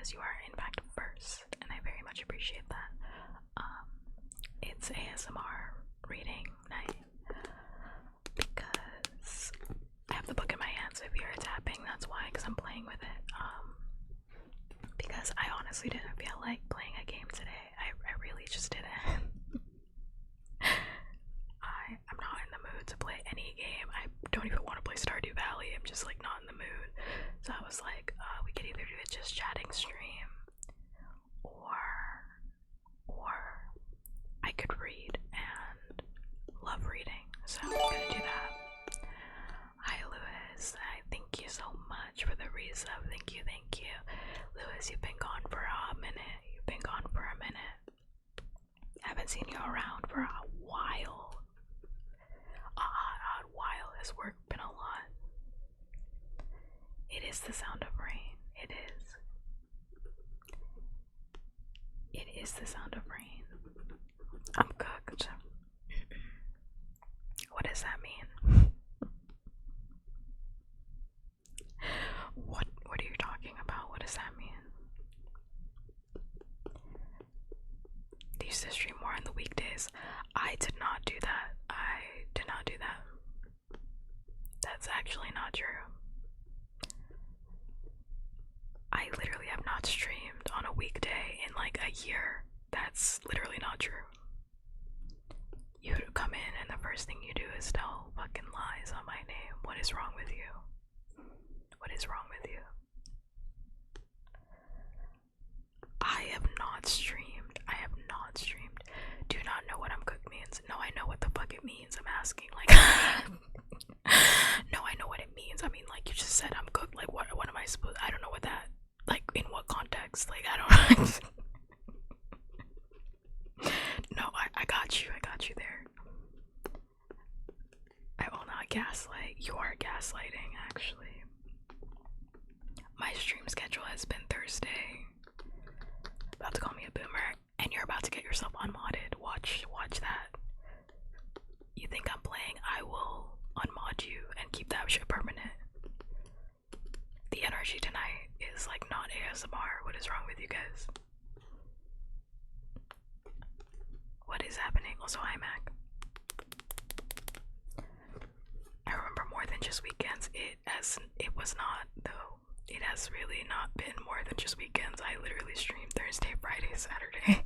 because you are in fact first, and I very much appreciate that. It's ASMR reading night because I have the book in my hand, so if you hear tapping, that's why, because I'm playing with it. Because I honestly didn't feel like playing a game today. I really just didn't. I'm not in the mood to play any game. I don't even want to play Stardew Valley. I'm just like not in the mood. So I was like, we could either do a just chatting stream, or I could read and love reading. So I'm gonna do that. Hi Lewis, thank you so much for the resub. Thank you. Lewis, you've been gone for a minute. Haven't seen you around for a while. A hot while. Has work been a lot? It is the sound of rain. It is the sound of rain. I'm cooked. What does that mean? What are you talking about? What does that mean? They used to stream more on the weekdays. I did not do that. That's actually not true. I literally have not streamed on a weekday in like a year. That's literally not true. You come in and the first thing you do is tell fucking lies on my name. What is wrong with you? What is wrong with you? I have not streamed. Do not know what I'm cooked means. No, I know what the fuck it means. I'm asking, like, no, I know what it means. I mean, like, you just said I'm cooked. Like, what am I supposed? I don't know what that. Like, in what context? Like, I don't. No, I got you there. I will not gaslight. You are gaslighting, actually. My stream schedule has been Thursday. About to call me a boomer, and you're about to get yourself unmodded. Watch that. You think I'm playing? I will unmod you and keep that shit permanent. The energy tonight is like not ASMR. What is wrong with you guys? What is happening? Also, hi Mac. I remember more than just weekends. It was not though. It has really not been more than just weekends. I literally stream Thursday, Friday, Saturday.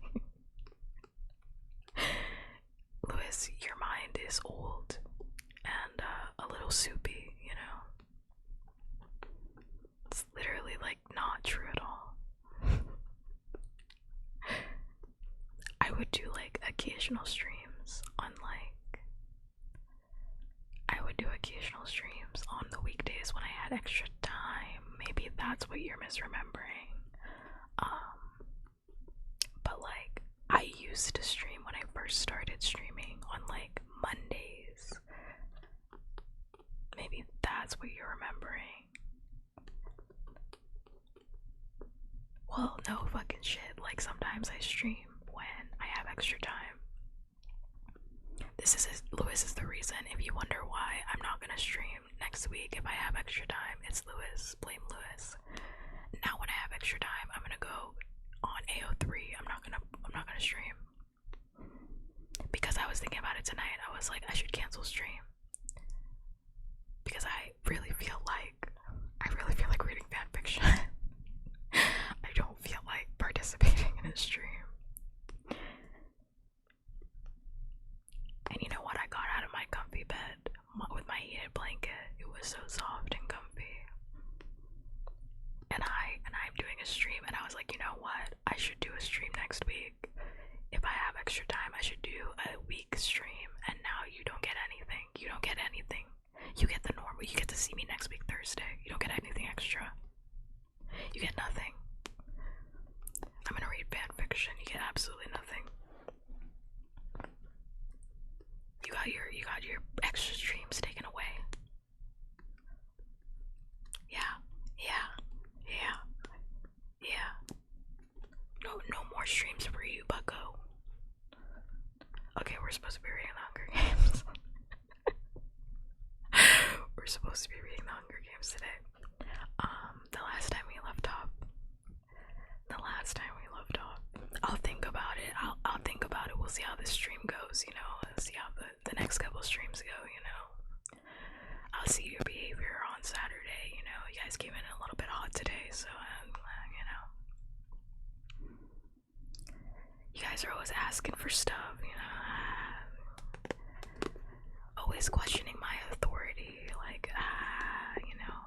Louis, your mind is old and a little soupy, you know? It's literally like not true at all. I would do like occasional streams on the weekdays when I had extra time. Maybe that's what you're misremembering. But like I used to stream when I first started streaming on like Mondays. Maybe that's what you're remembering. Well, no fucking shit. Like sometimes I stream when I have extra time. Lewis is the reason. If you wonder why I'm not gonna stream next week if I have extra time, it's Lewis. Blame Lewis. Now when I have extra time, I'm gonna go on AO3. I'm not gonna stream. Because I was thinking about it tonight. I was like, I should cancel stream. Because I really feel like reading fanfiction. I don't feel like participating in a stream. And you know what? I got out of my comfy bed with my heated blanket. It was so soft and comfy. And I'm doing a stream, and I was like, you know what? I should do a stream next week. If I have extra time, I should do a week stream. And now you don't get anything. You don't get anything. You get the normal. You get to see me next week Thursday. You don't get anything extra. You get nothing. I'm gonna read fanfiction. You get absolutely nothing. You got your extra streams taken away. Yeah. No more streams for you, bucko. Okay, we're supposed to be reading the Hunger Games. We're supposed to be reading the Hunger Games today. see how this stream goes, you know, see how the next couple streams go, you know. I'll see your behavior on Saturday, you know. You guys came in a little bit hot today, so, you know. You guys are always asking for stuff, you know. Always questioning my authority, like, you know.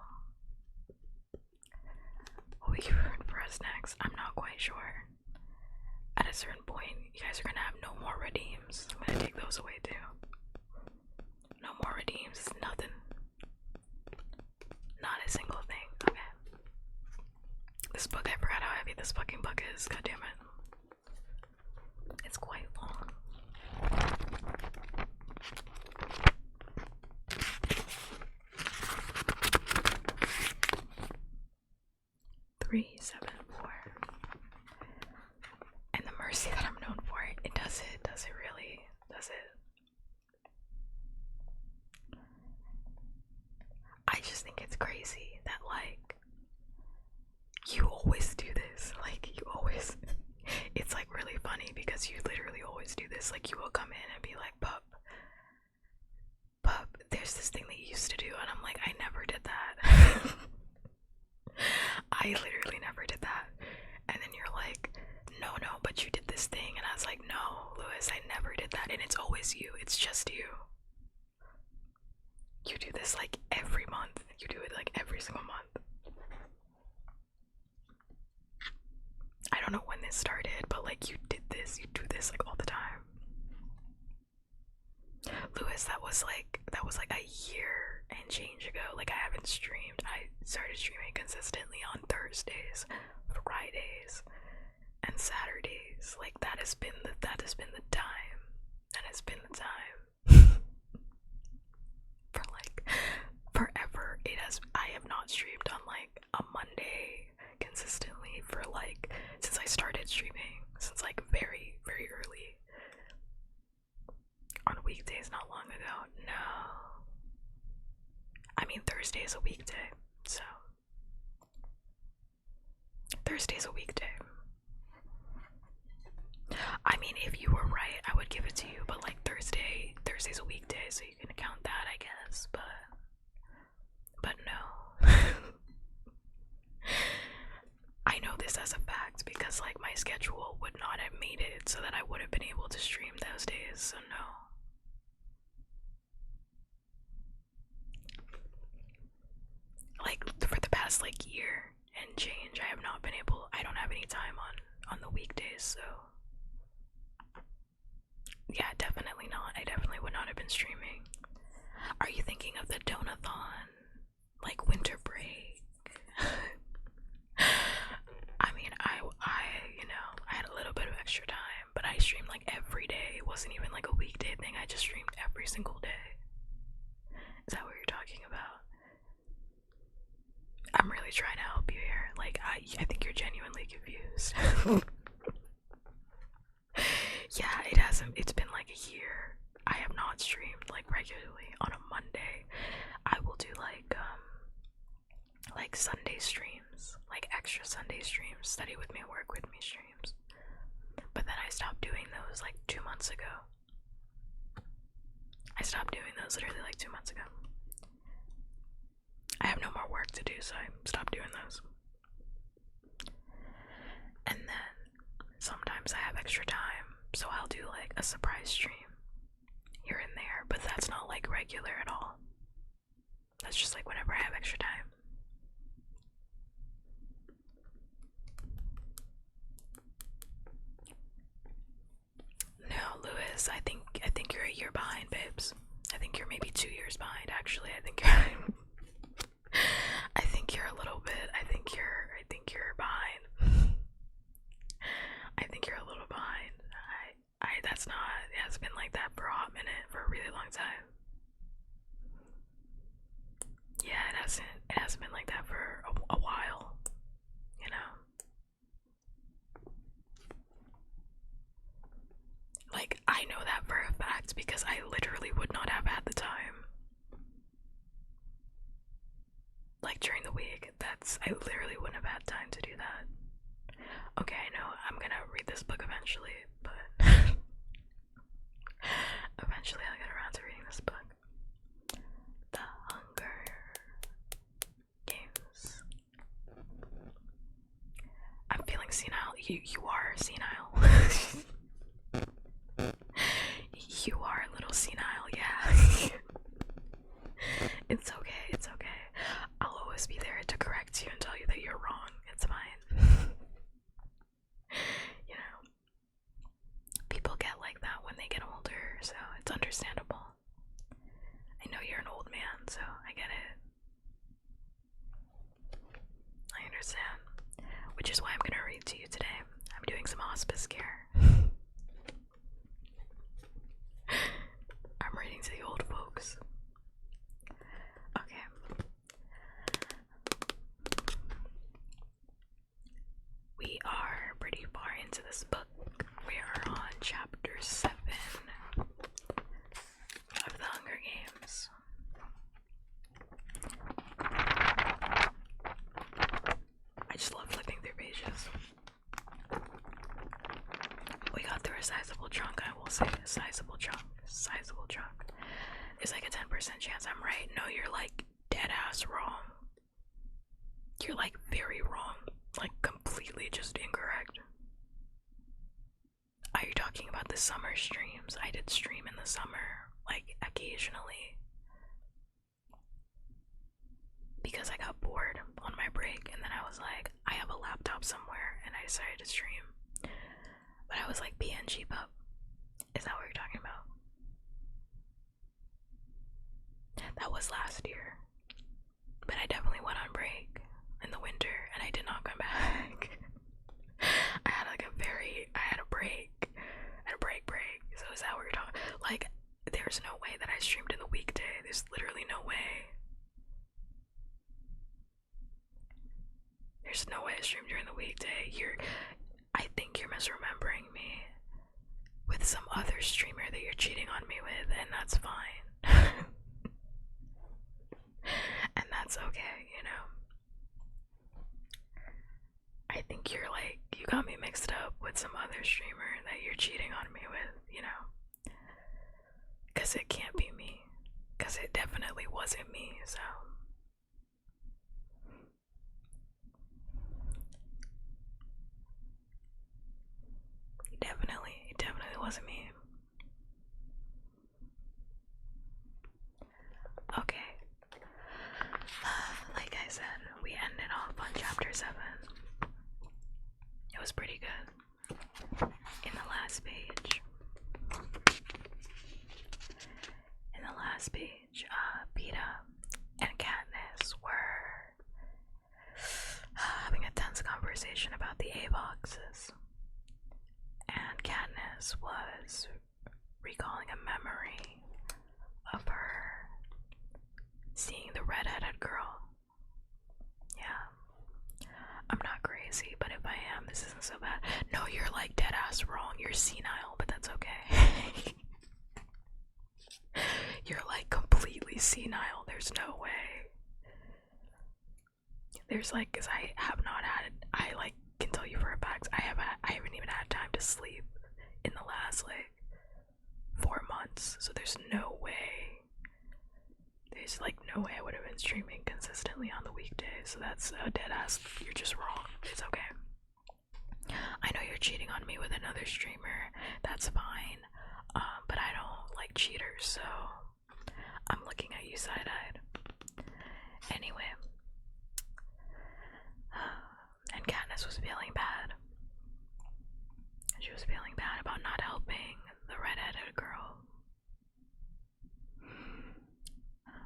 What will you ruin for us next? I'm not quite sure. At a certain point, you guys are gonna have no more redeems. I'm gonna take those away too. No more redeems, nothing. Not a single thing. Okay. This book, I forgot how heavy this fucking book is. God damn it. It's quite long. Three, 7, 4. And the mercy that I'm known for, it does it really, does it? I just think it's crazy that, like, you always do this, like, you always, it's like really funny because you literally always do this. Like, you will come in and be like, pup, there's this thing that you used to do, and I'm like, I never did that. I literally never did that. And then you're like, no, but you did this thing. And I was like, no, Lewis, I never did that. And it's always you. It's just you. You do this like every month. You do it like every single month. I don't know when this started, but like you did this. You do this like all the time. Lewis, that was like a year and change ago. Like, I haven't streamed. I started streaming consistently on Thursdays, Fridays, and Saturdays. Like, that has been the time. That has been the time. For like forever. I have not streamed on like a Monday consistently for like since I started streaming, since like very, very early. On weekdays not long ago. No. I mean, Thursday is a weekday, so Thursday's a weekday. I mean, if you were right, I would give it to you, but like Thursday's a weekday, so you can count that, I guess, but no. I know this as a fact because like my schedule would not have made it so that I would have been able to stream those days, so no. Like, for the past like year and change, I don't have any time on the weekdays, so yeah, definitely not. I definitely would not have been streaming. Are you thinking of the donathon? Like winter break? I mean, I you know, I had a little bit of extra time, but I streamed like every day. It wasn't even like a weekday thing. I just streamed every single day. Is that what you're talking about? I'm really trying to help you here. Like, I think you're genuinely confused. Yeah, it's been like a year. I have not streamed like regularly on a Monday. I will do like Sunday streams, like extra Sunday streams, study with me, work with me streams. But then I stopped doing those like 2 months ago. I stopped doing those literally like 2 months ago. I have no more work to do, so I stopped doing those. And then sometimes I have extra time, so I'll do like a surprise stream here and there, but that's not like regular at all. That's just like whenever I have extra time. No, Lewis, I think you're a year behind, babes. I think you're maybe 2 years behind, actually. I think you're a little bit. I think you're behind. I think you're a little behind. It hasn't been like that for a hot minute, for a really long time. Yeah, it hasn't been like that for a while, you know? Like, I know that for a fact because I literally would not have had the time. Like, during the week, I literally wouldn't have had time to do that. Okay, I know, I'm gonna read this book eventually, but You are senile. You are a little senile, yeah. It's okay, it's okay. I'll always be there to correct you and tell you that you're wrong. It's fine. You know, people get like that when they get older, so it's understandable. I know you're an old man, so I get it. I understand. Which is why I'm gonna read to you today. I'm doing some hospice care. I'm reading to the old folks. Okay. We are pretty far into this book. We are on chapter 7 of The Hunger Games. I just love flipping through pages. We got through a sizable chunk, I will say. A sizable chunk. Sizable chunk. There's like a 10% chance I'm right. No, you're like dead ass wrong. You're like very wrong. Like completely just incorrect. Are you talking about the summer streams? I did stream in the summer, like occasionally. Because I got bored on my break and then I was like, I have a laptop somewhere and I decided to stream. But I was like, PNG pup. Is that what you're talking about? That was last year. But I definitely went on break in the winter and I did not come back. I had a break. I had a break. So is that what you're talking? Like, there's no way that I streamed in the weekday. There's literally no way. There's no way I streamed during the weekday. I think you're misremembering me with some other streamer that you're cheating on me with, and that's fine. And that's okay, you know. I think you got me mixed up with some other streamer that you're cheating on me with, you know. Cause it can't be me. Cause it definitely wasn't me, so. It definitely wasn't me. Okay. Like I said, we ended off on chapter 7. It was pretty good. In the last page, Peta and Katniss were having a tense conversation about the A-boxes. And Katniss was recalling a memory of her seeing the red-headed girl. Yeah. I'm not crazy, but if I am, this isn't so bad. No, you're like dead ass wrong. You're senile, but that's okay. You're like completely senile. There's no way. There's like, cause I can tell you for a fact, I haven't even had time to sleep in the last like 4 months. So there's no way. There's like no way I would have been streaming consistently on the weekdays. So that's a dead ass. You're just wrong. It's okay. I know you're cheating on me with another streamer. That's fine. But I don't like cheaters, so I'm looking at you side-eyed. Anyway. And Katniss was feeling bad. She was feeling bad about not helping the red-headed girl.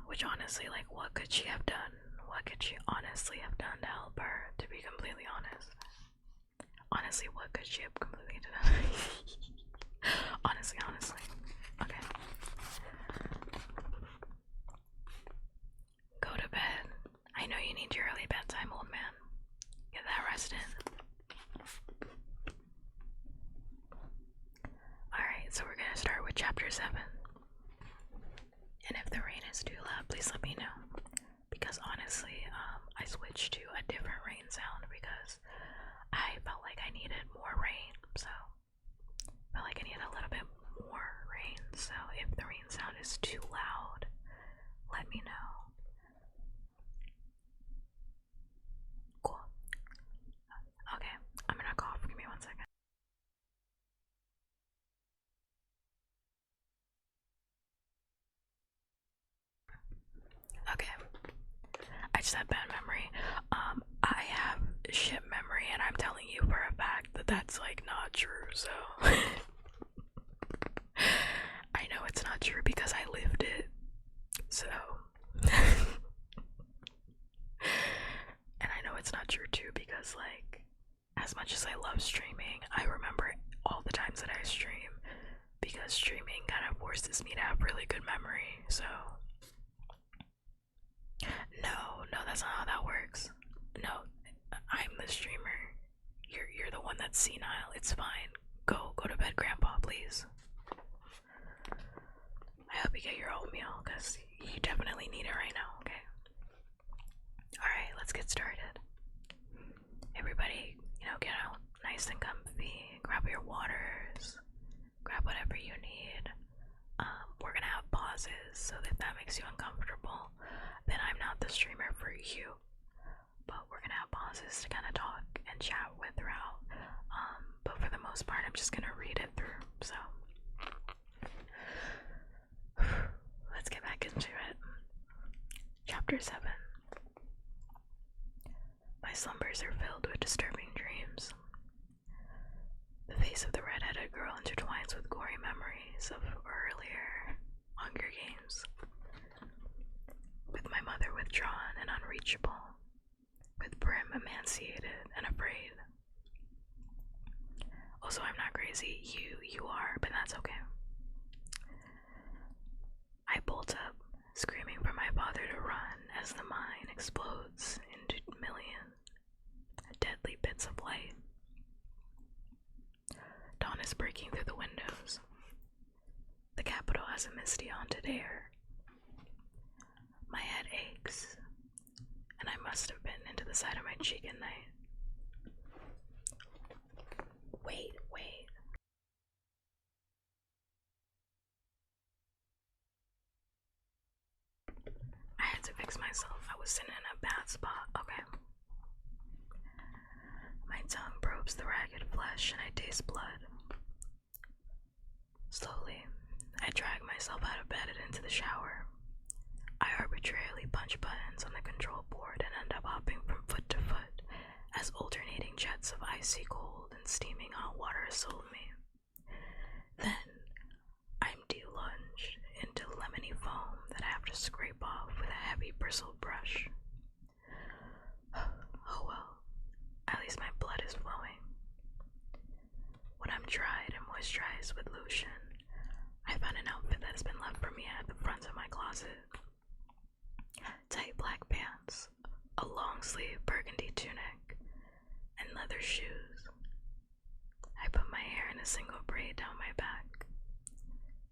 Which honestly, like, what could she have done? What could she honestly have done to help her, to be completely honest? Honestly, what could she have completely done? Honestly. Okay. Go to bed. I know you need your early bedtime, old man. Get that rest in. Alright, so we're gonna start with chapter 7. And if the rain is too loud, please let me know. Because honestly, I switched to a different rain sound because I felt like I needed more rain. So, I felt like I needed a little bit more rain. So, if the rain sound is too loud, let me know. Cool. Okay, I'm gonna cough. Give me 1 just had bad memory. I have shit memory, and I'm telling you for a fact that that's like not true. So I know it's not true because I lived it. So and I know it's not true too because, like, as much as I love streaming, I remember all the times that I stream because streaming kind of forces me to have really good memory. So no, that's not how that works. No, I'm the streamer. You're the one that's senile. It's fine. Go to bed, Grandpa, please. I hope you get your oatmeal because you definitely need it right now. Okay. All right, let's get started. Everybody, get out nice and comfy. Grab your waters. Grab whatever you need. We're gonna have pauses, so if that makes you uncomfortable, then I'm not the streamer for you. But we're gonna have pauses to kind of talk and chat with throughout. But for the most part, I'm just gonna read it through. So let's get back into it. Chapter 7. My slumbers are filled with disturbing dreams. The face of the red-headed girl intertwines with gory memories of earlier Hunger Games. With my mother withdrawn and unreachable, with Brim emaciated and afraid. Also, I'm not crazy. You are, but that's okay. I bolt up, screaming for my father to run as the mine explodes into million deadly bits of light. Dawn is breaking through the windows. The capital has a misty haunted air. My head aches, and I must have been into the side of my cheek at night. Wait. I had to fix myself. I was sitting in a bad spot. Okay. My tongue probes the ragged flesh, and I taste blood. Slowly, I drag myself out of bed and into the shower. I arbitrarily punch buttons on the control board and end up hopping from foot to foot as alternating jets of icy cold and steaming hot water assault me. Then, I'm delunged into lemony foam that I have to scrape off with a heavy bristled brush. Oh well, at least my blood is flowing. When I'm dried and moisturized with lotion, I found an outfit that has been left for me at the front of my closet. Tight black pants, a long-sleeve burgundy tunic, and leather shoes. I put my hair in a single braid down my back.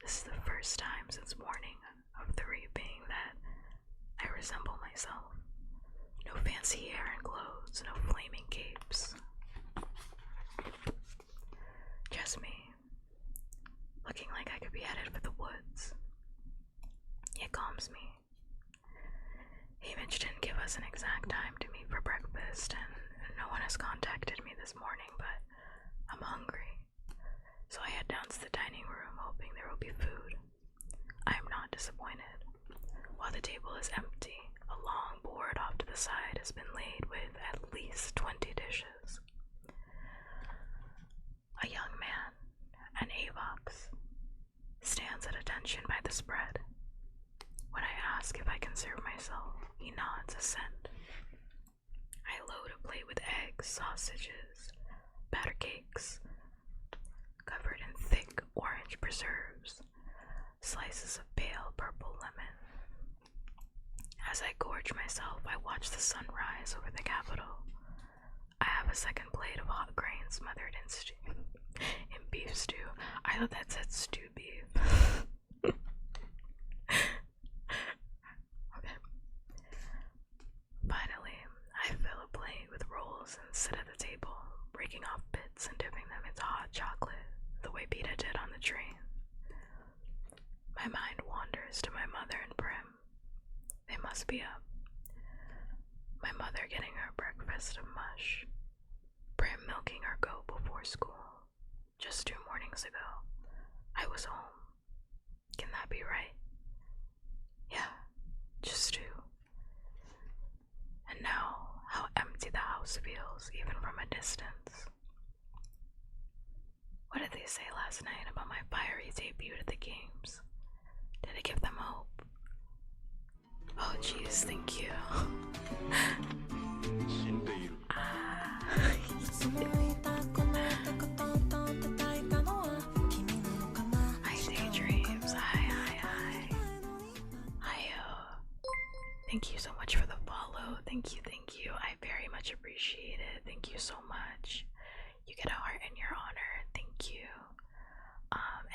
This is the first time since morning of 3 being that I resemble myself. No fancy hair and clothes, no flaming capes. Just me, looking like I could be headed for the woods. It calms me. Hamish didn't give us an exact time to meet for breakfast, and no one has contacted me this morning, but I'm hungry. So I head down to the dining room, hoping there will be food. I am not disappointed. While the table is empty, a long board off to the side has been laid with at least 20 dishes. A young man, an Avox, stands at attention by the spread. When I ask if I can serve myself, he nods assent. I load a plate with eggs, sausages, batter cakes, covered in thick orange preserves, slices of pale purple lemon. As I gorge myself, I watch the sun rise over the capital. I have a second plate of hot grains smothered in beef stew. I thought that said stew beef. Okay. Finally, I fill a plate with rolls and sit at the table, breaking off bits and dipping them into hot chocolate, the way Peta did on the train. My mind wanders to my mother and Prim. They must be up. My mother getting her breakfast of mush. Prim milking her goat before school. Just 2 mornings ago, I was home. Can that be right? Yeah, just 2. almost feels, even from a distance. What did they say last night about my fiery debut at the games? Did it give them hope? Oh jeez, thank you. Hi daydreams, hi. Thank you so much for the follow. Thank you. I very much appreciate it. Thank you so much. You get a heart in your honor. Thank you.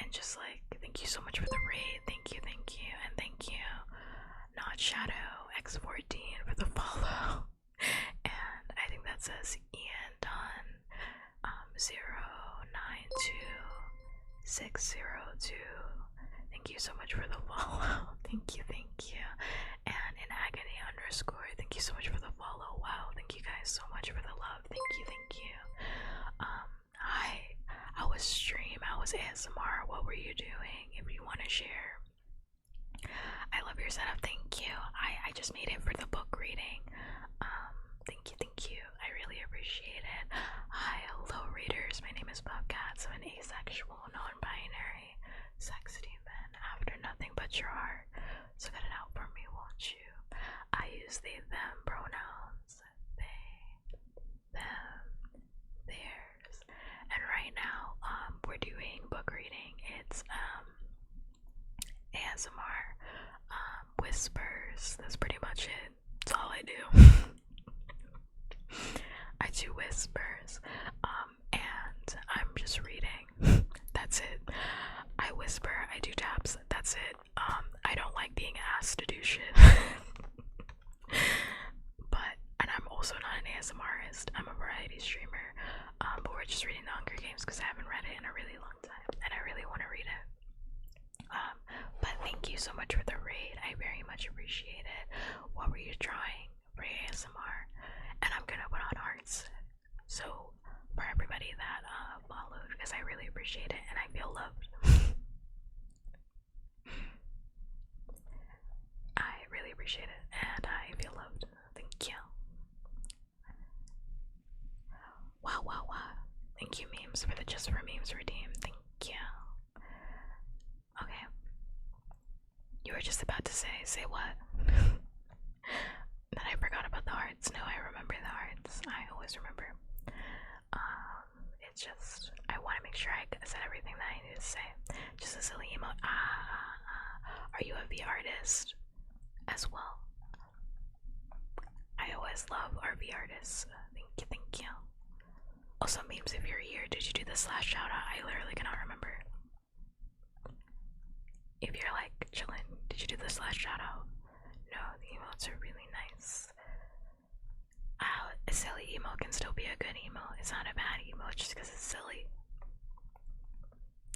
And just like, thank you so much for the raid. Thank you. And thank you. Not Shadow X14 for the follow. And I think that says Ian Dunn 092602. Thank you so much for the follow. Thank you. And in agony underscore, thank you so much for the follow. Wow, thank you guys so much for the love. Thank you. How was stream? How was ASMR? What were you doing? If you want to share. I love your setup. Thank you. I just made it for the book reading. Thank you. I really appreciate it. Hi, hello readers. My name is Puppkats. I'm an asexual, non-binary, sex demon after nothing but your heart. So cut it out for me, won't you? I use they, them pronouns. They, them, theirs. And right now, we're doing book reading. It's ASMR, whispers. That's pretty much it. That's all I do. I do whispers, and I'm just reading. That's it. I whisper, I do taps. That's it. I don't like being asked to do shit. And I'm also not an ASMRist. I'm a variety streamer. But we're just reading The Hunger Games because I haven't read it in a really long time, and I really want to read it. But thank you so much for the raid. I very much appreciate it. What were you drawing for ASMR? And I'm gonna put on hearts. So for everybody that followed, because I really appreciate it and I feel loved. I really appreciate it and I feel loved. Thank you. Wow. Thank you, memes, for the just for memes redeem. Thank you. Okay. You were just about to say what? That I forgot about the hearts. No, I remember the hearts. I always remember. It's just, I want to make sure I said everything that I need to say. Just a silly emote. Are you a V artist as well? I always love our V artists. Thank you. Also, memes, if you're here, did you do the slash shout out? I literally cannot remember. If you're like chilling, did you do the slash shout out? No, the emotes are really nice. A silly emo can still be a good emo. It's not a bad emo just because it's silly.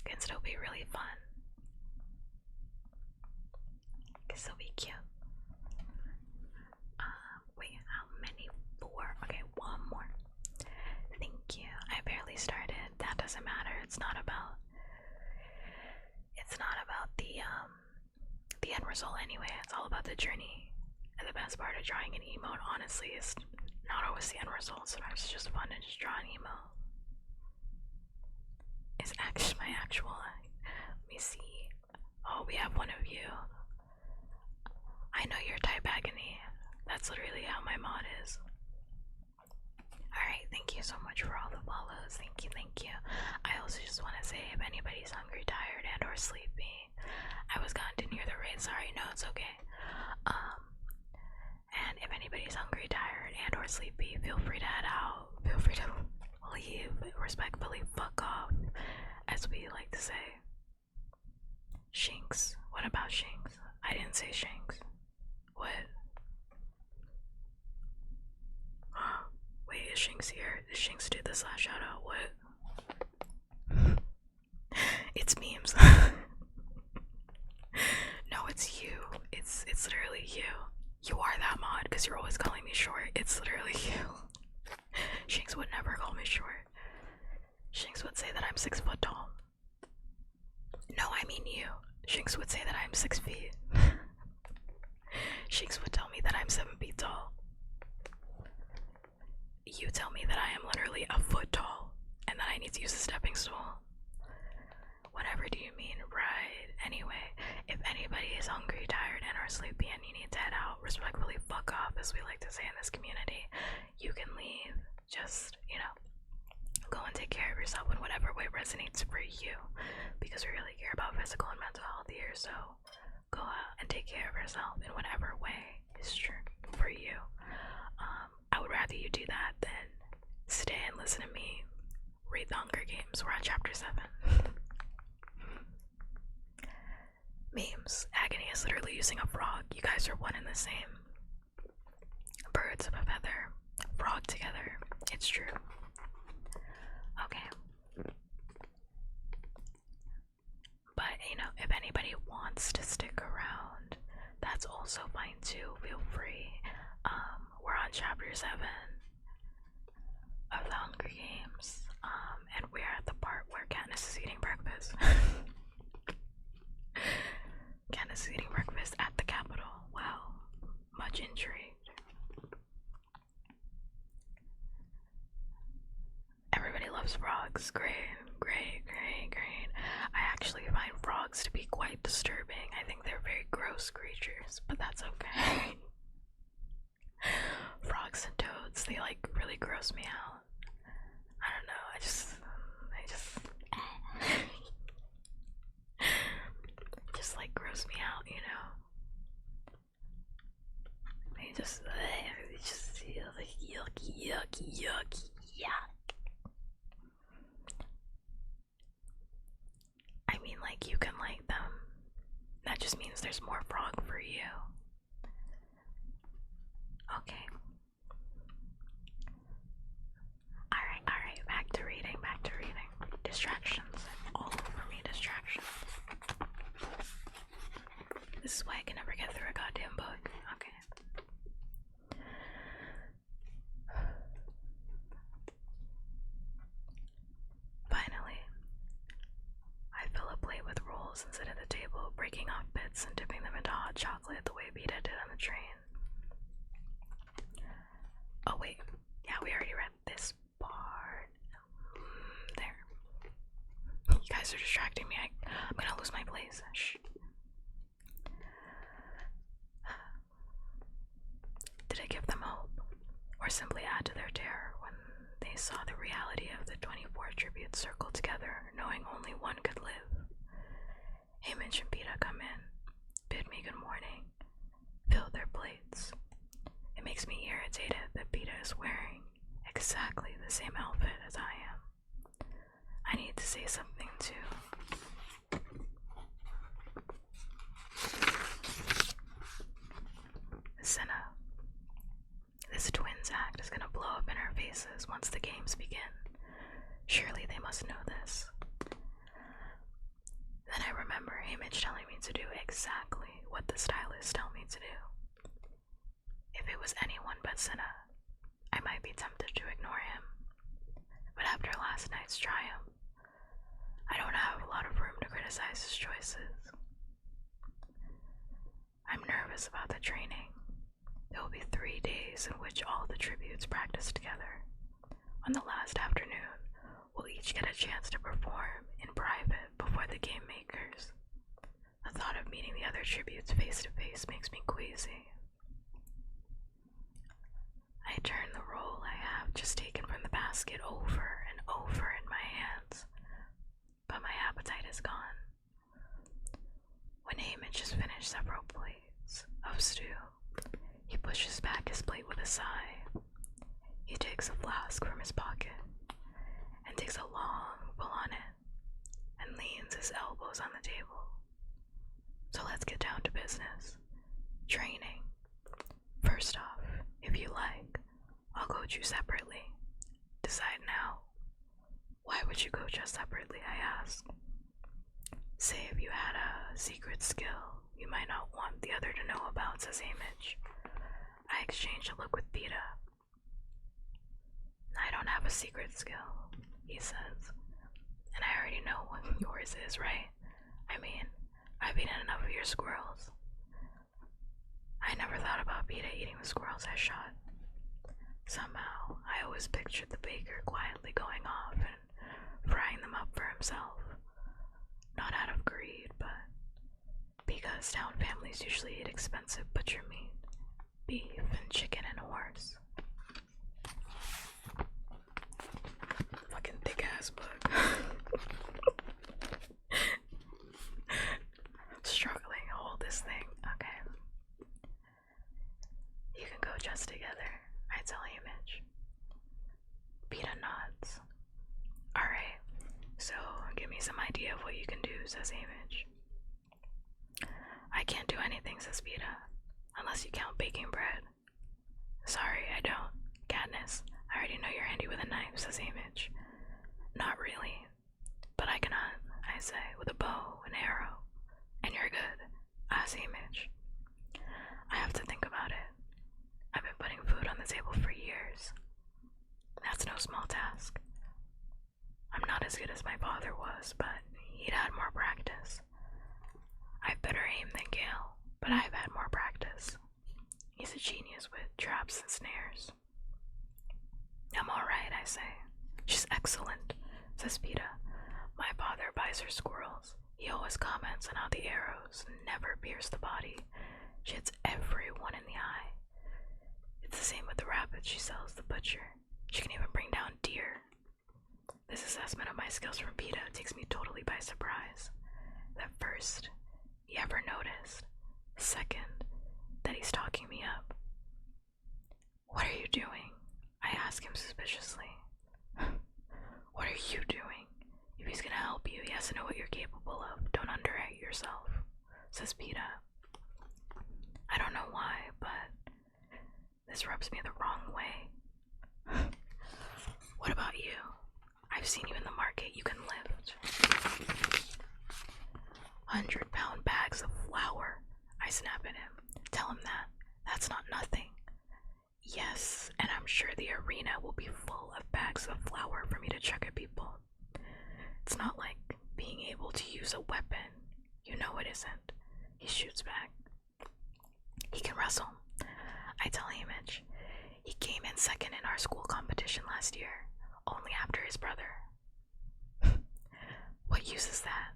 It can still be really fun. It can still be cute. Wait, how many? 4. Okay, one more. Thank you. I barely started. That doesn't matter. It's not about the end result anyway. It's all about the journey. And the best part of drawing an emote, honestly, is not always the end result. Sometimes it's just fun to just draw an emote. It's actually my actual eye. Let me see. Oh, we have one of you. I know your type, Agony. That's literally how my mod is. Alright, thank you so much for all the follows. Thank you. I also just want to say, if anybody's hungry, tired, and or sleepy, I was gone to near the raid. Sorry, no, it's okay. And if anybody's hungry, tired, and or sleepy, feel free to head out. Feel free to leave. Respectfully, fuck off, as we like to say. Shinx. What about Shinx? I didn't say Shinx. What? Wait, is Shinx here? Did Shinx do the slash shout out? What? It's memes. No, it's you. It's literally you. You are that mod because you're always calling me short. It's literally you. Shinx would never call me short. Shinx would say that I'm 6 foot tall. No, I mean you. Shinx would say that I'm 6 feet. Shinx would tell me that I'm 7 feet tall. You tell me that I am literally a foot tall and that I need to use a stepping stool? Whatever do you mean, right? Anyway, if anybody is hungry, tired, and or sleepy and you need to head out, respectfully fuck off, as we like to say in this community. You can leave. Just, go and take care of yourself in whatever way resonates for you. Because we really care about physical and mental health here, so go out and take care of yourself in whatever way is true for you. I would rather you do that than stay and listen to me read the Hunger Games. We're on chapter 7. Memes. Agony is literally using a frog. You guys are one and the same. Birds of a feather. Frog together. It's true. Okay. But, if anybody wants to stick around, that's also fine too. Feel free. We're on chapter 7 of the Hunger Games. And we're at the part where Katniss is eating breakfast. Katniss is eating breakfast at the Capitol. Wow. Much intrigued. Everybody loves frogs. Great. I actually find frogs to be quite disturbing. I think they're very gross creatures, but that's okay. Frogs and toads, they really gross me out. I don't know, I just gross me out, They just feel like yuck. I mean, you can like them. That just means there's more frog for you. Okay. Alright, back to reading. Distractions. All over me, distractions. This is why I can never get through a goddamn book. Okay. Finally, I fill a plate with rolls and sit at the table, breaking off bits and dipping them into hot chocolate the way Beta did on the train. Oh wait, yeah, we already read this part. There. You guys are distracting me. I'm gonna lose my place. Shh. Did I give them hope? Or simply add to their terror when they saw the reality of the 24 tributes circle together, knowing only one could live? Haymitch and Peta come in, bid me good morning, fill their plates. It makes me irritated that Peta is wearing exactly the same outfit as I am. I need to say something too. Senna. This twins act is gonna blow up in our faces once the games begin. Surely they must know this. Then I remember Haymitch telling me to do exactly what the stylists tell me to do. If it was anyone but Senna, I might be tempted to ignore him. But after last night's triumph, I don't have a lot of room to criticize his choices. I'm nervous about the training. There will be 3 days in which all the tributes practice together. On the last afternoon, we'll each get a chance to perform in private before the game makers. The thought of meeting the other tributes face to face makes me queasy. I turn the roll I have just taken from the basket over and over in my hands, but my appetite is gone. When Haymitch has finished several plates of stew, he pushes back his plate with a sigh. He takes a flask from his pocket and takes a long pull on it and leans his elbows on the table. So let's get down to business. Training. First off, if you like, I'll coach you separately. Decide now. Why would you coach us separately, I ask. Say if you had a secret skill you might not want the other to know about, says Haymitch. I exchange a look with Peta. I don't have a secret skill, he says. And I already know what yours is, right? I mean, I've eaten enough of your squirrels. I never thought about Peta eating the squirrels I shot. Somehow, I always pictured the baker quietly going off and frying them up for himself. Not out of greed, but because town families usually eat expensive butcher meat, beef and chicken and horse. Fucking thick ass book. Struggling, hold this thing. Okay. You can go just together, I tell you, Mitch. Peta nods. Alright, so give me some idea of what you can do, says Image. I can't do anything, says Peta, unless you count baking bread. Sorry, I don't. Katniss, I already know you're handy with a knife, says Image. Not really, but I can hunt, I say, with a bow and arrow. And you're good, as Image. I have to think about it. I've been putting food on the table for years. That's no small task. I'm not as good as my father was, but he'd had more practice. I've better aim than Gale, but I've had more practice. He's a genius with traps and snares. I'm alright, I say. She's excellent, says Peta. My father buys her squirrels. He always comments on how the arrows never pierce the body. She hits everyone in the eye. It's the same with the rabbits she sells the butcher. She can even bring down deer. This assessment of my skills from Peta takes me totally by surprise. That first, he ever noticed. Second, that he's talking me up. What are you doing? I ask him suspiciously. What are you doing? If he's gonna help you, he has to know what you're capable of. Don't underrate yourself, says Peta. I don't know why, but this rubs me the wrong way. What about you? I've seen you in the market. You can lift 100-pound bags of flour. I snap at him. Tell him that. That's not nothing. Yes, and I'm sure the arena will be full of bags of flour for me to chuck at people. It's not like being able to use a weapon. You know it isn't. He shoots back. He can wrestle. I tell Image. He came in second in our school competition last year, only after his brother. What use is that?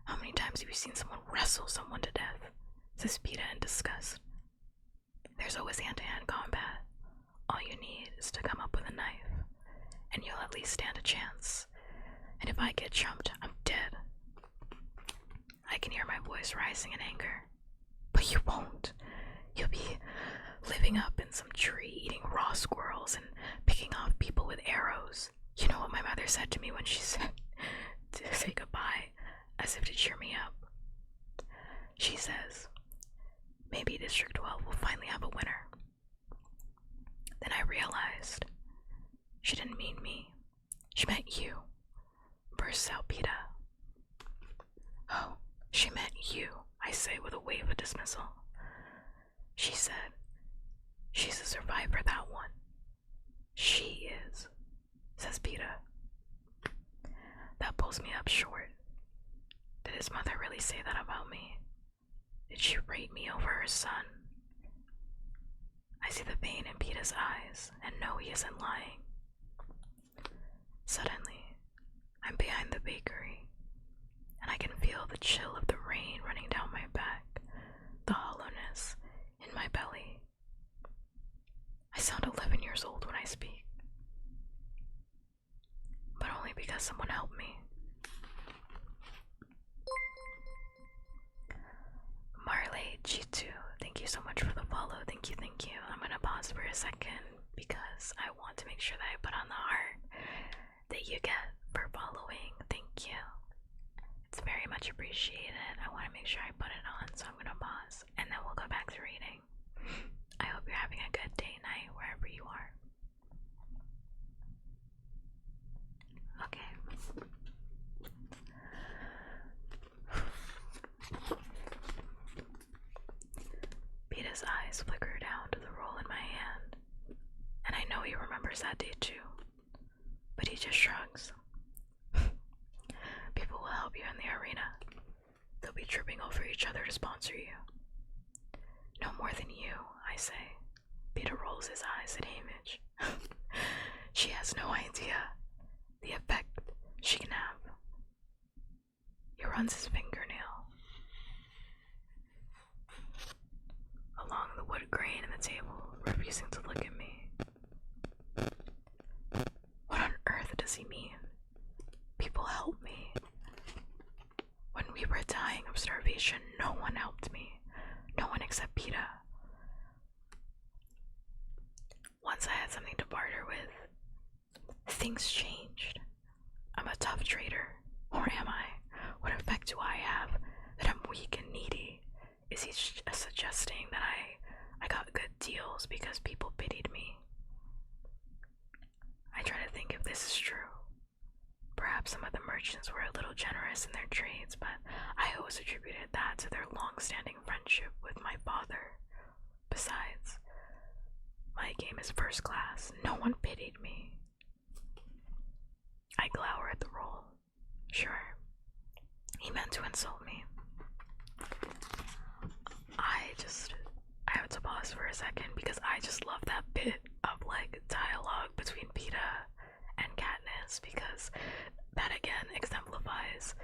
How many times have you seen someone wrestle someone to death? Says Peta in disgust. There's always hand-to-hand combat. All you need is to come up with a knife, and you'll at least stand a chance. And if I get jumped, I'm dead. I can hear my voice rising in anger. But you won't. You'll be living up in some tree, eating raw squirrels and picking off people with arrows. You know what my mother said to me when she said to say goodbye, as if to cheer me up? She says, maybe District 12 will finally have a winner. Then I realized she didn't mean me. She meant you, bursts out Peta. Oh, she meant you, I say with a wave of dismissal. She said, she's a survivor, that one. She is, says Peta. That pulls me up short. Did his mother really say that about me? Did she rate me over her son? I see the pain in Peta's eyes and know he isn't lying. Suddenly, I'm behind the bakery, and I can feel the chill of the rain running down my back, the hollowness in my belly. I sound 11 years old when I speak, but only because someone helped me. Marley G2, thank you so much for the follow. Thank you, thank you. I'm gonna pause for a second because I want to make sure that I put on the heart that you get for following. Thank you. It's very much appreciated. I want to make sure I put it on, so I'm gonna pause and then we'll go back to reading. I hope you're having a good day, night, wherever you are. Okay. Peta's eyes flicker down to the roll in my hand, and I know he remembers that day too, but he just shrugs. People will help you in the arena. They'll be tripping over each other to sponsor you. No more than you, I say. Peter rolls his eyes at Hamish. She has no idea the effect she can have. He runs his fingernail along the wood grain in the table, refusing to look at me. What on earth does he mean? People help me. When we were dying of starvation, no one helped me. No one except Peta. Once I had something to barter with, things changed. I'm a tough trader. Or am I? What effect do I have that I'm weak and needy? Is he suggesting that I got good deals because people pitied me? I try to think if this is true. Perhaps some of the merchants were a little generous in their trades, but I always attributed that to their long-standing friendship with my father. Besides, my game is first class. No one pitied me. I glower at the roll. Sure, he meant to insult me. I have to pause for a second because I just love that bit of like dialogue between Peta and Katniss, because that again exemplifies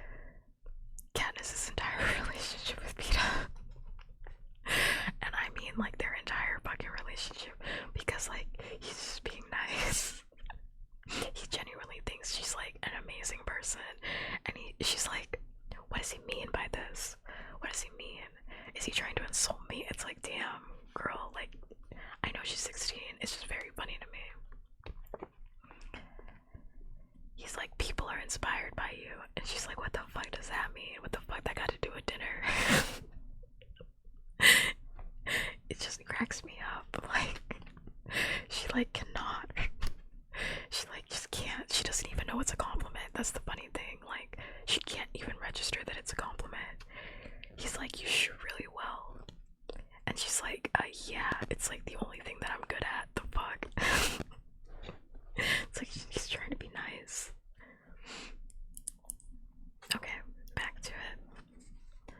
Katniss's entire relationship with Peta. And I mean like their entire fucking relationship, because like he's just being nice. He genuinely thinks she's like an amazing person, and she's like, what does he mean by this? What does he mean? Is he trying to insult me? It's like, damn, girl, like, I know she's 16. It's just very funny to me. He's like, people are inspired by you. And she's like, what the fuck does that mean? What the fuck that got to do with dinner? It just cracks me up. Like, she like cannot. She like just can't. She doesn't even know it's a compliment. That's the funny thing. Like, she can't even register that it's a compliment. He's like, you shoot really well. And she's like, yeah, it's like the only thing that I'm good at. The fuck? It's like he's trying to be nice. Okay, back to it.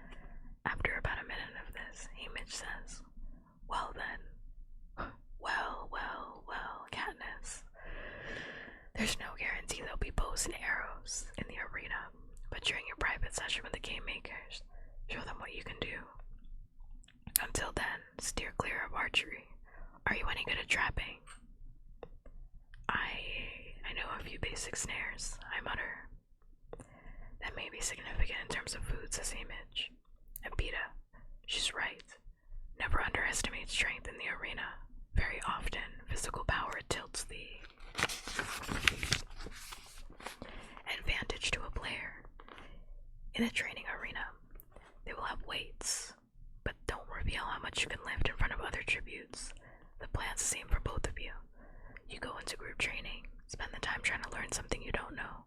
After about a minute of this, Hamish says, well then. Well, Katniss. There's no guarantee there'll be bows and arrows in the arena, but during your private session with the game makers, show them what you can do. Until then, steer clear of archery. Are you any good at trapping? I know a few basic snares, I mutter. That may be significant in terms of food, says Hamish. And Peta, she's right. Never underestimate strength in the arena. Very often, physical power tilts the advantage to a player. In a training arena, they will have weights, but don't reveal how much you can lift in front of other tributes. The plan's the same for both of you. You go into group training, spend the time trying to learn something you don't know.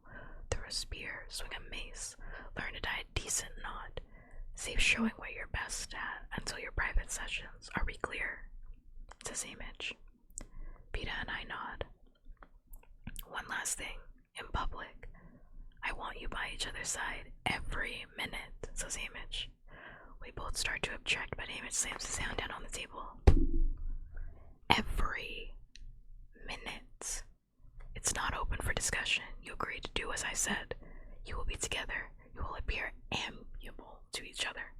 Throw a spear, swing a mace, learn to tie a decent knot. Save showing what you're best at until your private sessions. Are we clear? Says Hamish. Peta and I nod. One last thing. In public, I want you by each other's side every minute, says Hamish. We both start to object, but Hamish slams his hand down on the table. Every minute. It's not open for discussion. You agreed to do as I said. You will be together. You will appear amiable to each other.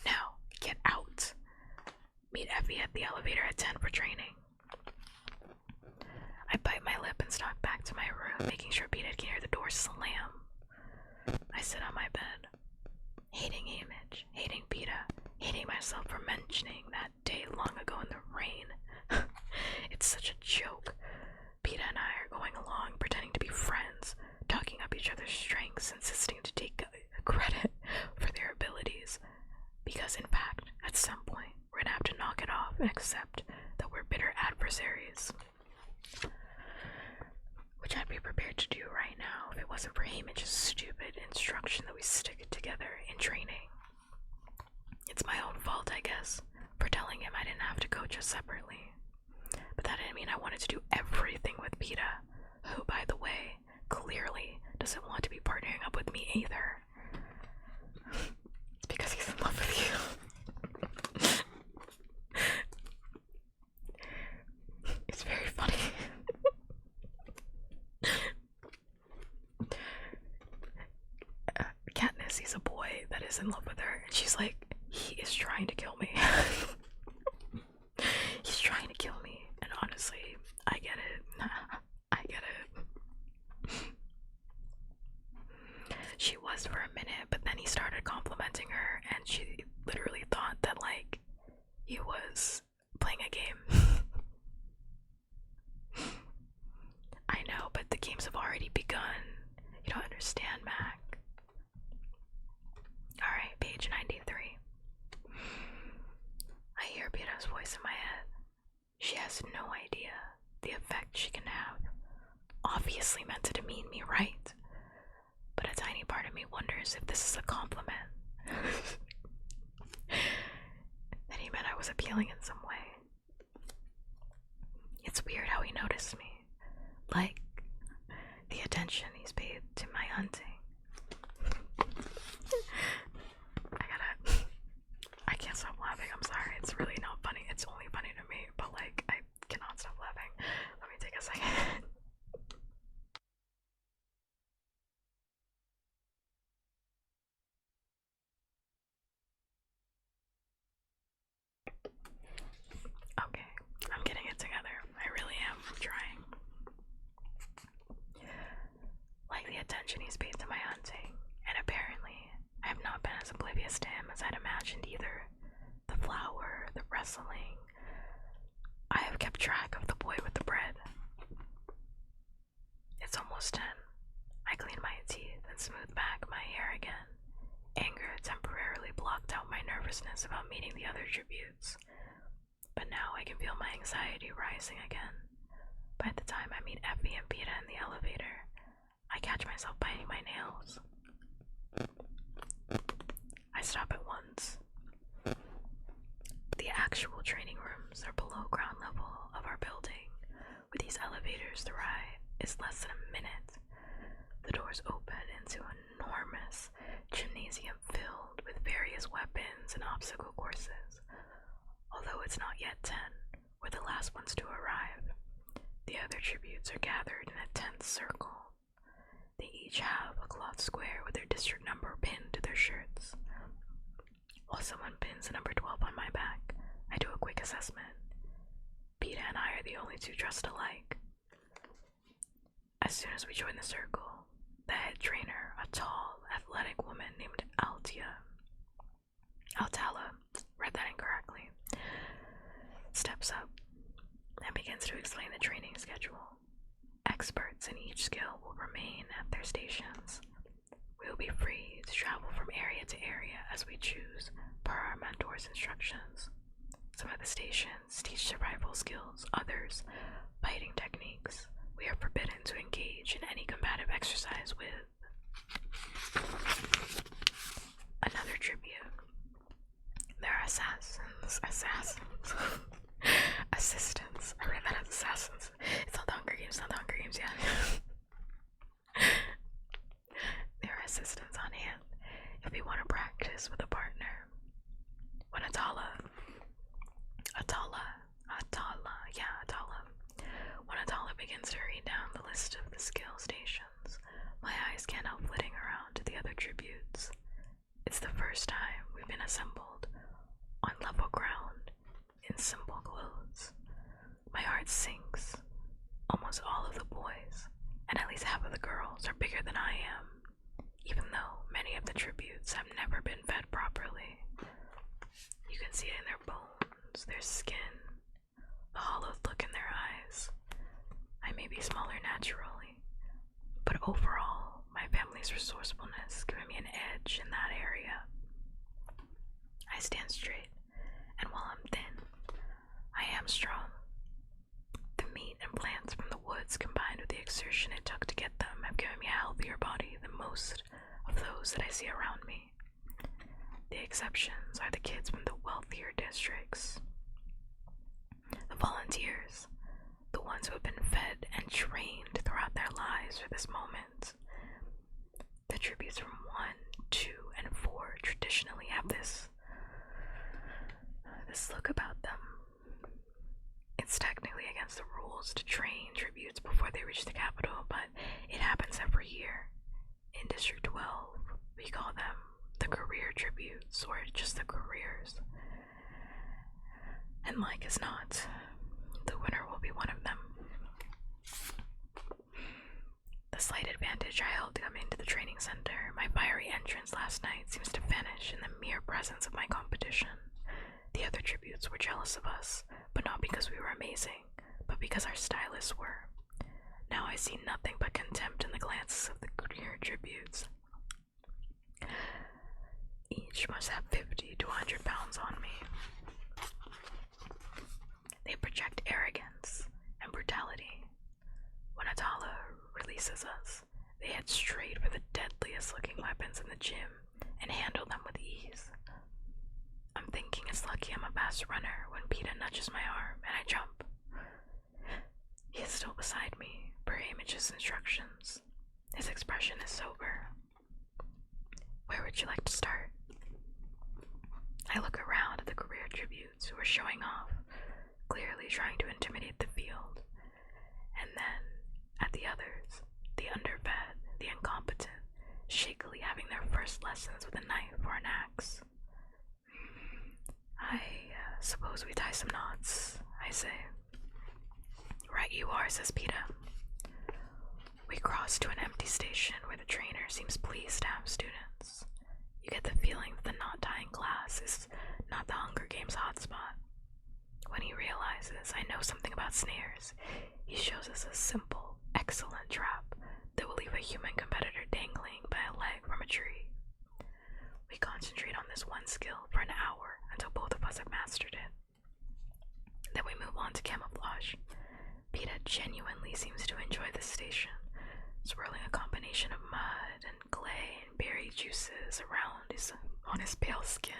Now, get out. Meet Effie at the elevator at 10 for training. I bite my lip and stalk back to my room, making sure Peta can hear the door slam. I sit on my bed, hating Hamish, hating Peta, hating myself for mentioning that day long ago in the rain. It's such a joke. Peta and I are going along, pretending to be friends, talking up each other's strengths, insisting to take credit for their abilities. Because in fact, at some point, we're gonna have to knock it off and accept that we're bitter adversaries. Which I'd be prepared to do right now if it wasn't for Hamish's stupid instruction that we stick it together in training. It's my own fault, I guess, for telling him I didn't have to coach us separately. But that didn't mean I wanted to do everything with Peta, who, by the way, clearly doesn't want to be partnering up with me either. It's because he's in love with you. sees a boy that is in love with her, and she's like, he is trying to kill me. He's trying to kill me. And honestly, I get it. I get it. She was for a minute, but then he started complimenting her, and she literally thought that, like, he was playing a game. I know, but the games have already begun. You don't understand, Mac. Alright, page 93. I hear Peta's voice in my head. She has no idea the effect she can have. Obviously meant to demean me, right? But a tiny part of me wonders if this is a compliment. That he meant I was appealing in some way. It's weird how he noticed me. Like, the attention he's paid to my hunting. I can't stop laughing, I'm sorry. It's really not funny. It's only funny to me, but like, I cannot stop laughing. Let me take a second. Okay, I'm getting it together. I really am. I'm trying. Like the attention he's paid to my hunting, and apparently I have not been as oblivious to him as I'd imagined either. The flower, the wrestling. I have kept track of the boy with the bread. It's almost 10. I clean my teeth and smooth back my hair again. Anger temporarily blocked out my nervousness about meeting the other tributes. But now I can feel my anxiety rising again. By the time I meet Effie and Peta in the elevator, I catch myself biting my nails. I stop at once. The actual training rooms are below ground level of our building. With these elevators, the ride is less than a minute. The doors open into an enormous gymnasium filled with various weapons and obstacle courses. Although it's not yet 10, we're the last ones to arrive. The other tributes are gathered in a tense circle. They each have a cloth square with their district number pinned to their shirts. While someone pins the number 12 on my back, I do a quick assessment. Peta and I are the only two dressed alike. As soon as we join the circle, the head trainer, a tall, athletic woman named Altala, read that incorrectly, steps up and begins to explain the training schedule. Experts in each skill will remain at their stations. We will be free to travel from area to area as we choose, per our mentor's instructions. Some of the stations teach survival skills, others fighting techniques. We are forbidden to engage in any combative exercise with. Another tribute. There are assassins. Assistants. I read that as assassins. It's not the Hunger Games, yeah. There are assistants on hand if we want to practice with a partner. When Atala. When Atala begins to read down the list of the skill stations, my eyes can't help flitting around to the other tributes. It's the first time we've been assembled on level ground in simple clothes. My heart sinks. Almost all of the boys, and at least half of the girls, are bigger than I am, even though many of the tributes have never been fed properly. You can see it in their bones, their skin, the hollow look in their eyes. I may be smaller naturally, but overall, my family's resourcefulness giving me an edge in that area. I stand straight, and while I'm thin, I am strong. The meat and plants from the woods combined with the exertion it took to get them have given me a healthier body than most of those that I see around me. The exceptions are the kids from the wealthier districts. The volunteers, the ones who have been fed and trained throughout their lives for this moment. The tributes from 1, 2, and 4 traditionally have this look about them. It's technically against the rules to train tributes before they reach the capital, but it happens every year. In District 12, we call them the career tributes or just the careers. And like as not, the winner will be one of them. The slight advantage I held coming to the training center, my fiery entrance last night, seems to vanish in the mere presence of my competition. The other tributes were jealous of us, but not because we were amazing, but because our stylists were. Now I see nothing but contempt in the glances of the career tributes. Each must have 50 to 100 pounds on me. They project arrogance and brutality. When Atala releases us, they head straight for the deadliest looking weapons in the gym and handle them with ease. I'm thinking it's lucky I'm a fast runner when Peta nudges my arm and I jump. He is still beside me, per Image's instructions. His expression is sober. Where would you like to start? I look around at the career tributes who are showing off, clearly trying to intimidate the field, and then at the others, the underfed, the incompetent, shakily having their first lessons with a knife or an axe. I suppose we tie some knots, I say. Right you are, says Peta. We cross to an empty station where the trainer seems pleased to have students. You get the feeling that the knot-tying class is not the Hunger Games hotspot. When he realizes I know something about snares, he shows us a simple, excellent trap that will leave a human competitor dangling by a leg from a tree. We concentrate on this one skill for an hour until both of us have mastered it. Then we move on to camouflage. Peta genuinely seems to enjoy this station, swirling a combination of mud and clay and berry juices on his pale skin,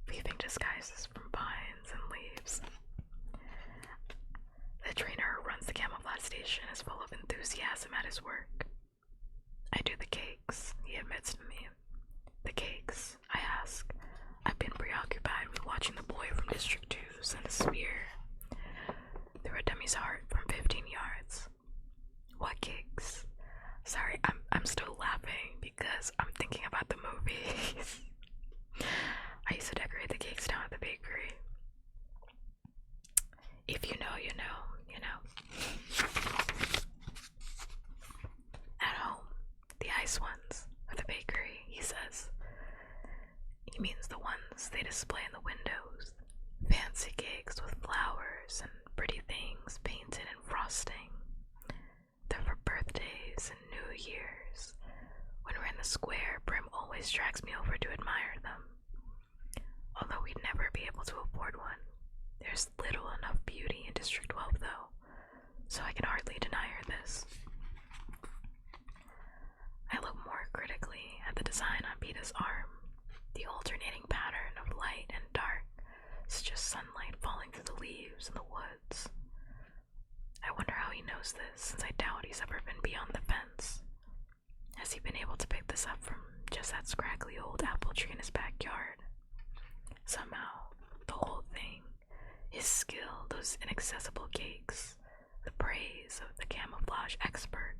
weaving disguises from vines and leaves. The trainer who runs the camouflage station is full of enthusiasm at his work. I do the cakes, he admits to me. The cakes, I ask. I've been preoccupied with watching the boy from District 2 send a spear through a dummy's heart from 15 yards. What cakes? Sorry, I'm still laughing because I'm thinking about the movies. I used to decorate the cakes down at the bakery. If you know, you know, you know. At home, the ice ones at the bakery, he says. He means the ones they display in the windows. Fancy cakes with flowers and pretty things painted and frosting. They're for birthdays and New Year's. When we're in the square, Brim always drags me over to admire them. Although we'd never be able to afford one, there's little enough beauty in District 12 though, so I can hardly deny her this. I look more critically at the design on Peta's arm, the alternating pattern of light and dark, such as sunlight falling through the leaves in the woods. I wonder how he knows this, since I doubt he's ever been beyond the fence. Has he been able to pick this up from just that scraggly old apple tree in his backyard? Somehow, the whole thing, his skill, those inaccessible cakes, the praise of the camouflage expert,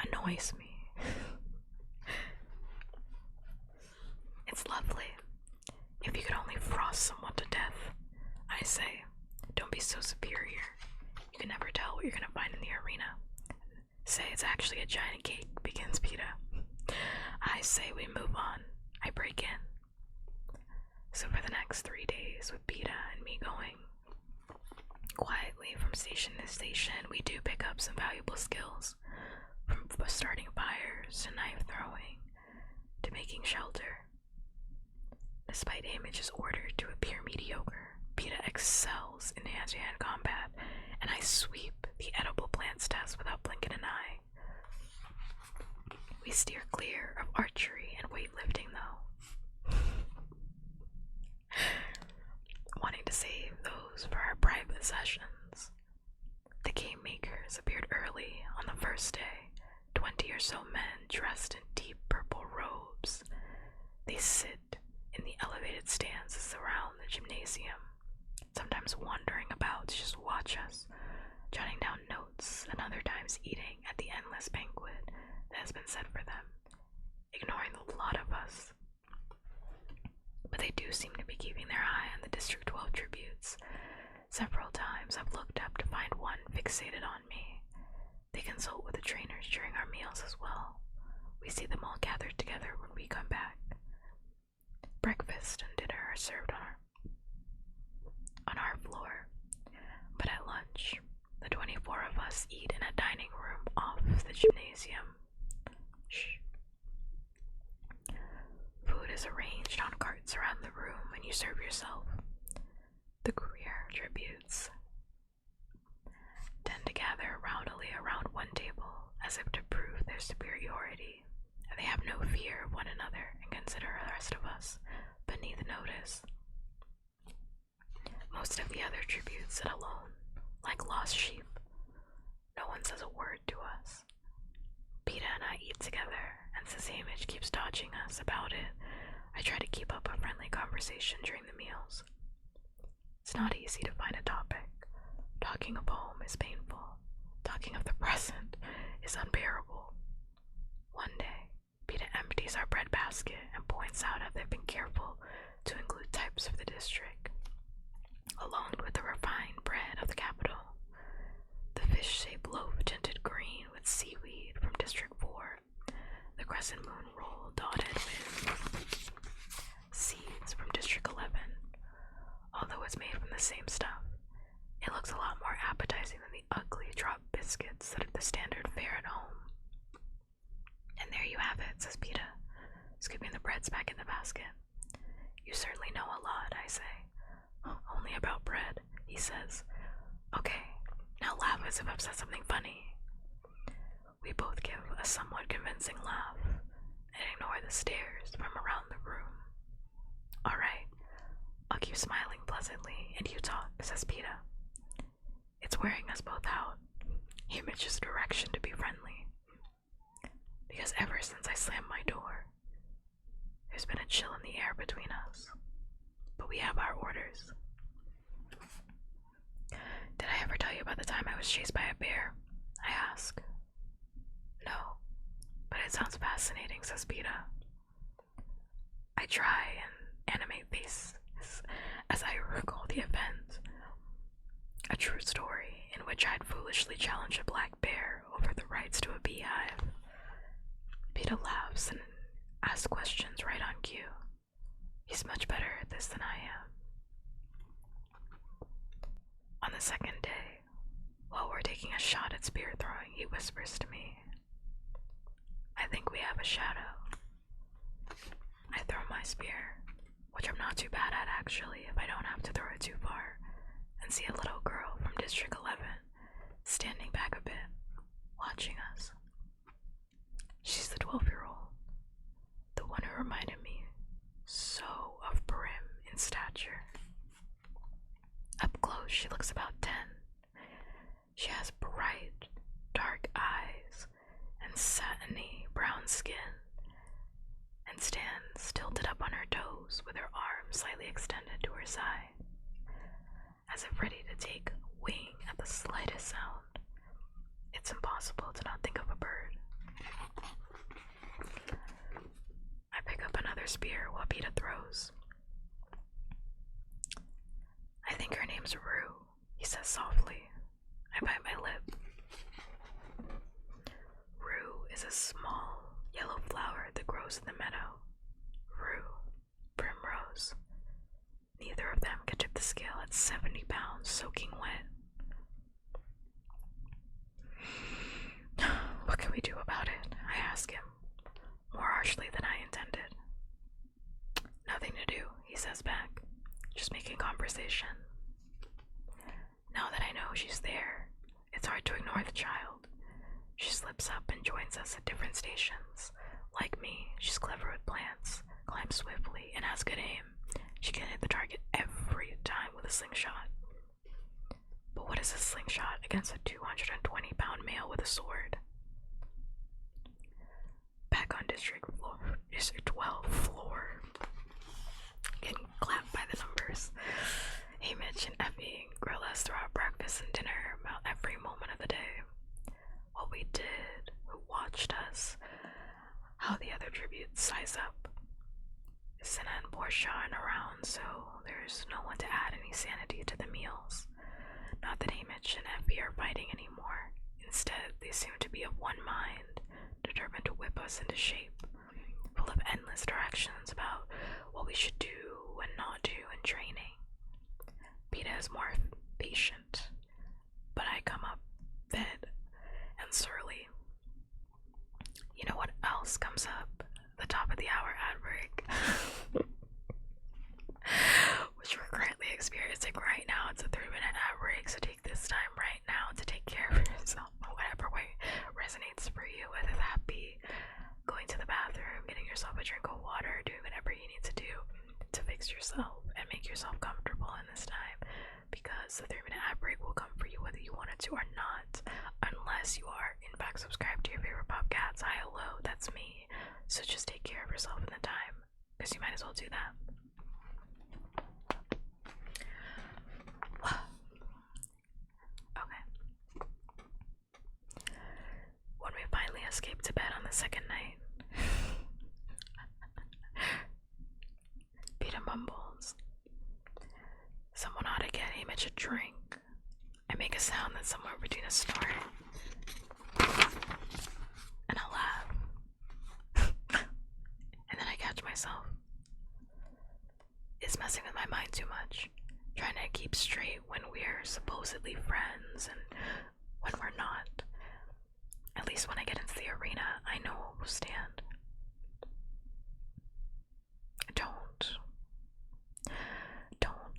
annoys me. It's lovely. If you could only frost someone to death, I say. Don't be so superior. You can never tell what you're gonna find in the arena. Say it's actually a giant cake, begins Peta. I say we move on. I break in. So for the next 3 days, with Peta and me going quietly from station to station, we do pick up some valuable skills, from starting fires to knife throwing to making shelter. Despite Image's order to appear mediocre, Peta excels in hand-to-hand combat, and I sweep the edible plants test without blinking an eye. We steer clear of archery and weightlifting though, wanting to save those for our private sessions. The game makers appeared early on the first day, 20 or so men dressed in deep purple robes. They sit in the elevated stands that surround the gymnasium, sometimes wandering about to just watch us, jotting down notes and other times eating at the endless banquet that has been set for them, ignoring tributes. Several times I've looked up to find one fixated on me. They consult with the trainers during our meals as well. We see them all gathered together when we come back. Breakfast and dinner are served on our floor, but at lunch, the 24 of us eat in a dining room off the gymnasium. Shh. Food is arranged on carts around the room and you serve yourself. The queer tributes tend to gather rowdily around one table as if to prove their superiority, and they have no fear of one another and consider the rest of us beneath notice. Most of the other tributes sit alone, like lost sheep. No one says a word to us. Peta and I eat together, and since Hamish keeps dodging us about it, I try to keep up a friendly conversation during the meals. It's not easy to find a topic. Talking of home is painful. Talking of the present is unbearable. One day, Peta empties our bread basket and points out how they've been careful to include types of the district, along with the refined bread of the capital. The fish-shaped loaf tinted green with seaweed from District 4, the crescent moon roll dotted with seeds from District 11. Although it's made from the same stuff, it looks a lot more appetizing than the ugly drop biscuits that are the standard fare at home. And there you have it, says Peta, scooping the breads back in the basket. You certainly know a lot, I say. Only about bread, he says. Okay, now laugh as if I've said something funny. We both give a somewhat convincing laugh and ignore the stares from around the room. Alright, I'll keep smiling pleasantly and you talk, says Peta. It's wearing us both out. Hamish's direction to be friendly. Because ever since I slammed my door, there's been a chill in the air between us. But we have our orders. Did I ever tell you about the time I was chased by a bear? I ask. No, but it sounds fascinating, says Peta. I try and animate faces as I recall the event. A true story in which I'd foolishly challenged a black bear over the rights to a beehive. Peta laughs and asks questions right on cue. He's much better at this than I am. On the second day, while we're taking a shot at spear throwing, he whispers to me, I think we have a shadow. I throw my spear, which I'm not too bad at actually if I don't have to throw it too far, and see a little girl from District 11 standing back a bit, watching us. She's the 12-year-old, the one who reminded me so of Brim in stature. Up close, she looks about 10. She has bright, dark eyes and satiny brown skin, and stands tilted up on her toes with her arms slightly extended to her side, as if ready to take wing at the slightest sound. It's impossible to not think of a bird. I pick up another spear while Peta throws. I think her name's Rue, he says softly. I bite my lip. Rue is a small yellow flower that grows in the meadow. Rue, primrose. Neither of them can tip the scale at 70 pounds soaking wet. What can we do about it? I ask him, more harshly than I intended. Nothing to do, he says back, just making conversation. Now that I know she's there, it's hard to ignore the child. She slips up and joins us at different stations. Like me, she's clever with plants, climbs swiftly, and has good aim. She can hit the target every time with a slingshot. But what is a slingshot against a 220-pound male with a sword? Back on District 12 floor, getting clapped by the numbers. Hamish and Effie grill us throughout breakfast and dinner about every moment of the day. What we did, who watched us, how the other tributes size up. Senna and or Sean around, so there's no one to add any sanity to the meals. Not that Hamish and Effie are fighting anymore. Instead, they seem to be of one mind, determined to whip us into shape, full of endless directions about what we should do and not do in training. Peeta is more patient, but I come up fed and surly. You know what else comes up? The top of the hour ad break. Which we're currently experiencing right now. It's a 3-minute ad break, so take this time right now to take care of yourself in whatever way resonates for you, whether that be going to the bathroom, getting yourself a drink of water, doing whatever you need to do to fix yourself and make yourself comfortable in this time, because the 3-minute ad break will come for you whether you want it to or not, unless you are in fact subscribed to your favorite puppkats. Hi, hello, that's me. So just take care of yourself in the time, because you might as well do that. Okay. When we finally escape to bed on the second night, Peeta mumbles, "Someone ought to get Hamish a drink." I make a sound that's somewhere between a snort and a laugh. And then I catch myself. It's messing with my mind too much, trying to keep straight when we're supposedly friends and when we're not. At least when I get into the arena, I know what will stand. Don't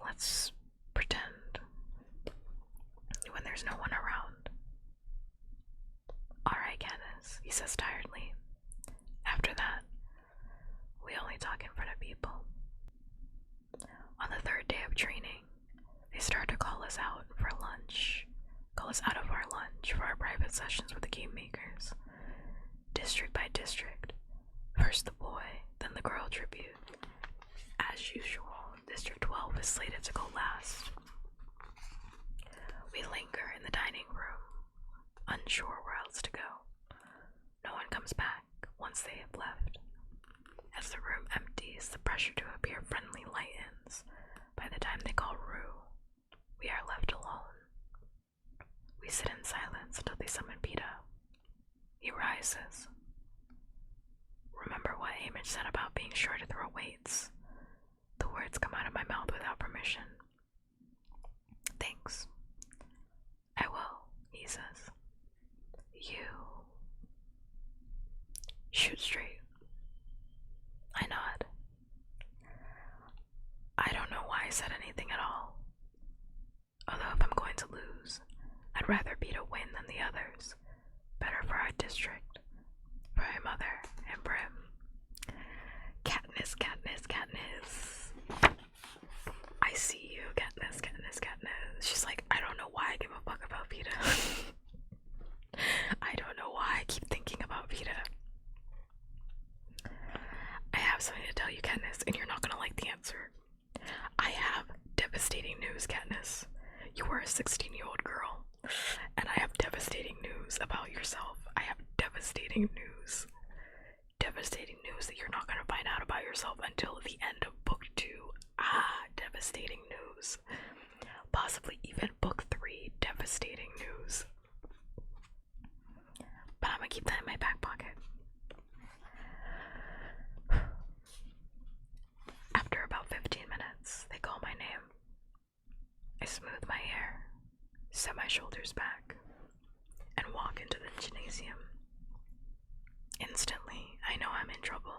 let's pretend when there's no one around. Alright, Candace, he says tiredly. After that, we only talk in front of people. On the third day of training, they start to call us out for lunch. Call us out of our lunch for our private sessions with the game makers. District by district. First the boy, then the girl tribute. As usual, District 12 is slated to go last. We linger in the dining room, unsure where else to go. No one comes back once they have left. As the room empties, the pressure to appear friendly lightens. By the time they call Rue, we are left alone. We sit in silence until they summon Peeta. He rises. Remember what Hamish said about being sure to throw weights? The words come out of my mouth without permission. Thanks. I will, he says. You shoot straight. I nod. I don't know why I said anything at all. Although if I'm going to lose, I'd rather Peeta win than the others. Better for our district, for my mother, and for him. Katniss, Katniss, Katniss. I see you, Katniss, Katniss, Katniss. She's like, I don't know why I give a fuck about Peeta. I don't know why I keep thinking about Peeta. I have something to tell you, Katniss, and you're not gonna like the answer. I have devastating news, Katniss. You are a 16-year-old girl, and I have devastating news about yourself. I have devastating news. Devastating news that you're not gonna find out about yourself until the end of book 2. Devastating news. Possibly even book 3. Devastating news. But I'm gonna keep that in my back pocket. After about 15 minutes, they call my name. I smooth my hair, set my shoulders back, and walk into the gymnasium. Instantly, I know I'm in trouble.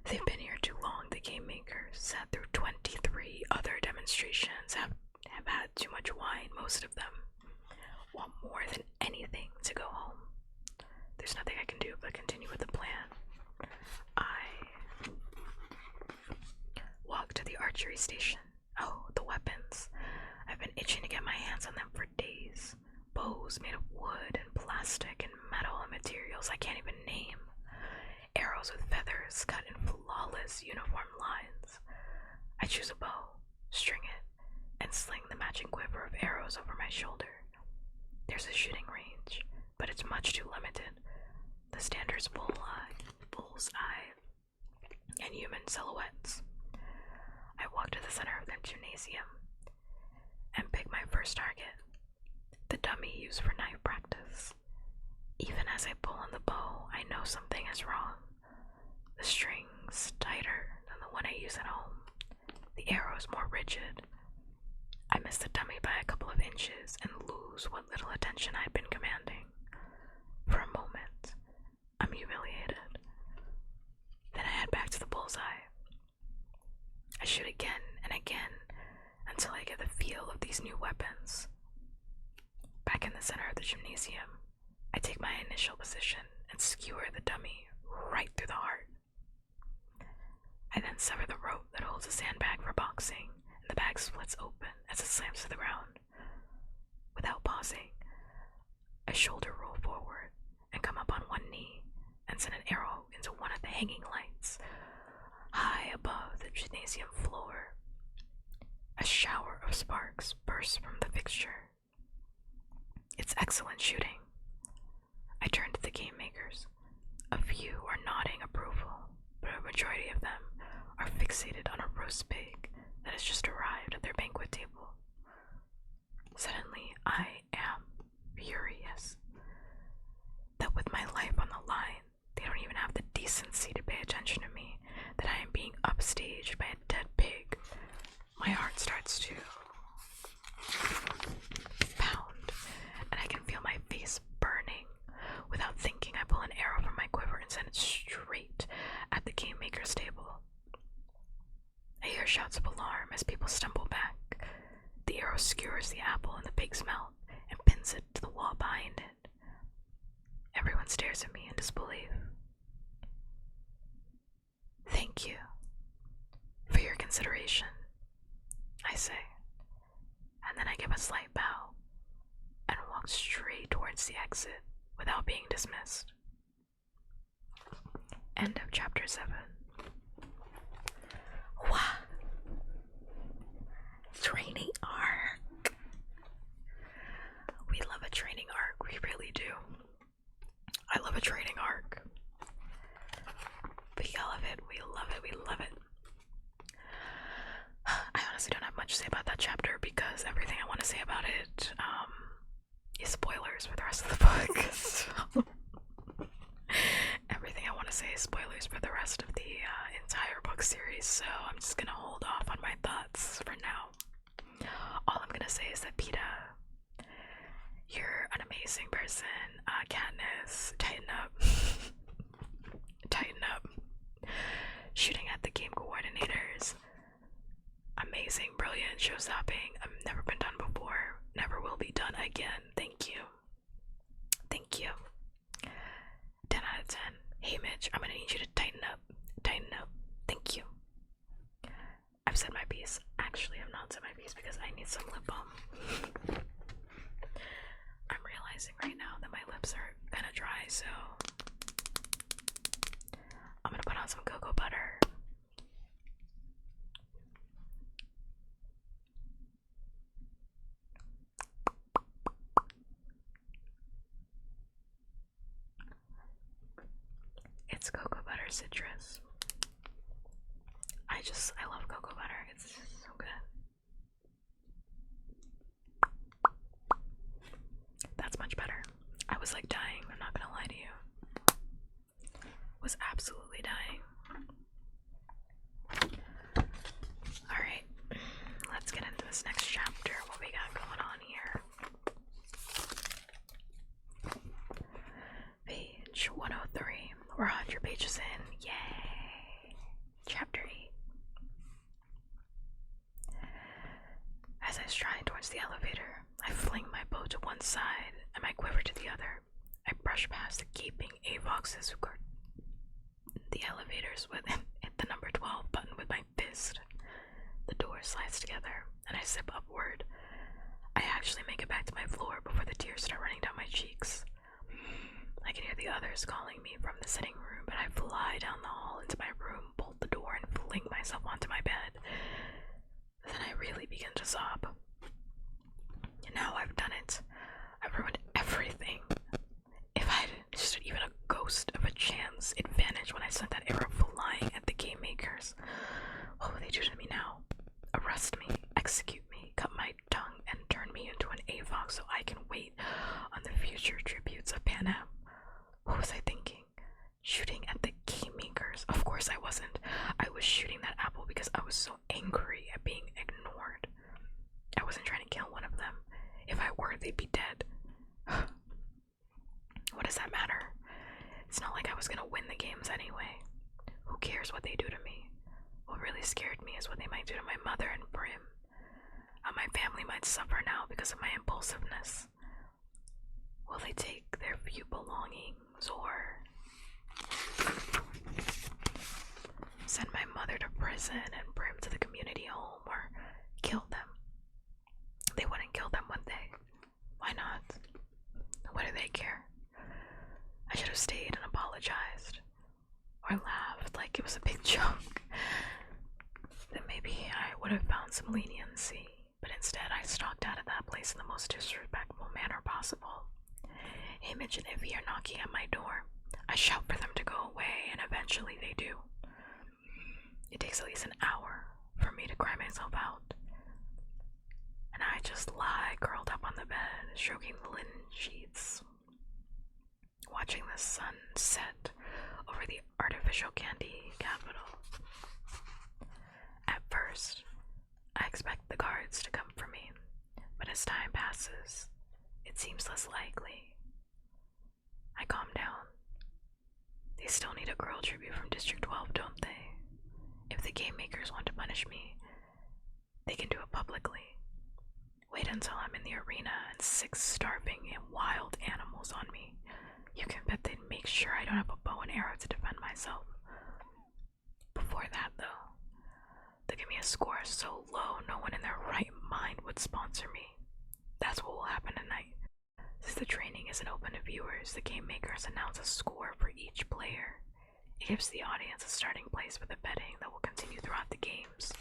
They've been here too long. The game makers sat through 23 other demonstrations, have had too much wine, most of them. Want more than anything to go home. There's nothing I can do but continue with the plan. I walk to the archery station. Oh, the weapons. I've been itching to get my hands on them for days. Bows made of wood and plastic and metal and materials I can't even name. Arrows with feathers cut in flawless uniform lines. I choose a bow, string it, and sling the matching quiver of arrows over my shoulder. There's a shooting range, but it's much too limited. The standard's bullseye, and human silhouettes. walk to the center of the gymnasium and pick my first target, the dummy used for knife practice. Even as I pull on the bow, I know something is wrong. The string's tighter than the one I use at home. The arrow is more rigid. I miss the dummy by a couple of inches and lose what little attention I'd been commanding. For a moment, I'm humiliated. Then I head back to the bullseye. I shoot again and again until I get the feel of these new weapons. Back in the center of the gymnasium, I take my initial position and skewer the dummy right through the heart. I then sever the rope that holds a sandbag for boxing, and the bag splits open as it slams to the ground. Without pausing, I shoulder roll forward and come up on one knee and send an arrow into one of the hanging lights, high above the gymnasium floor. A shower of sparks bursts from the fixture. It's excellent shooting. I turn to the game makers. A few are nodding approval, but a majority of them are fixated on a roast pig that has just arrived at their banquet table. Suddenly, I am furious that with my life on the line, they don't even have the decency to pay attention to me, that I am being upstaged by a dead pig. My heart starts to pound, and I can feel my face burning. Without thinking, I pull an arrow from my quiver and send it straight at the game maker's table. I hear shouts of alarm as people stumble back. The arrow skewers the apple in the pig's mouth and pins it to the wall behind it. Everyone stares at me in disbelief. Thank you for your consideration, I say, and then I give a slight bow and walk straight towards the exit without being dismissed. End of chapter 7. Wow. Training arc. We love a training arc, we really do. I love a training arc. We love it, we love it, we love it. I honestly don't have much to say about that chapter because everything I want to say about it is spoilers for the rest of the book. So everything I want to say is spoilers for the rest of the entire book series, so I'm just gonna hold off on my thoughts for now. All I'm gonna say is that PETA, you're an amazing person. Katniss, tighten up. Tighten up. Shooting at the game coordinators. Amazing, brilliant, show-stopping. I've never been done before. Never will be done again. Thank you. Thank you. 10 out of 10. Hey Mitch, I'm gonna need you to tighten up. Tighten up. Thank you. I've said my piece. Actually, I've not said my piece because I need some lip balm. I'm realizing right now that my lips are kind of dry, so I'm gonna put on some cocoa butter. It's cocoa butter citrus. I love cocoa butter. It's so good. That's much better. I was like dying, I'm not gonna lie to you. Was absolutely dying. Alright, let's get into this next chapter. What we got going on here? Page 103. We're 100 pages in. Yay! Chapter 8. As I stride towards the elevator, I fling my bow to one side and my quiver to the other. I brush past the gaping Avoxes who guard the elevators with hit the number 12 button with my fist. The door slides together and I zip upward. I actually make it back to my floor before the tears start running down my cheeks. I can hear the others calling me from the sitting room, but I fly down the hall into my room, bolt the door, and fling myself onto my bed. Then I really begin to sob. And now I've done it. I've ruined everything. If I had just even a ghost of a chance advantage when I sent that arrow flying at the game makers, what would they do to me now? miniature tributes of Pan Am. What was I thinking? Shooting at the game makers? Of course I wasn't. I was shooting that apple because I was so angry at being ignored. I wasn't trying to kill one of them. If I were, they'd be dead. What does that matter? It's not like I was gonna win the games anyway. Who cares what they do to me? What really scared me is what they might do to my mother and Brim. How my family might suffer now because of my impulsiveness. Will they take their few belongings or send my mother to prison and Brim to the community home or kill them? They wouldn't kill them, would they? Why not? What do they care? I should have stayed and apologized. Or laughed like it was a big joke. Then maybe I would have found some leniency. But instead I stalked out of that place in the most disrespectful manner possible. Image and Ivy are knocking at my door. I shout for them to go away, and eventually they do. It takes at least an hour for me to cry myself out. And I just lie curled up on the bed, stroking the linen sheets, watching the sun set over the artificial candy capital. At first, I expect the guards to come for me, but as time passes, it seems less likely. I calm down. They still need a girl tribute from District 12, don't they? If the game makers want to punish me, they can do it publicly. Wait until I'm in the arena and 6 starving and wild animals on me. You can bet they'd make sure I don't have a bow and arrow to defend myself. Before that, though, they give me a score so low no one in their right mind would sponsor me. That's what will happen tonight. Since the training isn't open to viewers, the game makers announce a score for each player. It gives the audience a starting place for the betting that will continue throughout the games.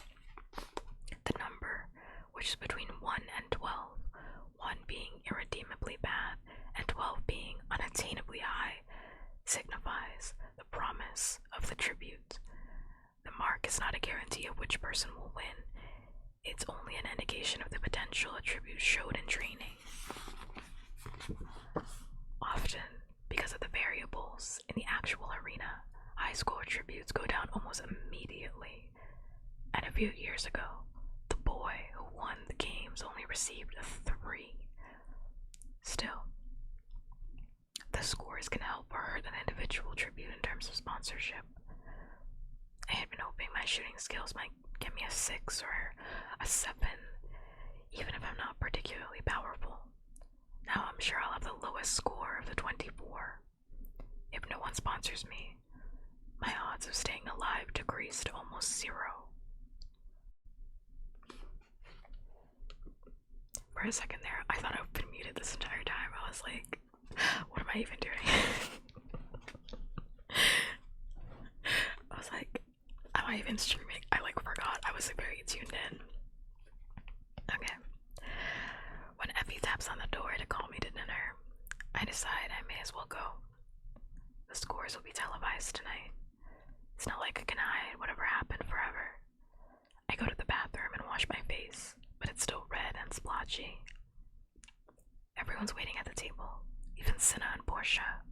The number, which is between 1 and 12, 1 being irredeemably bad and 12 being unattainably high, signifies the promise of the tribute. The mark is not a guarantee of which person will win. It's only an indication of the potential a tribute showed in training. Often, because of the variables in the actual arena, high score tributes go down almost immediately. And a few years ago, the boy who won the games only received a 3. Still, the scores can help or hurt an individual tribute in terms of sponsorship. I had been hoping my shooting skills might get me a 6 or a 7, even if I'm not particularly powerful. Now I'm sure I'll have the lowest score of the 24. If no one sponsors me, my odds of staying alive decrease to almost 0. For a second there, I thought I've been muted this entire time. I was like, what am I even doing? I was like, am I even streaming? I forgot. I was very tuned in. Okay. When Effie taps on the door to call me to dinner, I decide I may as well go. The scores will be televised tonight. It's not like I can hide whatever happened forever. I go to the bathroom and wash my face, but it's still red and splotchy. Everyone's waiting at the table, even Cinna and Portia.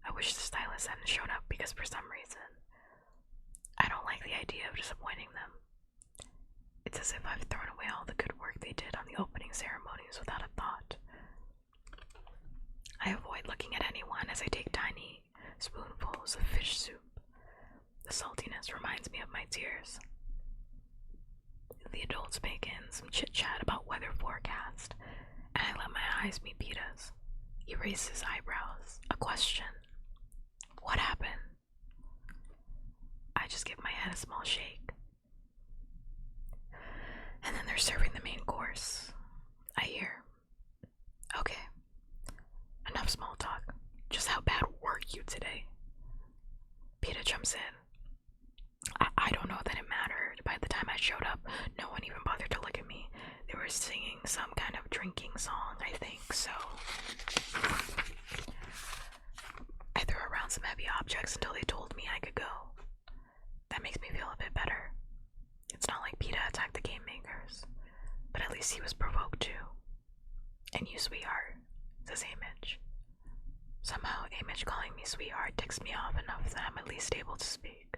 I wish the stylist hadn't shown up because for some reason, I don't like the idea of disappointing them. It's as if I've thrown away all the good work they did on the opening ceremonies without a thought. I avoid looking at anyone as I take tiny spoonfuls of fish soup. The saltiness reminds me of my tears. The adults make in some chit-chat about weather forecast, and I let my eyes meet Peta's. He raises his eyebrows. A question. What happened? I just give my head a small shake. And then they're serving the main course. I hear, okay, enough small talk. Just how bad were you today? Peta jumps in. I don't know that it mattered. By the time I showed up, no one even bothered to look at me. They were singing some kind of drinking song, I think, so I threw around some heavy objects until they told me I could go. That makes me feel a bit better. It's not like Peta attacked the game makers, but at least he was provoked too. And you, sweetheart, says Image. Image calling me sweetheart ticks me off enough that I'm at least able to speak.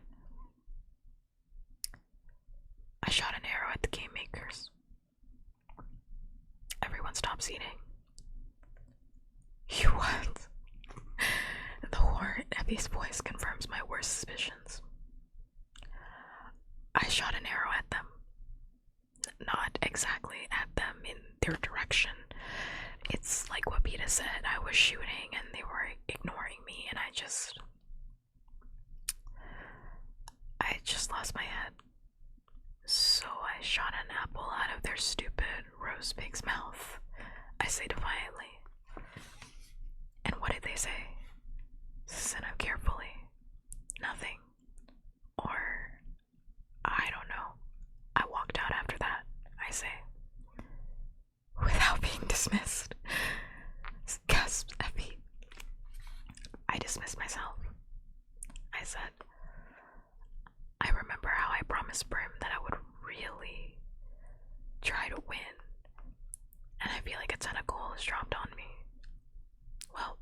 I shot an arrow at the game makers. Everyone stops eating. You what? The horror of these voice confirms my worst suspicions. I shot an arrow at them. Not exactly at them in their direction. It's like what Peta said. I was shooting and they were ignoring me, and I just lost my head. So I shot an apple out of their stupid rose pig's mouth, I say defiantly. And what did they say? Listen up carefully. Nothing. Or, I don't know. I walked out after that, I say. Without being dismissed. Gasped Effie. I dismissed myself. I said, I remember how I promised Brim that I would really try to win, and I feel like a ton of coal is dropped on me. Well,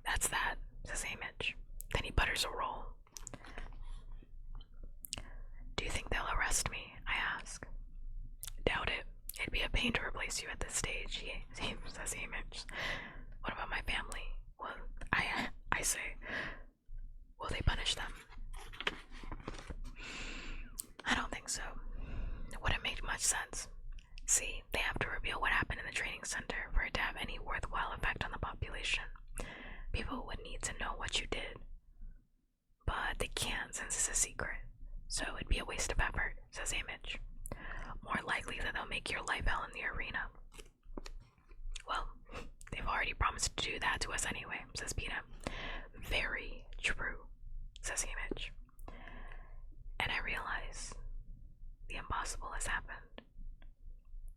that's that, says Image. Then he butters a roll. Do you think they'll arrest me? I ask. Doubt it. It'd be a pain to replace you at this stage, says Image. What about my family? Well, I say, will they punish them? I don't think so. It wouldn't make much sense. See, they have to reveal what happened in the training center for it to have any worthwhile effect on the population. People would need to know what you did. But they can't since it's a secret. So it'd be a waste of effort, says Image. More likely that they'll make your life hell in the arena. Well, they've already promised to do that to us anyway, says Peta. Very true, says Image. And I realize the impossible has happened.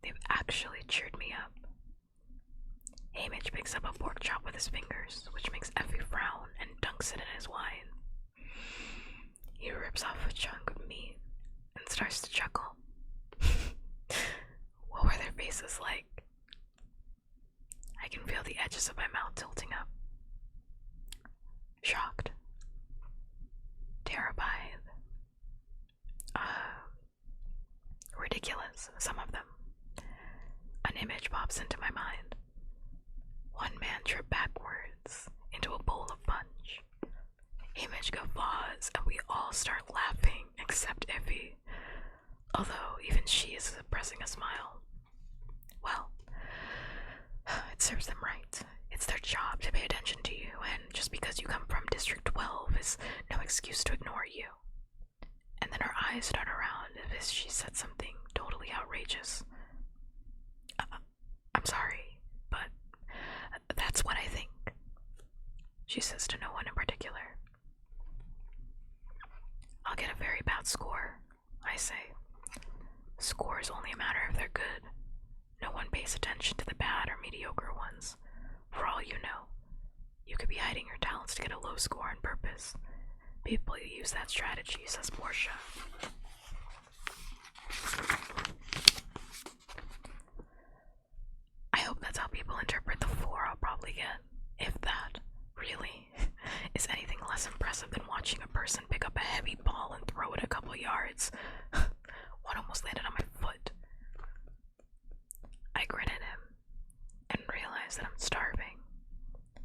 They've actually cheered me up. Image picks up a pork chop with his fingers, which makes Effie frown and dunks it in his wine. He rips off a chunk of meat and starts to chuckle. What were their faces like? I can feel the edges of my mouth tilting up. Shocked. Terrified. Ridiculous, some of them. An image pops into my mind. One man tripped backwards into a bowl of punch. Image guffaws and we all start laughing except Effie, although even she is suppressing a smile. Well, it serves them right. It's their job to pay attention to you, and just because you come from District 12 is no excuse to ignore you. And then her eyes start around as if she said something totally outrageous. I'm sorry, but that's what I think, she says to no one in particular. I'll get a very bad score, I say. Scores only matter if they're good. No one pays attention to the bad or mediocre ones. For all you know, you could be hiding your talents to get a low score on purpose. People use that strategy, says Portia. I hope that's how people interpret the 4 I'll probably get, if that, really, is anything less impressive than watching a person pick up a heavy ball and throw it a couple yards. One almost landed on my foot. I grin at him and realize that I'm starving.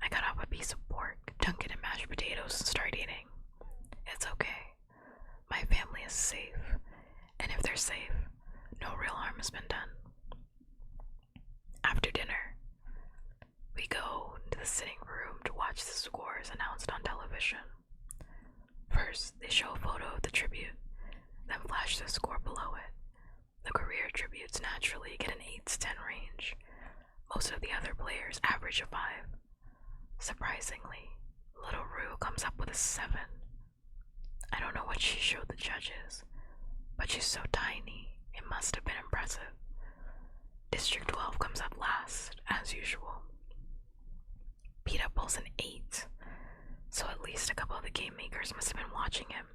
I cut off a piece of pork, dunk it in mashed potatoes, and start eating. It's okay. My family is safe, and if they're safe, no real harm has been done. After dinner, we go to the sitting room to watch the scores announced on television. First, they show a photo of the tribute, then flash the score below it. The career tributes naturally get an 8 to 10 range. Most of the other players average a 5. Surprisingly, Little Rue comes up with a 7. I don't know what she showed the judges, but she's so tiny, it must have been impressive. District 12 comes up last, as usual. Peta pulls an 8, so at least a couple of the game makers must have been watching him.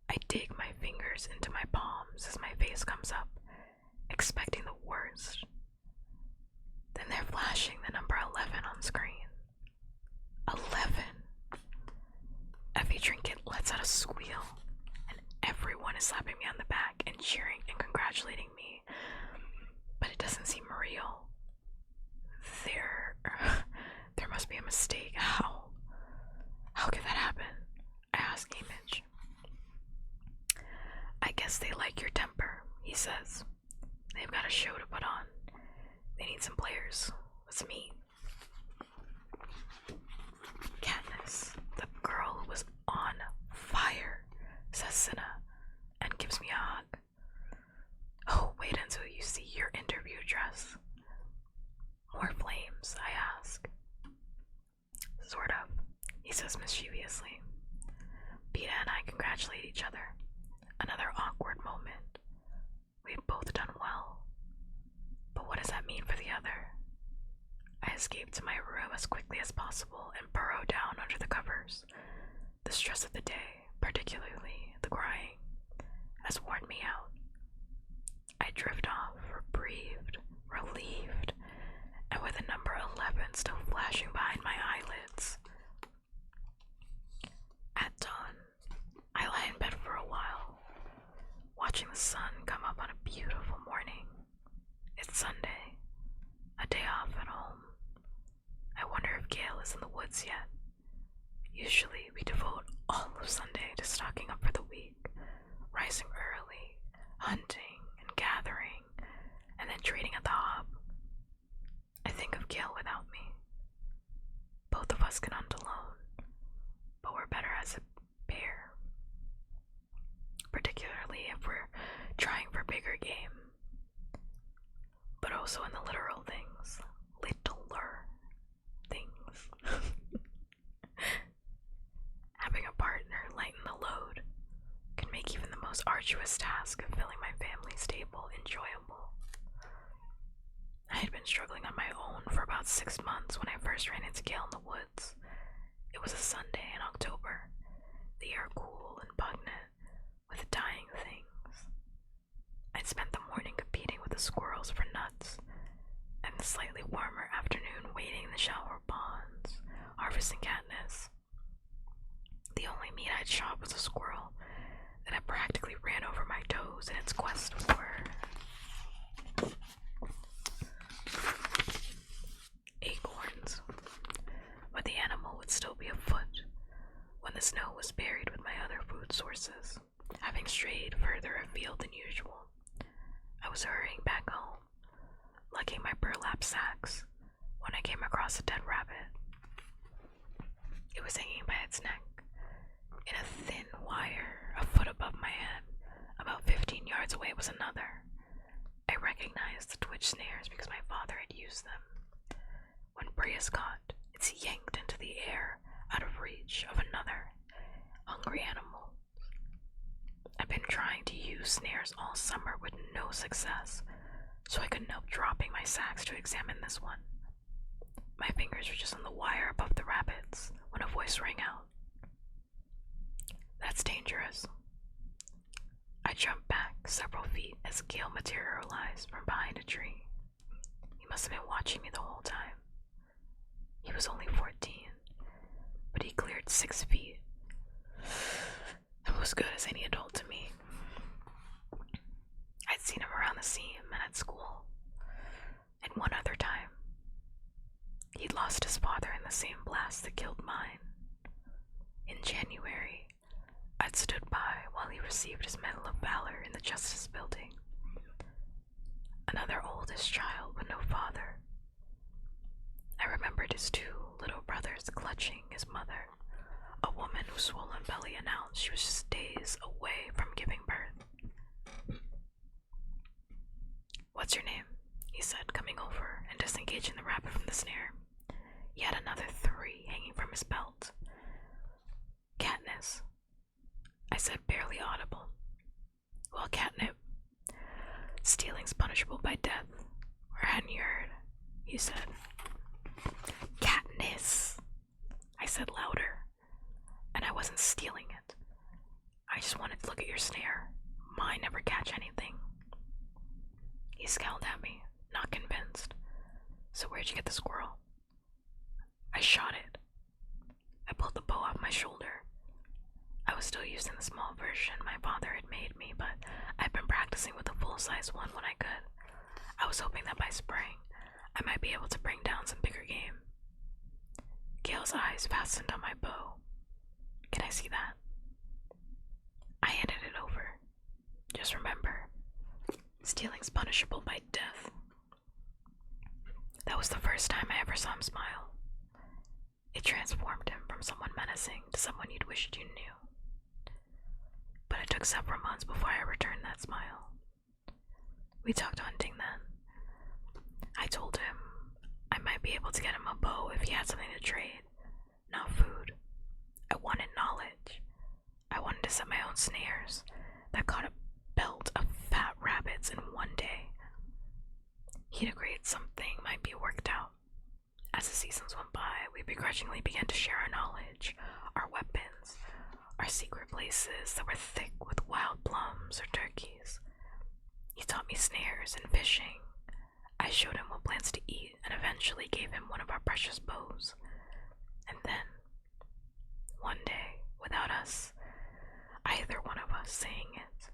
I dig my fingers into my palms as my face comes up, expecting the worst. Then they're flashing the number 11 on screen. squeal, and everyone is slapping me on the back and cheering and congratulating me. But it doesn't seem real. There, there must be a mistake. How? How could that happen? I ask Image. I guess they like your temper, he says. They've got a show to put on. They need some players. Let's meet. Katniss, the girl who was on fire, says Cinna, and gives me a hug. Oh, wait until you see your interview dress. More flames, I ask. Sort of, he says mischievously. Peeta and I congratulate each other. Another awkward moment. We've both done well. But what does that mean for the other? I escape to my room as quickly as possible and burrow down under the covers. The stress of the day, particularly the crying, has worn me out. I drift off, breathed, relieved, and with the number 11 still flashing behind my eyelids. At dawn, I lie in bed for a while, watching the sun come up on a beautiful morning. It's Sunday, a day off at home. I wonder if Gale is in the woods yet. Usually we devote all of Sunday to stocking up for the week, rising early, hunting and gathering, and then trading at the Hob. I think of Gale without me. Both of us can hunt alone, but we're better as a pair, particularly if we're trying for bigger game, but also in the literal things, littler things. Having a partner lighten the load can make even the most arduous task of filling my family's table enjoyable. I had been struggling on my own for about 6 months when I first ran into Gale in the woods. It was a Sunday in October, the air cool and pungent with dying things. I'd spent the morning competing with the squirrels for nuts, and the slightly warmer afternoon wading in the shallower ponds, harvesting Katniss. The only meat I'd shot was a squirrel that had practically ran over my toes in its quest for acorns, but the animal would still be afoot when the snow was buried with my other food sources, having strayed further afield than usual. I was hurrying back home, lugging my burlap sacks, when I came across a dead rabbit. It was hanging by its neck, in a thin wire a foot above my head. About 15 yards away was another. I recognized the twitch snares because my father had used them. When prey is caught, it's yanked into the air out of reach of another hungry animal. I've been trying to use snares all summer with no success, so I couldn't help dropping my sacks to examine this one. My fingers were just on the wire above the rabbits when a voice rang out. That's dangerous. I jumped back several feet as Gale materialized from behind a tree. He must have been watching me the whole time. He was only 14, but he cleared 6 feet. It was good as any adult to me. I'd seen him around the seam and at school, and one other time. He'd lost his father in the same blast that killed mine. In January, I'd stood by while he received his Medal of Valor in the Justice Building. Another oldest child with no father. I remembered his 2 little brothers clutching his mother, a woman whose swollen belly announced she was just days away from giving birth. What's your name? He said, coming over and disengaging the rabbit from the snare. He had another 3 hanging from his belt. Katniss, I said, barely audible. Well, catnip. Stealing's punishable by death. Or hadn't you heard? He said. Katniss, I said louder. And I wasn't stealing it. I just wanted to look at your snare. Mine never catch anything. He scowled at me, not convinced. So where'd you get the squirrel? I shot it. I pulled the bow off my shoulder. I was was still using the small version my father had made me, but I'd been practicing with the full-size one when I could. I was hoping that by spring, I might be able to bring down some bigger game. Gail's eyes fastened on my bow. Can I see that? I handed it over. Just remember, stealing's punishable by death. That was the first time I ever saw him smile. It transformed him from someone menacing to someone you'd wished you knew. But it took several months before I returned that smile. We talked hunting then. I told him I might be able to get him a bow if he had something to trade, not food. I wanted knowledge. I wanted to set my own snares that caught a belt of fat rabbits in one day. He'd agreed something might be worked out. As the seasons went by, we begrudgingly began to share our knowledge, our weapons, our secret places that were thick with wild plums or turkeys. He taught me snares and fishing. I showed him what plants to eat and eventually gave him one of our precious bows. And then, one day, without us, either one of us saying it,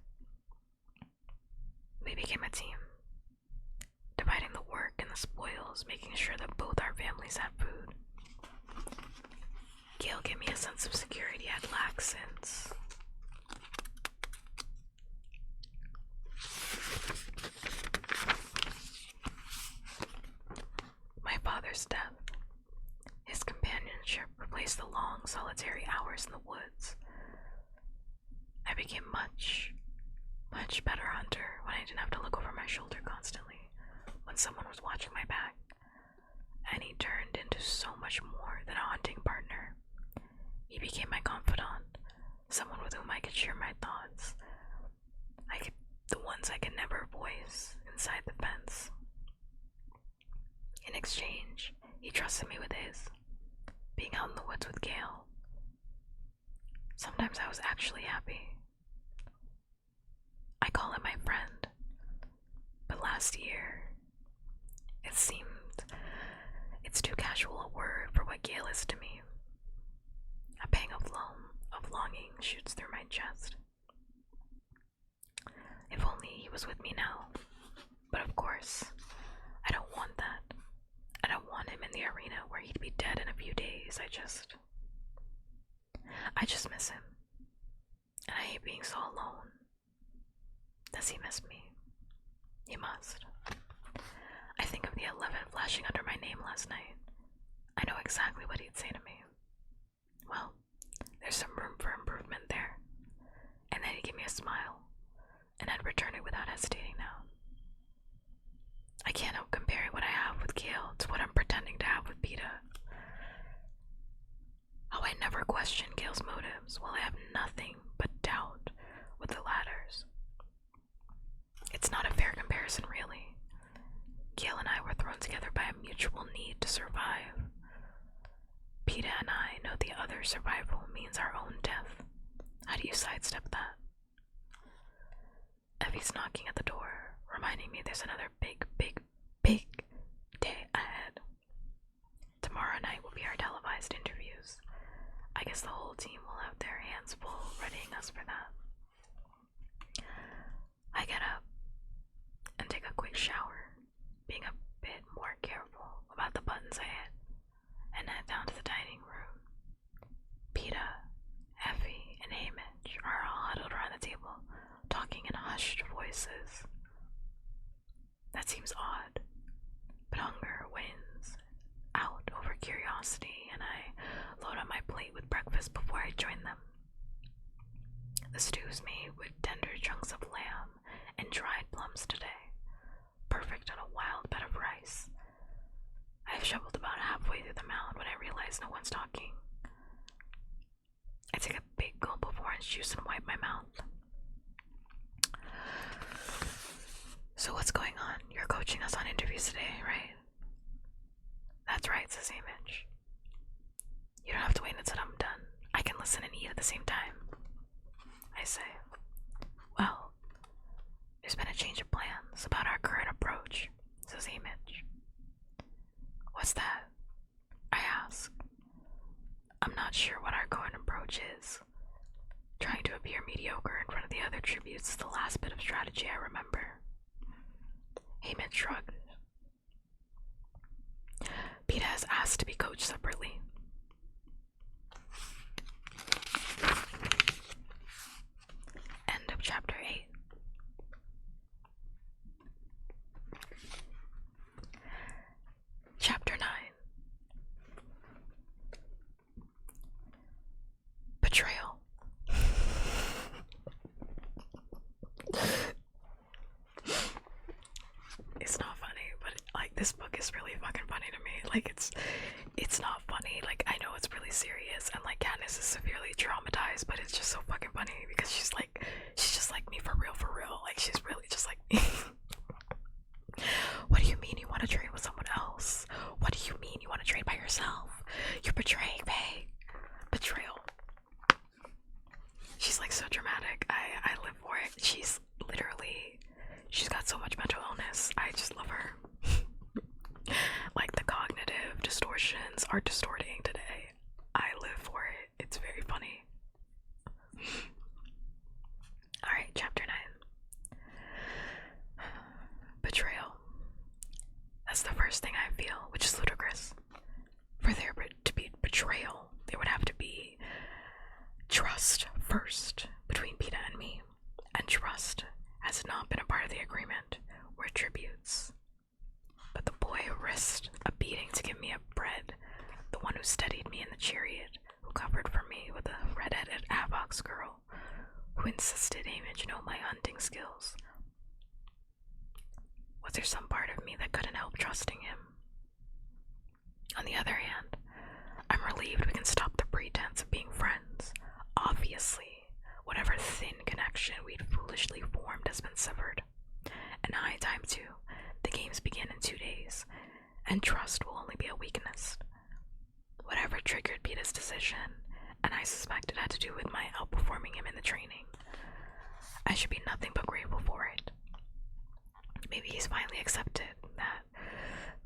we became a team, dividing the work and the spoils, making sure that both our families had food. Gail gave me a sense of security I'd lacked since. My father's death. His companionship replaced the long, solitary hours in the woods. I became much better hunter when I didn't have to look over my shoulder constantly when someone was watching my back. And he turned into so much more than a hunting partner. He became my confidant, someone with whom I could share my thoughts. The ones I could never voice inside the fence. In exchange, he trusted me with his, being out in the woods with Gail. Sometimes I was actually happy. I call him my friend, but last year, it seemed it's too casual a word for what Gail is to me. A pang of longing shoots through my chest. If only he was with me now. But of course, I don't want that. I don't want him in the arena where he'd be dead in a few days. I just miss him. And I hate being so alone. Does he miss me? He must. I think of the 11 flashing under my name last night. I know exactly what he'd say to me. Well, there's some room for improvement there. And then he'd give me a smile, and I'd return it without hesitating now. I can't help comparing what I have with Gail to what I'm pretending to have with Peta. How I never question Gail's motives while I have nothing but doubt with the latter's. It's not a fair comparison, really. Gail and I were thrown together by a mutual need to survive. Peta and I know the other's survival means our own death. How do you sidestep that? Effie's knocking at the door, reminding me there's another big day ahead. Tomorrow night will be our televised interviews. I guess the whole team will have their hands full readying us for that. I get up and take a quick shower, being a bit more careful about the buttons I hit, and head down to the dining room. Peta, Effie, and Hamish are all huddled around the table, talking in hushed voices. That seems odd, but hunger wins out over curiosity, and I load up my plate with breakfast before I join them. The stew's made with tender chunks of lamb and dried plums today, perfect on a wild bed of rice. I've shoveled about halfway through the mound when I realize no one's talking. I take a big gulp of orange juice and wipe my mouth. So what's going on? You're coaching us on interviews today, right? That's right, says Hamish. You don't have to wait until I'm done. I can listen and eat at the same time. I say, well, there's been a change of plans about our current approach, says Hamish. What's that? I ask. I'm not sure what our current approach is. mediocre in front of the other tributes is the last bit of strategy I remember. Heyman shrugged. Peta has asked to be coached separately. End of chapter 8. Chapter 9. Betrayal. It's not funny, but like this book is really fucking funny to me. Like it's not funny. Like I know it's really serious and like Katniss is severely traumatized, but it's just so fucking funny because she's just like me for real. Like she's really just like me. What do you mean you want to trade with someone else? What do you mean you want to trade by yourself? You're betraying me. Betrayal. She's like so dramatic. I live for it. She's got so much mental illness. I just love her. Like the cognitive distortions are distorting today. I live for it. It's very funny. Alright, chapter 9. Betrayal. That's the first thing I feel, which is ludicrous. For there to be betrayal, there would have to be trust first between Peta and me, and trust has not been a part of the agreement. We're tributes. But the boy who risked a beating to give me a bread, the one who steadied me in the chariot, who covered for me with a red-headed Avox girl, who insisted Hamish know my hunting skills. Was there some part of me that couldn't help trusting him? On the other hand, I'm relieved we can stop the pretense of being friends. Obviously, whatever thin connection we'd foolishly formed has been severed. And high time too. The games begin in 2 days, and trust will only be a weakness. Whatever triggered Peta's decision, and I suspect it had to do with my outperforming him in the training, I should be nothing but grateful for it. Maybe he's finally accepted that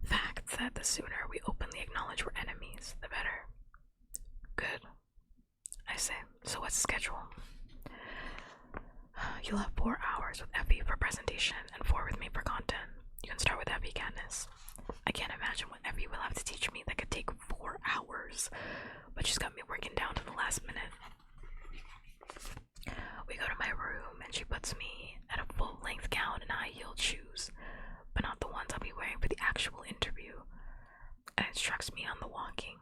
fact that the sooner we openly acknowledge we're enemies, the better. Good. I say, so what's the schedule? You'll have 4 hours with Effie for presentation and 4 with me for content. You can start with Effie, Katniss. I can't imagine what Effie will have to teach me that could take 4 hours, but she's got me working down to the last minute. We go to my room and she puts me at a full-length gown and high-heeled shoes, but not the ones I'll be wearing for the actual interview, and instructs me on the walking.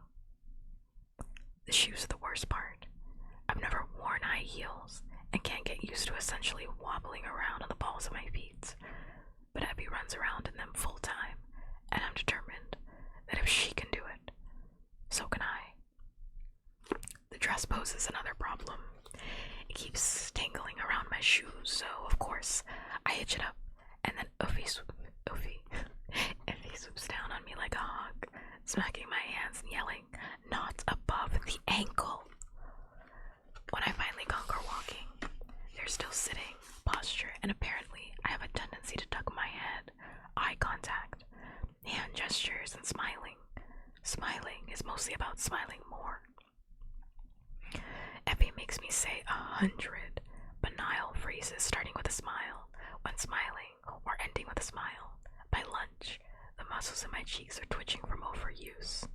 The shoes are the worst part. I've never worn high heels and can't get used to essentially wobbling around on the balls of my feet, but Abby runs around in them full time, and I'm determined that if she can do it, so can I. The dress poses another problem. It keeps tangling around my shoes, so of course I hitch it up, and then Effie swoops down on me like a hawk, smacking my hands and yelling, "Not above the ankle!" When I finally conquer walking, they're still sitting, posture, and apparently I have a tendency to duck my head, eye contact, hand gestures, and smiling. Smiling is mostly about smiling more. Effie makes me say 100 banal phrases starting with a smile, when smiling, or ending with a smile. By lunch, the muscles in my cheeks are twitching from overuse.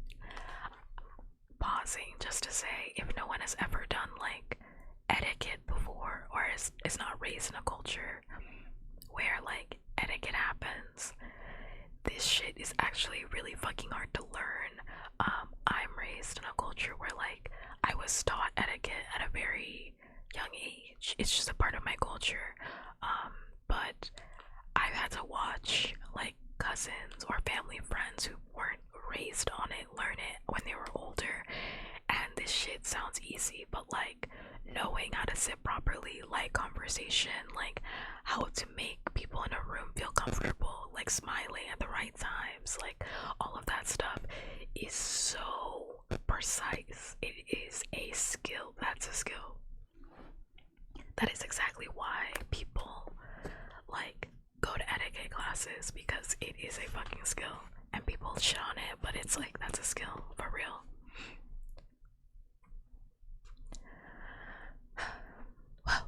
Pausing just to say, if no one has ever done like etiquette before, or is not raised in a culture where like etiquette happens, this shit is actually really fucking hard to learn. I'm raised in a culture where like I was taught etiquette at a very young age. It's just a part of my culture. But I've had to watch like cousins or family friends who weren't raised on it learn it when they were older, and this shit sounds easy, but like knowing how to sit properly, like conversation, like how to make people in a room feel comfortable, like smiling at the right times, like all of that stuff is so precise. It is a skill. That's a skill. That is exactly why people like go to etiquette classes, because it is a fucking skill, and people shit on it, but it's like that's a skill for real. Well,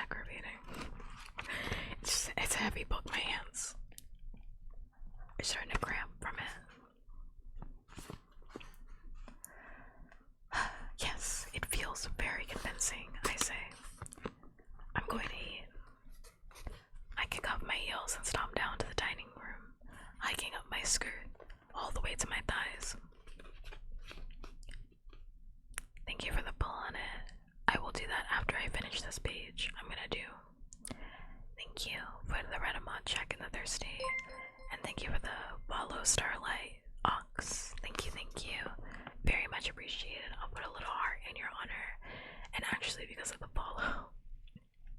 aggravating. It's a heavy book. My hands are starting to cramp from it. Yes, it feels very convincing, I say. I'm going to eat. I kick off my heels and stomp down to the dining room, hiking up my skirt all the way to my thighs. Thank you for the pull on it. I will do that after I finish this page. I'm gonna do. Thank you for the Redamon check in the thirsty. And thank you for the follow Starlight Ox. Thank you, thank you. Very much appreciated. I'll put a little heart in your honor. And actually, because of the follow,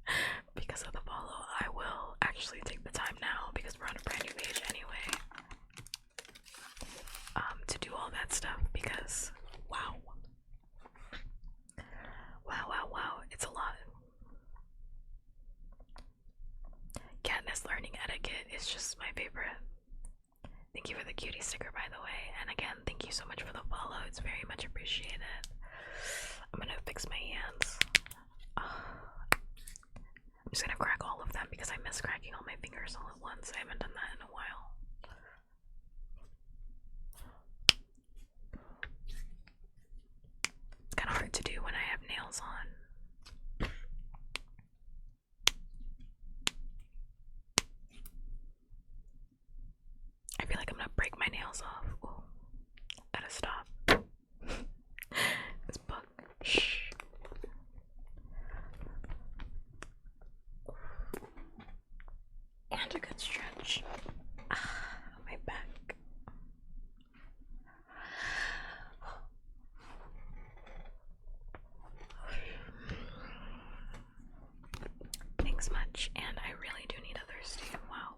I will actually take the time now, because we're on a brand new page anyway, to do all that stuff, because wow, it's a lot. Katniss learning etiquette is just my favorite. Thank you for the cutie sticker, by the way, and again, thank you so much for the follow. It's very much appreciated. I'm gonna fix my hands. I'm just gonna crack all of them because I miss cracking all my fingers all at once. I haven't done that in a while. It's kind of hard to do when I have nails on. I feel like I'm gonna break my nails off. Ooh, gotta stop. This book. Shh. And a good stretch. My back. Thanks much, and I really do need a thirsty. Wow.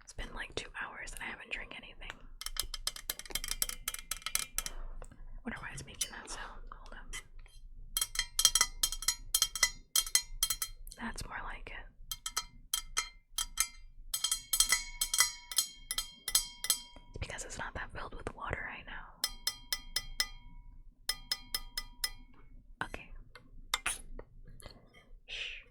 It's been like 2 hours and I haven't drank anything. Wonder why it's making that sound. Hold on. That's more like it. It's because it's not that filled with water right now. Okay. Shh.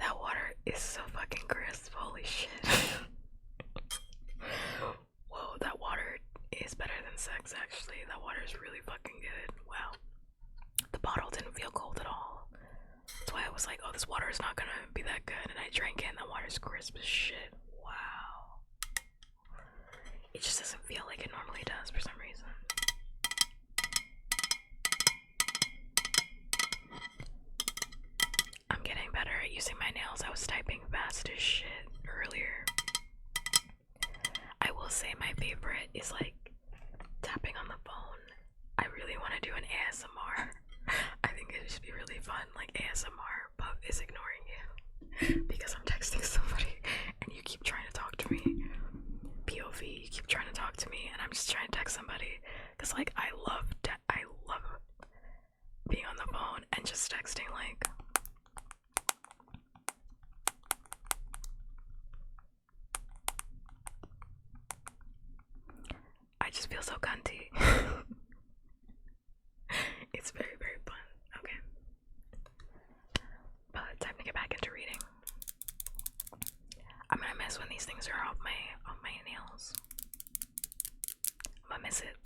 That water is so fucking crisp. Holy shit. Whoa, that water is better than sex, actually. That water is really fucking good. Wow. The bottle didn't feel cold at all. That's why I was like, oh, this water is not gonna be that good. And I drank it and that water is crisp as shit. Wow. It just doesn't feel like it normally does for some reason. I'm getting better at using my nails. I was typing fast as shit earlier. I will say my favorite is like tapping on the phone. I really want to do an ASMR. I think it should be really fun, like ASMR, but is ignoring you because I'm texting somebody and you keep trying to talk to me. POV, you keep trying to talk to me and I'm just trying to text somebody, because like I love being on the phone and just texting. Like, I just feel so cunty. It's very, very fun. Okay. But time to get back into reading. I'm gonna miss when these things are off my nails. I'm gonna miss it.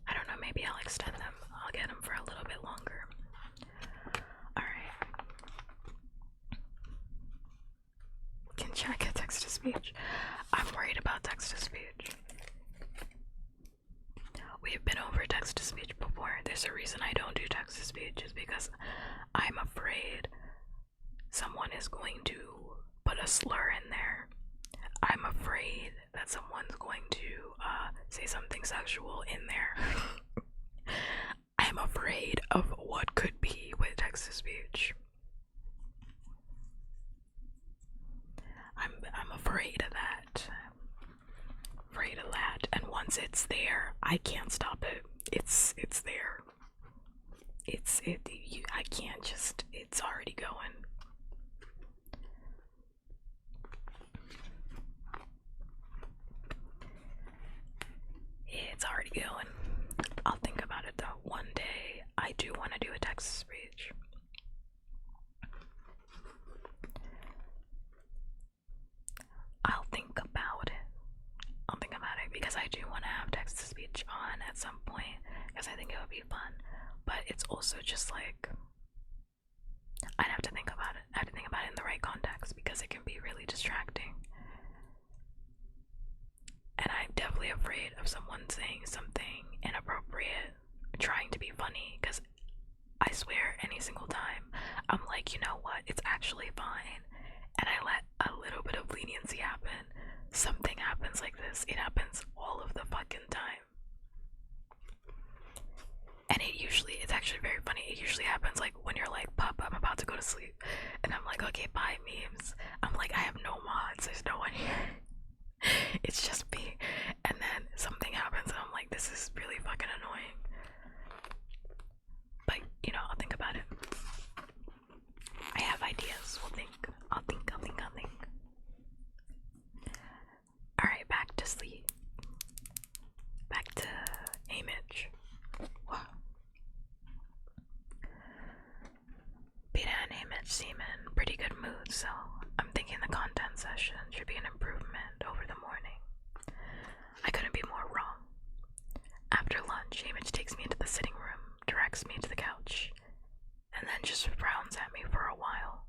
I don't know, maybe I'll extend them. I'll get them for a little bit longer. Alright. Can chat get text to speech? I'm worried about text to speech. We've been over text to speech before. There's a reason I don't do text to speech, is because I'm afraid someone is going to put a slur in there. I'm afraid that someone's going to say something sexual in there. I'm afraid of what could be with text to speech. I'm afraid of that. And once it's there, I can't stop it. It's there. I can't just. It's already going. going. I'll think about it though. One day, I do want to do a text to speech. I'll think about it. I'll think about it because I do want to have text to speech on at some point because I think it would be fun. But it's also just like I'd have to think about it. I have to think about it in the right context because it can be really distracting. And I'm definitely afraid of someone saying something inappropriate, trying to be funny, because I swear any single time I'm like, you know what, it's actually fine. And I let a little bit of leniency happen. Something happens like this. It happens all of the fucking time. And it's actually very funny. It usually happens like when you're like, Pup, I'm about to go to sleep. And I'm like, okay, bye, memes. I'm like, I have no mods. There's no one here. It's just me. And then something happens and I'm like, this is really fucking annoying. But, I'll think about it. I have ideas. We'll think. I'll think. Alright, back to sleep. Back to image. Wow. Beta and image seem in pretty good mood, so I'm thinking the content session should be an improvement over the morning. I couldn't be more wrong. After lunch, Image takes me into the sitting room, directs me to the couch, and then just frowns at me for a while.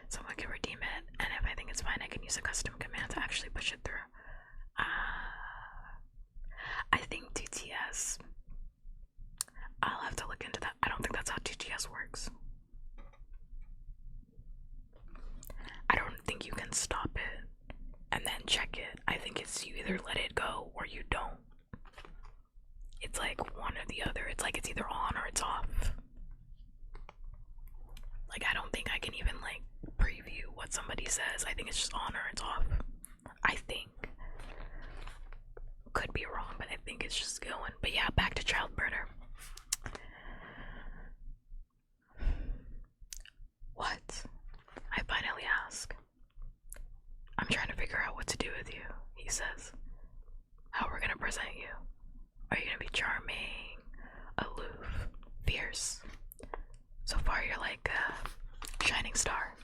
Someone can redeem it, and if I think it's fine, I can use a custom command to actually push it through. I think TTS. I'll have to look into that. I don't think that's how TTS works. I don't think you can stop it and then check it. I think it's you either let it go or you don't. It's like one or the other. It's like it's either on or it's off. Like, I don't think I can even like preview what somebody says. I think it's just on or it's off. I think. Could be wrong, but I think it's just going. But yeah, back to child murder. What? I finally ask. I'm trying to figure out what to do with you, he says. How we're gonna present you. Are you gonna be charming, aloof, fierce? So far you're like a shining star.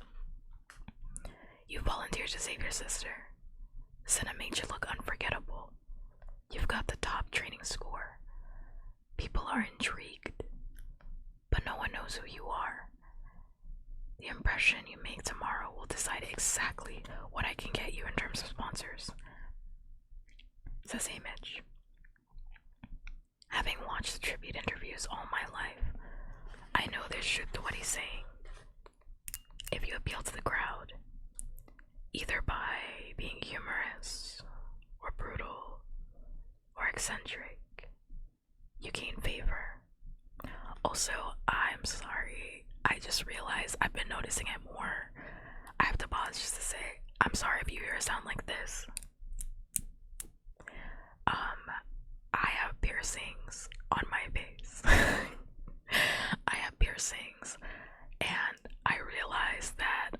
You volunteered to save your sister. Senna made you look unforgettable. You've got the top training score. People are intrigued, but no one knows who you are. The impression you make tomorrow will decide exactly what I can get you in terms of sponsors, says Image. Having watched the tribute interviews all my life, I know there's truth to what he's saying. If you appeal to the crowd, either by being humorous, or brutal, or eccentric, you gain favor. Also, I'm sorry, I just realized I've been noticing it more. I have to pause just to say, I'm sorry if you hear a sound like this. I have piercings on my face. I have piercings, and I realized that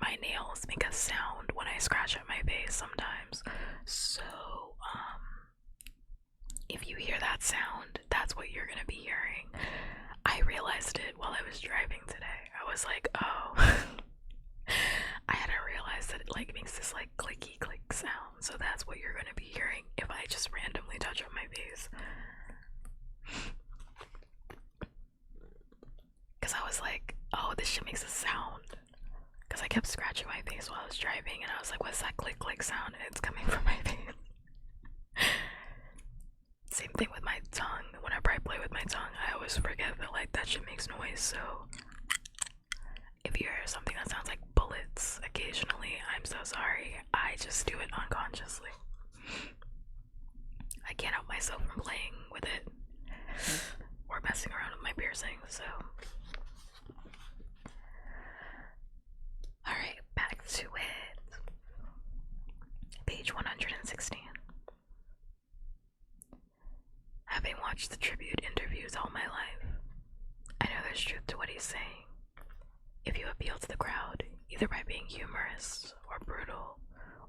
my nails make a sound when I scratch at my face sometimes. So if you hear that sound, that's what you're gonna be hearing. I realized it while I was driving today. I was like, oh. I hadn't realized that it like makes this like clicky click sound. So that's what you're gonna be hearing if I just randomly touch up my face. Cause I was like, oh, this shit makes a sound. Cause I kept scratching my face while I was driving, and I was like, what's that click click sound? And it's coming from my face. Same thing with my tongue. Whenever I play with my tongue, I always forget that like that shit makes noise. So if you hear something that sounds like bullets occasionally, I'm so sorry. I just do it unconsciously. I can't help myself from playing with it or messing around with my piercing, so. Alright, back to it. Page 116. Having watched the tribute interviews all my life, I know there's truth to what he's saying. If you appeal to the crowd, either by being humorous or brutal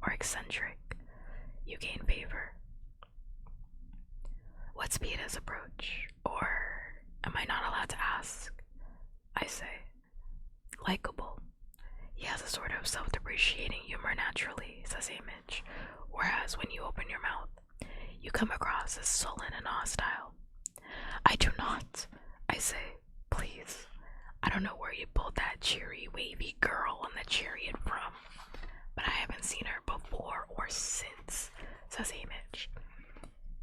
or eccentric, You gain favor. What's Peeta's approach? Or am I not allowed to ask? I say. Likeable. He has a sort of self-depreciating humor naturally, says Image, whereas when you open your mouth, you come across as sullen and hostile. I do not, I say. Please. I don't know where you pulled that cheery, wavy girl on the chariot from, but I haven't seen her before or since, says Image.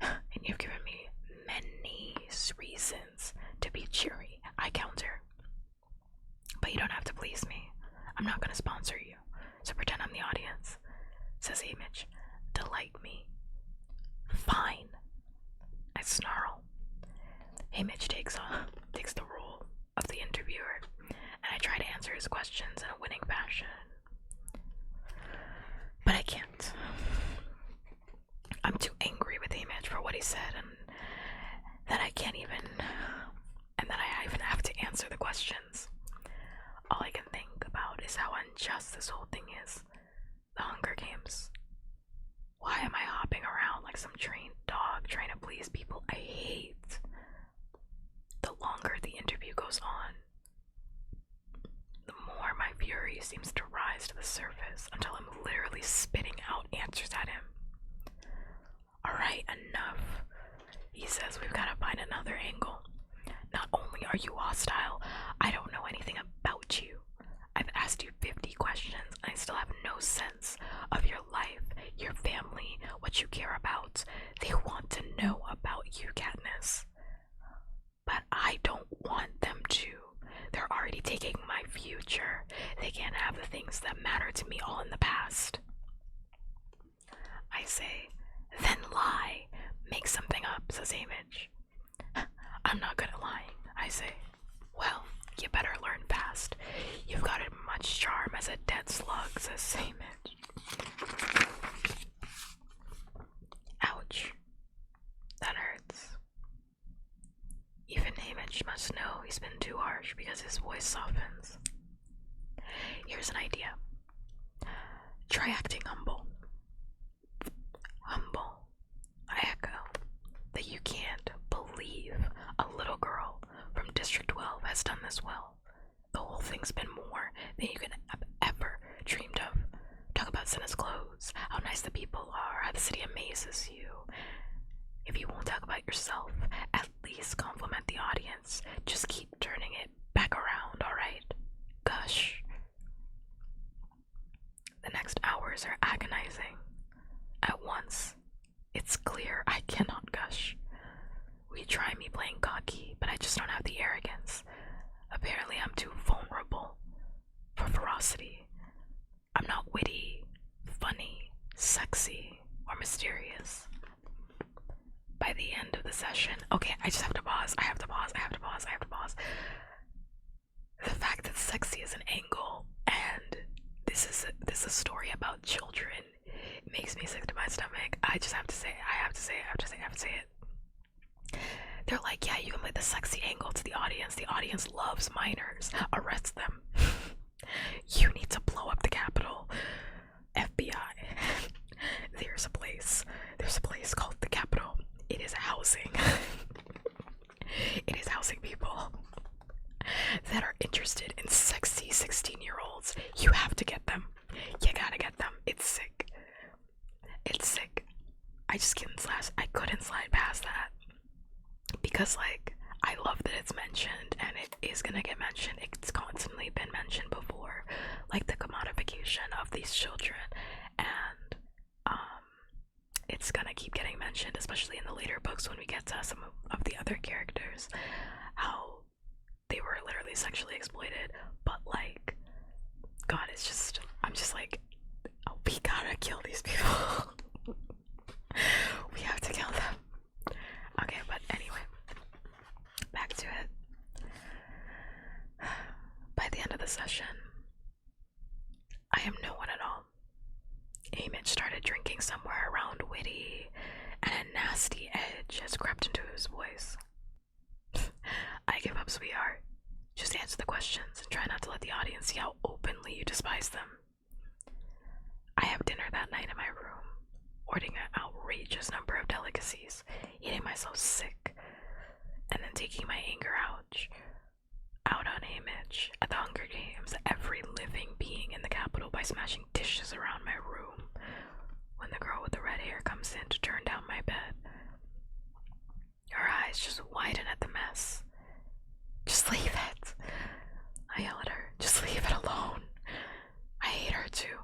And you've given me many reasons to be cheery, I counter. But you don't have to please me. I'm not gonna sponsor you, so pretend I'm the audience, says Image. Delight me. Fine, I snarl. Image takes the role of the interviewer, and I try to answer his questions in a winning fashion. But I can't. I'm too angry with Image for what he said, and that I even have to answer the questions. All I can think about is how unjust this whole thing is. The Hunger Games. Why am I hopping around like some trained dog trying to please people I hate? The longer the interview goes on, the more my fury seems to rise to the surface until I'm literally spitting out answers at him. Alright, enough. He says we've got to find another angle. Not only are you hostile, I don't know anything about you. I've asked you 50 questions and I still have no sense of your life, your family, what you care about. They want to know about you, Katniss. But I don't want them to. They're already taking my future. They can't have the things that matter to me all in the past. I say, then lie. Make something up, says Image. I'm not good at lying, I say. Well, you better learn fast. You've got as much charm as a dead slug, says Image. Ouch. That hurts. Even Image must know he's been too harsh because his voice softens. Here's an idea. Try acting humble. Humble. I echo. That you can't believe a little girl from District 12 has done this well. The whole thing's been more than you can have ever dreamed of. Talk about Senna's clothes, how nice the people are, how the city amazes you. If you won't talk about yourself, at least compliment the audience. Just keep turning it back around, alright? Gush. The next hours are agonizing. At once, it's clear I cannot gush. We try me playing cocky, but I just don't have the arrogance. Apparently I'm too vulnerable for ferocity. I'm not witty, funny, sexy, or mysterious. By the end of the session, okay, I just have to pause. I have to pause. The fact that sexy is an angle, and this is a story about children, it makes me sick to my stomach. I just have to say it. They're like, yeah, you can play the sexy angle to the audience. The audience loves minors. Arrest them. You need to blow up the Capitol. FBI. There's a place called the Capitol. It is housing. It is housing people that are interested in sexy 16-year-olds. You have to get them. You gotta get them. It's sick. I couldn't slide past that. Because, like, I love that it's mentioned, and it is gonna get mentioned. It's constantly been mentioned before. Like, the commodification of these children. And, it's gonna keep getting mentioned, especially in the later books when we get to some of the other characters. How they were literally sexually exploited. But, like, God, I'm just like, oh, we gotta kill these people. We have to kill them. Okay, but anyway, back to it. By the end of the session, I am no one at all. Image started drinking somewhere around witty, and a nasty edge has crept into his voice. I give up, sweetheart. Just answer the questions and try not to let the audience see how openly you despise them. I have dinner that night in my room. ordering an outrageous number of delicacies, eating myself sick, and then taking my anger out on Image at the Hunger Games, every living being in the capital by smashing dishes around my room when the girl with the red hair comes in to turn down my bed. Her eyes just widen at the mess. Just leave it. I yell at her. Just leave it alone. I hate her too.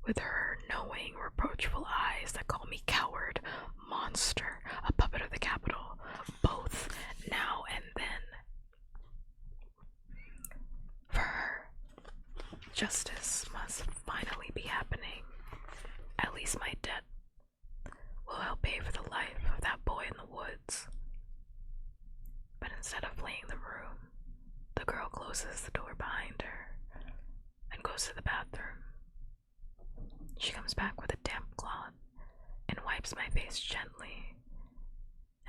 With her knowing, reproachful eyes that call me coward, monster, a puppet of the capital, both now and then. For her, justice must finally be happening. At least my debt will help pay for the life of that boy in the woods. But instead of fleeing the room, the girl closes the door behind her and goes to the bathroom. She comes back with a damp cloth and wipes my face gently,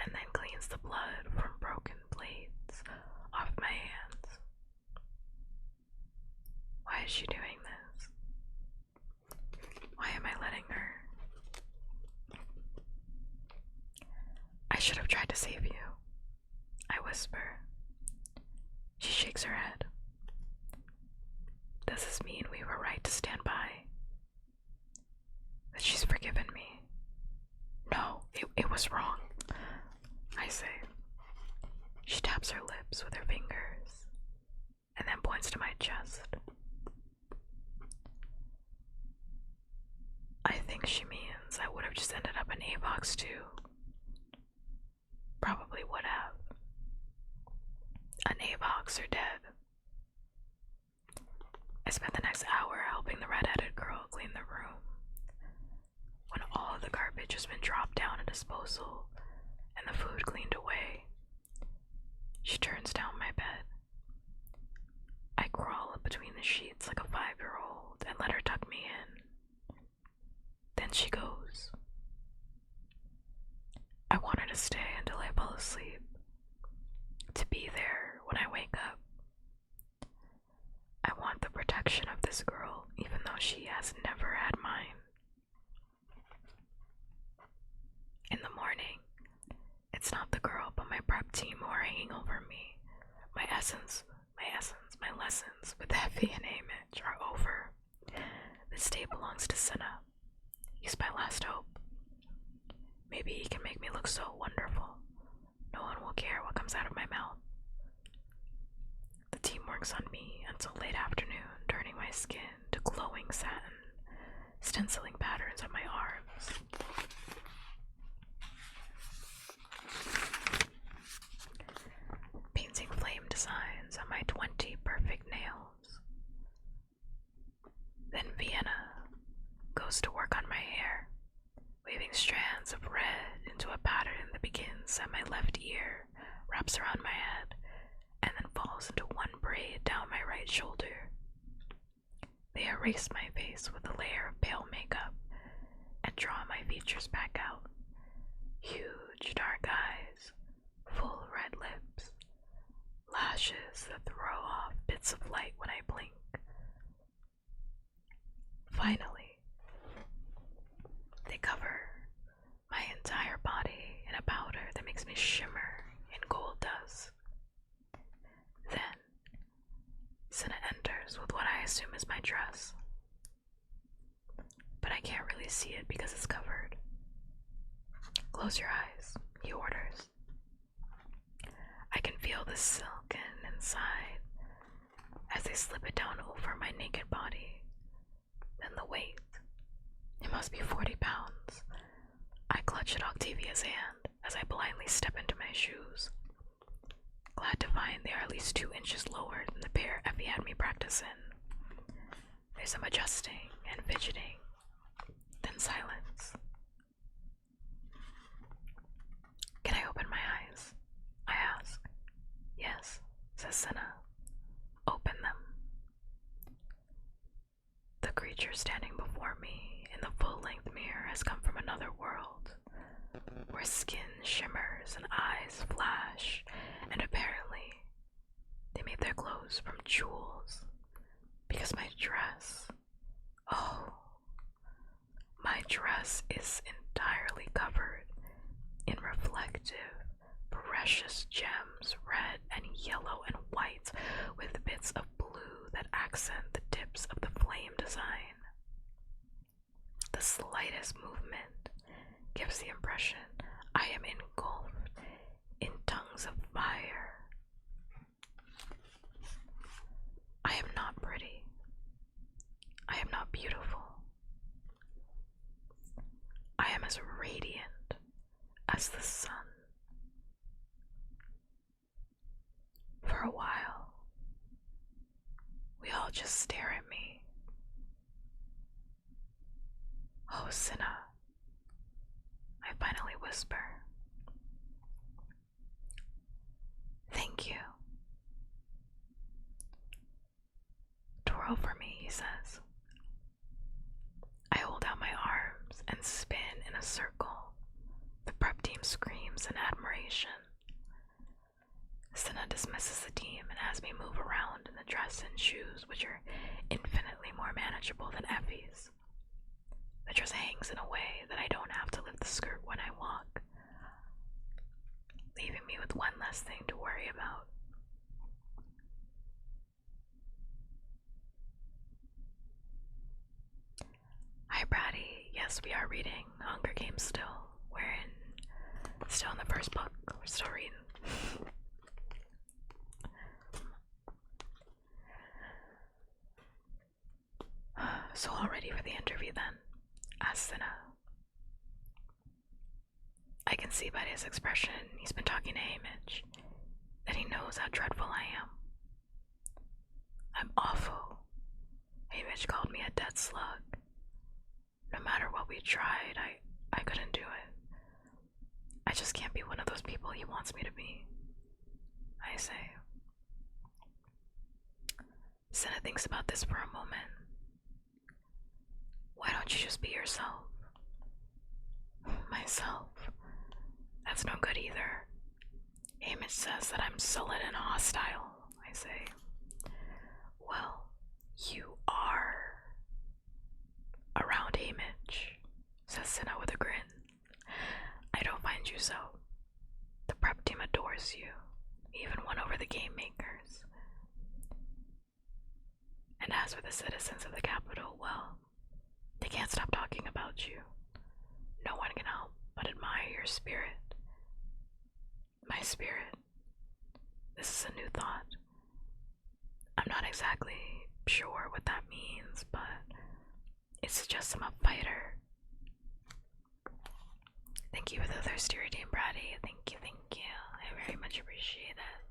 and then cleans the blood from broken plates off my hands. Why is she doing this? Why am I letting her? I should have tried to save you, I whisper. She shakes her head. Does this mean we were right to stand by? That she's forgiven me? No, it was wrong, I say. She taps her lips with her fingers and then points to my chest. I think she means I would have just ended up in Avox too. Probably would have. An Avox or dead. I spent the next hour helping the red-headed girl clean the room. When all of the garbage has been dropped down a disposal and the food cleaned away, she turns down my bed. I crawl up between the sheets like a 5-year-old and let her tuck me in. Then she goes. I want her to stay until I fall asleep, to be there when I wake up. I want the protection of this girl, even though she has never had mine. In the morning, it's not the girl but my prep team who are hanging over me. My lessons with Effie and Image are over. This day belongs to Senna. He's my last hope. Maybe he can make me look so wonderful. No one will care what comes out of my mouth. The team works on me until late afternoon, turning my skin to glowing satin, stenciling patterns on my arms. Painting flame designs on my 20 perfect nails. Then Vienna goes to work on my hair, weaving strands of red into a pattern that begins at my left ear, wraps around my head, and then falls into one braid down my right shoulder. They erase my face with a layer of pale makeup and draw my features back out. Huge dark eyes, full red lips, lashes that throw off bits of light when I blink. Finally, they cover my entire body in a powder that makes me shimmer in gold dust. Then, Senna enters with what I assume is my dress. But I can't really see it because it's covered. Close your eyes, he orders. I can feel the silken inside as they slip it down over my naked body. Then the weight. It must be 40 pounds. I clutch at Octavia's hand as I blindly step into my shoes. Glad to find they are at least 2 inches lower than the pair Effie had me practice in. There's some adjusting and fidgeting, then silence. Can I open my eyes? I ask. Yes, says Senna. Open them. The creature standing before me in the full-length mirror has come from another world, where skin shimmers and eyes flash, and apparently they made their clothes from jewels, because my dress, oh, my My dress is entirely covered in reflective, precious gems, red and yellow and white, with bits of blue that accent the tips of the flame design. The slightest movement gives the impression I am engulfed in tongues of fire. I am not pretty. I am not beautiful. I am as radiant as the sun. For a while, we all just stare at me. Oh, Cinna, I finally whisper. Thank you. Twirl for me, he says. I hold out my arms and spin in a circle. The prep team screams in admiration. Cinna dismisses the team and has me move around in the dress and shoes, which are infinitely more manageable than Effie's. The dress hangs in a way that I don't have to lift the skirt when I walk, leaving me with one less thing to worry about. Hi, Brady. Yes, we are reading Hunger Games still. We're still in the first book. We're still reading. So all ready for the interview then? Asked Cinna. I can see by his expression he's been talking to Hamish, that he knows how dreadful I am. I'm awful. Hamish called me a dead slug. No matter what we tried, I couldn't do it. I just can't be one of those people he wants me to be, I say. Cinna thinks about this for a moment. Why don't you just be yourself? Myself? That's no good either. Hamish says that I'm sullen and hostile, I say. Well, you are around Hamish, says Cinna with a grin. I don't find you so. The prep team adores you, even won over the game makers. And as for the citizens of the capital, well, they can't stop talking about you. No one can help but admire your spirit. My spirit. This is a new thought. I'm not exactly sure what that means, but it suggests I'm a fighter. Thank you for the thirsty redeem, Brady. Thank you. I very much appreciate it.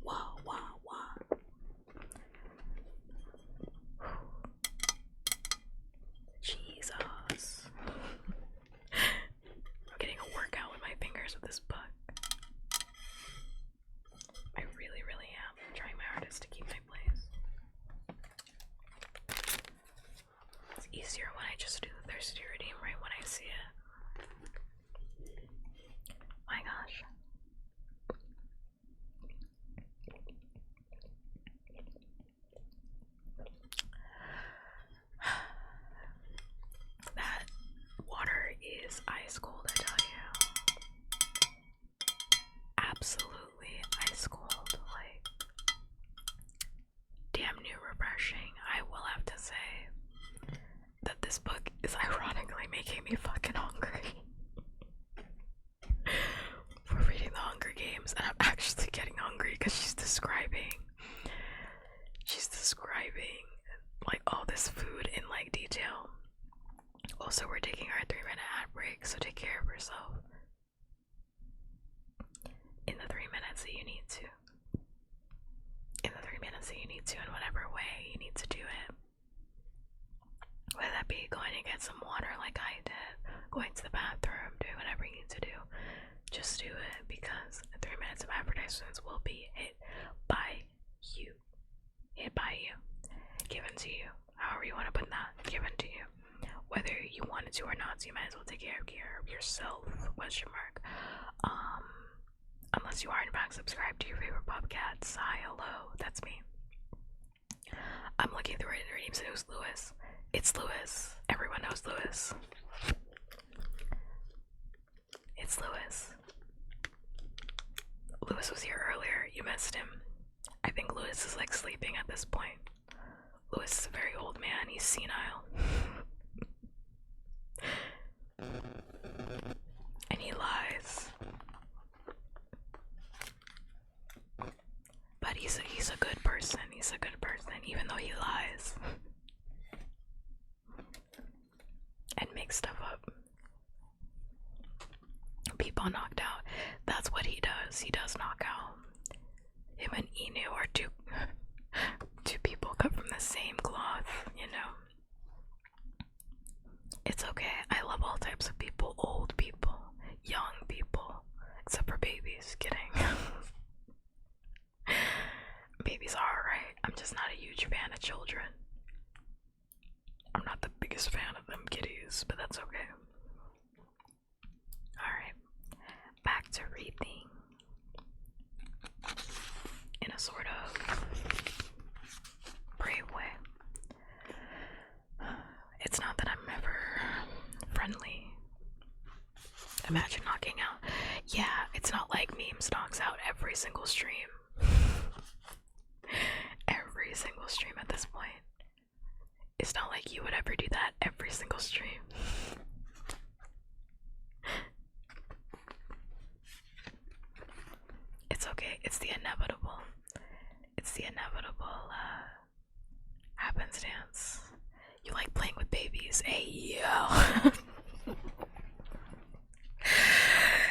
Wow. Jesus. I'm getting a workout with my fingers with this book. I really am. I'm trying my hardest to keep my place. It's easier when I just do the thirsty redeem right when I see it. My gosh. That water is ice cold, I tell you. Absolutely ice cold. Like, damn near refreshing. I will have to say that this book is ironically making me fucking hungry. We're reading the Hunger Games, and I'm actually getting hungry because she's describing like all this food in like detail. Also, we're taking our 3-minute ad break, so take care of yourself in the 3 minutes that you need to. In whatever way you need to do it. Whether that be going to get some water like I did, going to the bathroom, doing whatever you need to do. Just do it, because 3 minutes of advertisements will be hit by you. Given to you. However you want to put that. Given to you. Whether you wanted to or not, so you might as well take care of yourself, question mark. Unless you are in fact subscribed to your favorite puppkats. Hi, hello, that's me. I'm looking through it and reading, so who's Lewis? It's Lewis. Lewis is like sleeping at this point. Lewis is a very old man, he's senile. And he lies. But he's a good person. He's a good person, even though he lies. And makes stuff up. People knocked out. That's what he does. He does knock out. Him and Inu are two people cut from the same cloth, you know. It's okay. I love all types of people. Old people, young people, except for babies. Kidding. Babies are alright. I'm just not a huge fan of children. I'm not the biggest fan of them kitties, but that's okay. Alright. Back to reading. In a sort of brave way. It's not that I'm ever friendly. Imagine knocking out. Yeah, it's not like Memes knocks out every single stream. Every single stream at this point. It's not like you would ever do that every single stream. It's okay. It's the inevitable. It's the inevitable happenstance. You like playing with babies. Hey, yo.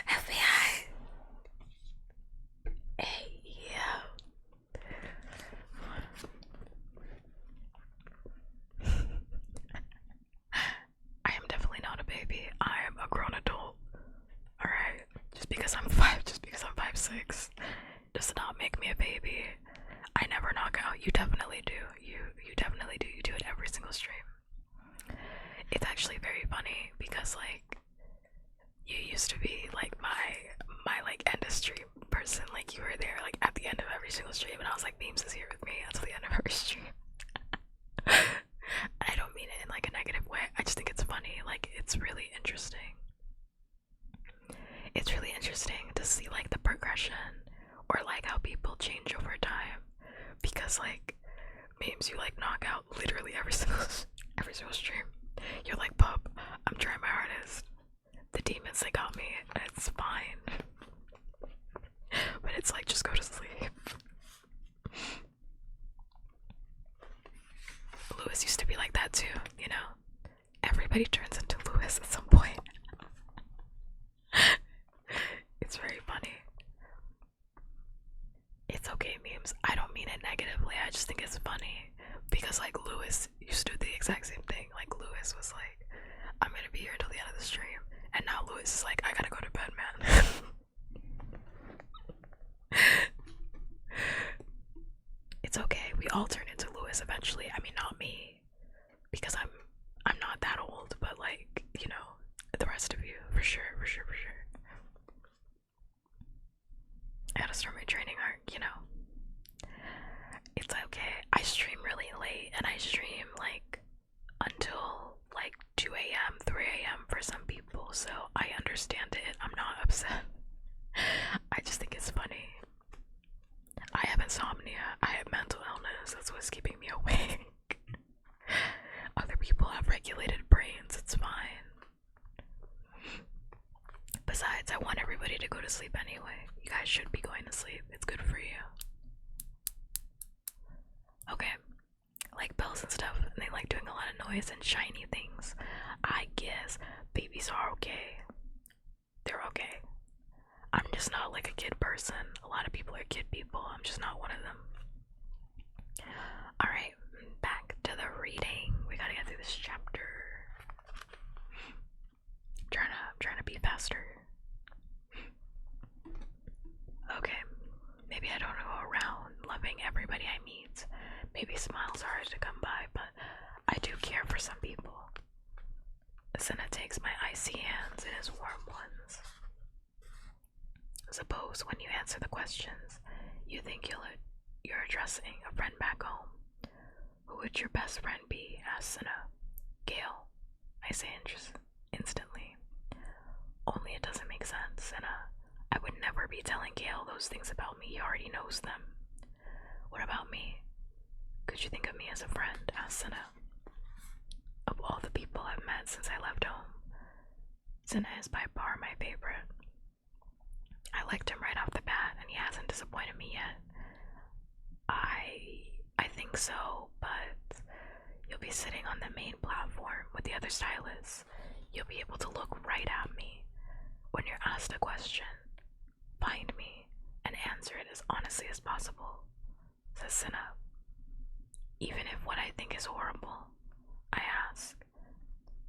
FBI. Hey, yo. I am definitely not a baby. I am a grown adult. Alright? Just because I'm 5'6", does not make me a baby. I never knock out. You definitely do. You definitely do. You do it every single stream. It's actually very funny because like you used to be like my like end of stream person. Like you were there like at the end of every single stream, and I was like, Beams is here with me until the end of every stream. I don't mean it in like a negative way. I just think it's funny. Like it's really interesting. It's really interesting to see like the progression or like how people change over time, because like Memes, you like knock out literally every single stream. You're like, pup, I'm trying my hardest. The demons, they got me, and it's fine. But it's like, just go to sleep. Lewis used to be like that too, you know? Everybody turns into Lewis at some point. It's very funny. It's okay, Memes. I don't mean it negatively. I just think it's funny. Because, like, Lewis used to do the exact same thing. Like, Lewis was like, I'm gonna be here until the end of the stream. And now Lewis is like, I gotta go to bed, man. It's okay. We all turn into Lewis eventually. I mean, not me. Because I'm not that old. But, like, you know, the rest of you. For sure, for sure, for sure. I gotta start my training arc, you know. It's okay. I stream really late, and I stream like until like 2 a.m., 3 a.m. for some people, so I understand it. I'm not upset. I just think it's funny. I have insomnia. I have mental illness. That's what's keeping me awake. Other people have regulated brains. It's fine. Besides, I want everybody to go to sleep anyway. You guys should be going to sleep. It's good for you. Okay. Like bells and stuff, and they like doing a lot of noise and shiny things. I guess babies are okay. They're okay. I'm just not like a kid person. A lot of people are kid people. I'm just not one of them. Alright, back to the reading. We gotta get through this chapter. Trying to be faster. Okay, maybe I don't go around loving everybody I meet. Maybe smiles are hard to come by, but I do care for some people. Senna takes my icy hands in his warm ones. Suppose when you answer the questions, you think you're addressing a friend back home. Who would your best friend be? Asks Senna. Gail, I say instantly. Only it doesn't make sense, Senna. I would never be telling Gail those things about me. He already knows them. What about me? Could you think of me as a friend? Asked Senna. Of all the people I've met since I left home, Senna is by far my favorite. I liked him right off the bat, and he hasn't disappointed me yet. I think so, but you'll be sitting on the main platform with the other stylists. You'll be able to look right at me. When you're asked a question, find me and answer it as honestly as possible, says Senna. Even if what I think is horrible, I ask,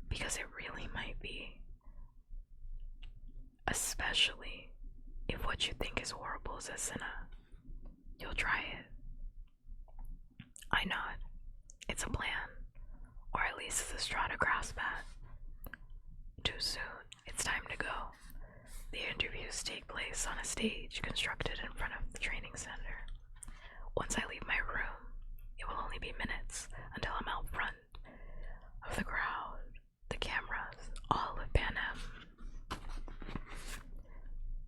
because it really might be. Especially if what you think is horrible, says Senna. You'll try it. I nod. It's a plan, or at least it's a straw to grasp at. Too soon. It's time to go. The interviews take place on a stage constructed in front of the training center. Once I leave my room, it will only be minutes until I'm out front of the crowd, the cameras, all of Pan Am.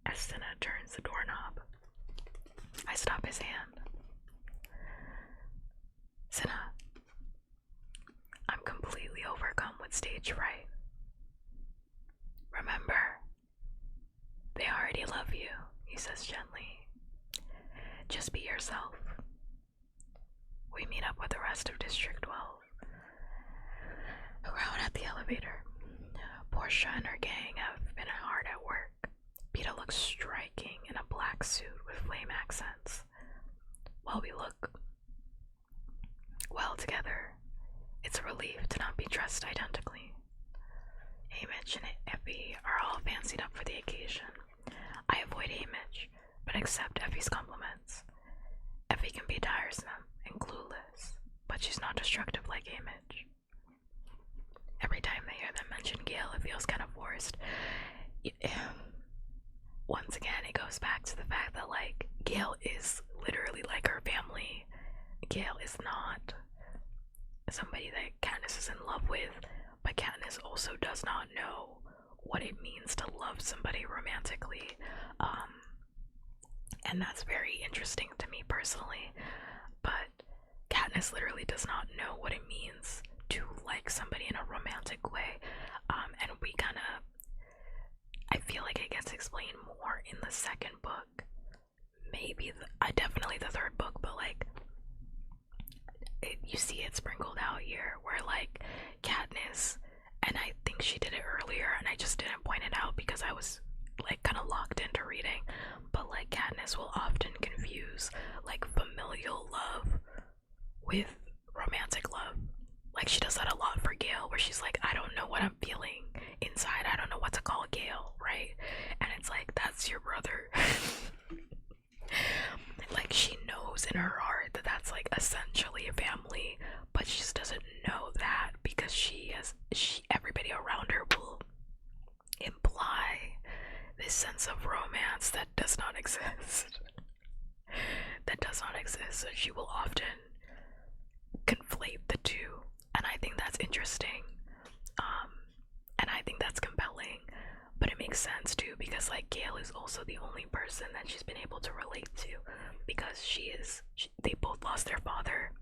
As Senna turns the doorknob, I stop his hand. Senna, I'm completely overcome with stage fright. Remember, they already love you, he says gently. Just be yourself. We meet up with the rest of District 12. Around at the elevator, Portia and her gang have been hard at work. Peta looks striking in a black suit with flame accents, while we look well together. It's a relief to not be dressed identically. Hamish and Effie are all fancied up for the occasion. I avoid Hamish, but accept Effie's compliments. Effie can be tiresome and clueless, but she's not destructive like Hamish. Every time I hear them mention Gale, it feels kind of forced. Once again, it goes back to the fact that, like, Gale is literally like her family. Gale is not somebody that Katniss is in love with, but Katniss also does not know what it means to love somebody romantically. And that's very interesting to me personally. But Katniss literally does not know what it means to like somebody in a romantic way. And we kind of, I feel like it gets explained more in the second book. Maybe, definitely the third book, but like, you see it sprinkled out here where like Katniss, and I think she did it earlier and I just didn't point it out because I was like kind of locked into reading, but like Katniss will often confuse like familial love with romantic love. Like she does that a lot for Gale, where she's like, I don't know what I'm feeling inside, I don't know what to call Gale, right? And it's like, that's your brother. Like she knows in her heart that that's like essentially a family, but she just doesn't know that because everybody around her will imply this sense of romance that does not exist. So she will often conflate the two, and I think that's interesting. And I think that's compelling, but it makes sense too because like Gale is also the only person that she's been able to relate to, because they both lost their father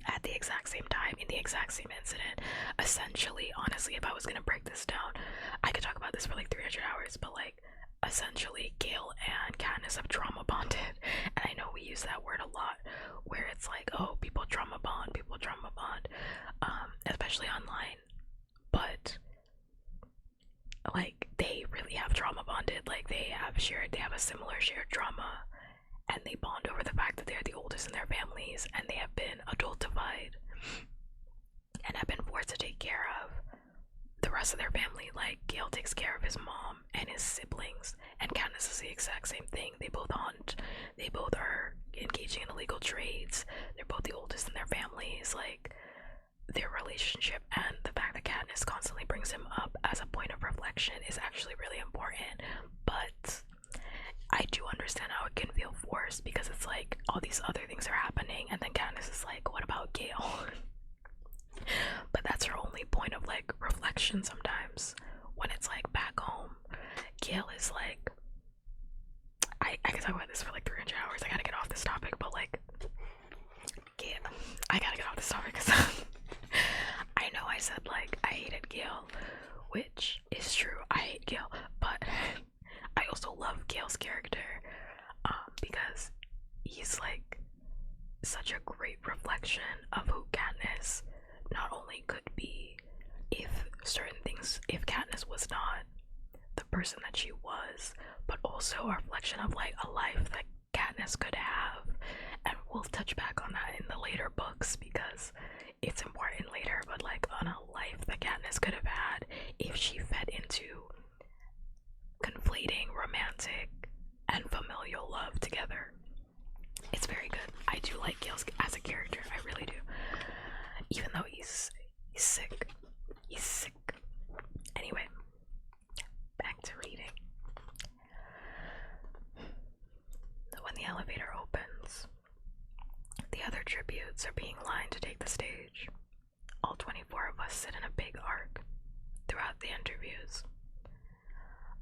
at the exact same time in the exact same incident. Essentially, honestly, if I was gonna break this down, I could talk about this for like 300 hours, but like essentially Gale and Katniss have trauma bonded, and I know we use that word a lot where it's like, oh, people trauma bond, especially online, but like they really have trauma bonded. Like they have a similar shared trauma, and they bond over the fact that they're the oldest in their families and they have been adultified and have been forced to take care of the rest of their family. Like Gale takes care of his mom and his siblings, and Katniss is the exact same thing. They both hunt, they both are engaging in illegal trades, they're both the oldest in their families. Like their relationship and the fact that Katniss constantly brings him up as a point of reflection is actually really important. But I do understand how it can feel forced because it's like all these other things are happening and then Katniss is like, what about Gale? But that's her only point of like reflection sometimes when it's like back home. Gale is like, I can talk about this for like 300 hours. I gotta get off this topic, but like this topic because I know I said like I hated Gale, which is true. I hate Gale, but I also love Gale's character because he's like such a great reflection of who Katniss not only could be if if Katniss was not the person that she was, but also a reflection of like a life that Katniss could have. And we'll touch back on that in the later books because it's important later, but like on a life that Katniss could have had if she fed into conflating romantic and familial love together. It's very good. I do like Gale as a character. I really do. Even though he's sick. He's sick. Anyway, back to reading. When the elevator opens, the other tributes are being lined to take the stage. All 24 of us sit in a big arc throughout the interviews.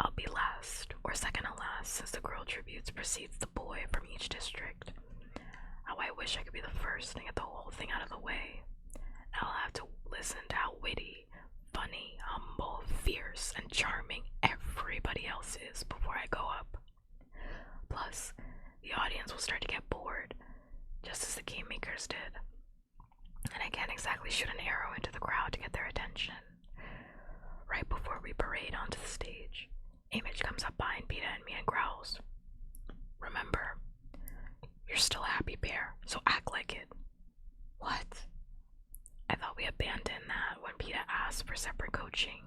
I'll be last, or second to last, since the girl tributes precedes the boy from each district. How I wish I could be the first and get the whole thing out of the way. I'll have to listen to how witty, funny, humble, fierce, and charming everybody else is before I go up. Plus, the audience will start to get bored, just as the game makers did. And I can't exactly shoot an arrow into the crowd to get their attention. Right before we parade onto the stage, Image comes up behind Peeta and me and growls, "Remember, you're still a happy pair, so act like it." What? I thought we abandoned that when Peeta asked for separate coaching.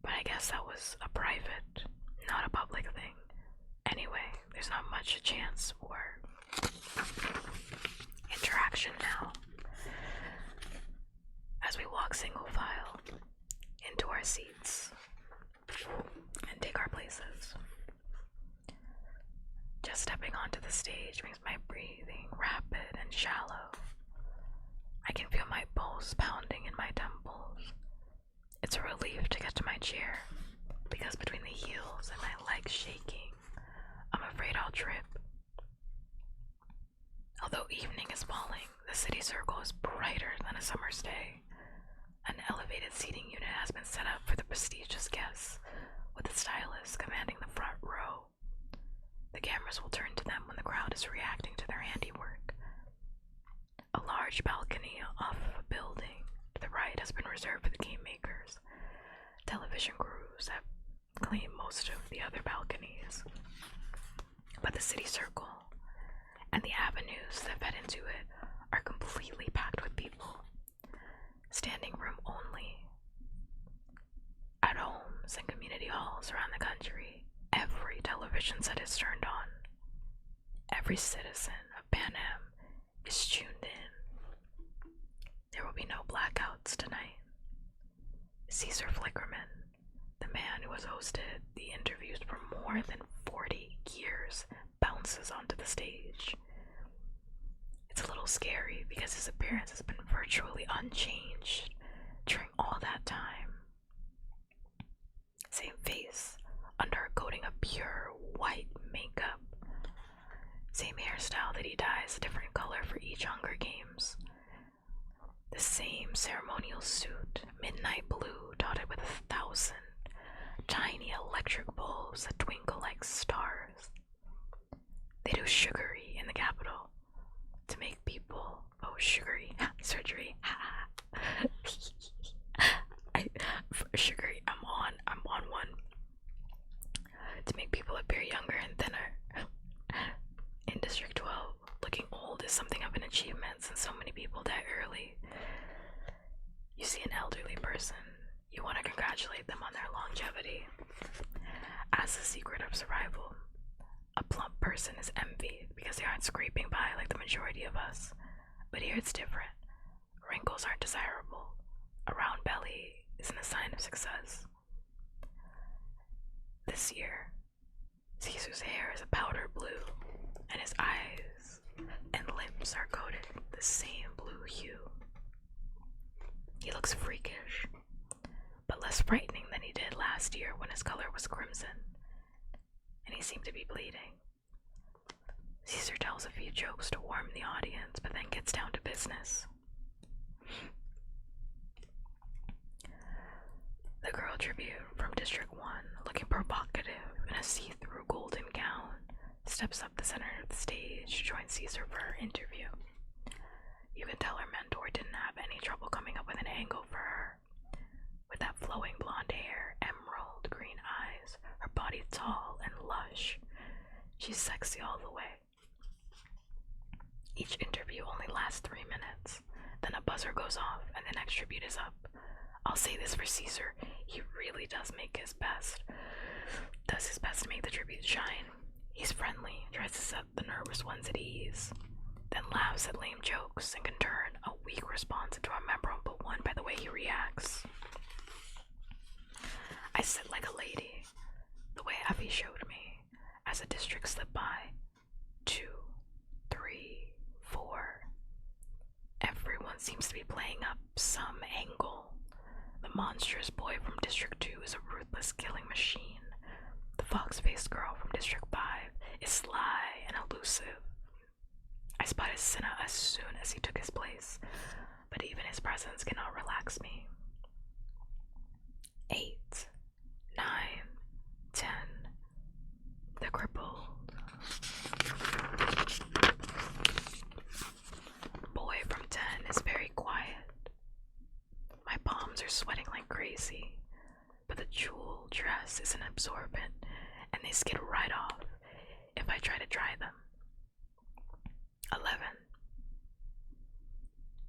But I guess that was a private, not a public thing. Anyway, there's not much chance for interaction now. As we walk single file into our seats and take our places. Just stepping onto the stage makes my breathing rapid and shallow. I can feel my pulse pounding in my temples. It's a relief to get to my chair, because between the heels and my legs shaking, I'm afraid I'll trip. Although evening is falling, the city circle is brighter than a summer's day. An elevated seating unit has been set up for the prestigious guests, with the stylist commanding the front row. The cameras will turn to them when the crowd is reacting to their handiwork. A large balcony off of a building to the right has been reserved for the game makers. Television crews have claimed most of the other balconies. But the city circle and the avenues that fed into it are completely packed with people. Standing room only. At homes and community halls around the country, every television set is turned on. Every citizen of Panem is tuned in. There will be no blackouts tonight. Caesar Flickerman, the man who has hosted the interviews for more than 40 years, bounces onto the stage. It's a little scary because his appearance has been virtually unchanged during all that time. Same face, under a coating of pure white makeup. Same hairstyle that he dyes a different color for each Hunger Games. The same ceremonial suit, midnight blue dotted with 1,000 tiny electric bulbs that twinkle like stars. They do sugary in the capital to make people, sugary, surgery, sugary, I'm on one, to make people appear younger and thinner. In District 12, looking old is something of an achievement since so many people die early. You see an elderly person, you want to congratulate them on their longevity. As the secret of survival, a plump person is envied because they aren't scraping by like the majority of us. But here it's different. Wrinkles aren't desirable. A round belly isn't a sign of success. This year, Caesar's hair is a powder blue, and his eyes and lips are coated the same blue hue. He looks freakish, but less frightening than he did last year when his color was crimson, and he seemed to be bleeding. Caesar tells a few jokes to warm the audience, but then gets down to business. tribute from District 1, looking provocative in a see-through golden gown, steps up the center of the stage to join Caesar for her interview. You can tell her mentor didn't have any trouble coming up with an angle for her. With that flowing blonde hair, emerald green eyes, her body tall and lush, she's sexy all the way. Each interview only lasts 3 minutes, then a buzzer goes off and the next tribute is up. I'll say this for Caesar, he really does his best to make the tribute shine. He's friendly, tries to set the nervous ones at ease, then laughs at lame jokes and can turn a weak response into a memorable one by the way he reacts. I sit like a lady, the way Effie showed me, as the district slipped by. 2, 3, 4. Everyone seems to be playing up some angle. The monstrous boy from District 2 is a ruthless killing machine. The fox-faced girl from District 5 is sly and elusive. I spotted Cinna as soon as he took his place, but even his presence cannot relax me. 8, 9, 10. The crippled boy from 10 is very quiet. My palms are sweating like crazy, but the jewel dress isn't absorbent, and they skid right off if I try to dry them. 11.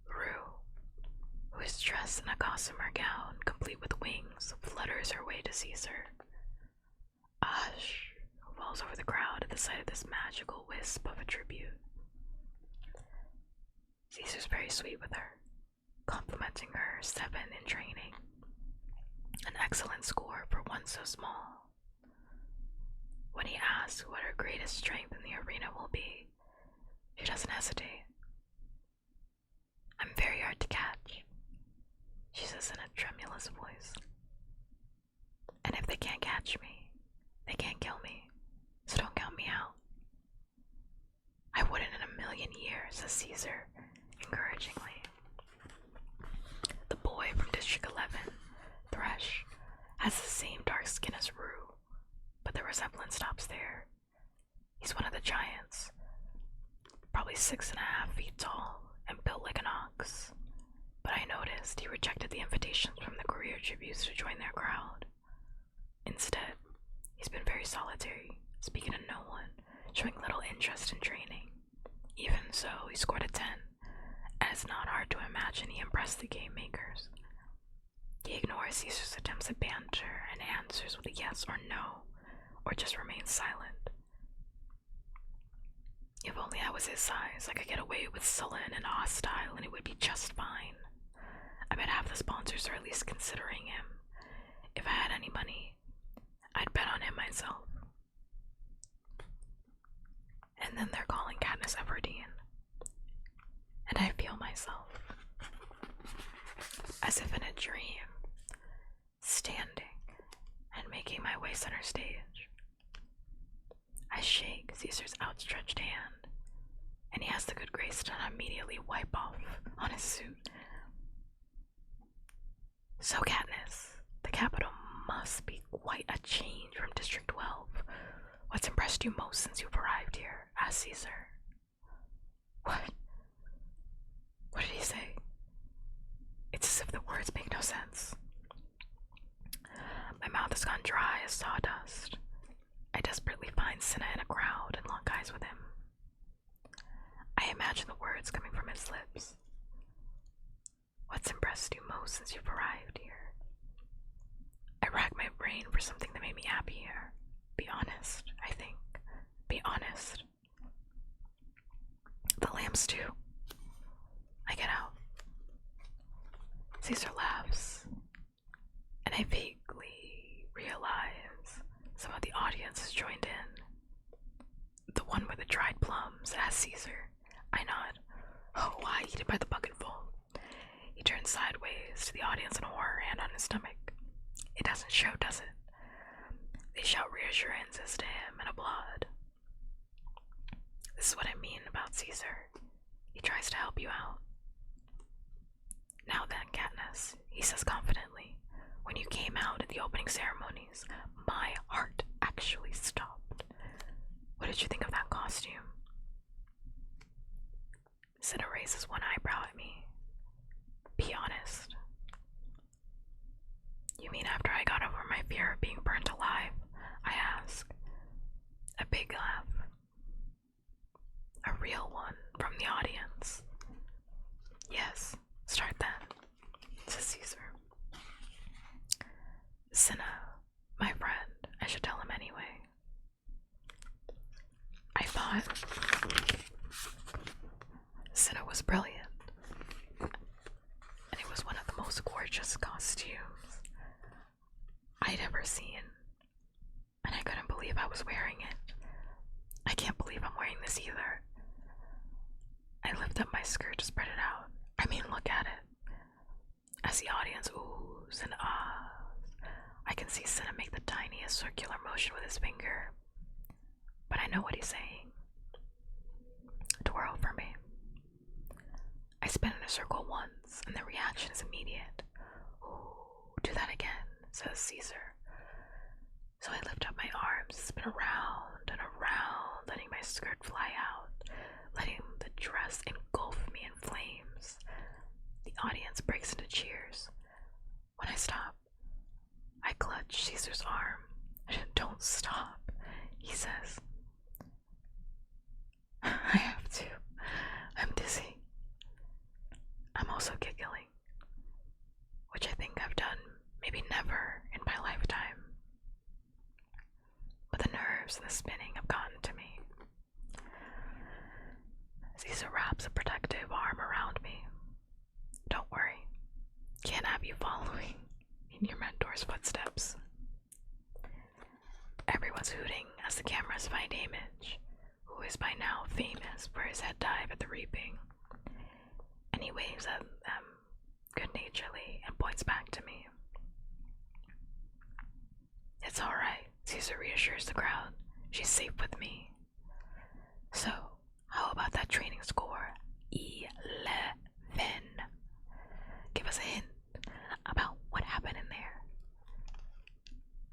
Rue, who is dressed in a gossamer gown, complete with wings, flutters her way to Caesar. A hush falls over the crowd at the sight of this magical wisp of a tribute. Caesar's very sweet with her, complimenting her 7 in training. An excellent score for one so small. When he asks what her greatest strength in the arena will be, she doesn't hesitate. I'm very hard to catch, she says in a tremulous voice. And if they can't catch me, they can't kill me, so don't count me out. I wouldn't in a million years, says Caesar, encouragingly. The boy from District 11, Thresh, has the same dark skin as Rue, but the resemblance stops there. He's one of the giants, probably 6.5 feet tall and built like an ox, but I noticed he rejected the invitations from the career tributes to join their crowd. Instead, he's been very solitary, speaking to no one, showing little interest in training. Even so, he scored a 10, and it's not hard to imagine he impressed the game makers. He ignores Caesar's attempts at banter and answers with a yes or no, or just remains silent. If only I was his size, I could get away with sullen and hostile and it would be just fine. I bet half the sponsors are at least considering him. If I had any money, I'd bet on him myself. And then they're calling Katniss Everdeen, and I feel myself, as if in a dream, standing and making my way center stage. I shake Caesar's outstretched hand, and he has the good grace to not immediately wipe off on his suit. So Katniss, the capital must be quite a change from District 12. What's impressed you most since you've arrived here? Asked Caesar. What? What did he say? It's as if the words make no sense. My mouth has gone dry as sawdust. I desperately find Cinna in a crowd and lock eyes with him. I imagine the words coming from his lips. What's impressed you most since you've arrived here? I rack my brain for something that made me happy here. Be honest, I think. Be honest. The lamps too. I get out. Caesar laughs, and I vaguely realize some of the audience has joined in. The one with the dried plums, asks Caesar. I nod. Oh, I eat it by the bucketful. He turns sideways to the audience in horror, hand on his stomach. It doesn't show, does it? They shout reassurances to him and applaud. This is what I mean about Caesar. He tries to help you out. Now then, Katniss, he says confidently, when you came out at the opening ceremonies, my heart actually stopped. What did you think of that costume? Cinna raises one eyebrow at me. Be honest. You mean after I got over my fear of being burnt alive? I ask. A big laugh. A real one from the audience. Yes, start then, says Caesar. Cinna, my friend, I should tell him anyway. I thought Cinna was brilliant, and it was one of the most gorgeous costumes I'd ever seen, and I couldn't believe I was wearing it. I can't believe I'm wearing this either. I lift up my skirt to spread it out. I mean, look at it. As the audience oohs and ahs, I can see Cinna make the tiniest circular motion with his finger. But I know what he's saying. Twirl for me. I spin in a circle once, and the reaction is immediate. Ooh, do that again, says Caesar. So I lift up my arms, spin around and around, letting my skirt fly out, letting the dress engulf me in flames. The audience breaks into cheers. When I stop, I clutch Caesar's arm. Don't stop, he says. I have to. I'm dizzy. I'm also giggling, which I think I've done maybe never in my lifetime. But the nerves and the spinning have gotten to me. Caesar wraps a protective arm around me. Don't worry, can't have you following in your mentor's footsteps. Everyone's hooting as the cameras find Image, who is by now famous for his head dive at the reaping, and he waves at them good-naturedly and points back to me. It's alright, Caesar reassures the crowd. She's safe with me. So, how about that training score? 11. Give us a hint about what happened in there.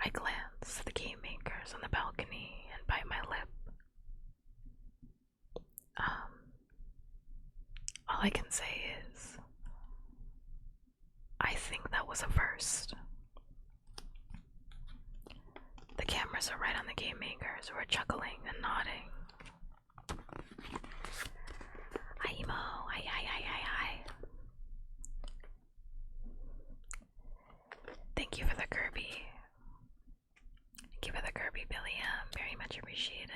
I glance at the game makers on the balcony and bite my lip. All I can say is, I think that was a first. The cameras are right on the game makers, who are chuckling and nodding. Hi, Emo. Hi. Thank you for the Kirby. Thank you for the Kirby, Billiam. Very much appreciated.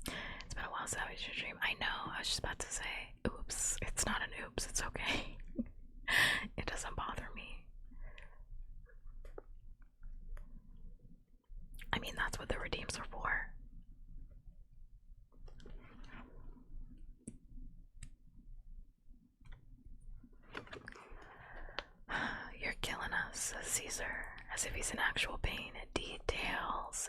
It's been a while since I watched your stream. I know, I was just about to say, oops. It's not an oops, it's okay. It doesn't bother me. I mean, that's what the redeems are for. You're killing us, says Caesar, as if he's in actual pain. Details.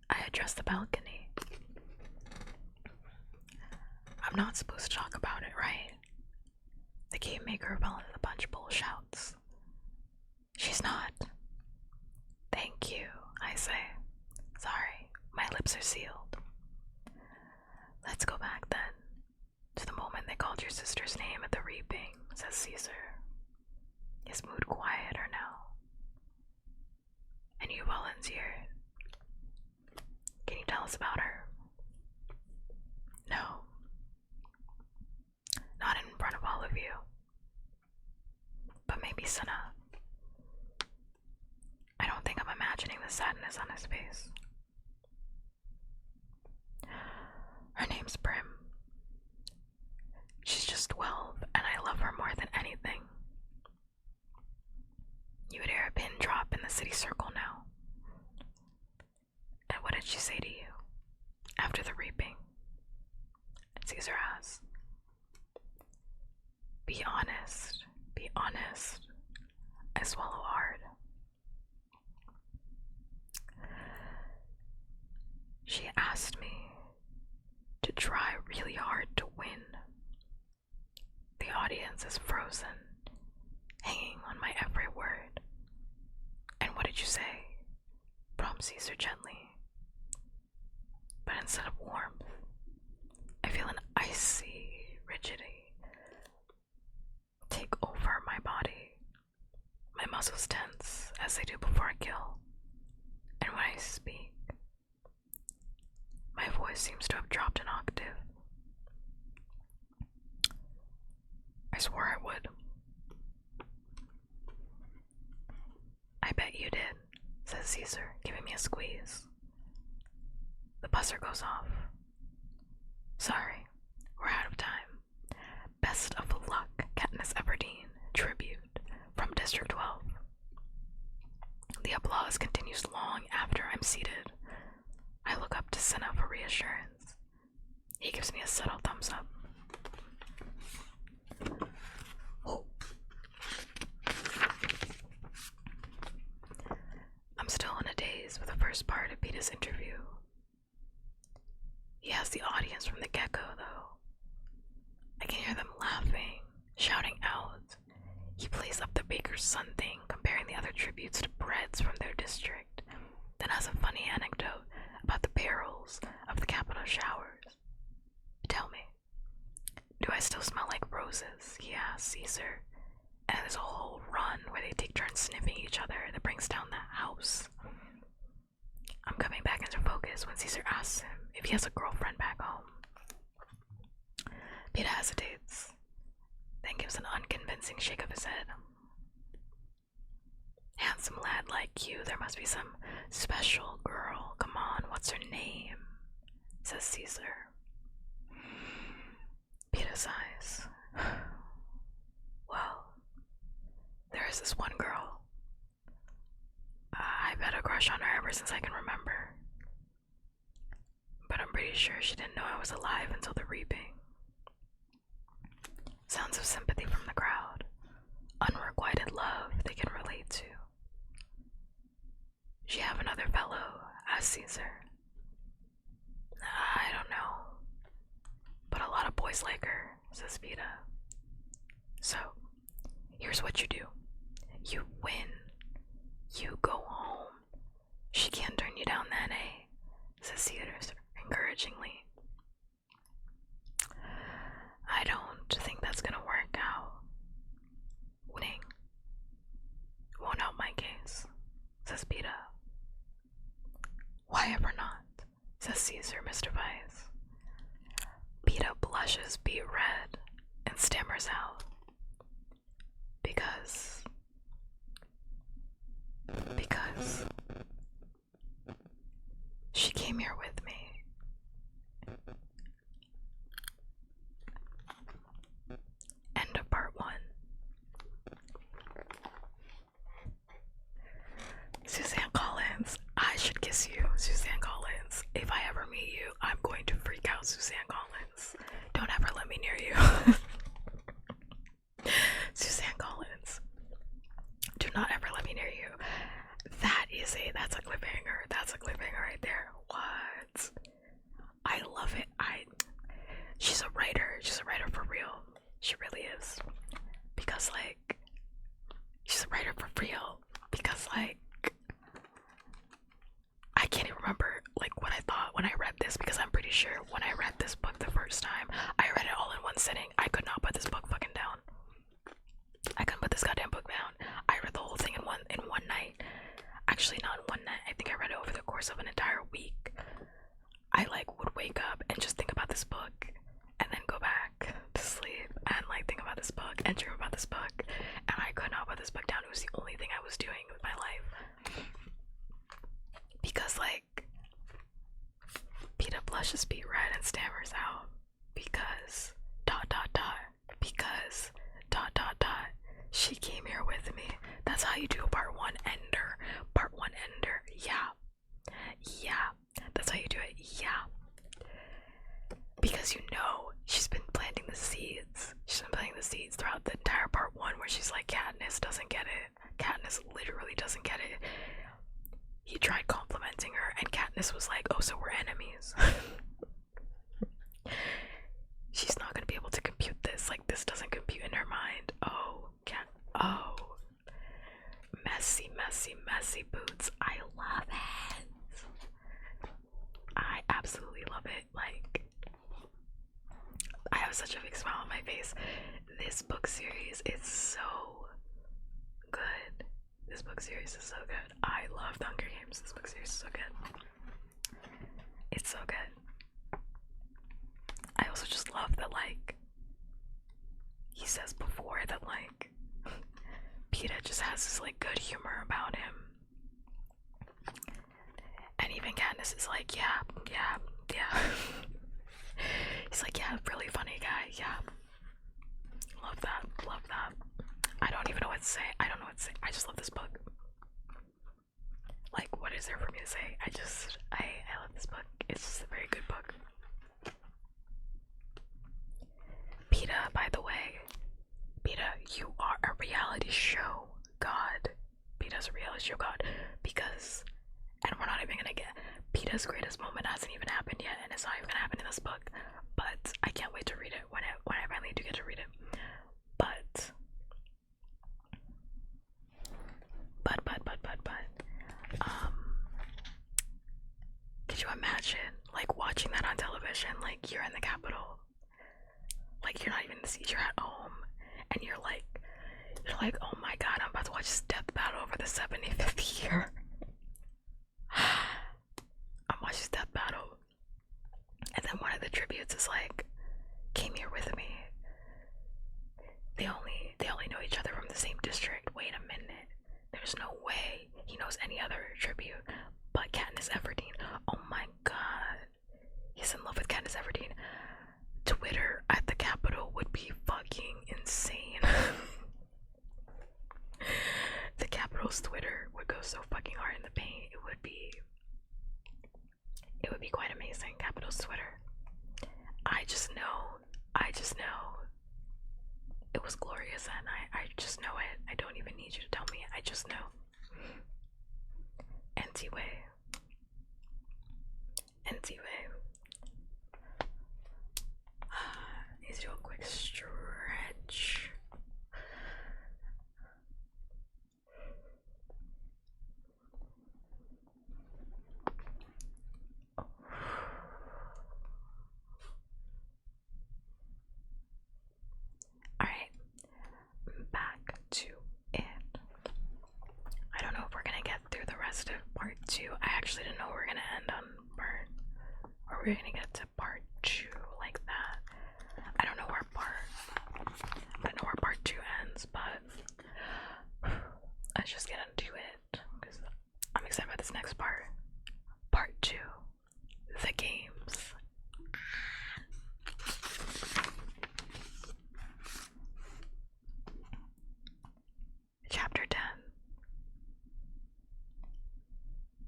I address the balcony. I'm not supposed to talk about it, right? The game maker fell into the punch bowl shouts. She's not. Thank you, I say. Sorry, my lips are sealed. Let's go back then, to the moment they called your sister's name at the reaping, says Caesar. His mood quieter now. And you volunteered. Can you tell us about her? No. Not in front of all of you. But maybe Cinna. I don't think I'm imagining the sadness on his face. Her name's Prim. She's just 12, and I love her more than anything. You would hear a pin drop in the city circle now. And what did she say to you after the reaping? Caesar asks. Be honest. I swallow hard. She asked me to try really hard to win. The audience is frozen hanging on my every word. And what did you say? Prompts Caesar gently. But instead of warmth, I feel an icy rigidity take over my body. My muscles tense as they do before a kill. And when I speak, my voice seems to have dropped an octave. I swore I would. I bet you did, says Caesar, giving me a squeeze. The buzzer goes off. Sorry, we're out of time. Best of luck, Katniss Everdeen. Tribute from District 12. The applause continues long after I'm seated. I look up to Cinna for reassurance. He gives me a subtle thumbs up. Oh. I'm still in a daze with the first part of Peeta's interview. He has the audience from the get-go, though. I can hear them laughing, shouting out. He plays up the baker's son thing, comparing the other tributes to breads from their district, then has a funny anecdote about the perils of the capital showers. Tell me, do I still smell like roses? He asks Caesar, and there's a whole run where they take turns sniffing each other that brings down the house. I'm coming back into focus when Caesar asks him if he has a girlfriend back home. Peeta hesitates, then gives an unconvincing shake of his head. Handsome lad like you, there must be some special girl. Come on, what's her name? Says Caesar. Peeta sighs. Well, there is this one girl. I've had a crush on her ever since I can remember. But I'm pretty sure she didn't know I was alive until the reaping. Sounds of sympathy from the crowd. Unrequited love they can relate to. She have another fellow? Asked Caesar. I don't know. But a lot of boys like her, says Peeta. So, here's what you do. You win. You go home. She can't turn you down then, eh? Says Caesar encouragingly. I don't think that's gonna work out. Winning won't help my case, says Peeta. Why ever not? Says Caesar, mystified. Peeta blushes beet red and stammers out. Because she came here with me. End of part 1. Suzanne Collins, I should kiss you, Suzanne Collins. If I ever meet you, I'm going to freak out, Suzanne Collins. Don't ever let me near you. Suzanne Collins, do not ever let me near you. That's a cliffhanger. That's a cliffhanger right there. What? I love it. She's a writer. She's a writer for real. She really is. Because, like, she's a writer for real. Because, like, I can't even remember, like, what I thought when I read this. Because I'm pretty sure when I read this book the first time, I read it all in one sitting. I could not put this book fucking down. I couldn't put this goddamn book down. I read the whole thing in one night. Actually, not in one night. I think I read it over the course of an entire week. I would wake up and just think about this book, and then go back to sleep and think about this book and dream about this book. And I could not put this book down. It was the only thing I was doing with my life. Because Peeta blushes beet red and stammers out. Because because she came here with me. That's how you do a part 1 ender. Part 1 ender. Yeah. That's how you do it. Yeah. Because she's been planting the seeds. She's been planting the seeds throughout the entire part 1 where she's like, Katniss doesn't get it. Katniss literally doesn't get it. He tried complimenting her and Katniss was like, oh, so we're enemies. She's not gonna be able to compute this. This doesn't compute in her mind. Oh, has such a big smile on my face. This book series is so good. This book series is so good. I love the Hunger Games. This book series is so good. It's so good. I also just love that, like, he says before that, like, Peeta just has this, like, good humor about him. And even Katniss is like, yeah. He's like, yeah, really funny guy, yeah. Love that. I don't even know what to say. I don't know what to say. I just love this book. Like, what is there for me to say? I love this book. It's just a very good book. Peeta, by the way, Peeta, you are a reality show god. Peeta's a reality show god. Because, and we're not even gonna get, Peeta's greatest moment hasn't even happened yet, and it's not even gonna happen in this book. But I can't wait to read it when I finally do get to read it. But could you imagine, like, watching that on television? Like, you're in the Capitol, like, you're not even in the seat, you're at home, and you're like, oh my god, I'm about to watch this death battle over the 75th year. I'm watching this death battle, and then one of the tributes is like, came here with me. They only know each other from the same district. Wait a minute. There's no way he knows any other tribute but Katniss Everdeen. Oh my god. He's in love with Katniss Everdeen. Twitter at the Capitol would be fucking insane. The Capitol's Twitter would go so fucking hard in the paint. It would be quite amazing. Capitol's Twitter. I just know it was glorious, and I just know it. I don't even need you to tell me. I just know. Anyway. Let's do a quick stretch. Alright, back to it. I don't know if we're gonna get through the rest of part 2. I actually didn't know we were gonna end on part, or we're gonna get to part 2 like that. I don't know where part 2 ends, but let's just get into it, because I'm excited about this next part. Part 2, the games. Chapter 10.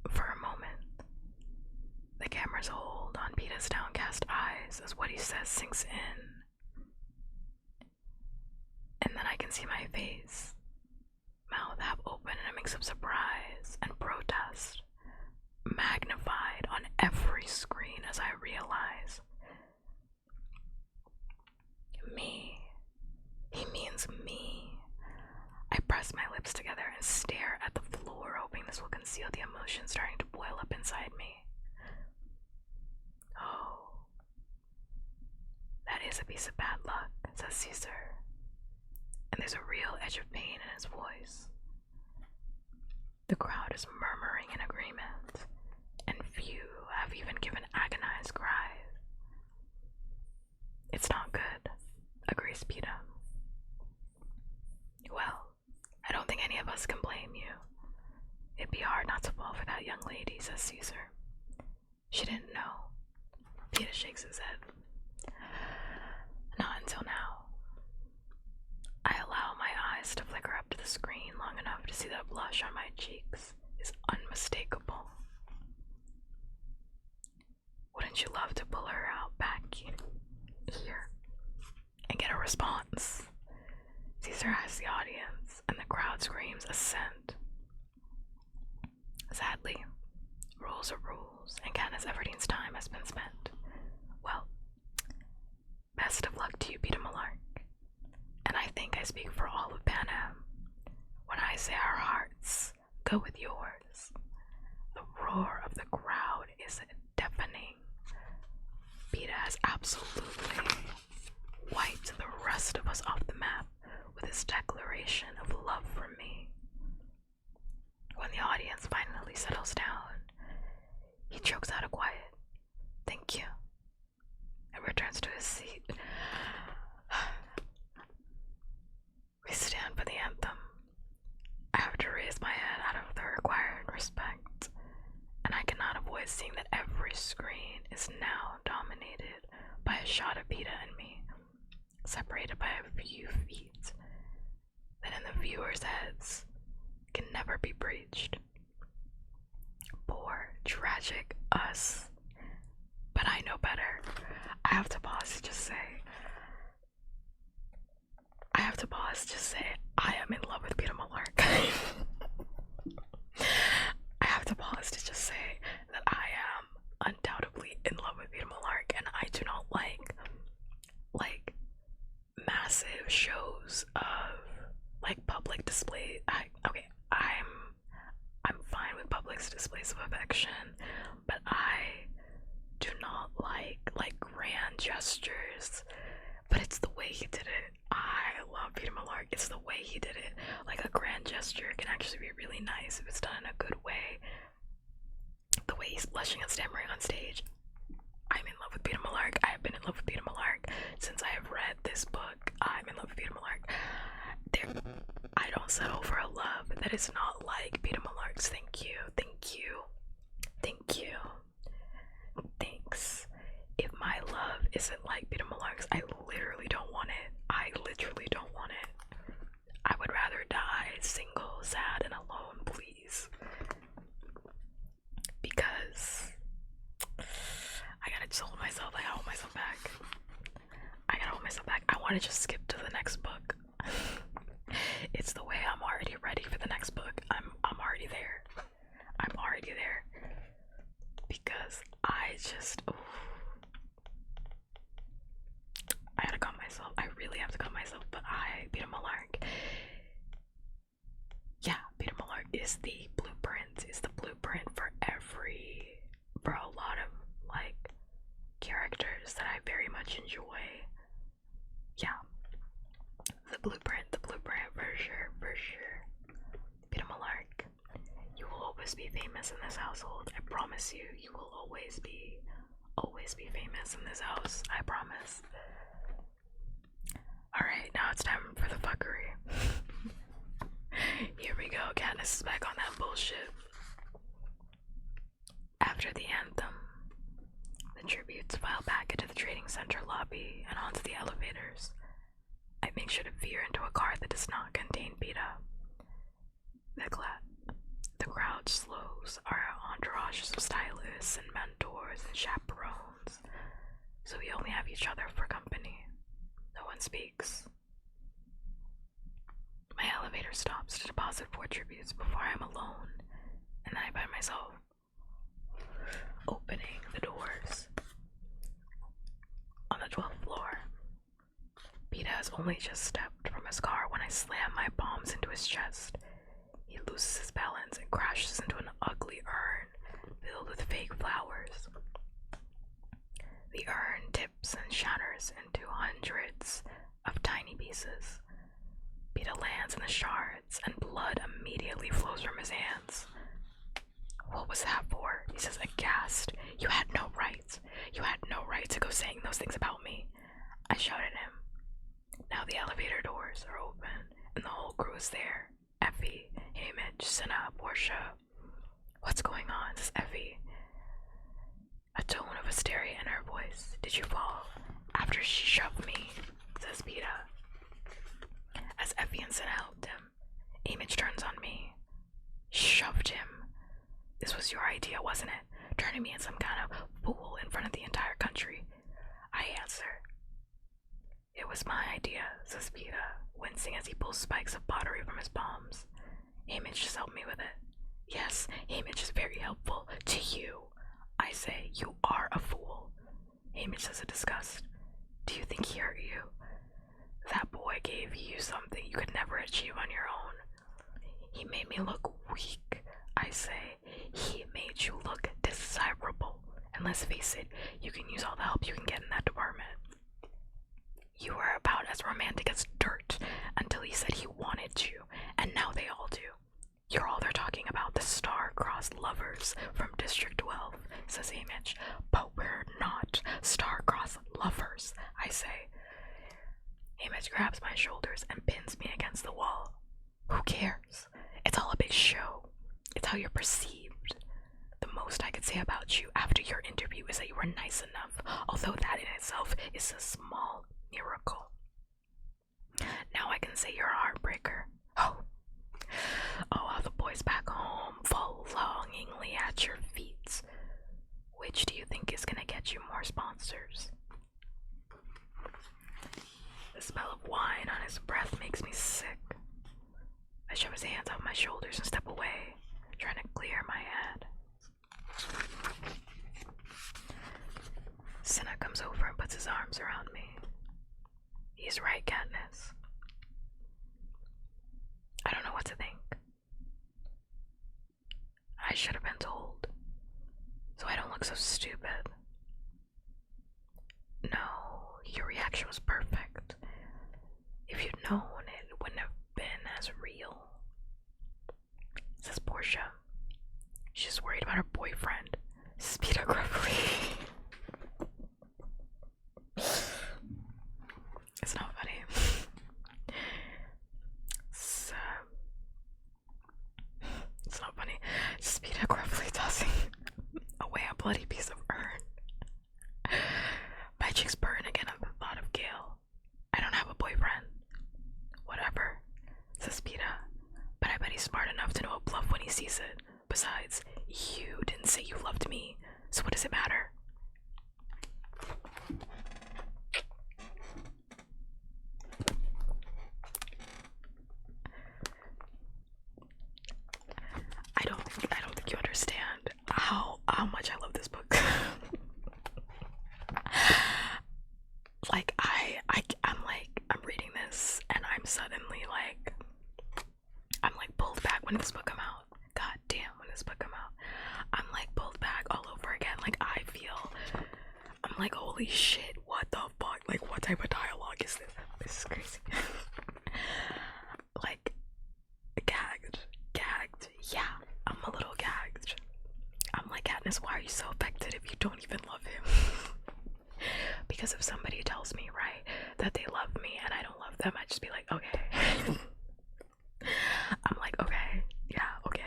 For a moment, the camera's hold on Peeta's downcast eyes as what he says sinks in. And then I can see my face, mouth half open in a mix of surprise and protest, magnified on every screen as I realize, me. He means me. I press my lips together and stare at the floor, hoping this will conceal the emotion starting to boil up inside me. Oh, that is a piece of bad luck, says Caesar, and there's a real edge of pain in his voice. The crowd is murmuring in agreement, and few have even given agonized cries. It's not good, agrees Peeta. Well, I don't think any of us can blame you. It'd be hard not to fall for that young lady, says Caesar. She didn't know. Peeta shakes his head. Not until now. I allow my eyes to flicker up to the screen long enough to see that blush on my cheeks is unmistakable. Wouldn't you love to pull her out back here and get a response? Caesar asks the audience, and the crowd screams assent. Sadly, rules are rules, and Katniss Everdeen's time has been spent. Well, best of luck to you, Peeta Mellark. And I think I speak for all of Panem when I say our hearts go with yours. The roar of the crowd is deafening. Peeta has absolutely shot of Peter and me, separated by a few feet, that in the viewers' heads can never be breached. Poor, tragic us. But I know better. I have to pause to just say, I am in love with Peter Malark. I have to pause to just say that I am undoubtedly in love with Peter Malark, and I do not like massive shows of like public display. I'm fine with public displays of affection, but I do not like grand gestures. But it's the way he did it. I love Peter Malark. It's the way he did it. Like, a grand gesture can actually be really nice if it's done in a good way. The way he's blushing and stammering on stage. I'm in love with Peter Malark. I have been in love with Peter Malark since I have read this book. I'm in love with Peter Malark. I don't settle for a love that is not like Peter Malark's. Thank you. Thank you. Thank you. Thanks. If my love isn't like Peter Malark's, I literally don't want it. I literally don't want it. I would rather die single, sad, and alone, please. Because I gotta just hold myself. I gotta hold myself back. I want to just skip to the next book. It's the way I'm already ready for the next book. I'm already there. Because I just... Oof. I gotta calm myself. I really have to calm myself. But Peter Malark. Yeah, Peter Malark is the blueprint. For a lot of like characters that I very much enjoy. Yeah. The blueprint for sure. Peter Malark. You will always be famous in this household. I promise you. You will always be famous in this house. I promise. Alright, now it's time for the fuckery. Here we go. Katniss is back on that bullshit. After the anthem, the tributes file back into the trading center lobby and onto the elevators. I make sure to veer into a car that does not contain Peta. The crowd slows our entourages of stylists and mentors and chaperones, so we only have each other for company. No one speaks. My elevator stops to deposit 4 tributes before I'm alone, and then I find myself opening the doors on the 12th floor. Peta has only just stepped from his car when I slam my palms into his chest. He loses his balance and crashes into an ugly urn filled with fake flowers. The urn tips and shatters into hundreds of tiny pieces. Peta lands in the shards, and blood immediately flows from his hands. What was that for? He says aghast. You had no right. You had no right to go saying those things about me. I shout at him. Now the elevator doors are open, and the whole crew is there. Effie, Hamish, Senna, Portia. What's going on? Says Effie. A tone of hysteria in her voice. Did you fall? After she shoved me, says Peta. As Effie and Senna helped him, Hamish turns on me. Shoved him. This was your idea, wasn't it? Turning me into some kind of fool in front of the entire country. I answer. It was my idea, says Peta, wincing as he pulls spikes of pottery from his palms. Hamish just helped me with it. Yes, Hamish is very helpful to you. I say, you are a fool. Hamish says in disgust. Do you think he hurt you? That boy gave you something you could never achieve on your own. He made me look weak, I say. He made you look desirable. And let's face it, you can use all the help you can get in that department. You were about as romantic as dirt until he said he wanted to, and now they all do. You're all they're talking about, the star-crossed lovers from District 12, says Hamish. But we're not star-crossed lovers, I say. Hamish grabs my shoulders and pins me against the wall. Who cares? It's all a big show. It's how you're perceived. The most I could say about you after your interview is that you were nice enough, although that in itself is a small miracle. Now I can say you're a heartbreaker. Oh, how the boys back home fall longingly at your feet. Which do you think is gonna get you more sponsors? The smell of wine on his breath makes me sick. I shove his hands off my shoulders and step away, trying to clear my head. Senna comes over and puts his arms around me. He's right, Katniss. I don't know what to think. I should have been told, so I don't look so stupid. No, your reaction was perfect. If you'd known, it wouldn't have been as real. Says Portia. She's worried about her boyfriend. Speed up gruffly. It's not funny. It's not funny. Speed up gruffly tossing away a bloody piece of urn. My cheeks burn again at the thought of Gale. I don't have a boyfriend. Whatever, says Peta, but I bet he's smart enough to know a bluff when he sees it. Besides, you didn't say you loved me, so what does it matter? I don't think you understand how much I love this book. Like I'm reading this and I'm pulled back when this book come out. God damn, when this book come out, I'm like pulled back all over again. Like I'm like, holy shit, what the fuck? Like, what type of dialogue is this? This is crazy. Like, gagged. Yeah, I'm a little gagged. I'm like, Katniss, why are you so affected if you don't even love him? Because if somebody tells me, right, that they love me and I don't love them, I just be like, okay. I'm like, okay, yeah, okay.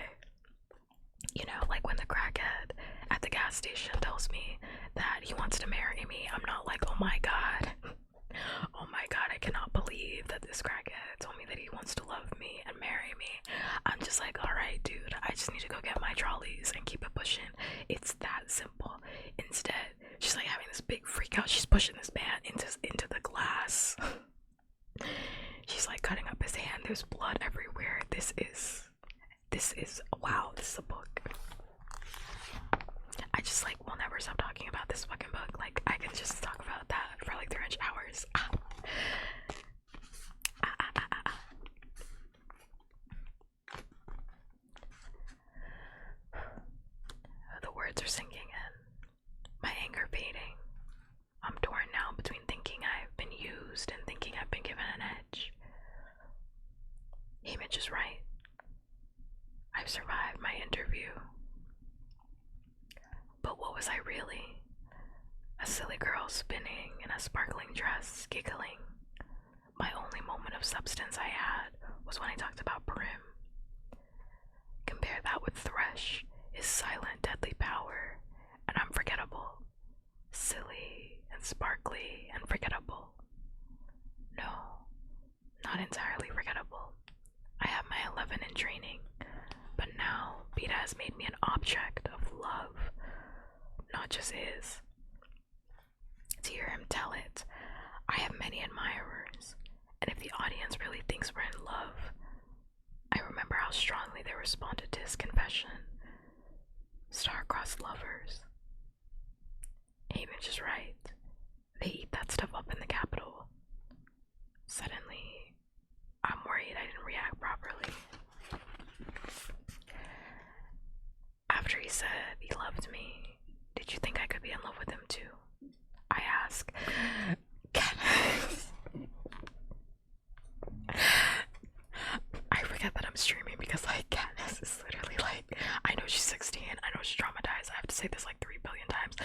You know, like when the crackhead at the gas station tells me that he wants to marry me, I'm not like, oh my god, I cannot believe that this crackhead told me that he wants to love me and marry me. I'm just like, alright, dude, I just need to go get my trolleys and keep it pushing. It's that simple. Instead, she's like having this big freak out. She's pushing this man into the glass. She's like cutting up his hand. There's blood everywhere. This is wow, this is a book. I just like will never stop talking about this fucking book. Like I can just talk about that for like 3 hours. The words are sinking in. My anger fading. I'm torn now between thinking I've been used and thinking I've been given an edge. Haymitch is right. I've survived my interview. But what was I really? A silly girl spinning in a sparkling dress, giggling. My only moment of substance I had was when I talked about Prim. Compare that with Thresh, his silent, deadly power, and I'm forgettable. Silly and sparkly and forgettable. No, not entirely forgettable. I have my 11 in training, but now Peta has made me an object of love, not just his. To hear him tell it, I have many admirers, and if the audience really thinks we're in love, I remember how strongly they responded to his confession. Star-crossed lovers. Haymitch is right. They eat that stuff up in the Capitol. Suddenly, I'm worried I didn't react properly. After he said he loved me, did you think I could be in love with him too? I ask. I forget that I'm streaming because like Katniss is literally like, I know she's 16, I know she's traumatized, I have to say this like 3 billion times,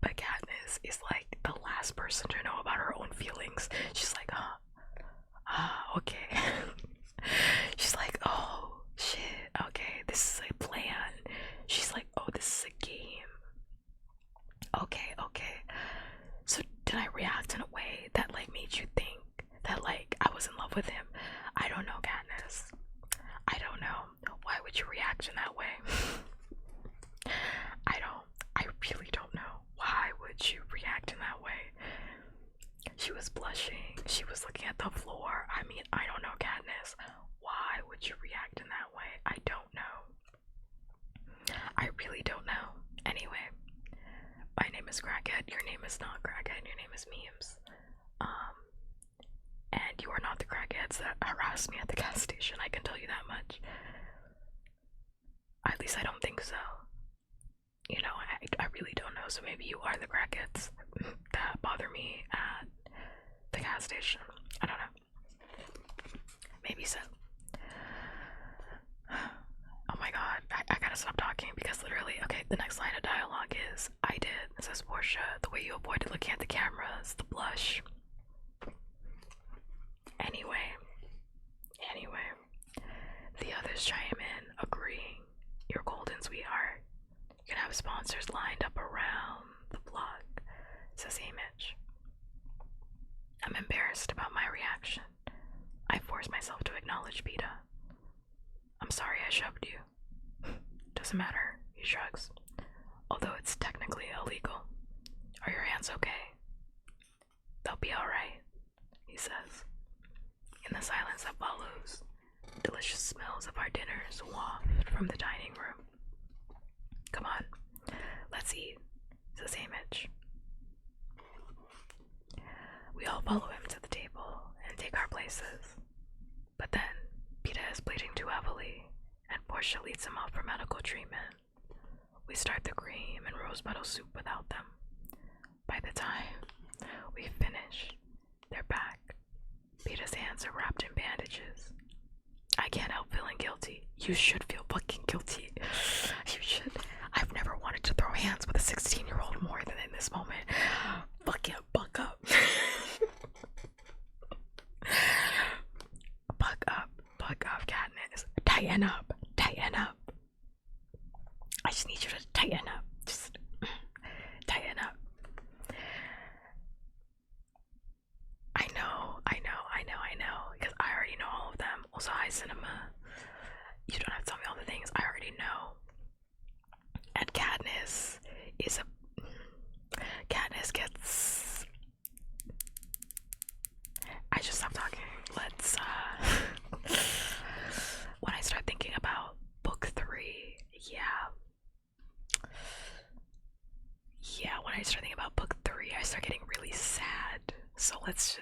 but Katniss is like the last person to know about her own feelings was blushing. She was looking at the floor. I mean, I don't know, Katniss. Why would you react in that way? I don't know. I really don't know. Anyway, my name is Crackhead. Your name is not Crackhead. Your name is Memes. And you are not the crackheads that harassed me at the gas station. I can tell you that much. At least I don't think so. You know, I really don't know. So maybe you are the crackheads that bother me at the gas station. I don't know. Maybe so. Oh my god, I gotta stop talking because literally, okay, the next line of dialogue is, I did, says Portia, the way you avoided looking at the cameras, the blush. Anyway, the others chime in, agreeing. You're golden, sweetheart. You can have sponsors lined up around the block, says Image. I'm embarrassed about my reaction. I force myself to acknowledge Peta. I'm sorry I shoved you. Doesn't matter, he shrugs. Although it's technically illegal. Are your hands okay? They'll be alright, he says. In the silence that follows, delicious smells of our dinners waft from the dining room. Come on, let's eat, says Image. We all follow him to the table and take our places. But then, Peta is bleeding too heavily, and Portia leads him off for medical treatment. We start the cream and rose petal soup without them. By the time we finish, they're back. Peta's hands are wrapped in bandages. I can't help feeling guilty. You should feel fucking guilty. You should. I've never wanted to throw hands with a 16-year-old more than in this moment. Fuck yeah, buck up. Buck up, Katniss. Tighten up. I just need you to tighten up. Just tighten up. I know. Because I already know all of them. Also, hi, Cinema. You don't have to tell me all the things. I already know. And Katniss gets. I just stopped talking. Let's. When I start thinking about book 3, when I start thinking about book 3, I start getting really sad. So let's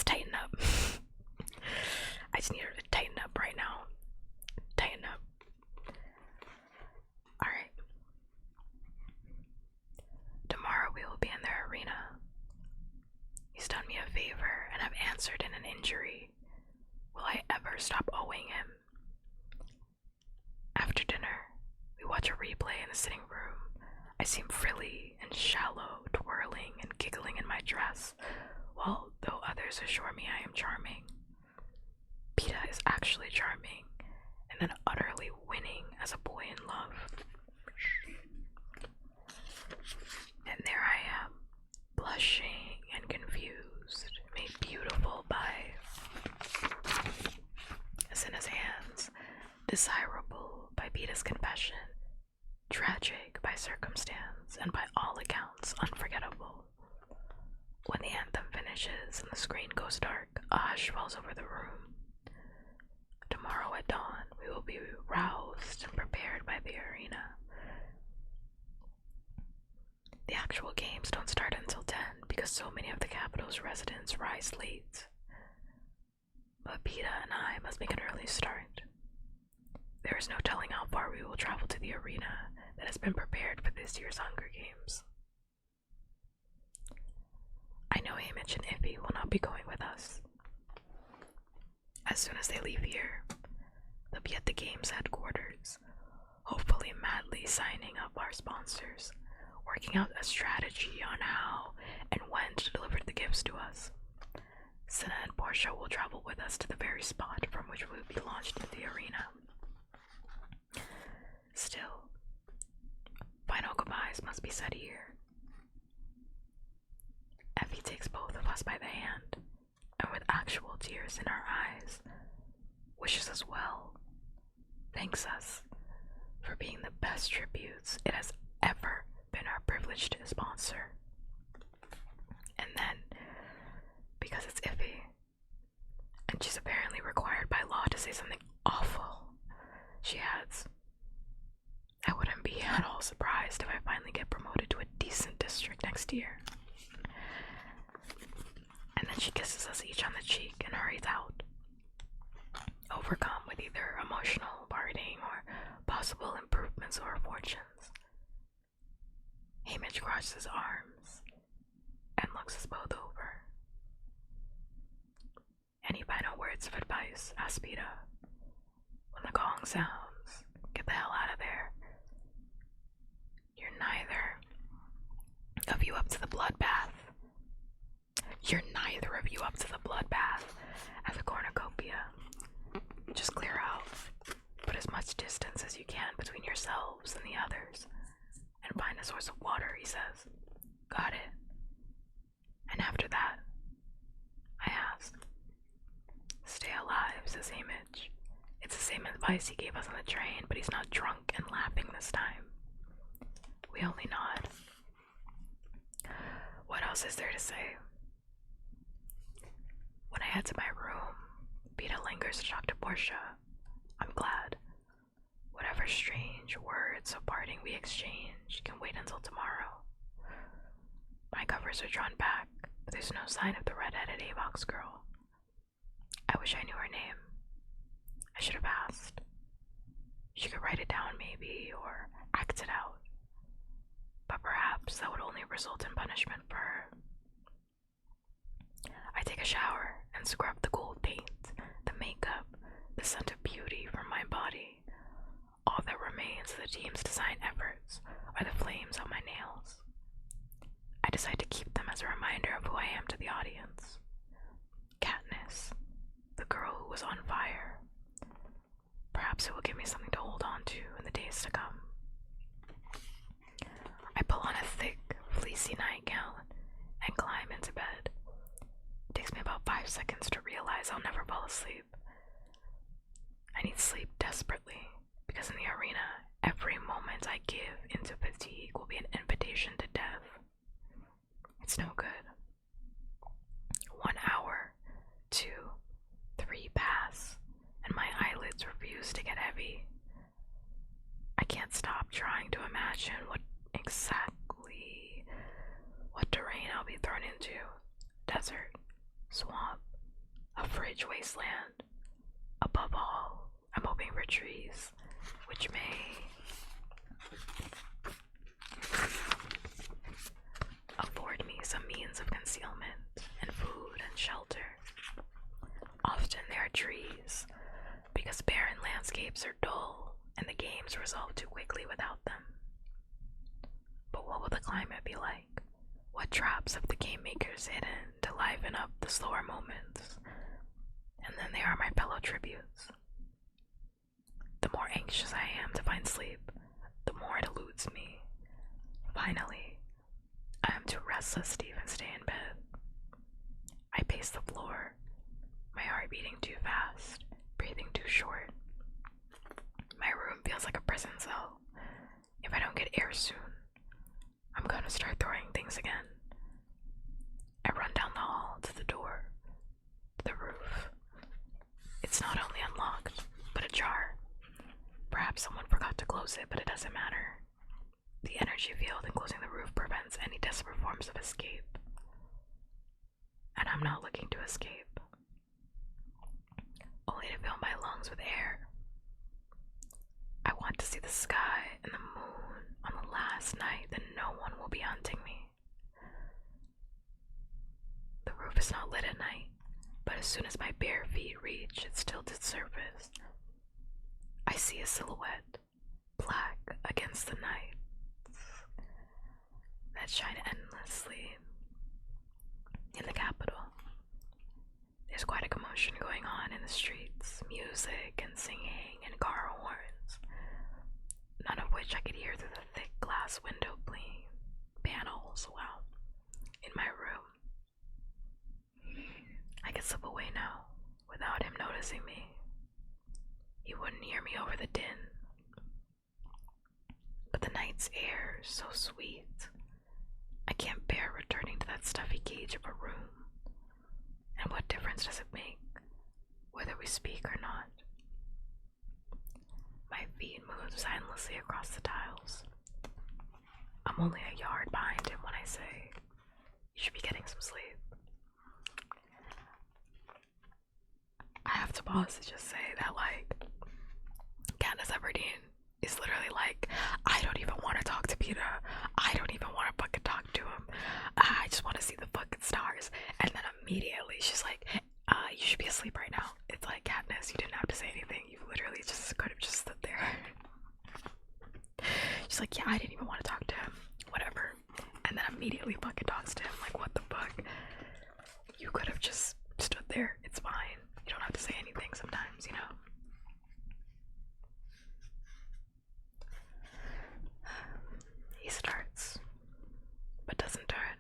tighten up. I just need her to tighten up right now. Tighten up. Alright. Tomorrow we will be in their arena. He's done me a favor and I've answered in an injury. Will I ever stop owing him? After dinner, we watch a replay in the sitting room. I seem frilly and shallow, twirling and giggling in my dress, while though others assure me I am charming. Peta is actually charming, and then utterly winning as a boy in love. And there I am, blushing and confused, made beautiful by Cinna's hands, desirable by Peta's confession, tragic by circumstance, and by all accounts unforgettable. When the anthem finishes and the screen goes dark, a hush falls over the room. Tomorrow at dawn, we will be roused and prepared by the arena. The actual games don't start until 10 because so many of the capital's residents rise late. But Peta and I must make an early start. There is no telling how far we will travel to the arena that has been prepared for this year's Hunger Games. I know Image and Iffy will not be going with us. As soon as they leave here, they'll be at the game's headquarters, hopefully madly signing up our sponsors, working out a strategy on how and when to deliver the gifts to us. Cinna and Portia will travel with us to the very spot from which we will be launched into the arena. Still, final goodbyes must be said here. Effie takes both of us by the hand, and with actual tears in her eyes, wishes us well, thanks us for being the best tributes it has ever been our privilege to sponsor. And then say something awful. She adds, I wouldn't be at all surprised if I finally get promoted to a decent district next year. And then she kisses us each on the cheek and hurries out, overcome with either emotional parting or possible improvements to her fortunes. Hamish crosses his arms and looks us both over. Any final words of advice? Asked Peeta. When the gong sounds, get the hell out of there. You're neither of you up to the bloodbath. At the cornucopia. Just clear out. Put as much distance as you can between yourselves and the others. And find a source of water, he says. Got it. And after that, I ask. Stay alive, says Hamish. It's the same advice he gave us on the train, but he's not drunk and laughing this time. We only nod. What else is there to say? When I head to my room, Peeta lingers to talk to Portia. I'm glad. Whatever strange words of parting we exchange can wait until tomorrow. My covers are drawn back, but there's no sign of the red-headed Avox girl. I wish I knew her name. I should have asked. She could write it down maybe, or act it out. But perhaps that would only result in punishment for her. I take a shower and scrub the gold paint, the makeup, the scent of beauty from my body. All that remains of the team's design efforts are the flames on my nails. I decide to keep them as a reminder of who I am to the audience. Katniss, the girl who was on fire. Perhaps it will give me something to hold on to in the days to come. I pull on a thick, fleecy nightgown and climb into bed. It takes me about 5 seconds to realize I'll never fall asleep. I need sleep desperately, because in the arena, every moment I give into fatigue will be an invitation to death. It's no good. 1 hour, 2, 3 pass, and my eyelids refuse to get heavy. I can't stop trying to imagine what terrain I'll be thrown into. Desert, swamp, a fridge wasteland. Above all, I'm hoping for trees, which may afford me some means of concealment and food and shelter. Often there are trees, because barren landscapes are dull and the games resolve too quickly without them. But what will the climate be like? What traps have the game makers hidden to liven up the slower moments? And then there are my fellow tributes. The more anxious I am to find sleep, the more it eludes me. Finally, I am too restless to even stay in bed. I pace the floor, my heart beating too fast, breathing too short. My room feels like a prison cell. If I don't get air soon, I'm gonna start throwing things again. I run down the hall to the door, to the roof. It's not only unlocked, but ajar. Perhaps someone forgot to close it, but it doesn't matter. The energy field enclosing the roof prevents any desperate forms of escape. And I'm not looking to escape, only to fill my lungs with air. I want to see the sky and the moon on the last night that no one will be hunting me. The roof is not lit at night, but as soon as my bare feet reach its tilted surface, I see a silhouette, black against the night, that shine endlessly in the capital. There's quite a commotion going on in the streets, music and singing and car horns, none of which I could hear through the thick glass window panels, in my room. I could slip away now, without him noticing me. He wouldn't hear me over the din. But the night's air is so sweet. I can't bear returning to that stuffy cage of a room. And what difference does it make, whether we speak or not? moves endlessly across the tiles. I'm only a yard behind him when I say, you should be getting some sleep. I have to pause to just say that, like, Katniss Everdeen is literally like, I don't even want to talk to Peter. I don't even want to fucking talk to him. I just want to see the fucking stars. And then immediately she's like, you should be asleep right now. It's like, Katniss, you didn't have to say anything. You literally just could have just stood there. She's like, yeah, I didn't even want to talk to him. Whatever. And then immediately fucking talks to him. Like, what the fuck? You could have just stood there. It's fine. You don't have to say anything sometimes, you know? He starts, but doesn't turn.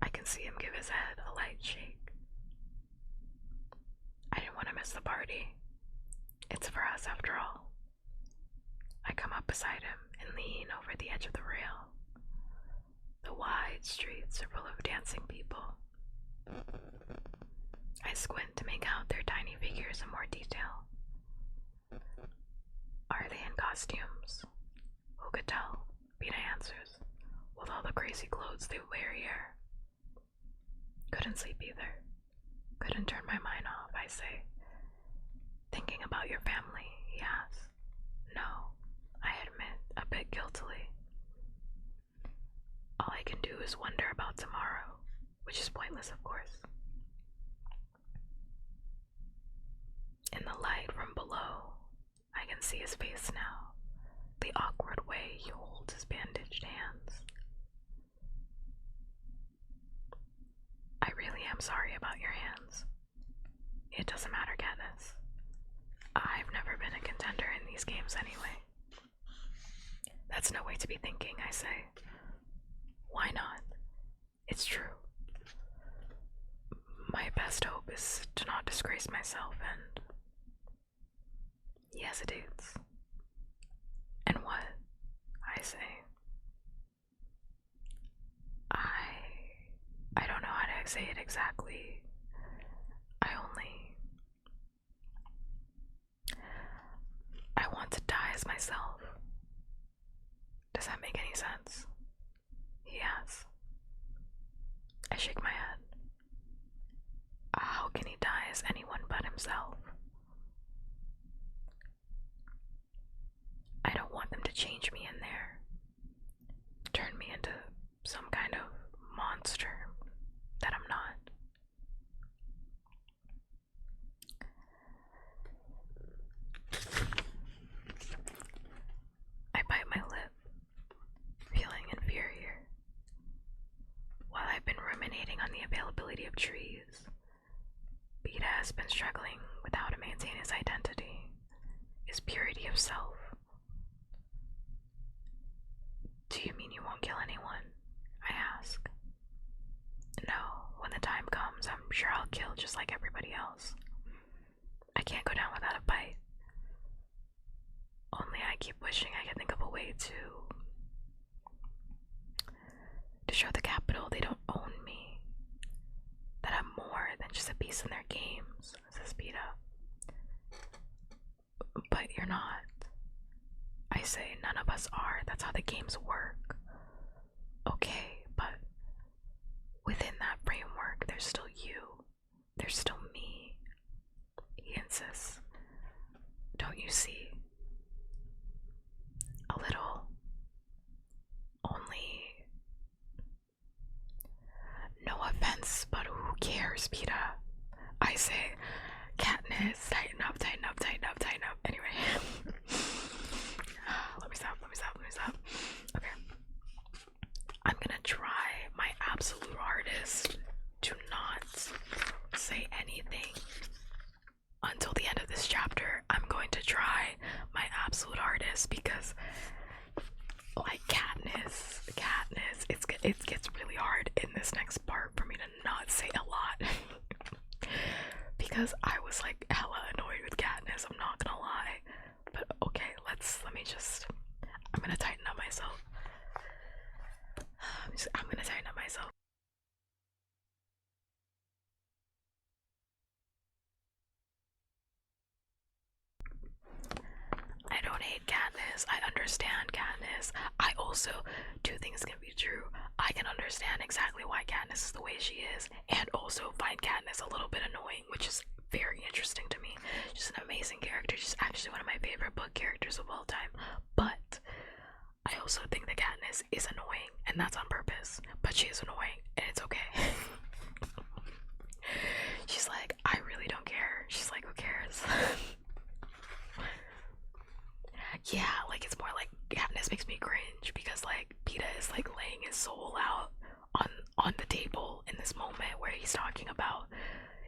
I can see him give his head a light shake. I didn't want to miss the party. It's for us after all. I come up beside him and lean over the edge of the rail. The wide streets are full of dancing people. I squint to make out their tiny figures in more detail. Are they in costumes? Who could tell? Peta answers, with all the crazy clothes they wear here. Couldn't sleep either. Couldn't turn my mind off, I say. Thinking about your family, he asks. No, I admit, a bit guiltily. All I can do is wonder about tomorrow, which is pointless, of course. In the light from below, I can see his face now, the awkward way he holds his bandaged hands. I really am sorry about your hands. It doesn't matter, Katniss. I've never been a contender in these games anyway. That's no way to be thinking, I say. Why not? It's true. My best hope is to not disgrace myself, and he hesitates. And what? I say. I don't know how to say it exactly. I want to die as myself. Does that make any sense? He asks. I shake my head. How can he die as anyone but himself? I don't want them to change me in there. Turn me into some kind of monster that I'm not. I bite my lip, feeling inferior. While I've been ruminating on the availability of trees, Peta has been struggling with how to maintain his identity, his purity of self. Do you mean you won't kill anyone? I ask. No, when the time comes, I'm sure I'll kill just like everybody else. I can't go down without a bite. Only I keep wishing I could think of a way to show the Capitol they don't own me, that I'm more than just a piece in their games, says Peta. But you're not. I say none of us are. That's how the games work. Okay, but within that framework, there's still you. There's still me. He insists. Don't you see? A little. Only. No offense, but who cares, Peta? I say, Katniss, tighten up, tighten up, tighten up, tighten up. Anyway. Let me stop. Okay. I'm gonna try my absolute hardest to not say anything until the end of this chapter. I'm going to try my absolute hardest because, like, Katniss, it gets really hard in this next part for me to not say a lot. Because I was like hella annoyed with Katniss, I'm not gonna lie. But okay, I'm gonna tighten up myself. I'm gonna tighten up myself. I don't hate Katniss. I understand Katniss. I also, two things can be true. I can understand exactly why Katniss is the way she is, and also find Katniss a little bit annoying, which is very interesting to me. She's an amazing character. She's actually one of my favorite book characters of all time. But I also think that Katniss is annoying, and that's on purpose. But she is annoying, and it's okay. She's like, I really don't care. She's like, who cares? Yeah, like it's more like Katniss makes me cringe because like Peeta is like laying his soul out on the table in this moment where he's talking about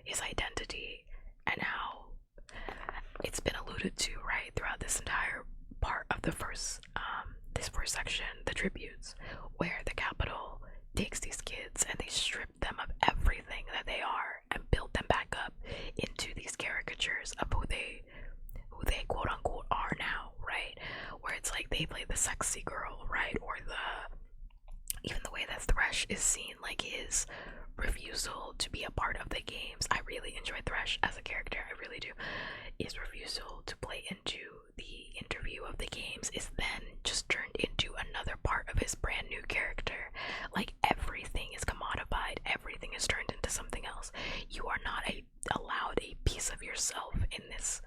his identity and how it's been alluded to right throughout this entire part of the first this first section, the tributes, where the Capitol takes these kids and they strip them of everything that they are and build them back up into these caricatures of who they quote unquote are now, right? Where it's like they play the sexy girl, right? Or even the way that Thresh is seen, like his refusal to be a part of the games. I really enjoy Thresh as a character, I really do. His refusal to play into the interview of the games is then just turned into another part of his brand new character. Like everything is commodified, everything is turned into something else. You are not allowed a piece of yourself in this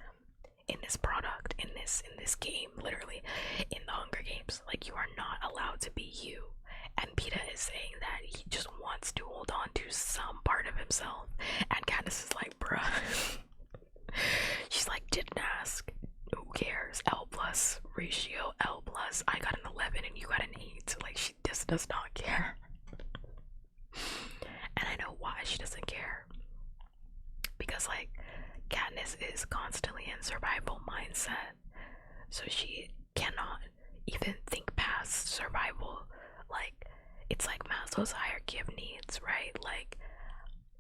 product, in this game, literally, in the Hunger Games. Like, you are not allowed to be you. And Peeta is saying that he just wants to hold on to some part of himself. And Katniss is like, bruh. She's like, didn't ask. Who cares? L plus ratio, L plus. I got an 11 and you got an 8. Like, she just does not care. And I know why she doesn't care. Because, like, Katniss is constantly in survival mindset, so she cannot even think past survival. Like, it's like Maslow's hierarchy of needs, right? Like,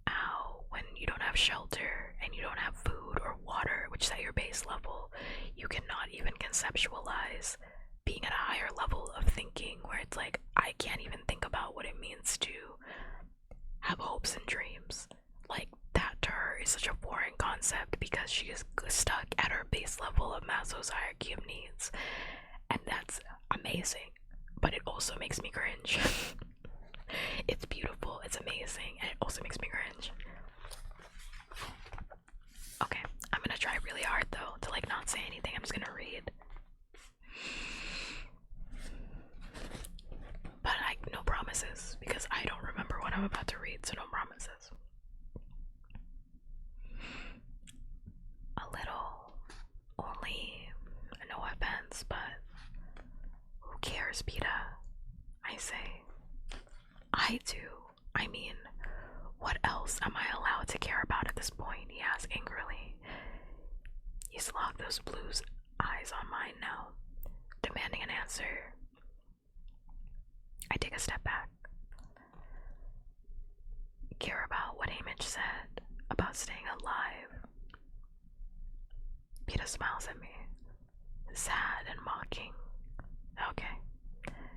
how when you don't have shelter and you don't have food or water, which is at your base level, you cannot even conceptualize being at a higher level of thinking, where it's like, I can't even think about what it means to have hopes and dreams. Like, that to her is such a foreign concept because she is stuck at her base level of Maslow's hierarchy of needs. And that's amazing, but it also makes me cringe. It's beautiful, it's amazing, and it also makes me cringe. Okay, I'm gonna try really hard though to like not say anything. I'm just gonna read. But no promises, because I don't remember what I'm about to read, so no promises. A little, only, no offense, but who cares, Peeta? I say. I do. I mean, what else am I allowed to care about at this point? He asks angrily. He's locked those blue eyes on mine now, demanding an answer. I take a step back. Care about what Image said about staying alive. Peeta smiles at me, sad and mocking. Okay,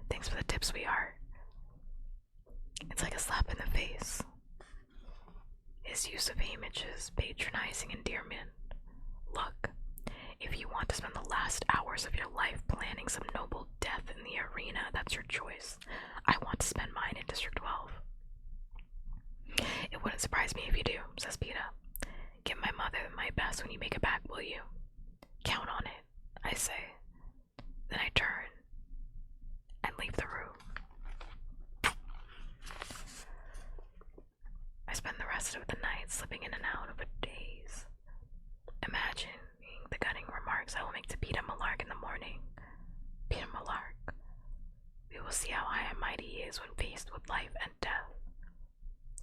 thanks for the tip, sweetheart. It's like a slap in the face. His use of Image's patronizing endearment. Look, if you want to spend the last hours of your life planning some noble death in the arena, that's your choice. I want to spend mine in District 12. It wouldn't surprise me if you do, says Peeta. Give my mother my best when you make it back, will you? Count on it, I say. Then I turn and leave the room. I spend the rest of the night slipping in and out of a daze, imagining the cutting remarks I will make to Peeta Malark in the morning. Peeta Malark. We will see how high and mighty he is when faced with life and death.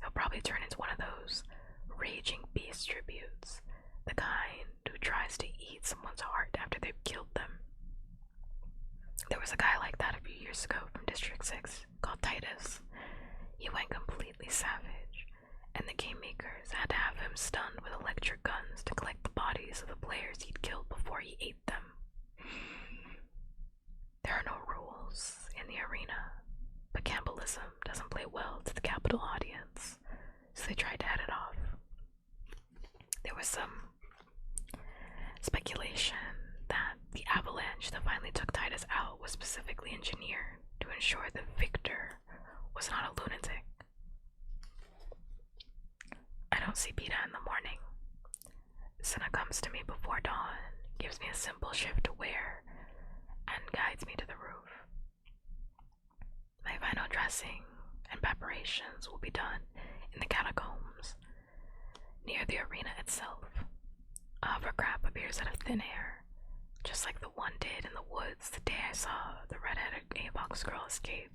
He'll probably turn into one of those raging beast tributes, the kind who tries to eat someone's heart after they've killed them. There was a guy like that a few years ago from District 6 called Titus. He went completely savage, and the game makers had to have him stunned with electric guns to collect the bodies of the players he'd killed before he ate them. There are no rules in the arena, but cannibalism doesn't play well to the Capitol audience, so they tried to head it off. There was some speculation that The avalanche that finally took Titus out was specifically engineered to ensure that Victor was not a lunatic. I don't see Peta in the morning. Senna comes to me before dawn, gives me a simple shift to wear, and guides me to the roof. My final dressing and preparations will be done in the catacombs, near the arena itself. A hovercraft appears out of thin air, just like the one did in the woods the day I saw the red-headed Avox girl escape.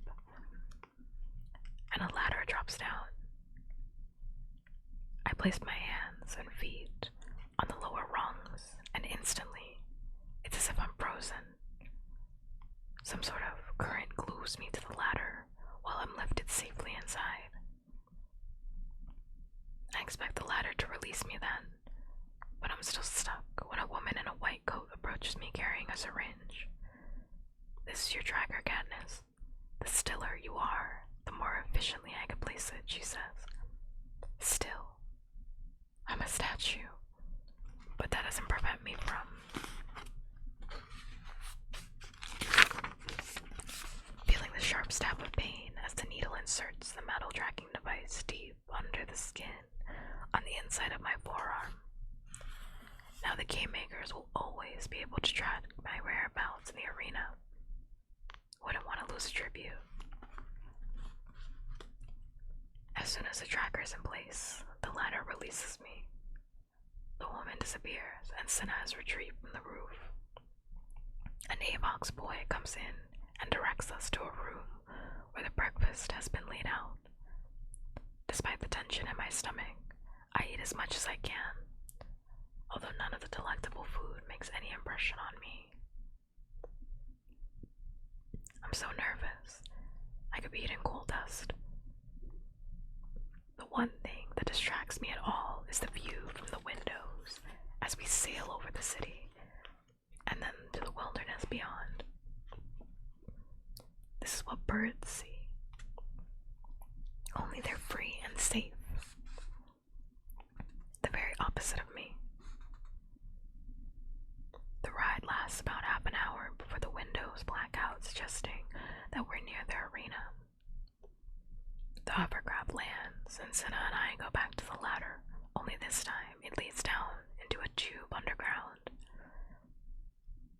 And a ladder drops down. I place my hands and feet on the lower rungs, and instantly, it's as if I'm frozen. Some sort of current glues me to the ladder while I'm lifted safely inside. I expect the ladder to release me then, but I'm still stuck when a woman in a white coat approaches me carrying a syringe. This is your tracker, Katniss. The stiller you are, the more efficiently I can place it, she says. Still, I'm a statue, but that doesn't prevent me from feeling the sharp stab of pain as the needle inserts the metal tracking device deep under the skin on the inside of my forearm. Now the game makers will always be able to track my whereabouts in the arena. Wouldn't want to lose a tribute. As soon as the tracker is in place, the ladder releases me. The woman disappears, and Senna has retreated from the roof. An Avox boy comes in and directs us to a room where the breakfast has been laid out. Despite the tension in my stomach, I eat as much as I can, although none of the delectable food makes any impression on me. I'm so nervous. I could be eating coal dust. The one thing that distracts me at all is the view from the windows as we sail over the city and then to the wilderness beyond. This is what birds see. Only they're free and safe. The very opposite of me. The ride lasts about half an hour before the windows black out, suggesting that we're near the arena. The hovercraft lands, and Senna and I go back to the ladder, only this time it leads down into a tube underground,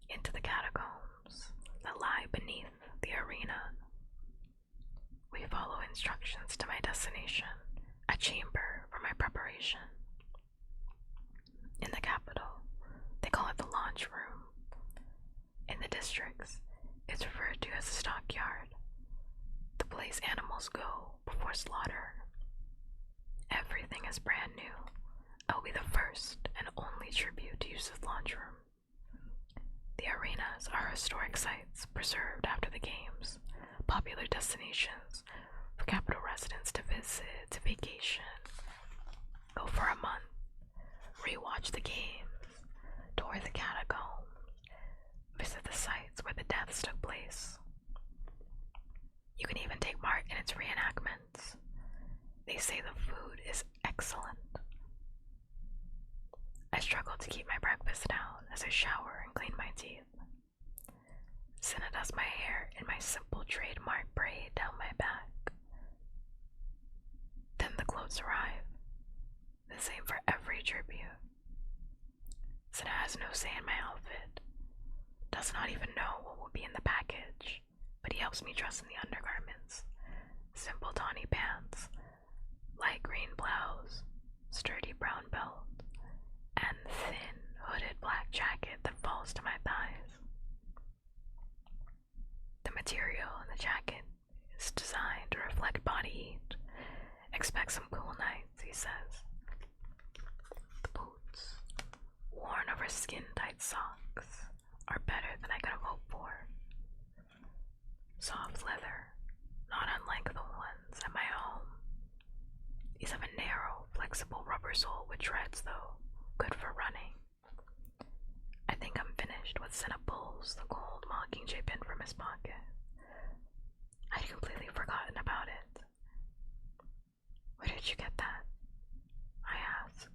into the catacombs that lie beneath the arena. We follow instructions to my destination, a chamber for my preparation. In the capital, they call it the launch room. In the districts, it's referred to as the stockyard, the place animals go before slaughter. Everything is brand new. I'll be the first and only tribute to use this launch room. The arenas are historic sites preserved after the games, popular destinations for capital residents to visit, to vacation, go for a month, rewatch the games, tour the catacombs, visit the sites where the deaths took place. You can even take part in its reenactments. They say the food is excellent. I struggle to keep my breakfast down as I shower and clean my teeth. Senna does my hair in my simple trademark braid down my back. Then the clothes arrive, the same for every tribute. Senna has no say in my outfit, does not even know what will be in the package, but he helps me dress in the undergarments. Simple tawny pants, light green blouse, sturdy brown belt, and thin hooded black jacket that falls to my thighs. The material in the jacket is designed to reflect body heat. Expect some cool nights, he says. The boots, worn over skin-tight socks, are better than I could have hoped for. Soft leather, not unlike the ones at my home. These have a narrow, flexible rubber sole with treads, though, good for running. I think I'm finished when Senna pulls the gold Mockingjay pin from his pocket. I'd completely forgotten about it. Where did you get that? I ask.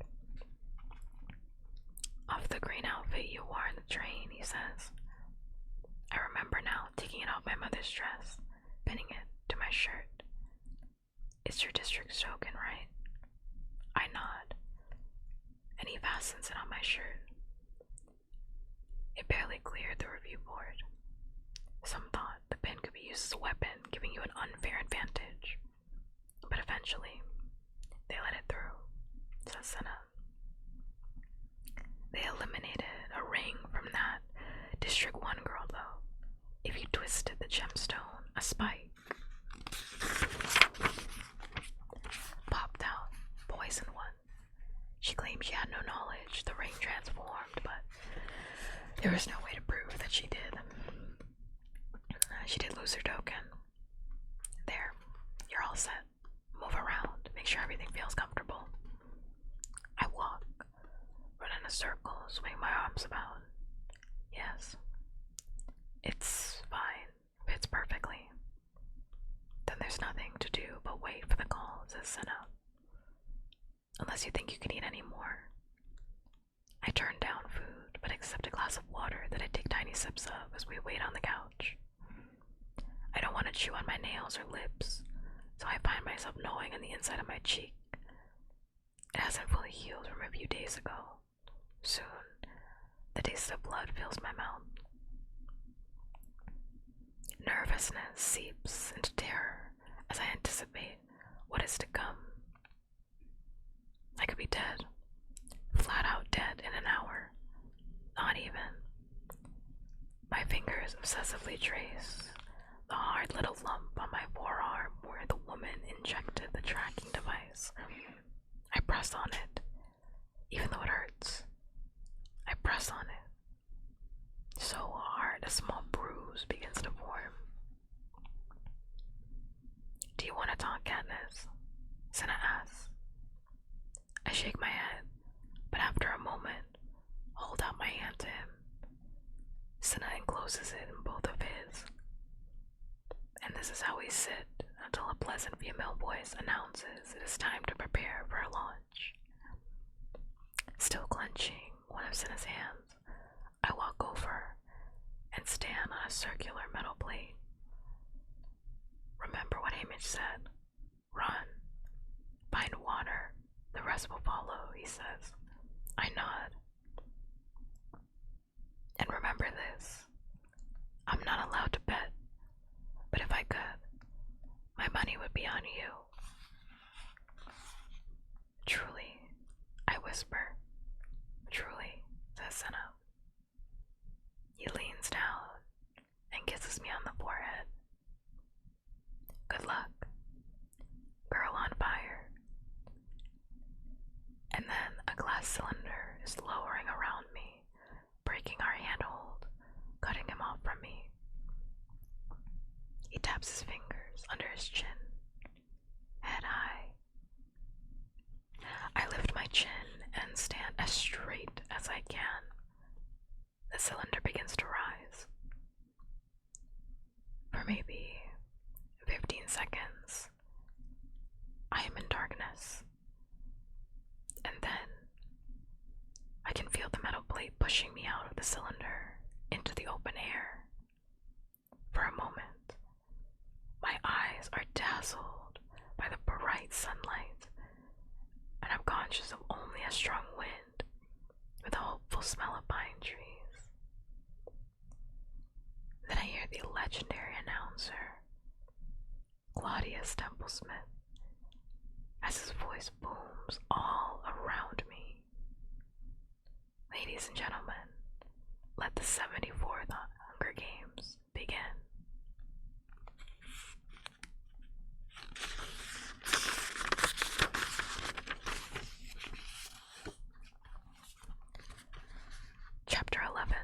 Off the green outfit you wore on the train, he says. my mother's dress, pinning it to my shirt. "It's your district token, right?" I nod, and he fastens it on my shirt. It barely cleared the review board. Some thought the pin could be used as a weapon, giving you an unfair advantage. But eventually, they let it through, says Senna. They eliminated a ring from that District 1 girl, though. If you twisted the gemstone, a spike popped out, poisoned one. She claimed she had no knowledge the ring transformed, but there was no way to prove that she did. She did lose her token. There, you're all set. Move around, make sure everything feels comfortable. I walk, run in a circle, swing my arms about. Yes, it's fine, fits perfectly. Then there's nothing to do but wait for the call to send out. Unless you think you can eat any more. I turn down food, but accept a glass of water that I take tiny sips of as we wait on the couch. I don't want to chew on my nails or lips, so I find myself gnawing on the inside of my cheek. It hasn't fully healed from a few days ago. Soon, the taste of blood fills my mouth. Nervousness seeps into terror as I anticipate what is to come. I could be dead, flat out dead in an hour. Not even. My fingers obsessively trace the hard little lump on my forearm where the woman injected the tracking device. I press on it, even though it hurts. I press on it so hard a small bruise begins to form. "Do you want to talk, Katniss?" Senna asks. I shake my head, but after a moment, hold out my hand to him. Senna encloses it in both of his. And this is how we sit until a pleasant female voice announces it is time to prepare for a launch. Still clenching one of Senna's hands, I walk over and stand on a circular metal plate. "Remember what Hamish said. Run. Find water. The rest will follow," he says. I nod. "And remember this. I'm not allowed to bet, but if I could, my money would be on you." "Truly," I whisper. "Truly," says Senna. He leans down and kisses me on the forehead. "Good luck, girl on fire." And then a glass cylinder is lowering around me, breaking our handhold, cutting him off from me. He taps his fingers under his chin, head high. I lift my chin and stand as straight as I can. The cylinder begins to rise. For maybe 15 seconds, I am in darkness. And then I can feel the metal plate pushing me out of the cylinder into the open air. For a moment, my eyes are dazzled by the bright sunlight, and I'm conscious of only a strong wind with a hopeful smell of pine trees. Then I hear the legendary announcer, Claudius Templesmith, as his voice booms all around me. "Ladies and gentlemen, let the 74th Hunger Games begin." Chapter 11.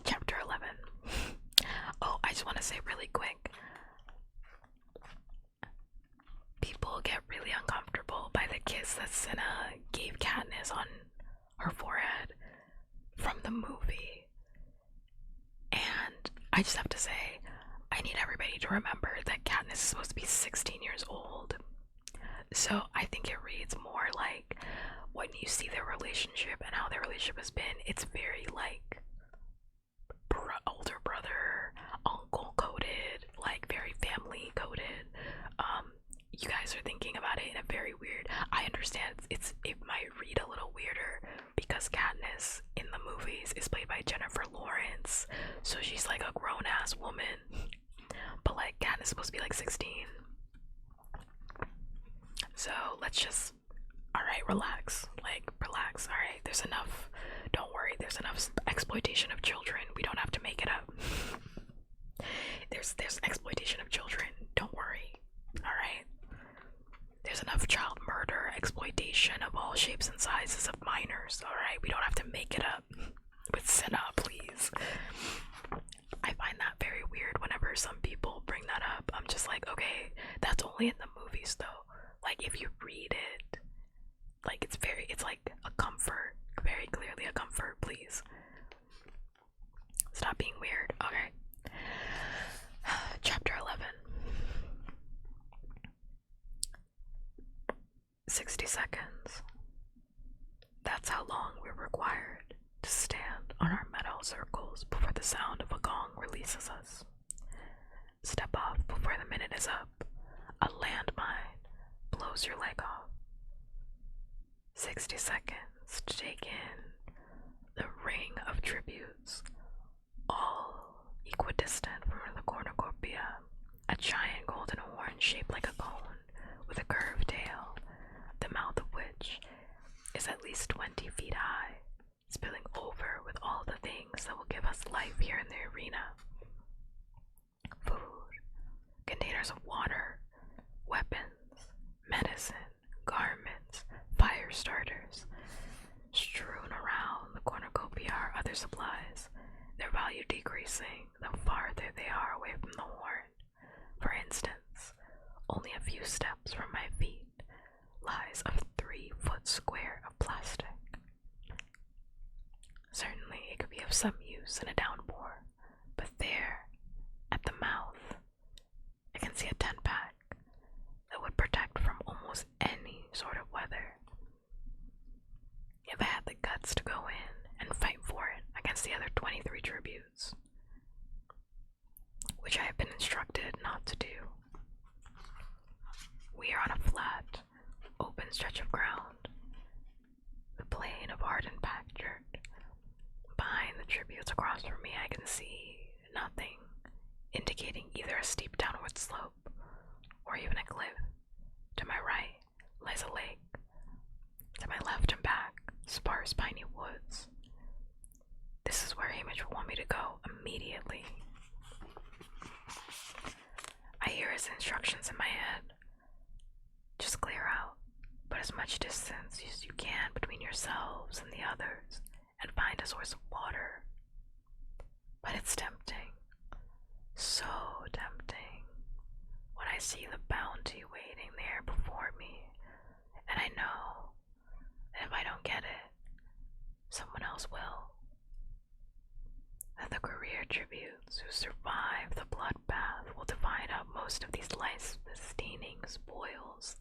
Chapter 11. Oh, I just want to say really quick, people get really uncomfortable by the kiss that Senna gave Katniss on her forehead from the movie. And I just have to say, I need everybody to remember that Katniss is supposed to be 16 years old. So I think it reads more like when you see their relationship and how their relationship has been, it's very like older brother, uncle coded, like very family coded. You guys are thinking about it in a very weird. I understand it might read a little weirder because Katniss in the movies is played by Jennifer Lawrence, so she's like a grown ass woman, but like Katniss is supposed to be like 16. So let's just, all right, relax, like relax. All right, there's enough. Don't worry, there's enough exploitation of children. We don't have to make it up. There's exploitation of children. Don't worry. All right. There's enough child murder, exploitation of all shapes and sizes of minors. All right, we don't have to make it up with Cinna, please. I find that very weird whenever some people bring that up. I'm just like, okay, that's only in the movies though. Like if you read it, like it's like a comfort, very clearly a comfort, please. Stop being weird. Okay. Chapter 11. 60 seconds. That's how long we're required to stand on our metal circles before the sound of a gong releases us. Step off before the minute is up. A landmine blows your leg off. 60 seconds to take in the ring of tributes, all equidistant from the cornucopia, a giant golden horn shaped like a cone with a curved tail, the mouth of which is at least 20 feet high, spilling over with all the things that will give us life here in the arena. Food, containers of water, weapons, medicine, garments, fire starters. Strewn around the cornucopia are other supplies, their value decreasing the farther they are away from the horn. For instance, only a few steps from my feet lies a 3-foot square of plastic. Certainly it could be of some use in a downpour, but there, at the mouth, I can see a 10-pack that would protect from almost any sort of weather. If I had the guts to go in and fight for it against the other 23 tributes, which I have been instructed not to do. We are on a flat, open stretch of ground, the plain of hardened packed dirt. Behind the tributes across from me I can see nothing, indicating either a steep downward slope or even a cliff. To my right lies a lake. To my left and back, sparse piney woods. This is where Hamish will want me to go immediately. I hear his instructions in my head. Just clear out, put as much distance as you can between yourselves and the others, and find a source of water. But it's tempting, so tempting, when I see the bounty waiting there before me, and I know that if I don't get it, someone else will. That the career tributes who survive the bloodbath will divide up most of these life-sustaining spoils.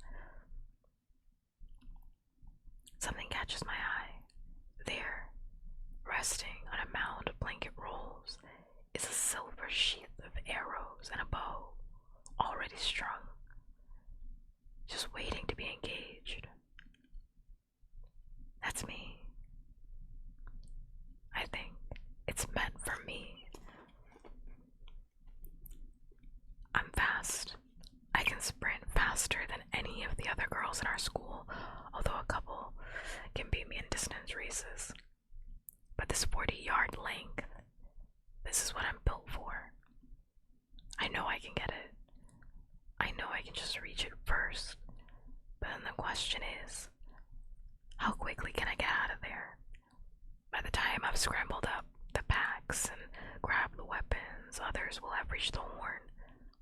Something catches my eye. There, resting on a mound of blanket rolls, is a silver sheath of arrows and a bow, already strung, just waiting to be engaged. That's me. I think it's meant for me. I'm fast. I can sprint faster than any of the other girls in our school, although a couple can beat me in distance races. But this 40-yard length, this is what I'm built for. I know I can get it. I know I can just reach it first. But then the question is, how quickly can I get out of there? By the time I've scrambled up the packs and grabbed the weapons, others will have reached the horn.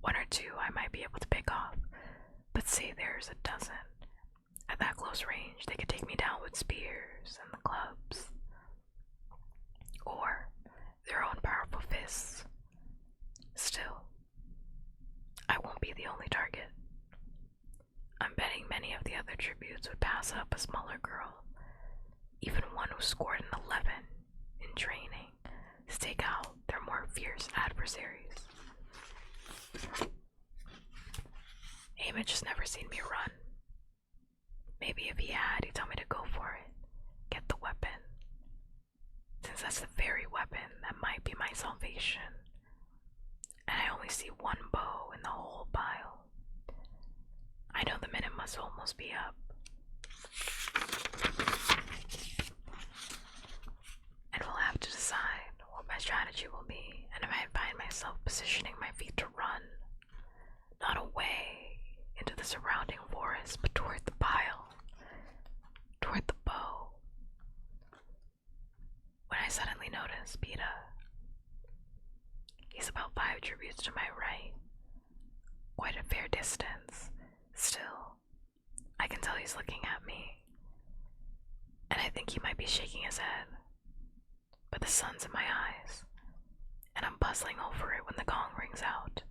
One or two I might be able to pick off, but say there's a dozen. At that close range, they could take me down with spears and the clubs, or their own powerful fists. Still, I won't be the only target. I'm betting many of gas up a smaller girl, even one who scored an 11 in training, to take out their more fierce adversaries. Aim had just never seen me run. Maybe if he had, he'd tell me to go for it, get the weapon, since that's the very weapon that might be my salvation. And I only see one bow in the whole pile. I know the minute must almost be up. And we'll have to decide what my strategy will be, and if I find myself positioning my feet to run, not away into the surrounding forest, but toward the pile, toward the bow. When I suddenly notice Peta. He's about 5 tributes to my right, quite a fair distance. Still, I can tell he's looking at me, and I think he might be shaking his head, but the sun's in my eyes, and I'm puzzling over it when the gong rings out,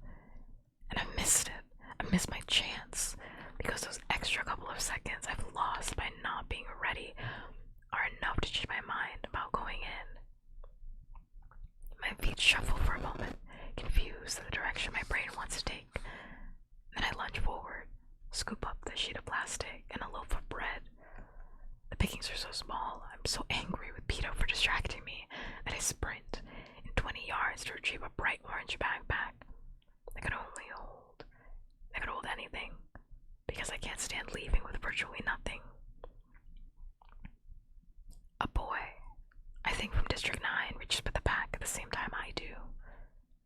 and I've missed it. I missed my chance, because those extra couple of seconds I've lost by not being ready are enough to change my mind about going in. My feet shuffle for a moment, confused at the direction my brain wants to take. Then I lunge forward, scoop up the sheet of plastic and a loaf of bread. The pickings are so small, I'm so angry with Pito for distracting me that I sprint in 20 yards to retrieve a bright orange backpack that could hold anything, because I can't stand leaving with virtually nothing. A boy, I think from District 9, reaches for the pack at the same time I do,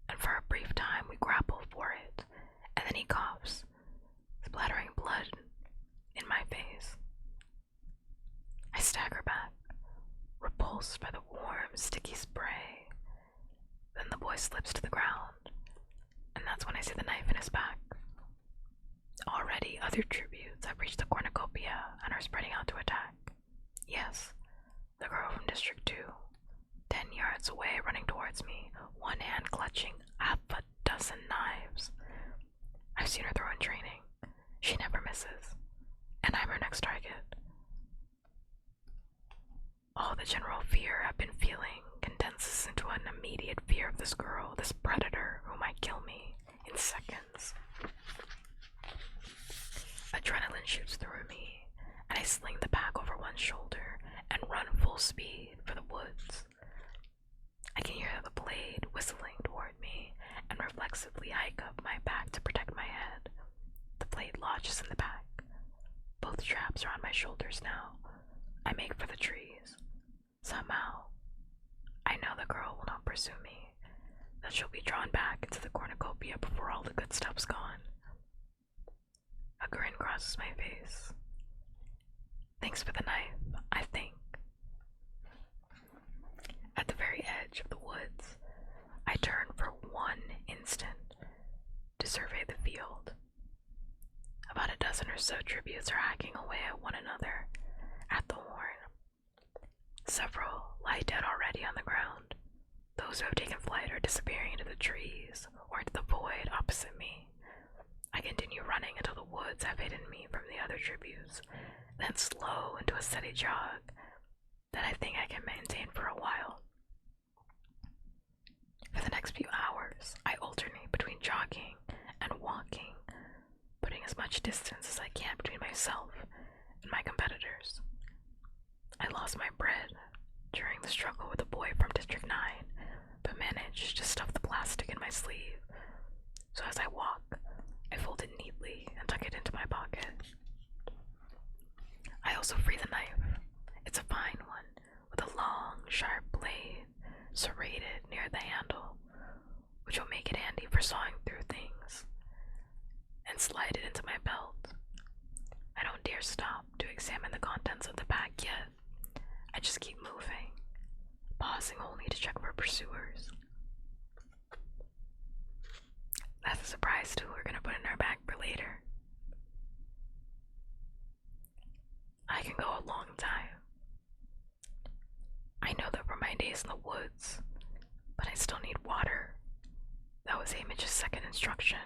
and for a brief time we grapple for it, and then he coughs, splattering blood in my face. I stagger back, repulsed by the warm, sticky spray. Then the boy slips to the ground, and that's when I see the knife in his back. Already, other tributes have reached the cornucopia and are spreading out to attack. Yes, the girl from District 2, 10 yards away, running towards me, one hand clutching half a dozen knives. I've seen her throw in training. She never misses, and I'm her next target. All the general fear I've been feeling condenses into an immediate fear of this girl, this predator who might kill me in seconds. Adrenaline shoots through me, and I sling the pack over one shoulder and run full speed for the woods. I can hear the blade whistling toward me and reflexively hike up my back to protect my head. The blade lodges in the back. Both straps are on my shoulders now. I make for the trees. Somehow, I know the girl will not pursue me, that she'll be drawn back into the cornucopia before all the good stuff's gone. A grin crosses my face. Thanks for the knife, I think. At the very edge of the woods, I turn for one instant to survey the field. About a dozen or so tributes are hacking away at one another at the horn. Several lie dead already on the ground. Those who have taken flight are disappearing into the trees or into the void opposite me. I continue running until the woods have hidden me from the other tributes, then slow into a steady jog that I think I can maintain for a while. For the next few hours, I alternate between jogging and walking, putting as much distance as I can between myself and my competitors. I lost my bread during the struggle with the boy from District 9, but managed to stuff the plastic in my sleeve, so as I walk, I fold it neatly and tuck it into my pocket. I also free the knife. It's a fine one, with a long, sharp blade serrated near the handle, which will make it handy for sawing through things, and slide it into my belt. I don't dare stop to examine the contents of the bag yet. I just keep moving, pausing only to check for pursuers. That's a surprise too we're gonna put in our bag for later. I can go a long time. I know that from my days in the woods, but I still need water. That was Hamich's second instruction,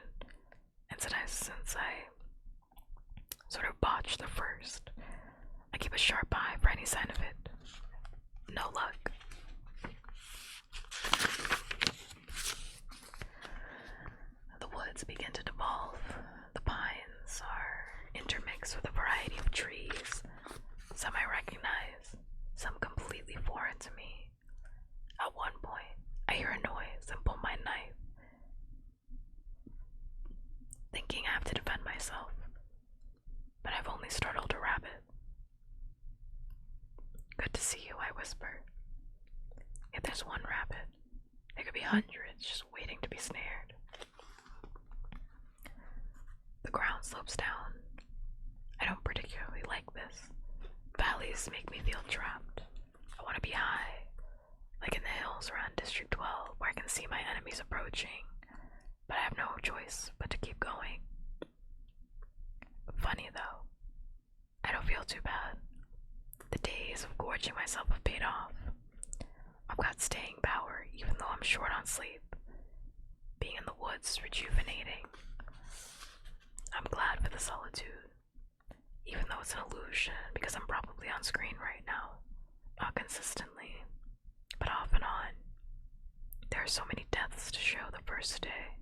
and since I sort of botched the first, keep a sharp eye for any sign of it. No luck. The woods begin to devolve. The pines are intermixed with a variety of trees. Some I recognize, some completely foreign to me. At one point, I hear a noise and pull my knife, thinking I have to defend myself, but I've only startled a rabbit. Good to see you, I whisper. If there's one rabbit, there could be hundreds just waiting to be snared. The ground slopes down. I don't particularly like this. Valleys make me feel trapped. I want to be high, like in the hills around District 12, where I can see my enemies approaching, but I have no choice but to keep going. Funny though, I don't feel too bad. The days of gorging myself have paid off. I've got staying power even though I'm short on sleep. Being in the woods is rejuvenating. I'm glad for the solitude, even though it's an illusion because I'm probably on screen right now. Not consistently, but off and on. There are so many deaths to show the first day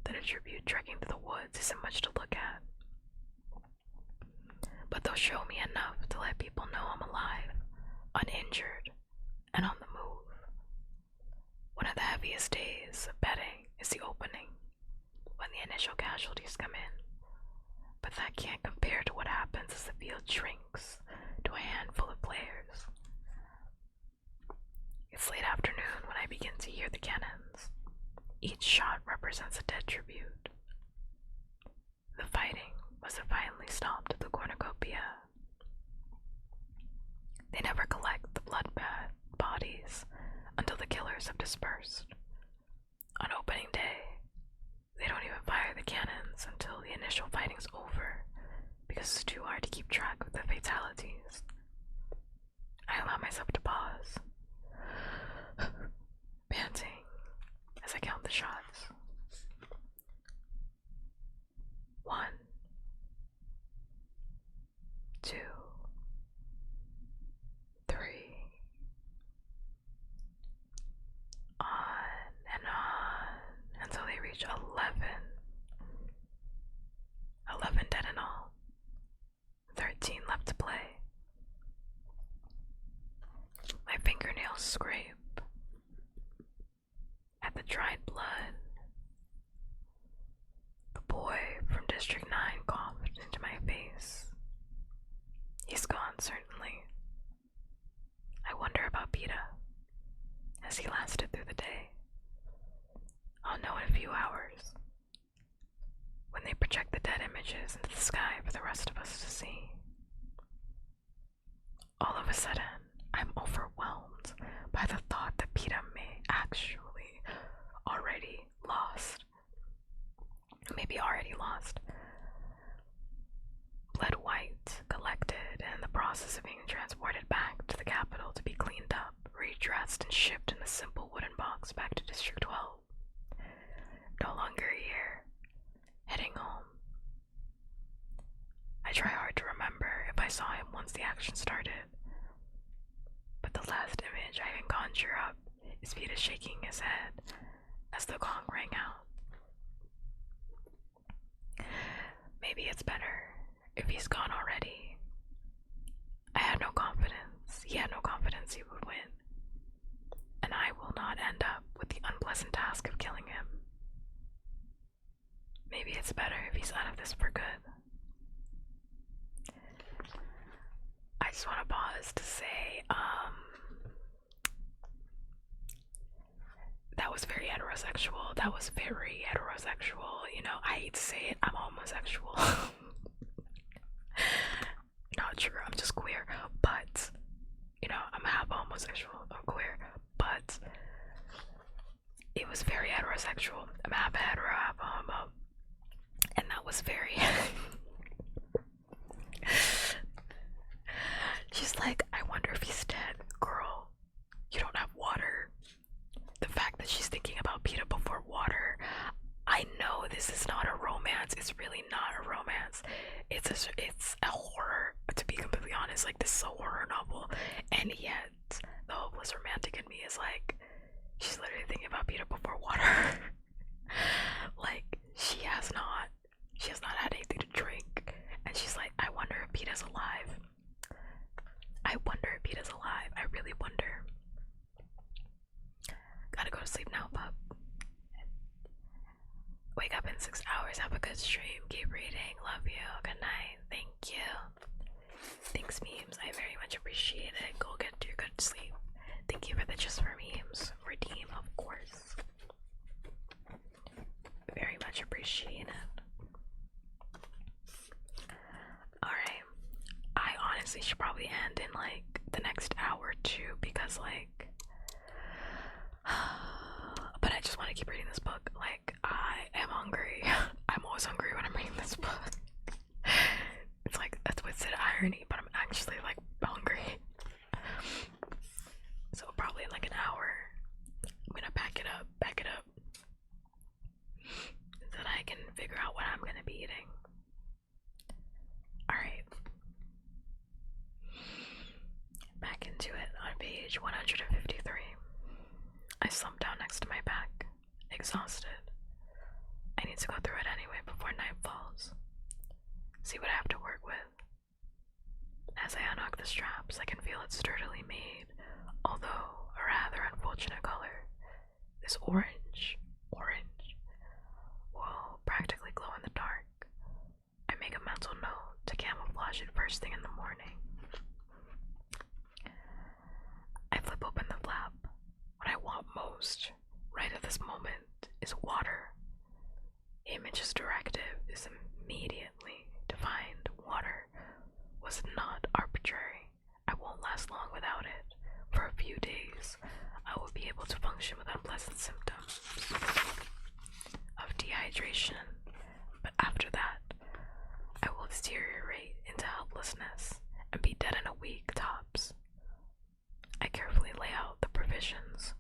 that a tribute trekking to the woods isn't much to look at. But they'll show me enough to let people know I'm alive, uninjured, and on the move. One of the heaviest days of betting is the opening, when the initial casualties come in. But that can't compare to what happens as the field shrinks to a handful of players. It's late afternoon when I begin to hear the cannons. Each shot represents a dead tribute. The fighting must have finally stopped at the cornucopia. They never collect the blood-bad bodies until the killers have dispersed. On opening day, they don't even fire the cannons until the initial fighting's over, because it's too hard to keep track of the fatalities. I allow myself to pause, panting as I count the shots. 1, 2, 3, on and on until they reach 11. 11 dead in all. 13 left to play. My fingernails scrape at the dried blood. The boy from District 9 coughed into my face. He's gone, certainly. I wonder about Peta. Has he lasted through the day? I'll know in a few hours, when they project the dead images into the sky for the rest of us to see. All of a sudden, I'm overwhelmed by the thought that Peta may actually already lost. Maybe already lost. Blood white, collected, and in the process of being transported back to the capital to be cleaned up, redressed, and shipped in a simple wooden box back to District 12. No longer here. Heading home. I try hard to remember if I saw him once the action started, but the last image I can conjure up is Peta shaking his head as the gong rang out. Maybe it's better if he's gone already. I had no confidence. He had no confidence he would win, and I will not end up with the unpleasant task of killing him. Maybe it's better if he's out of this for good. I just want to pause to say, that was very heterosexual. That was very heterosexual. You know, I hate to say it, I'm homosexual. Not true, I'm just queer. But, you know, I'm half homosexual, I'm queer. But it was very heterosexual. I'm half hetero, half homo. And that was very... She's like, I wonder if he's dead. Girl, you don't have water. The fact that she's thinking about Peta before water, I know this is not a romance. It's really not a romance. It's a horror, to be completely honest. is like this is a horror novel, and yet the hopeless romantic in me is like, she's literally thinking about Peter before water. Like she has not had anything to drink, and she's like, I wonder if Peter's alive. I wonder if Peter's alive. I really wonder. Gotta go to sleep now, pup. Wake up in 6 hours. Have a good stream. Keep reading. Love you. Good night. Thank you. Thanks, memes. I very much appreciate it. Go get your good sleep. Thank you for the just for memes. Redeem, of course. Very much appreciate it. Alright. I honestly should probably end in like the next hour or two because like but I just want to keep reading this book. Like, I am hungry. I'm always hungry when I'm reading this book. It's like a twisted irony, but I'm actually like hungry. So probably in like an hour, I'm gonna pack it up, so that I can figure out what I'm gonna be eating. Alright. Back into it on page 153. I slumped down next to my back, exhausted. I need to go through it anyway before night falls. See what I have to work with. As I unhook the straps, I can feel it sturdily made, although a rather unfortunate color. This orange, will practically glow in the dark. I make a mental note to camouflage it first thing in the morning. I flip open the flap. What I want most, right at this moment, is water. Image's directive is immediately to find water. Was not arbitrary. I won't last long without it. For a few days, I will be able to function with unpleasant symptoms of dehydration, but after that, I will deteriorate into helplessness and be dead in a week tops. I carefully lay out the provisions.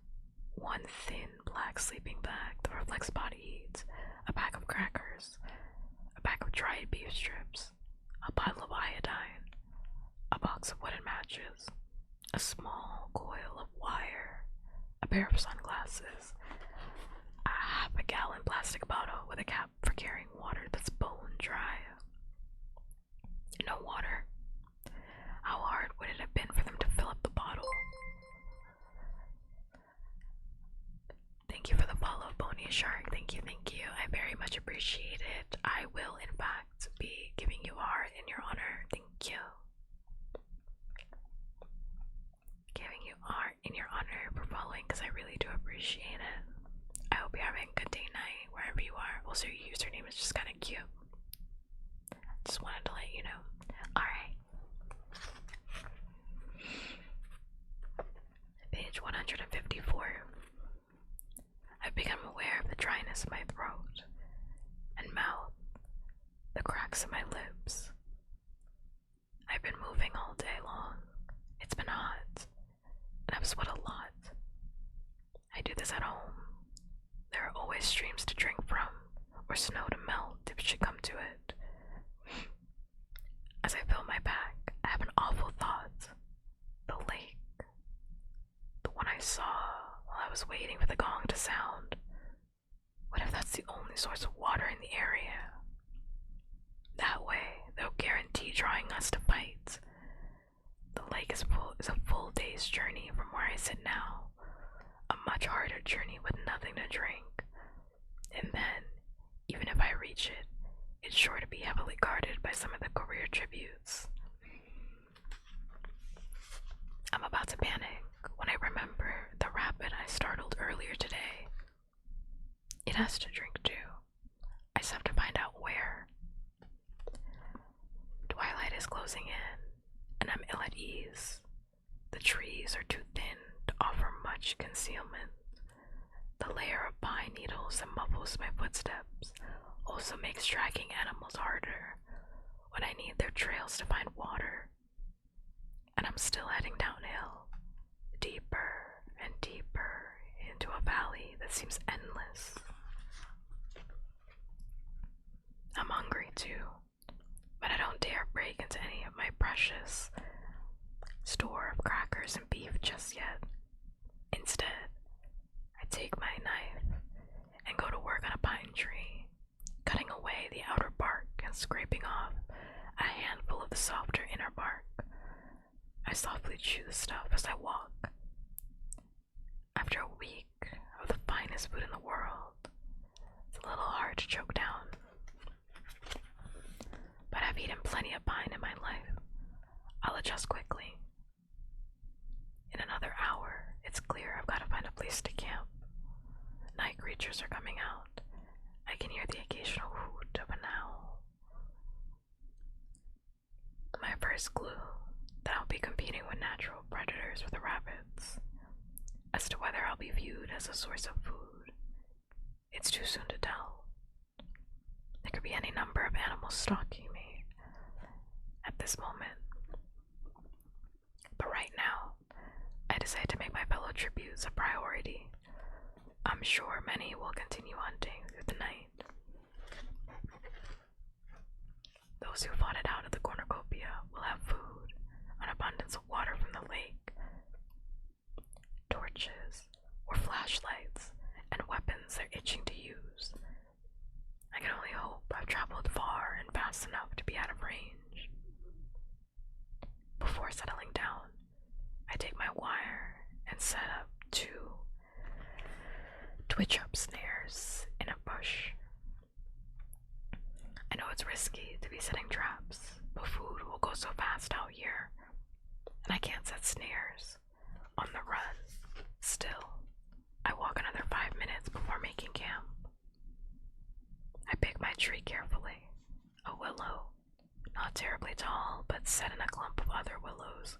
One thin black sleeping bag that reflects body heat, a pack of crackers, a pack of dried beef strips, a bottle of iodine, a box of wooden matches, a small coil of wire, a pair of sunglasses, a half-a-gallon plastic bottle with a cap for carrying water that's bone dry. No water. How hard would it have been for them to fill up the bottle? Thank you for the follow, Bony Shark. Thank you. I very much appreciate it. I will, in fact, be giving you art in your honor. Thank you. Giving you art in your honor for following because I really do appreciate it. I hope you're having a good day, night, wherever you are. Also, your username is just kind of cute. Just wanted to let you know. Alright. Page 154. I've become aware of the dryness in my throat and mouth, the cracks in my lips. I've been moving all day long. It's been hot, and I've sweat a lot. I do this at home. There are always streams to drink from, or snow to melt if it should come to it. As I fill my pack, I have an awful thought. The lake. The one I saw while I was waiting for the gong to sound. What if that's the only source of water in the area? That way, they'll guarantee drawing us to fight. The lake is a full day's journey from where I sit now. A much harder journey with nothing to drink. And then, even if I reach it, it's sure to be heavily guarded by some of the career tributes. I'm about to panic when I remember the rabbit I startled earlier today. It has to drink too. I just have to find out where. Twilight is closing in, and I'm ill at ease. The trees are too thin to offer much concealment. The layer of pine needles that muffles my footsteps also makes tracking animals harder when I need their trails to find water. And I'm still heading downhill, deeper and deeper into a valley that seems endless. I'm hungry too, but I don't dare break into any of my precious, hard to choke down. But I've eaten plenty of pine in my life. I'll adjust quickly. In another hour, it's clear I've got to find a place to camp. Night creatures are coming out. I can hear the occasional hoot of an owl. My first clue that I'll be competing with natural predators for the rabbits. As to whether I'll be viewed as a source of food, it's too soon to tell. There could be any number of animals stalking me at this moment. But right now, I decide to make my fellow tributes a priority. I'm sure many will continue hunting through the night. Those who fought it out at the cornucopia will have food, an abundance of water from the lake, torches or flashlights, and weapons they're itching to use. I can only hope I've traveled far and fast enough to be out of range. Before settling down, I take my wire and set up 2 twitch-up snares in a bush. I know it's risky to be setting traps, but food will go so fast out here, and I can't set snares on the run. Still, I walk another 5 minutes before making camp. I pick my tree carefully, a willow, not terribly tall, but set in a clump of other willows,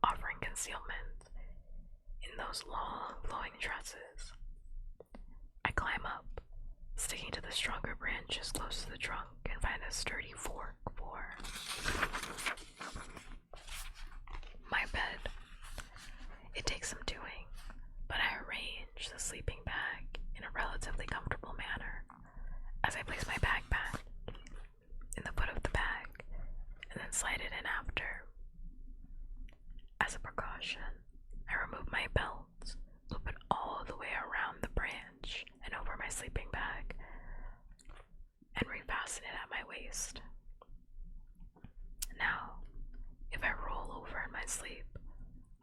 offering concealment in those long, flowing tresses. I climb up, sticking to the stronger branches close to the trunk, and find a sturdy fork for my bed. It takes some doing, but I arrange the sleeping bag in a relatively comfortable manner as I place my backpack in the foot of the bag and then slide it in after. As a precaution, I remove my belt, loop it all the way around the branch and over my sleeping bag, and refasten it at my waist. Now, if I roll over in my sleep,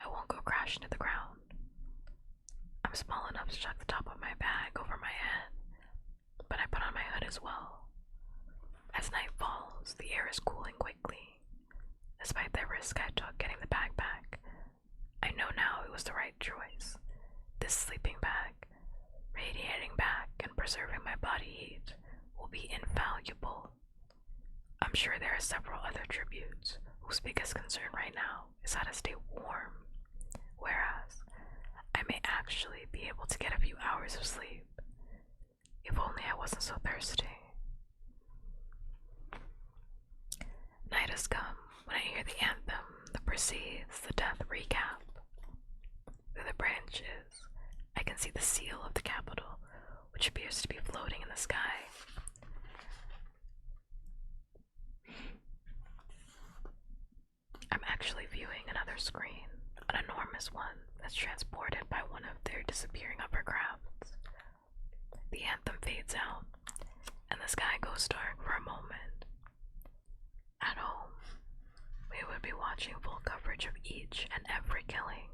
I won't go crashing to the ground. I'm small enough to chuck the top of my bag over my head, but I put on my hood as well. As night falls, the air is cooling quickly. Despite the risk I took getting the backpack, I know now it was the right choice. This sleeping bag, radiating back and preserving my body heat, will be invaluable. I'm sure there are several other tributes whose biggest concern right now is how to stay warm, whereas I may actually be able to get a few hours of sleep. If only I wasn't so thirsty. Night has come when I hear the anthem that precedes the death recap. Through the branches, I can see the seal of the capital, which appears to be floating in the sky. I'm actually viewing another screen, an enormous one that's transported by one of their disappearing upper crafts. The anthem fades out, and the sky goes dark for a moment. At home, we would be watching full coverage of each and every killing,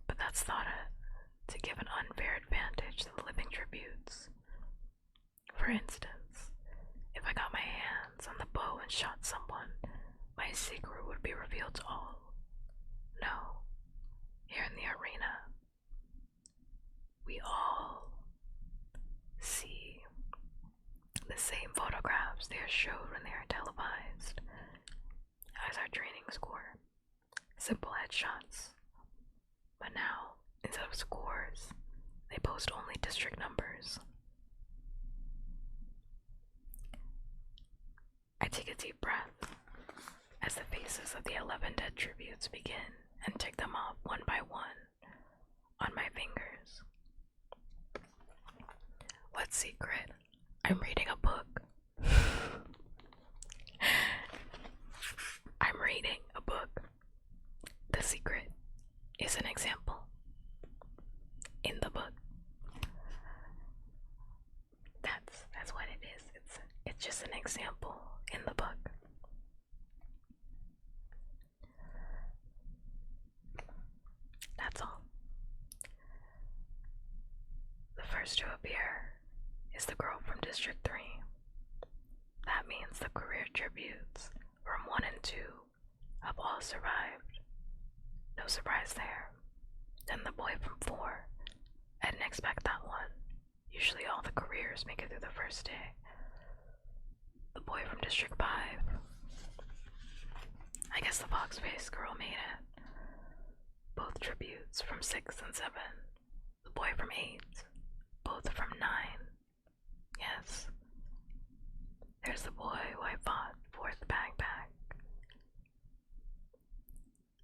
but that's thought of to give an unfair advantage to the living tributes. For instance, if I got my hands on the bow and shot someone, my secret would be revealed to all. No, here in the arena, we all see the same photographs they are showed when they are televised as our training score. Simple headshots. But now, instead of scores, they post only district numbers. I take a deep breath as the faces of the 11 dead tributes begin and tick them off one by one on my fingers. What secret? I'm reading a book. I'm reading a book. The secret is an example in the book. That's what it is. It's just an example in the book. That's all. The first to appear is the girl from District 3. That means the career tributes from 1 and 2 have all survived. No surprise there. Then the boy from 4. I didn't expect that one. Usually all the careers make it through the first day. The boy from District 5. I guess the fox-faced girl made it. Both tributes from 6 and 7. The boy from 8. Both from 9. Yes. There's the boy who I fought for the backpack.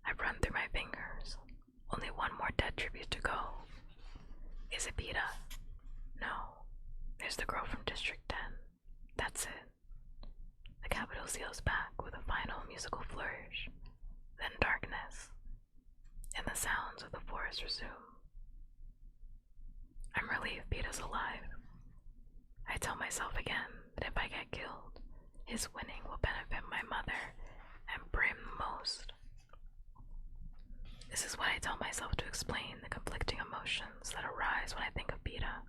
I've run through my fingers. Only one more dead tribute to go. Is it Peta? No. There's the girl from District 10. That's it. The capital seals back with a final musical flourish. Then darkness. And the sounds of the forest resume. I'm relieved Peta's alive. I tell myself again that if I get killed, his winning will benefit my mother and Brim most. This is what I tell myself to explain the conflicting emotions that arise when I think of Peta.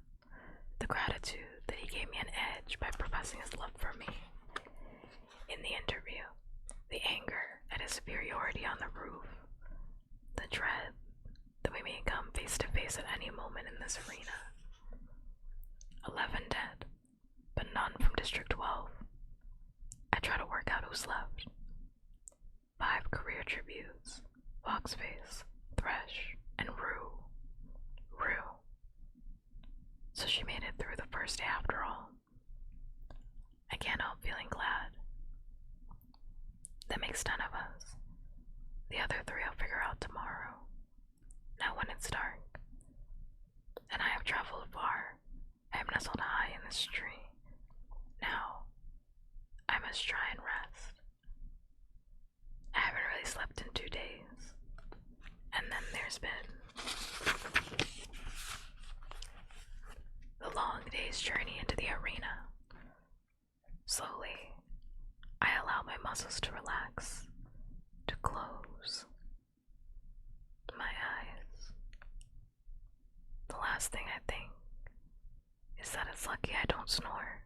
The gratitude that he gave me an edge by professing his love for me. In the interview, the anger at his superiority on the roof, the dread that we may come face to face at any moment in this arena. 11 dead, but none from District 12. I try to work out who's left. 5 career tributes, Foxface, Thresh, and Rue. So she made it through the first day after all. I can't help feeling glad. That makes 10 of us. The other 3 I'll figure out tomorrow. Now when it's dark, and I have traveled far, I am nestled high in this tree. Now, I must try and rest. I haven't really slept in 2 days. And then there's been the long day's journey into the arena. Slowly, I allow my muscles to relax, to close my eyes. The last thing I think is that it's lucky I don't snore.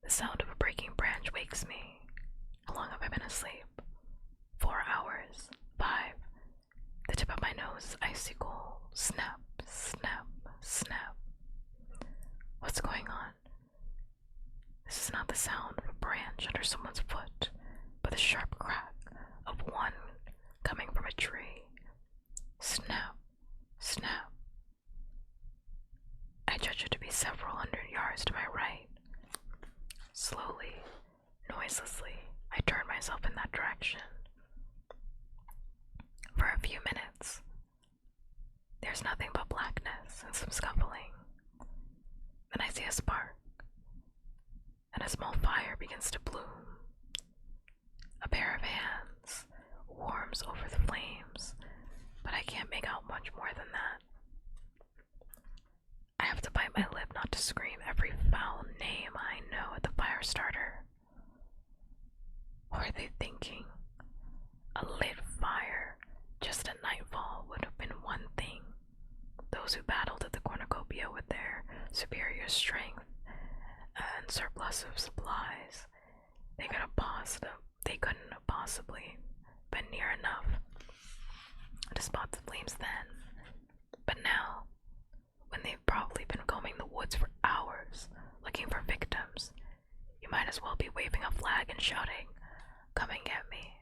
The sound of a breaking branch wakes me. How long have I been asleep? 4 hours. 5. The tip of my nose is icy cold. Snap, snap, snap. What's going on? This is not the sound of a branch under someone's foot, but the sharp crack of one coming from a tree. Snap, snap. I judge it to be several hundred yards to my right. Slowly, noiselessly, I turn myself in that direction. For a few minutes, there's nothing but blackness and some scuffling. Then I see a spark, and a small fire begins to bloom. A pair of hands warms over the flames, but I can't make out much more than that. I have to bite my lip not to scream every foul name I know at the fire starter. What are they thinking? A lit fire just at nightfall would have been one thing. Those who battled at the cornucopia with their superior strength and surplus of supplies, they couldn't have possibly been near enough to spot the flames then. But now, when they've probably been combing the woods for hours, looking for victims, you might as well be waving a flag and shouting, "Come and get me."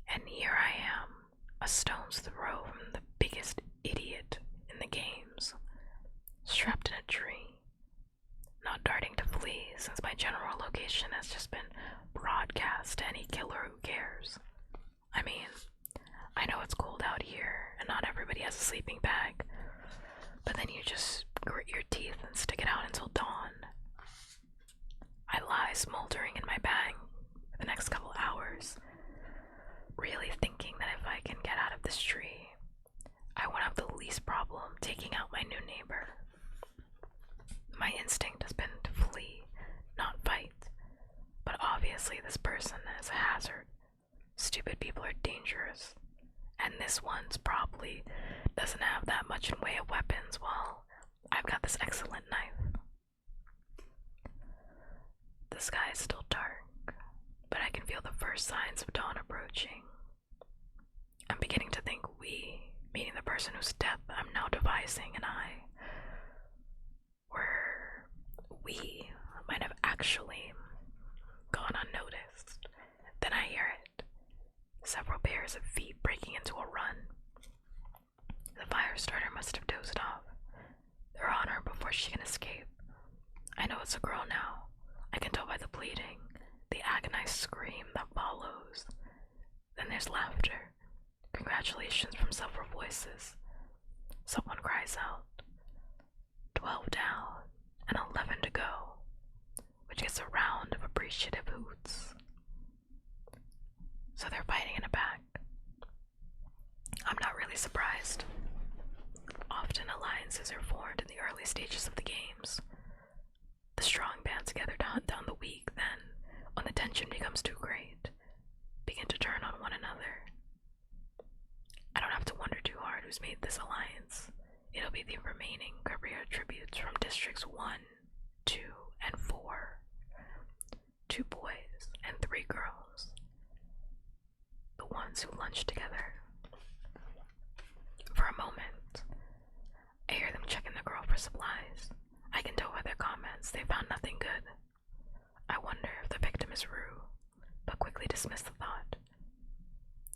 And here I am, a stone's throw from the biggest idiot in the games, strapped in a tree, not darting to flee since my general location has just been broadcast to any killer who cares. I mean, I know it's cold out here and not everybody has a sleeping bag, but then you just grit your teeth and stick it out until dawn. I lie smoldering in my bag for the next couple hours, really thinking that if I can get out of this tree, I won't have the least problem taking out my new neighbor. My instinct has been to flee, not fight, but obviously this person is a hazard. Stupid people are dangerous, And this one's probably doesn't have that much in way of weapons. Well, I've got this excellent knife. The sky is still dark, but I can feel the first signs of dawn approaching. I'm beginning to think we, meaning the person whose death I'm now devising, and I, we might have actually gone unnoticed. Then I hear it. Several pairs of feet breaking into a run. The fire starter must have dozed off. They're on her before she can escape. I know it's a girl now. I can tell by the bleeding, the agonized scream that follows. Then there's laughter. Congratulations from several voices. Someone cries out. 12 down and 11 to go, which gets a round of appreciative hoots. So they're fighting in a pack. I'm not really surprised. Often alliances are formed in the early stages of the games. The strong band together to hunt down the weak, then, when the tension becomes too great, begin to turn on one another. I don't have to wonder too hard who's made this alliance. It'll be the remaining career tributes from Districts 1, 2, and 4. 2 boys and 3 girls. The ones who lunched together. For a moment, I hear them checking the girl for supplies. I can tell by their comments they found nothing good. I wonder if the victim is Rue, but quickly dismiss the thought.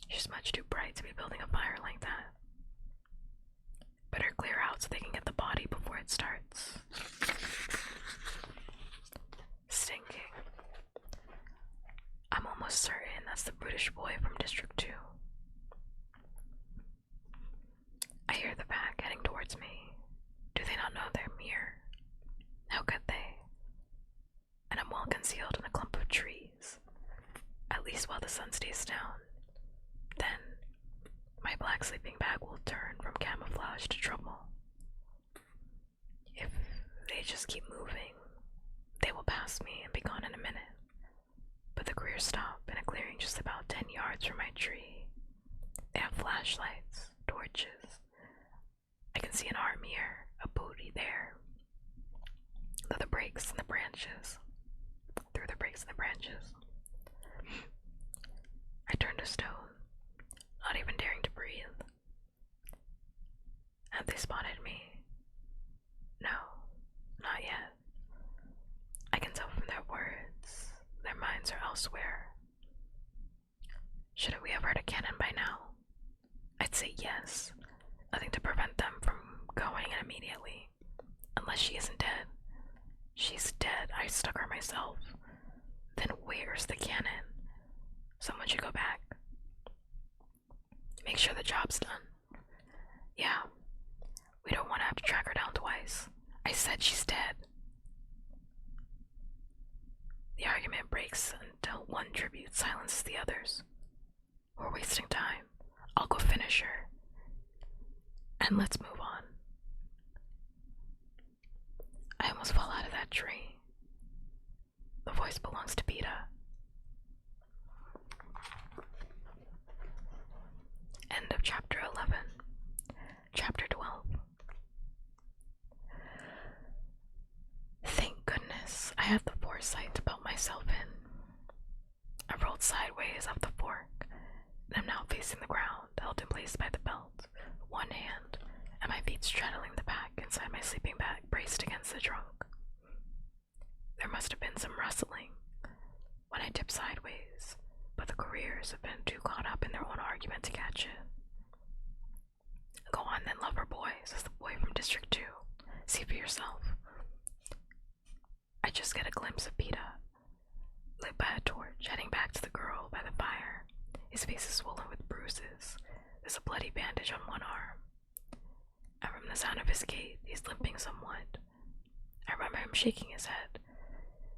She's much too bright to be building a fire like that. Better clear out so they can get the body before it starts. Stinking. I'm almost certain that's the British boy from District 2. I hear the pack heading towards me. Do they not know they're near? How could they? And I'm well concealed in a clump of trees, at least while the sun stays down. Then, my black sleeping bag will turn from camouflage to trouble. If they just keep moving, they will pass me and be gone in a minute. But the careers stop in a clearing just about 10 yards from my tree. They have flashlights, torches. I can see an arm here, a booty there. Through the breaks in the branches. I turn to stone, not even daring to breathe. Have they spotted me? No, not yet. I can tell from their words, their minds are elsewhere. Shouldn't we have heard a cannon by now? I'd say yes. Nothing to prevent them from going in immediately. Unless she isn't dead. She's dead. I stuck her myself. Then where's the cannon? Someone should go back. Make sure the job's done. Yeah. We don't want to have to track her down twice. I said she's dead. The argument breaks until one tribute silences the others. We're wasting time. I'll go finish her. And let's move on. I almost fell out of that tree. The voice belongs to Peta. End of chapter 11. Chapter 12. Thank goodness I had the foresight to belt myself in. I rolled sideways off the fork, and I'm now facing the ground, held in place by the belt, one hand, and my feet straddling the back inside my sleeping bag braced against the trunk. There must have been some rustling when I tipped sideways, but the careers have been too caught up in their own argument to catch it. Go on then, lover boy, says the boy from District 2. See for yourself. I just get a glimpse of Peta, lit by a torch, heading back to the girl by the fire. His face is swollen with bruises. There's a bloody bandage on one arm. And from the sound of his gait, he's limping somewhat. I remember him shaking his head,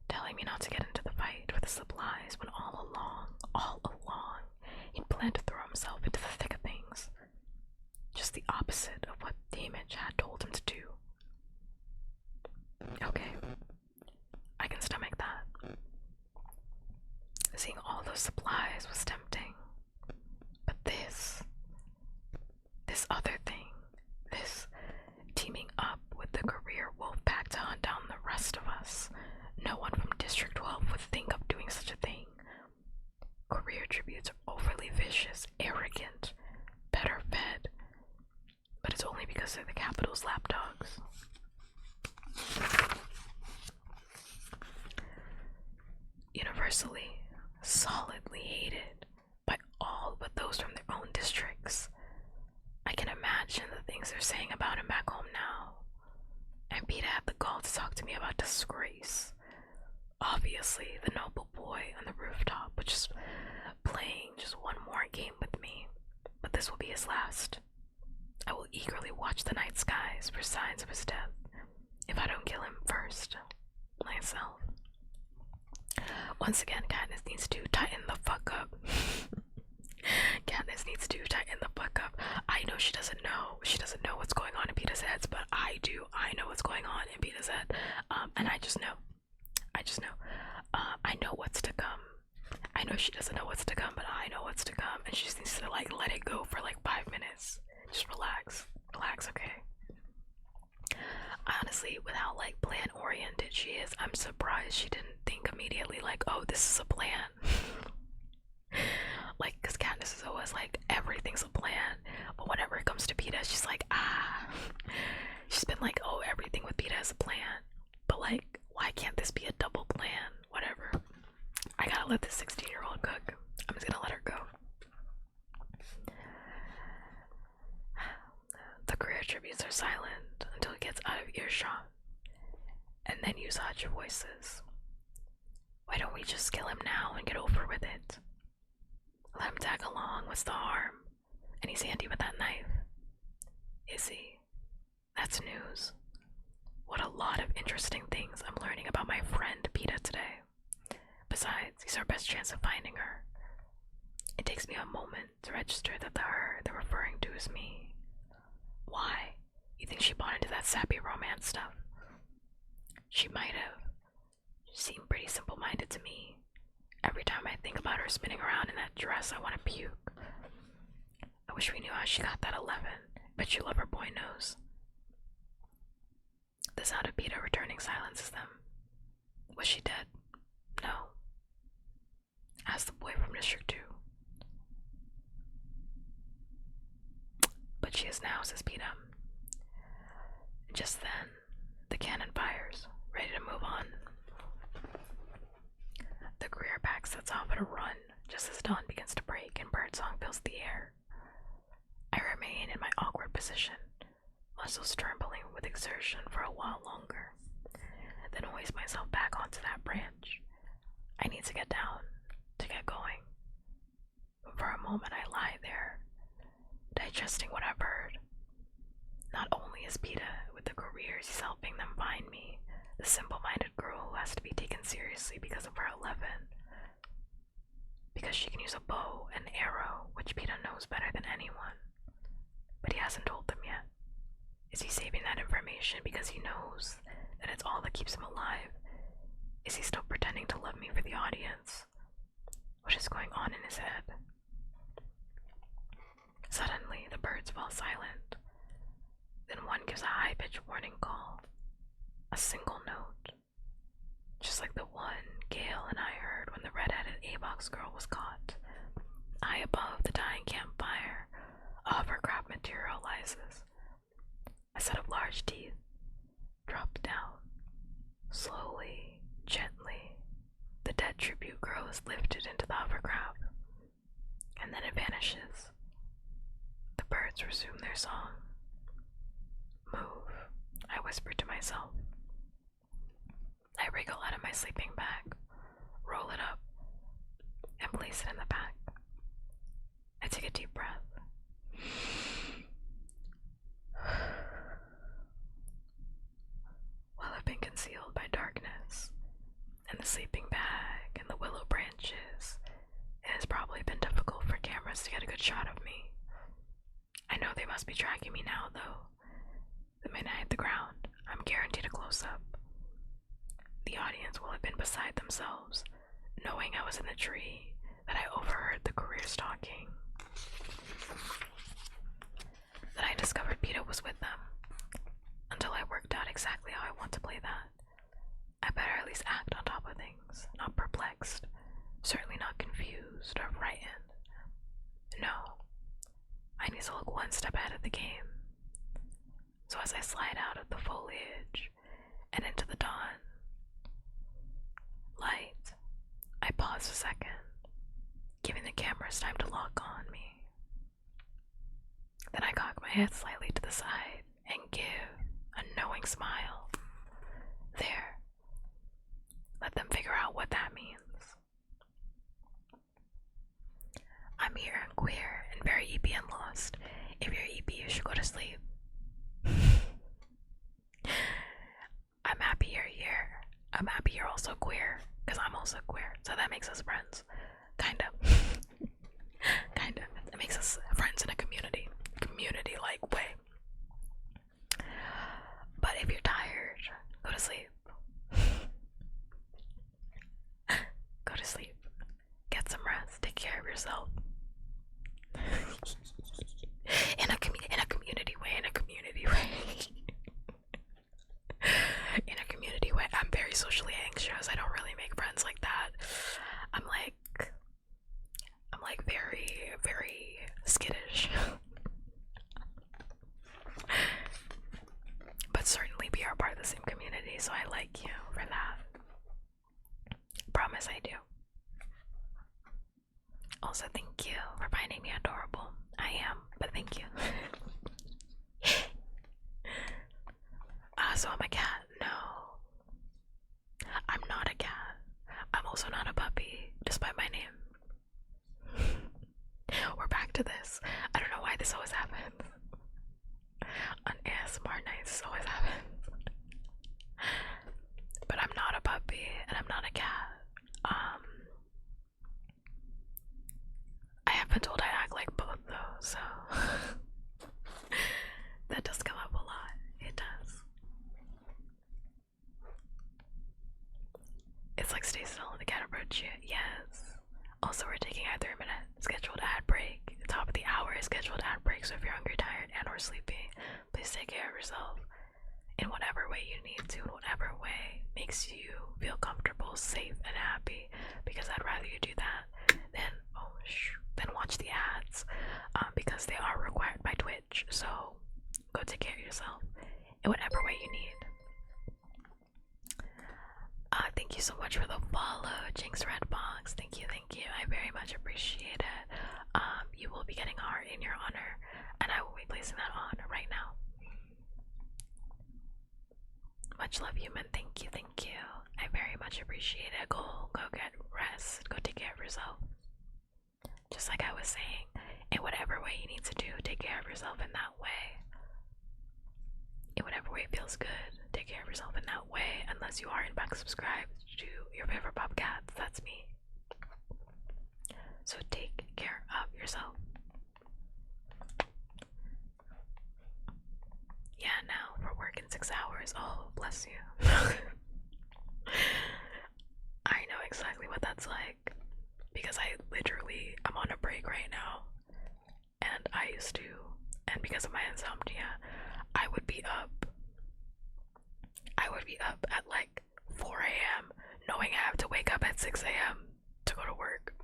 telling me not to get into the fight with the supplies when all along, he'd planned to throw himself into the thick of things. Just the opposite of what the image had told him to do. Okay, I can stomach that. Seeing all those supplies was tempting. But this, are the Capitol's lapdogs. Universally, solidly hated by all but those from their own districts. I can imagine the things they're saying about him back home now. And Peter had the gall to talk to me about disgrace. Obviously, the noble boy on the rooftop was just playing just one more game with me, but this will be his last. I will eagerly watch the night skies for signs of his death, if I don't kill him first, myself. Once again, Katniss needs to tighten the fuck up. Katniss needs to tighten the fuck up. I know she doesn't know. She doesn't know what's going on in Peeta's head, but I do. I know what's going on in Peeta's head. And I just know. I know what's to come. I know she doesn't know what's to come, but I know what's to come. And she just needs to like let it go for like 5 minutes. Just relax. Relax, okay? Honestly, with how like plan oriented she is, I'm surprised she didn't think immediately like, oh, this is a plan. Like, because Katniss is always like, everything's a plan, but whenever it comes to Peeta, she's like, she's been like, oh, everything with Peeta is a plan, but like, why can't this be a double plan? Whatever. I gotta let this 16-year-old cook. I'm just gonna let her go. The career tributes are silent until it gets out of earshot, and then use hushed voices. Why don't we just kill him now and get over with it? Let him tag along, what's the harm? And he's handy with that knife. Is he? That's news. What a lot of interesting things I'm learning about my friend Peeta today. Besides, he's our best chance of finding her. It takes me a moment to register that the her they're referring to is me. Why? You think she bought into that sappy romance stuff? She might have. She seemed pretty simple-minded to me. Every time I think about her spinning around in that dress, I want to puke. I wish we knew how she got that 11. Bet you lover boy knows. The sound of Peeta returning silences them. Was she dead? No. Asked the boy from District 2. But she is now, says Peeta. Just then, the cannon fires, ready to move on. The career pack sets off at a run, just as dawn begins to break and birdsong fills the air. I remain in my awkward position, muscles trembling with exertion for a while longer, then hoist myself back onto that branch. I need to get down, to get going. For a moment I lie there, digesting what I've heard. Not only is Peeta with the careers he's helping them find me, the simple-minded girl who has to be taken seriously because of her 11. Because she can use a bow and arrow, which Peeta knows better than anyone. But he hasn't told them yet. Is he saving that information because he knows that it's all that keeps him alive? Is he still pretending to love me for the audience? What is going on in his head? Suddenly, the birds fall silent. Then one gives a high-pitched warning call. A single note. Just like the one Gale and I heard when the red-headed A-box girl was caught. High above the dying campfire, a hovercraft materializes. A set of large teeth drop down. Slowly, gently, the dead tribute girl is lifted into the hovercraft. And then it vanishes. The birds resume their song. Move, I whispered to myself. I wriggle out of my sleeping bag, roll it up, and place it in the bag. I take a deep breath. While I've been concealed by darkness, and the sleeping bag and the willow branches, it has probably been difficult for cameras to get a good shot of me. I know they must be tracking me now, though. The minute I hit the ground, I'm guaranteed a close-up. The audience will have been beside themselves, knowing I was in the tree, that I overheard the careers talking. That I discovered Peeta was with them, until I worked out exactly how I want to play that. I better at least act on top of things, not perplexed, certainly not confused or frightened. No, I need to look one step ahead of the game. So as I slide out of the foliage and into the dawn light, I pause a second, giving the cameras time to lock on me. Then I cock my head slightly to the side and give a knowing smile. There. Let them figure out what that means. I'm here and queer and very EP and lost. If you're EP, you should go to sleep. I'm happy you're here. I'm happy you're also queer, because I'm also queer, so that makes us friends. Kind of. Kind of. It makes us friends in a community-like way. But if you're tired, go to sleep. Go to sleep. Get some rest. Take care of yourself. In a community way. In a community way. I'm very socially anxious. I don't really make friends like that. I'm like very, very skittish. But certainly we are part of the same community, so I like you for that. Promise I do. Also, thank you for finding me adorable. I am, but thank you. So I'm a cat? No. I'm not a cat. I'm also not a puppy, despite my name. We're back to this. I don't know why this always happens. On ASMR nights, this always happens. But I'm not a puppy, and I'm not a cat. I have been told I act like both though, so that does come up a lot. It does. It's like stay still and the cat approach you. Yes. Also, we're taking a 3-minute scheduled ad break. Top of the hour is scheduled ad break, so if you're hungry, tired, and or sleepy, please take care of yourself in whatever way you need to, in whatever way makes you feel comfortable, safe, and happy, because I'd rather you do that than watch the ads, because they are required by Twitch. So go take care of yourself in whatever way you need. Thank you so much for the follow, Jinx Redbox. Thank you. I very much appreciate it. You will be getting a heart in your honor, and I will be placing that on right now. Much love, human. Thank you. I very much appreciate it. Go get rest. Go take care of yourself. Just like I was saying, in whatever way you need to do, take care of yourself in that way. In whatever way feels good, take care of yourself in that way. Unless you are in fact subscribed to your favorite puppkats, that's me. So take care of yourself. Yeah, now we're working 6 hours. Oh, bless you. I know exactly what that's like, because I'm on a break right now, and and because of my insomnia, I would be up at like 4 a.m. knowing I have to wake up at 6 a.m. to go to work.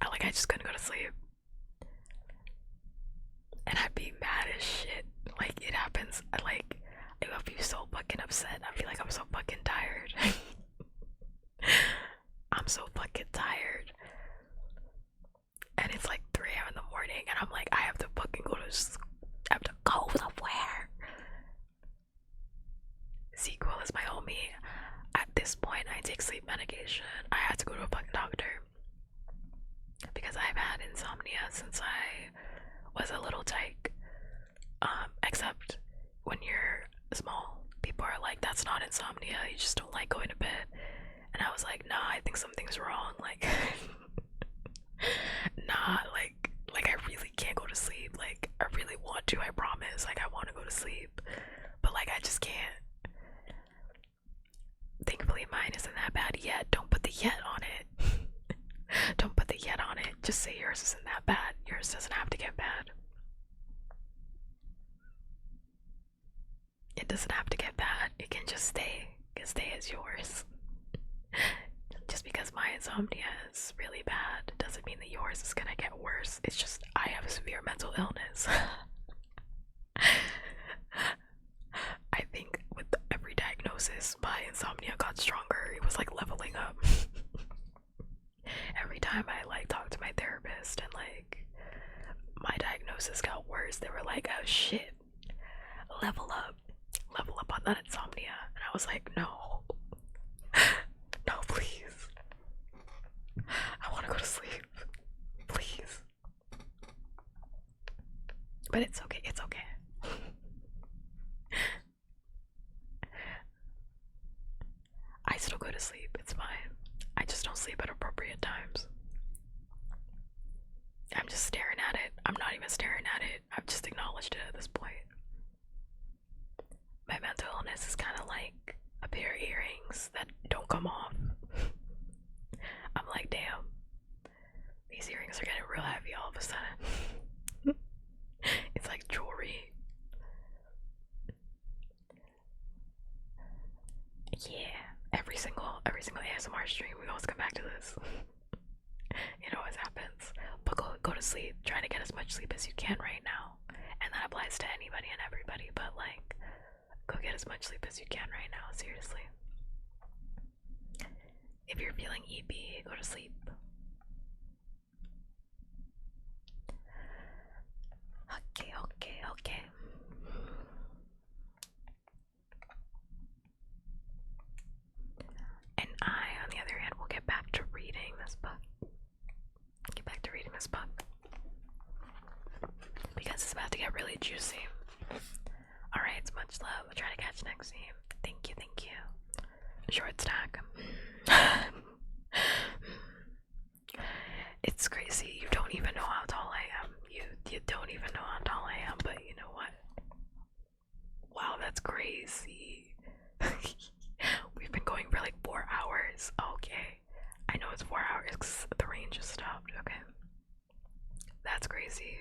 I just couldn't go to sleep. And I'd be mad as shit. Like, it happens, I would be so fucking upset. I feel like I'm so fucking tired. I'm so fucking tired. And it's like 3 a.m. in the morning, and I'm like, I have to fucking go somewhere. Sequel is my homie. At this point, I take sleep medication. I had to go to a fucking doctor, because I've had insomnia since I was a little tyke. Except when you're small, people are like, that's not insomnia, you just don't like going to bed. And I was like, nah, I think something's wrong. Like, nah, like I really can't go to sleep. Like, I really want to, I promise. Like, I want to go to sleep, but like, I just can't. Thankfully, mine isn't that bad yet. Don't put the yet on it. Don't put the yet on it. Just say yours isn't that bad. Yours doesn't have to get bad. It doesn't have to get bad. It can just stay. It can stay as yours. Just because my insomnia is really bad doesn't mean that yours is gonna get worse. It's just I have a severe mental illness. diagnosis, my insomnia got stronger. It was like leveling up. Every time I like talked to my therapist and like my diagnosis got worse, they were like, oh shit, level up on that insomnia. And I was like, no, no, please, I want to go to sleep, please. But it's okay, it's okay. I still go to sleep, it's fine. I just don't sleep at appropriate times. I'm just staring at it. I'm not even staring at it. I've just acknowledged it at this point. My mental illness is kind of like a pair of earrings that don't come off. I'm like, damn, these earrings are getting real heavy all of a sudden. It's like jewelry. Yeah, every single ASMR stream, we always come back to this. It always happens. But go to sleep. Try to get as much sleep as you can right now. And that applies to anybody and everybody, but like, go get as much sleep as you can right now, seriously. If you're feeling EP, go to sleep. Okay. And I, on the other hand, will get back to reading this book. Because it's about to get really juicy. Alright, much love. I'll try to catch next scene. Thank you. Short stack. It's crazy. You don't even know how tall I am. You don't even know how tall I am, but you know what? Wow, that's crazy. We've been going for like 4 hours. Okay. I know it's 4 hours because the rain just stopped. Okay. That's crazy.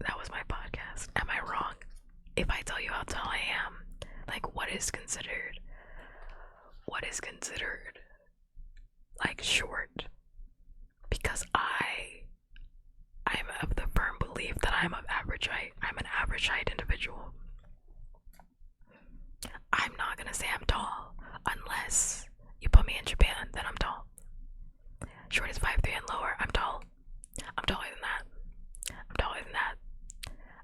That was my podcast. Am I wrong if I tell you how tall I am? Like, what is considered like short? Because I'm of the firm belief that I'm of average height. I'm an average height individual. I'm not gonna say I'm tall unless you put me in Japan, then I'm tall. Short is 5'3" and lower, I'm tall. I'm taller than that.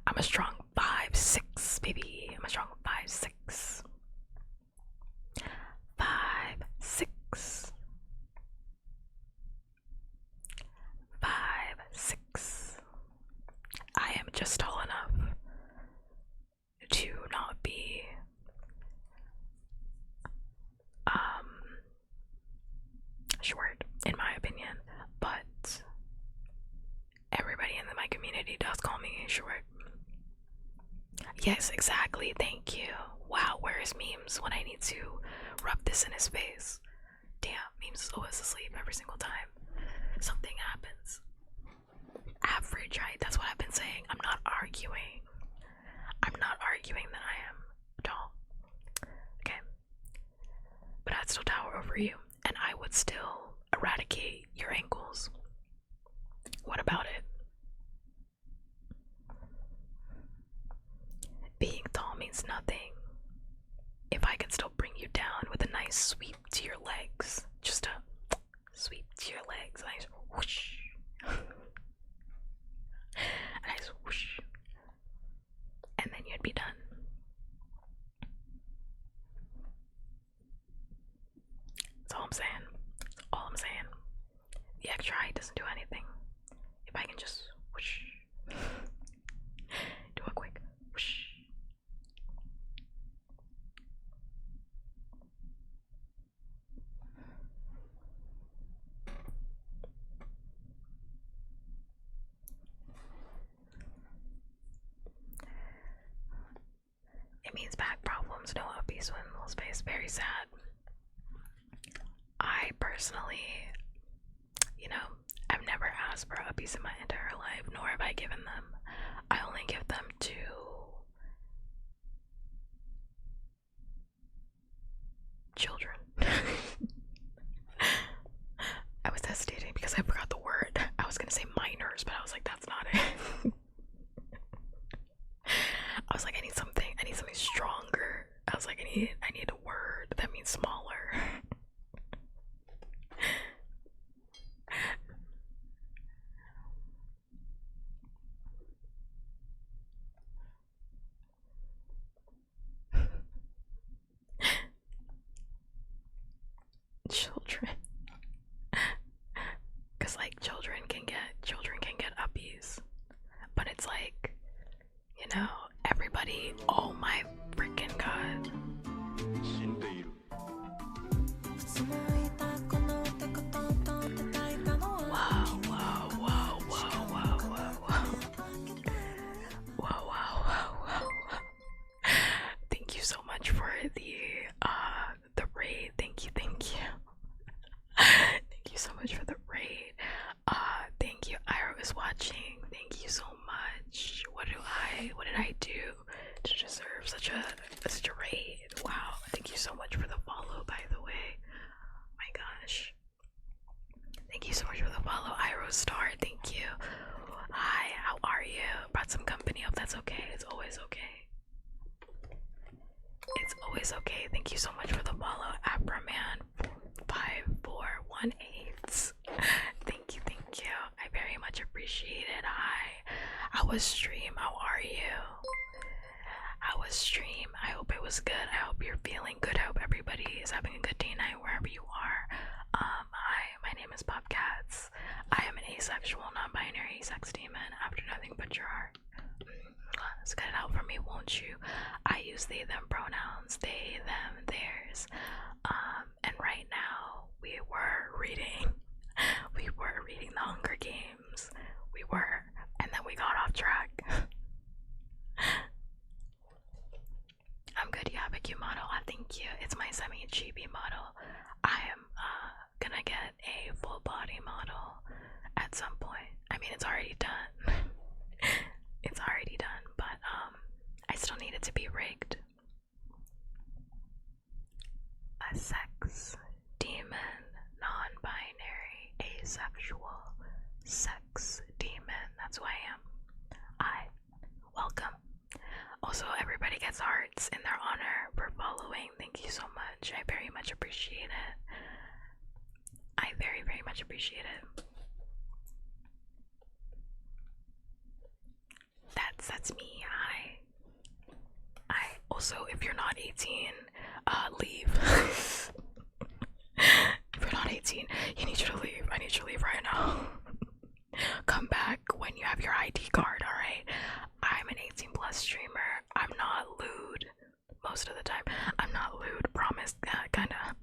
I'm a strong 5'6", baby. I'm a strong 5'6". 5'6". 5'6". I am just tall enough to not be short, in my opinion, but everybody in my community does call me short. Yes, exactly. Thank you. Wow, where's Memes when I need to rub this in his face? Damn, Memes is always asleep every single time. Something happens. Average height, that's what I've been saying. I'm not arguing that I am tall. Okay. But I'd still tower over you, and I would still eradicate your ankles. What about it? Being tall means nothing if I can still bring you down with a nice sweep to your legs. Just a sweep to your legs. A nice whoosh. A nice whoosh. And then you'd be done. That's all I'm saying. The extra height doesn't do anything. If I can just whoosh. Do a quick whoosh. It means back problems, no upbeat swindle space. Very sad. I personally, I've never asked for uppies in my entire life, nor have I given them. I only give them to children. I was hesitating because I forgot the word. I was gonna say minors, but I was like, that's not it. I was like, I need something stronger. I was like, need a word that means smaller. Children. Cause like children can get uppies. But it's like, you know, everybody, oh my freaking god. Wow, wow, wow, wow, wow, wow, wow. Wow, wow, wow, wow. Thank you so much for the raid. Thank you, thank you. Thank you so much for the raid. Thank you, Ira is watching. Thank you so much. What did I do to deserve such a raid? Wow, thank you so much for the follow, by the way. My gosh. Thank you so much for the follow, Iro Star. Thank you. Hi, how are you? Brought some company up. That's okay. It's always okay. It's always okay. Thank you so much for the follow, Abraman 5418. Thank you, thank you. I very much appreciate it. Hi. How was stream? How are you? How was stream? I hope it was good. I hope you're feeling good. I hope everybody is having a good day night wherever you are. Hi, my name is Puppkats. I am an asexual, non-binary sex demon after nothing but your heart. Let's get it out for me, won't you? I use they, them pronouns, they, them, theirs. And right now we were reading The Hunger Games. And then we got off track. I'm good, you have a cute model. Thank you. It's my semi-chibi model. I am gonna get a full body model at some point. I mean, it's already done. It's already done, but I still need it to be rigged. A sex demon, non-binary, asexual, sex demon. That's who I am. Welcome. Also, everybody gets hearts in their honor for following. Thank you so much. I very much appreciate it. I very, very much appreciate it. That's me. I also, if you're not 18, leave. If you're not 18, you need you to leave. I need you to leave right now. Come back when you have your ID card, alright? I'm an 18 plus streamer. I'm not lewd most of the time. I'm not lewd, promise. Kinda.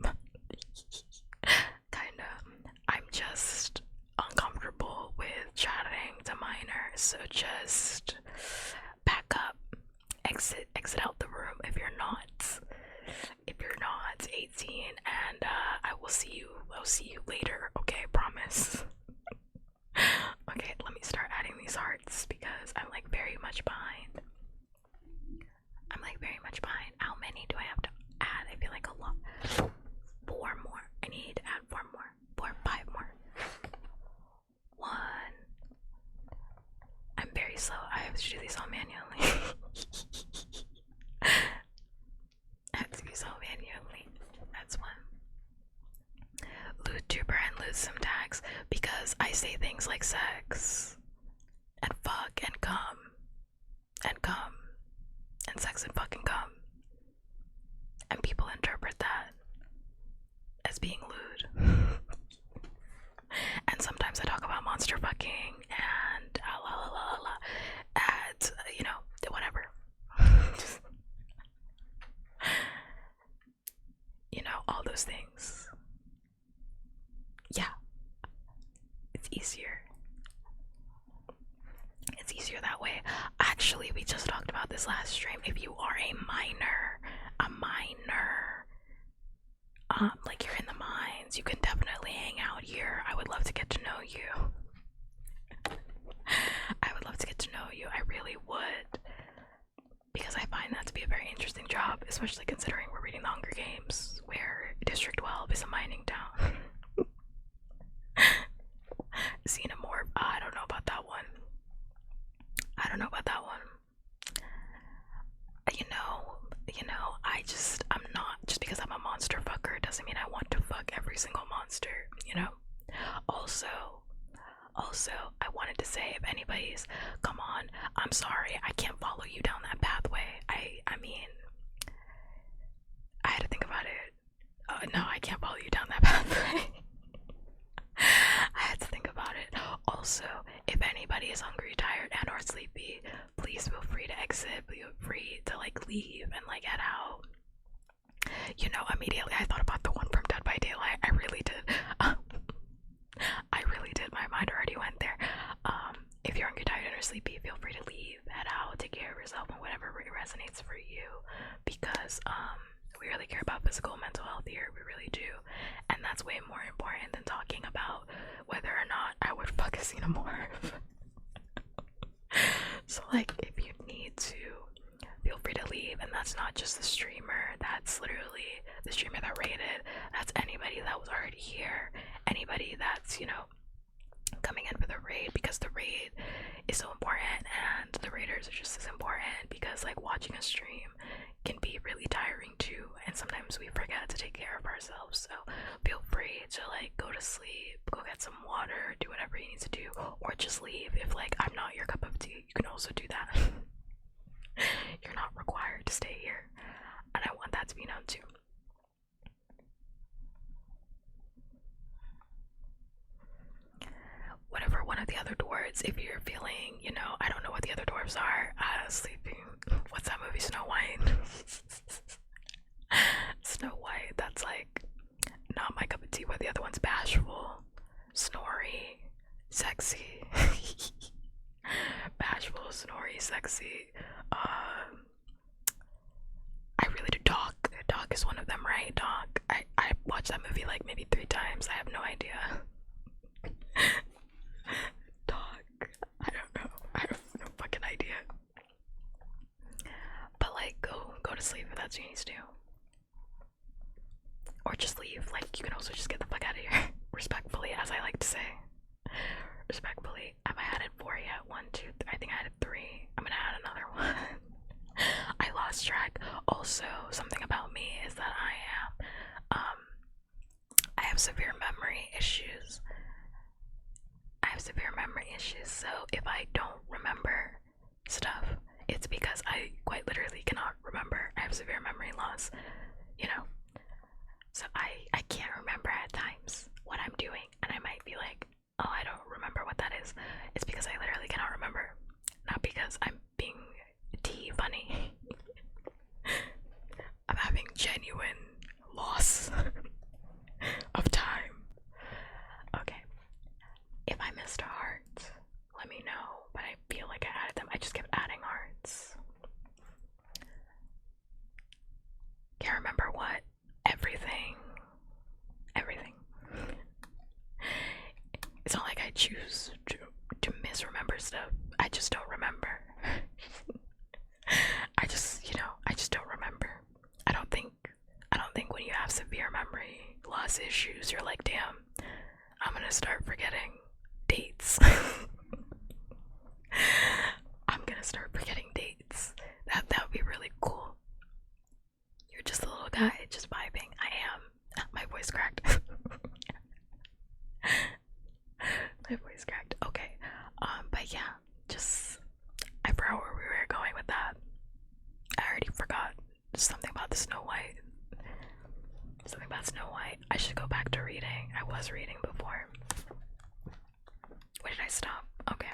I'm just uncomfortable with chatting to minors, so just back up, exit out the room if you're not 18, and I'll see you later, okay? Promise. Okay, let me start adding these hearts because I'm like very much behind. How many do I have to add? I feel like a lot. 4 more. I need to add 4 more. 5 more. 1. I'm very slow. I have to do these all manually. That's 1. Lewd tuber and lose some tags because I say things like sex and fuck and come and sex and fuck and come, and people interpret that as being lewd. And sometimes I talk about monster fucking and ads, whatever. All those things. Yeah. It's easier. It's easier that way. Actually, we just talked about this last stream. If you are a minor, like you're in the mines, you can definitely hang out here. I would love to get to know you. I really would. Because I find that to be a very interesting job, especially considering we're reading The Hunger Games, where District 12 is a mining town. Xenomorph, I don't know about that one. I'm doesn't mean I want to fuck every single monster, you know? Also, I wanted to say, if anybody's, come on, I'm sorry, I can't follow you down that pathway. I mean, I had to think about it. No, I can't follow you down that pathway. I had to think about it. Also, if anybody is hungry, tired, and or sleepy, please feel free to exit. Feel free to like leave and like head out. You know, immediately I thought about the one from Dead by Daylight. I really did. I really did. My mind already went there. If you're hungry, tired, or sleepy, feel free to leave, head out, take care of yourself, and whatever resonates for you. Because we really care about physical and mental health here. We really do, and that's way more important than talking about whether or not I would fuck a xenomorph. So, like, if you need to, feel free to leave. And that's not just the streamer, that's literally the streamer that raided. That's anybody that was already here, anybody that's, you know, coming in for the raid, because the raid is so important, and the raiders are just as important, because like watching a stream can be really tiring too, and sometimes we forget to take care of ourselves. So feel free to like go to sleep, go get some water, do whatever you need to do, or just leave. If like I'm not your cup of tea, you can also do that. You're not required to stay here, and I want that to be known too. Whatever one of the other dwarves, if you're feeling, you know, I don't know what the other dwarves are, sleeping. What's that movie, Snow White? Snow White, that's like not my cup of tea. But the other one's bashful, snory, sexy. Bashful, snory, sexy. I really do. Dog is one of them, right? Dog. I watched that movie like maybe 3 times. I have no idea. Dog. I don't know. I have no fucking idea. But like, go to sleep if that's what you need to do. Or just leave. Like, you can also just get the fuck out of here. Respectfully, as I like to say. Respectfully. Have I added 4 yet? 1, 2, I think I added 3. I'm gonna add another one. I lost track. Also, something about me is that I have severe memory issues. So if I don't remember stuff, it's because I quite literally cannot remember. I have severe memory loss, you know. So I can't remember at times what I'm doing, and I might be like, oh, I don't remember what that is. It's because I literally cannot remember, not because I'm being funny. I'm having genuine loss of time. Okay. If I missed a heart, let me know. But I feel like I added them. I just kept adding hearts. Can't remember what. Everything. It's not like I choose to misremember stuff. I just don't remember. I just don't remember. I don't think when you have severe memory loss issues, you're like, damn, I'm gonna start forgetting dates. I'm gonna start forgetting dates. That would be really cool. You're just a little guy, just vibing. I am. My voice cracked. My voice cracked. Okay. But yeah, I forgot where we were going with that. I already forgot. Something about the Snow White. Something about Snow White. I should go back to reading. I was reading before. Where did I stop? Okay.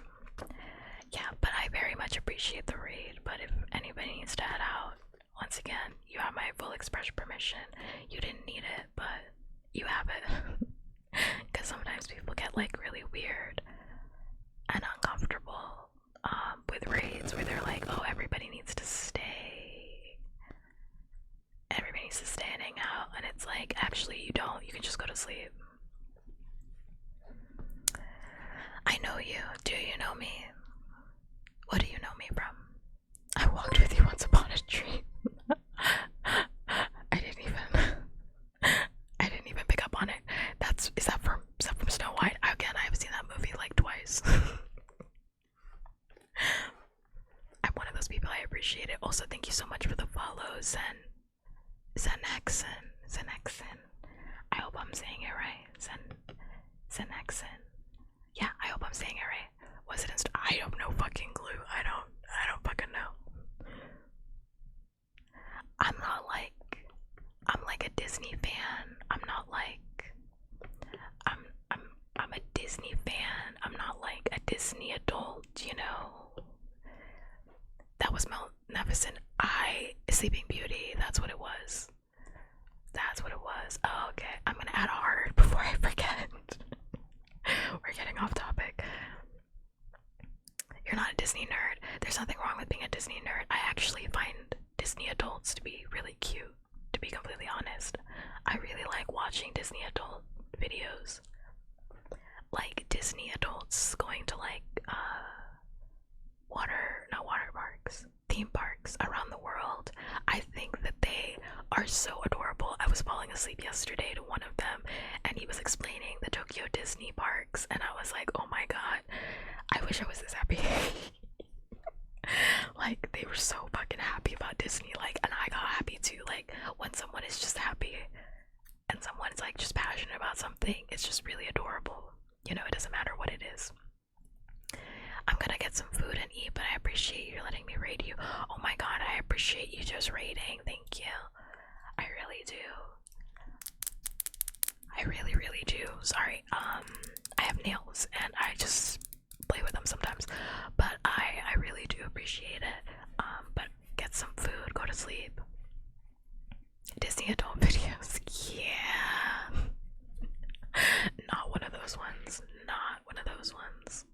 Yeah, but I very much appreciate the read. But if anybody needs to head out, once again, you have my full express permission. You didn't need it, but you have it. Because sometimes people get like really weird and uncomfortable with raids where they're like, oh, everybody needs to stay. Everybody needs to stay and hang out. And it's like, actually, you don't. You can just go to sleep. I know you. Do you know me? What do you know me from? I walked with you once upon a dream. I didn't even pick up on it. Is that from Snow White? Again, I've seen that movie like twice. I'm one of those people. I appreciate it. Also, thank you so much for the follows and Zenexen. hope I'm saying it right. Senexin. Yeah, I hope I'm saying it right. Was it I have no fucking clue. I don't fucking know. I'm like a Disney fan. I'm a Disney fan. I'm not like a Disney adult, you know. That was Maleficent. Sleeping Beauty. That's what it was. That's what it was. Oh, okay. I'm gonna add a heart before I forget. We're getting off topic. You're not a Disney nerd. There's nothing wrong with being a Disney nerd. I actually find Disney adults to be really cute, to be completely honest. I really like watching Disney adult videos. Like Disney adults going to like water parks, theme parks around the world. I think that they are so adorable. I was falling asleep yesterday to one of them and he was explaining the Tokyo Disney parks and I was like, oh my god, I wish I was this happy. Like they were so fucking happy about Disney, like, and I got happy too. Like when someone is just happy and someone's like just passionate about something, it's just really adorable. You know, it doesn't matter what it is. I'm gonna get some food and eat, but I appreciate you letting me rate you. Oh my god, I appreciate you just rating. Thank you. I really do. I really, really do. Sorry. I have nails and I just play with them sometimes. But I really do appreciate it. But get some food, go to sleep. Disney adult videos. Yeah. Not one of those ones. Not one of those ones.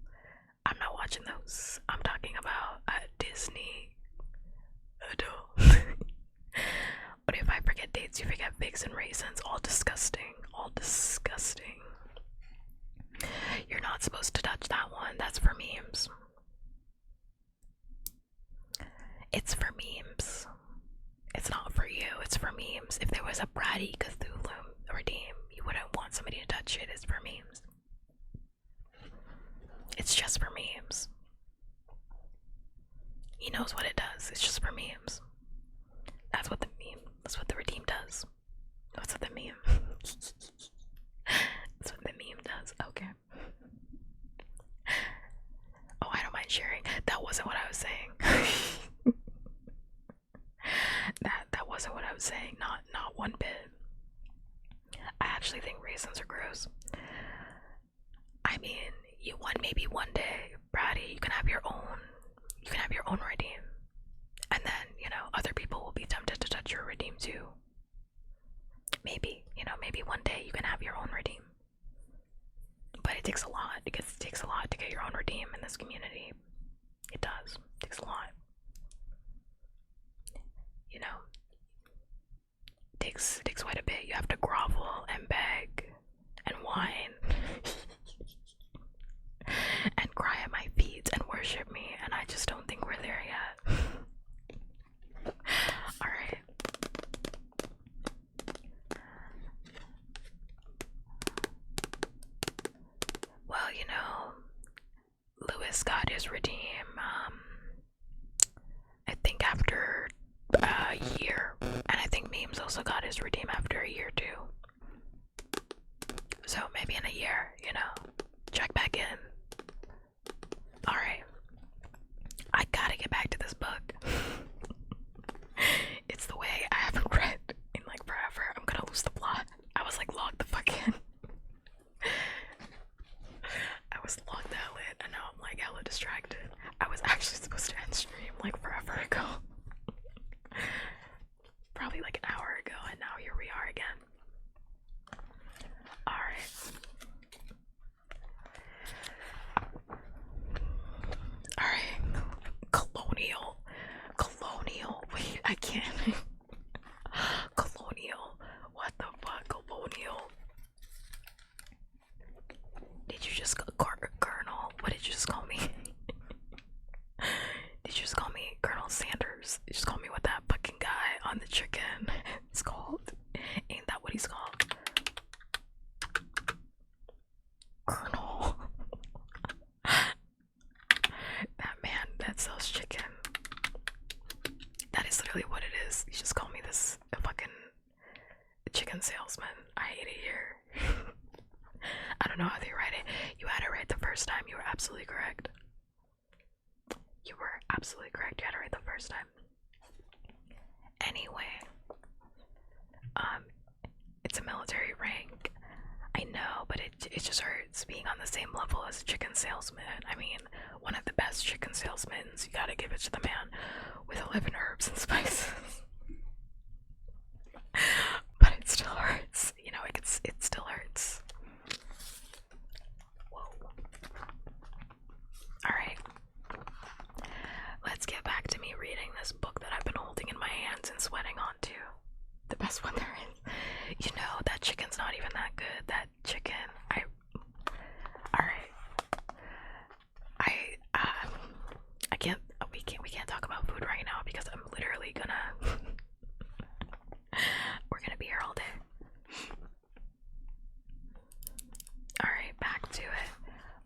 I'm not watching those. I'm talking about a Disney adult. But if I forget dates, you forget figs and raisins. All disgusting. All disgusting. You're not supposed to touch that one. That's for memes. It's for memes. It's not for you. It's for memes. If there was a bratty Cthulhu redeem, you wouldn't want somebody to touch it. It's for memes. It's just for memes. He knows what it does. It's just for memes. That's what the redeem does. That's what the meme. That's what the meme does. Okay. Oh, I don't mind sharing. That wasn't what I was saying. that wasn't what I was saying. Not one bit. I actually think raisins are gross. I mean, maybe one day, Brady, you can have your own redeem. And then, you know, other people will be tempted to touch your redeem too. Maybe, you know, maybe one day you can have your own redeem. But it takes a lot. It takes a lot to get your own redeem in this community. It does. It takes a lot. You know, it takes quite a bit. You have to grovel and beg and whine and cry at my feet and worship me, and I just don't think we're there yet. Alright. Well, you know, Lewis got his redeem, I think after a year, and I think Memes also got his redeem after a year too. So maybe in a year, you know, check back in. Alright. I gotta get back to this book. It's the way I haven't read in like forever. I'm gonna lose the plot. I was like logged the fuck in. I was logged the hell in and now I'm like hella distracted. I was actually supposed to end stream like forever ago. Probably like an hour ago, and now here we are again. Alright. Alright. Colonial. Wait, I can't. Colonial. What the fuck? Colonial. Did you just Colonel? What did you just call me? Did you just call me Colonel Sanders? You just call me what that fucking guy on the chicken is called? Ain't that what he's called? Colonel. That man that sells chicken. That is literally what it is. You just call me this fucking chicken salesman. I I hate it here. I don't know how they write it. You had it right the first time. You were absolutely correct. You were absolutely correct. You had it right the first time. Anyway, it's a military rank. I know, but it just hurts being on the same level as a chicken salesman. I mean, one of the best chicken salesmen. You gotta give it to the man with 11 herbs and spices. But it still hurts. You know, it still hurts. Whoa. Alright. Let's get back to me reading this book that I've been holding in my hands and sweating onto. The best one there is. You know, that chicken's not even that good. That chicken, alright. We can't talk about food right now because I'm literally gonna we're gonna be here all day. Alright, back to it.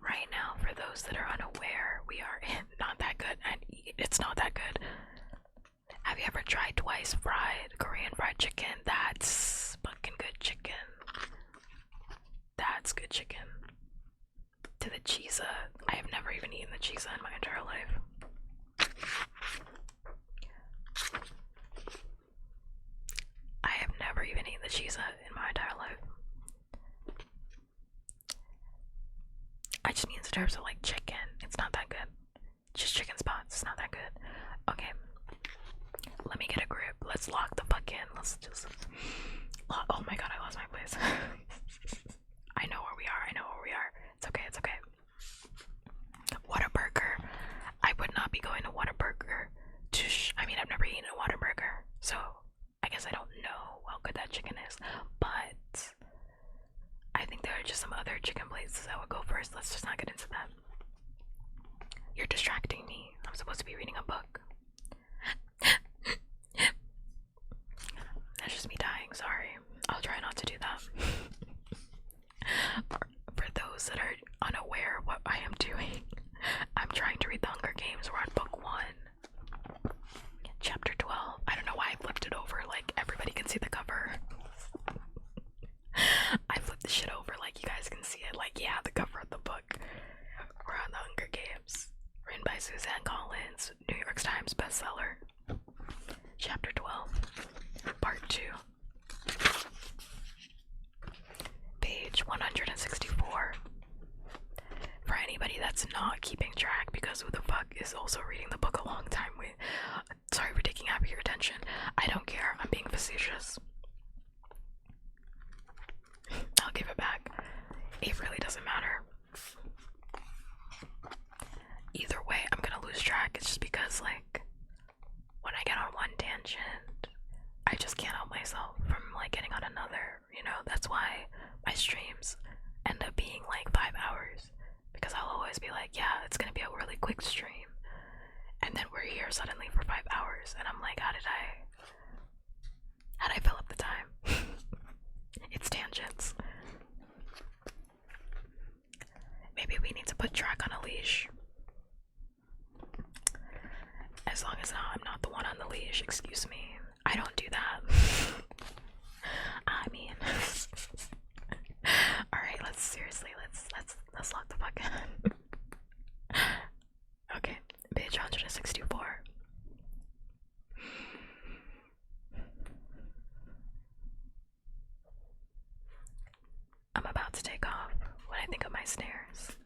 Right now, for those that are unaware, we are in Not That Good, and it's not that good. Have you ever tried Twice Fried Korean fried chicken? That's fucking good chicken. That's good chicken. To the cheesa. I have never even eaten the cheesa in my entire life. I have never even eaten the cheesa in my entire life. I just mean in terms of like chicken. It's not that good. Just chicken spots. It's not that good. Okay. Let me get a grip. Let's lock the fuck in. Let's just lock. Oh my god, I lost my place. I know where we are. I know where we are. It's okay. It's okay. Whataburger. I would not be going to Whataburger. I mean, I've never eaten a Whataburger, so I guess I don't know how good that chicken is. But I think there are just some other chicken places I would go first. Let's just not get into that. You're distracting me. I'm supposed to be reading a book. That's just me dying, sorry. I'll try not to do that. For those that are unaware of what I am doing, I'm trying to read The Hunger Games. We're on book 1. Chapter 12. I don't know why I flipped it over, like everybody can see the cover. I flipped the shit over like you guys can see it, like yeah, the cover of the book. We're on The Hunger Games. Written by Suzanne Collins, New York Times bestseller. Chapter 12, Part 2. Page 164. For anybody that's not keeping track, because who the fuck is also reading the book a long time with, sorry for taking half of your attention. I don't care, I'm being facetious. I'll give it back. It really doesn't matter. Either way, I'm gonna lose track. It's just because, like, when I get on one tangent, I just can't help myself from, like, getting on another, you know? That's why my streams end up being, like, 5 hours. Because I'll always be like, yeah, it's gonna be a really quick stream. And then we're here suddenly for 5 hours, and I'm like, how'd I fill up the time? It's tangents. Maybe we need to put track on a leash. As long as I'm not the one on the leash, excuse me. I don't do that. I mean, all right. Let's lock the fuck in. Okay, page 164. I'm about to take off when I think of my stairs.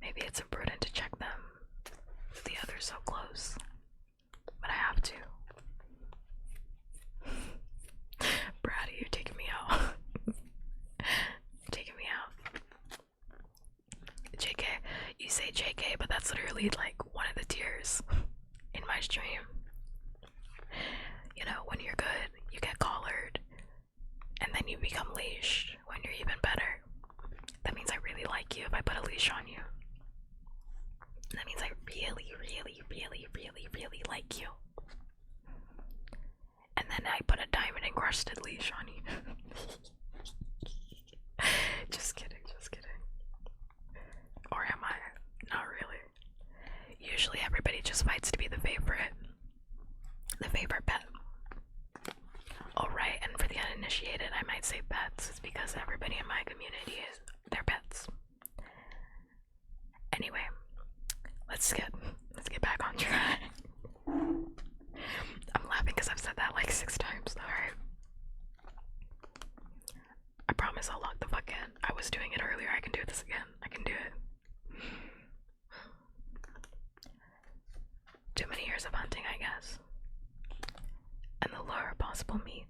Maybe it's imprudent to check them with the others so close, but I have to. Brady, you're taking me out. Taking me out. JK, you say JK, but that's literally like one of the tiers in my stream. You know, when you're good, you get collared, and then you become leashed when you're even better. That means I really like you if I put a leash on you. That means I really, really, really, really, really like you. And then I put a diamond encrusted leash on you. Just kidding, just kidding. Or am I? Not really. Usually everybody just fights to be the favorite. The favorite pet. Alright, and for the uninitiated, I might might say pets, it's because everybody in my community is their pets. Anyway, let's get back on track. I'm laughing because I've said that like 6 times. Alright. I promise I'll log the fuck in. I was doing it earlier. I can do this again. I can do it. Too many years of hunting, I guess. And the lure of possible meat.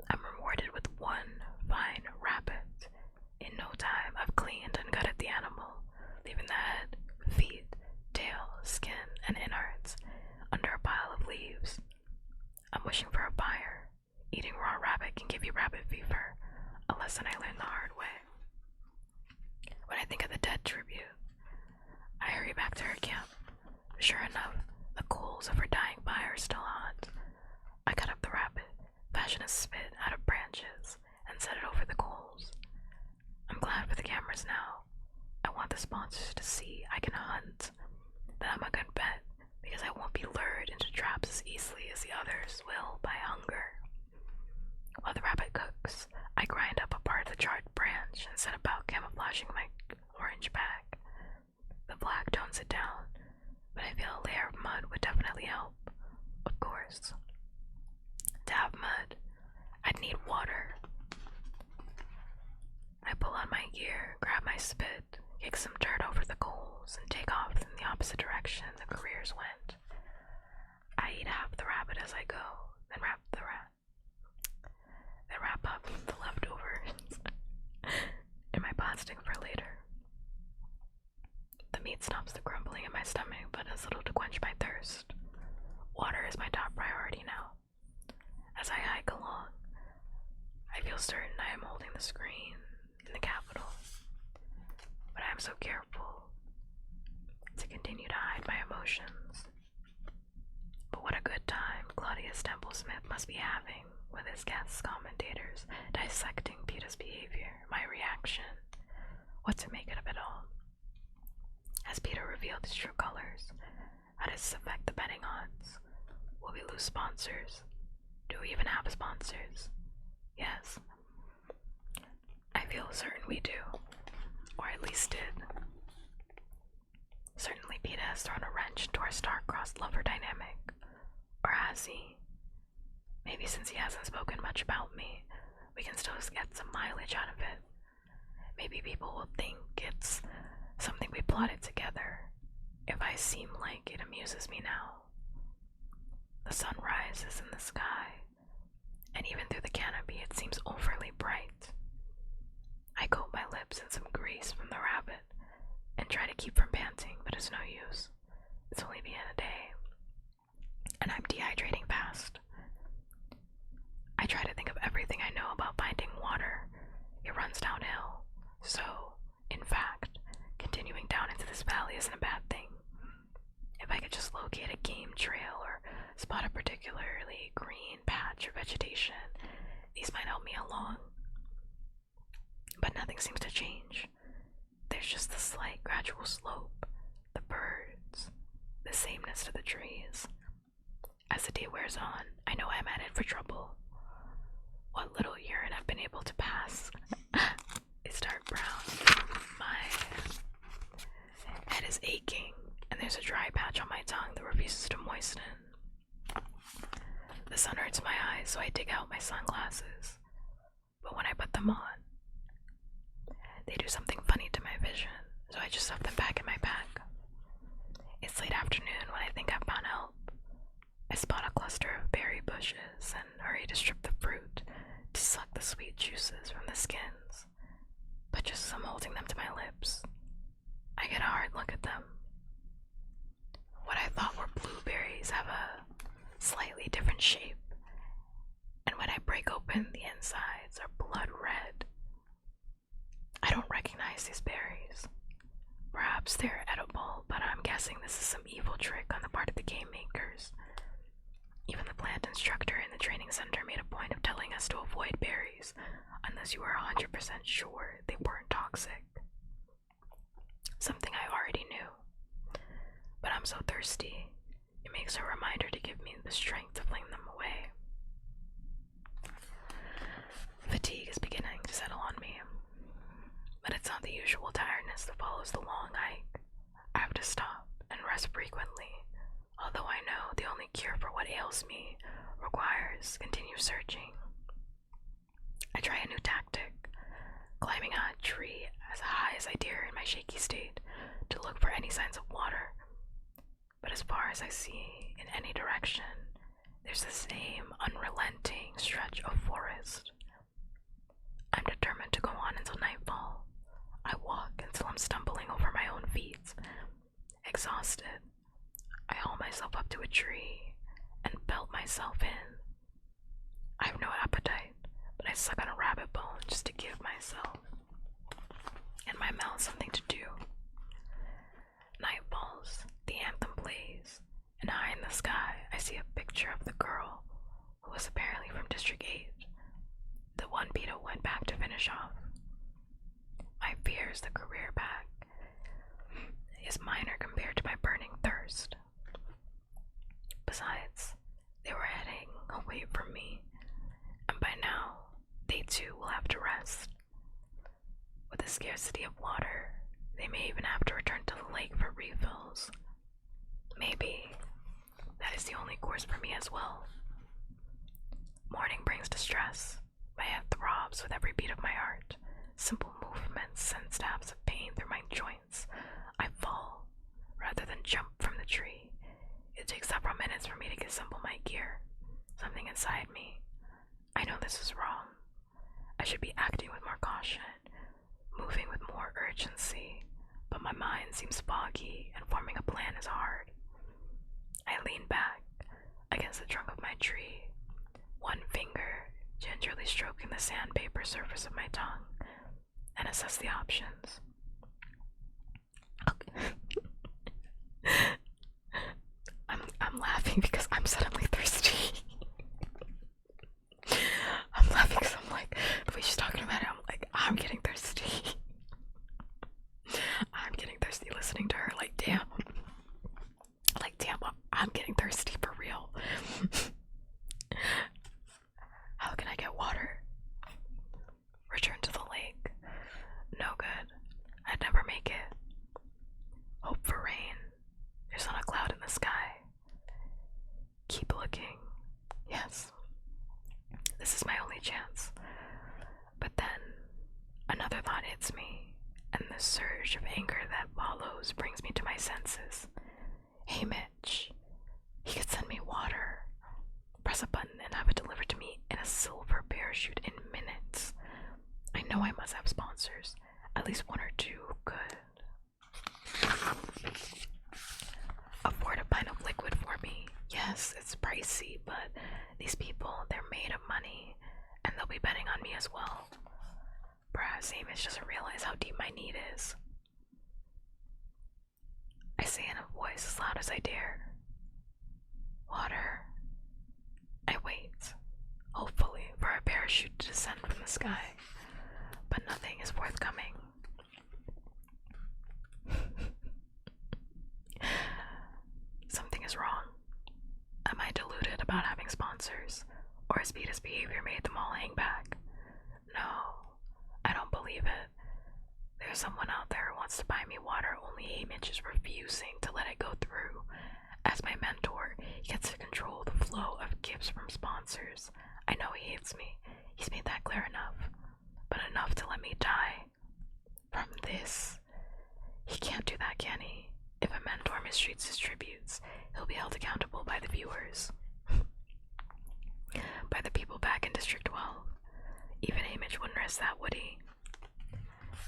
I'm rewarded with one fine rabbit. In no time, I've cleaned and gutted the animal, leaving the head, feet, tail, skin, and innards under a pile of leaves. I'm wishing for a buyer. Eating raw rabbit can give you rabbit fever, a lesson I learned the hard way. When I think of the dead tribute, I hurry back to her camp. Sure enough, the coals of her dying fire are still hot. I cut up the rabbit, fashion a spit out of branches, and set it over the coals. I'm glad for the cameras now. I want the sponsors to see I can hunt, that I'm a good bet, because I won't be lured into traps as easily as the others will by hunger. While the rabbit cooks, I grind up a part of the charred branch and set about camouflaging my orange bag. The black tones it down, but I feel a layer of mud would definitely help. Of course. To have mud, I'd need water. I pull on my gear, grab my spit, kick some dirt over the coals, and take off in the opposite direction the careers went. I eat half the rabbit as I go, then wrap up the leftovers in my plastic for later. The meat stops the grumbling in my stomach, but does little to quench my thirst. Water is my top priority now. As I hike along, I feel certain I am holding the screen in the Capitol, but I am so careful to continue to hide my emotions. But what a good time Claudius Temple-Smith must be having with his guest commentators dissecting Peeta's behavior, my reaction, what to make of it all. Has Peeta revealed his true colors? How does this affect the betting odds? Will we lose sponsors? Do we even have sponsors? Yes. I feel certain we do, or at least did. Certainly Peeta has thrown a wrench into our star-crossed lover dynamic. Or has he? Maybe since he hasn't spoken much about me, we can still get some mileage out of it. Maybe people will think it's something we plotted together, if I seem like it amuses me now. The sun rises in the sky, and even through the canopy it seems overly bright. I coat my lips in some grease from the rabbit, and try to keep from panting, but it's no use. It's only the end of the day, and I'm dehydrating fast. I try to think of everything I know about finding water. It runs downhill, so, in fact, continuing down into this valley isn't a bad thing. If I could just locate a game trail or spot a particularly green patch of vegetation, these might help me along. But nothing seems to change. There's just the slight gradual slope, the birds, the sameness to the trees. As the day wears on, I know I'm headed for trouble. What little urine I've been able to pass is dark brown. My head is aching, and there's a dry patch on my tongue that refuses to moisten. The sun hurts my eyes, so I dig out my sunglasses. But when I put them on, they do something funny to my vision, so I just stuff them back in my bag. It's late afternoon when I think I've found help. I spot a cluster of berry bushes and hurry to strip the fruit to suck the sweet juices from the skins. But just as I'm holding them to my lips, I get a hard look at them. What I thought were blueberries have a slightly different shape, and when I break open, the insides are blood red. I don't recognize these berries. Perhaps they're edible, but I'm guessing this is some evil trick on the part of the game makers. Even the plant instructor in the training center made a point of telling us to avoid berries unless you were 100% sure they weren't toxic. Something I already knew. But I'm so thirsty, it makes a reminder to give me the strength to fling them away. ails me requires continued searching. I try a new tactic, climbing a tree as high as I dare in my shaky state to look for any signs of water. But as far as I see in any direction, there's the same unrelenting stretch of forest. I'm determined to go on until nightfall. I walk until I'm stumbling over my own feet. Exhausted, I haul myself up to a tree and belt myself in. I have no appetite, but I suck on a rabbit bone just to give myself and my mouth something to do. Night falls, the anthem plays, and high in the sky I see a picture of the girl who was apparently from District 8, the one Peter went back to finish off. My fears the career back is minor compared to my burning thirst. Besides, they were heading away from me, and by now, they too will have to rest. With the scarcity of water, they may even have to return to the lake for refills. Maybe that is the only course for me as well. Morning brings distress. My head throbs with every beat of my heart. Simple movements send stabs of pain through my joints. I fall, rather than jump from the tree. It takes several minutes for me to assemble my gear. Something inside me. I know this is wrong. I should be acting with more caution, moving with more urgency, but my mind seems foggy and forming a plan is hard. I lean back against the trunk of my tree, one finger gingerly stroking the sandpaper surface of my tongue, and assess the options. Okay. I'm laughing because I'm suddenly thirsty. I'm laughing because I'm like, the way she's talking about it, I'm like, I'm getting thirsty. I'm getting thirsty listening to her. Like, damn, I'm getting thirsty for real. How can I get water? Return to the lake. No good. I'd never make it. Hope for rain. There's not a cloud in the sky. Keep looking. Yes. This is my only chance. But then, another thought hits me, and the surge of anger that follows brings me to my senses. Hey Mitch, he could send me water. Press a button and have it delivered to me in a silver parachute in minutes. I know I must have sponsors, at least one or two who could afford a pint of liquid for me. Yes, it's pricey, but these people, they're made of money, and they'll be betting on me as well. Perhaps Amish doesn't realize how deep my need is. I say in a voice as loud as I dare. Water. I wait, hopefully, for a parachute to descend from the sky, but nothing is forthcoming. Something is wrong. Am I deluded about having sponsors, or has Vita's behavior made them all hang back? No, I don't believe it. There's someone out there who wants to buy me water, only Mitch is refusing to let it go through. As my mentor, he gets to control the flow of gifts from sponsors. I know he hates me. He's made that clear enough. But enough to let me die. From this. He can't do that, can he? If a mentor mistreats his tributes, he'll be held accountable by the viewers. By the people back in District 12. Even Amish wouldn't risk that, would he?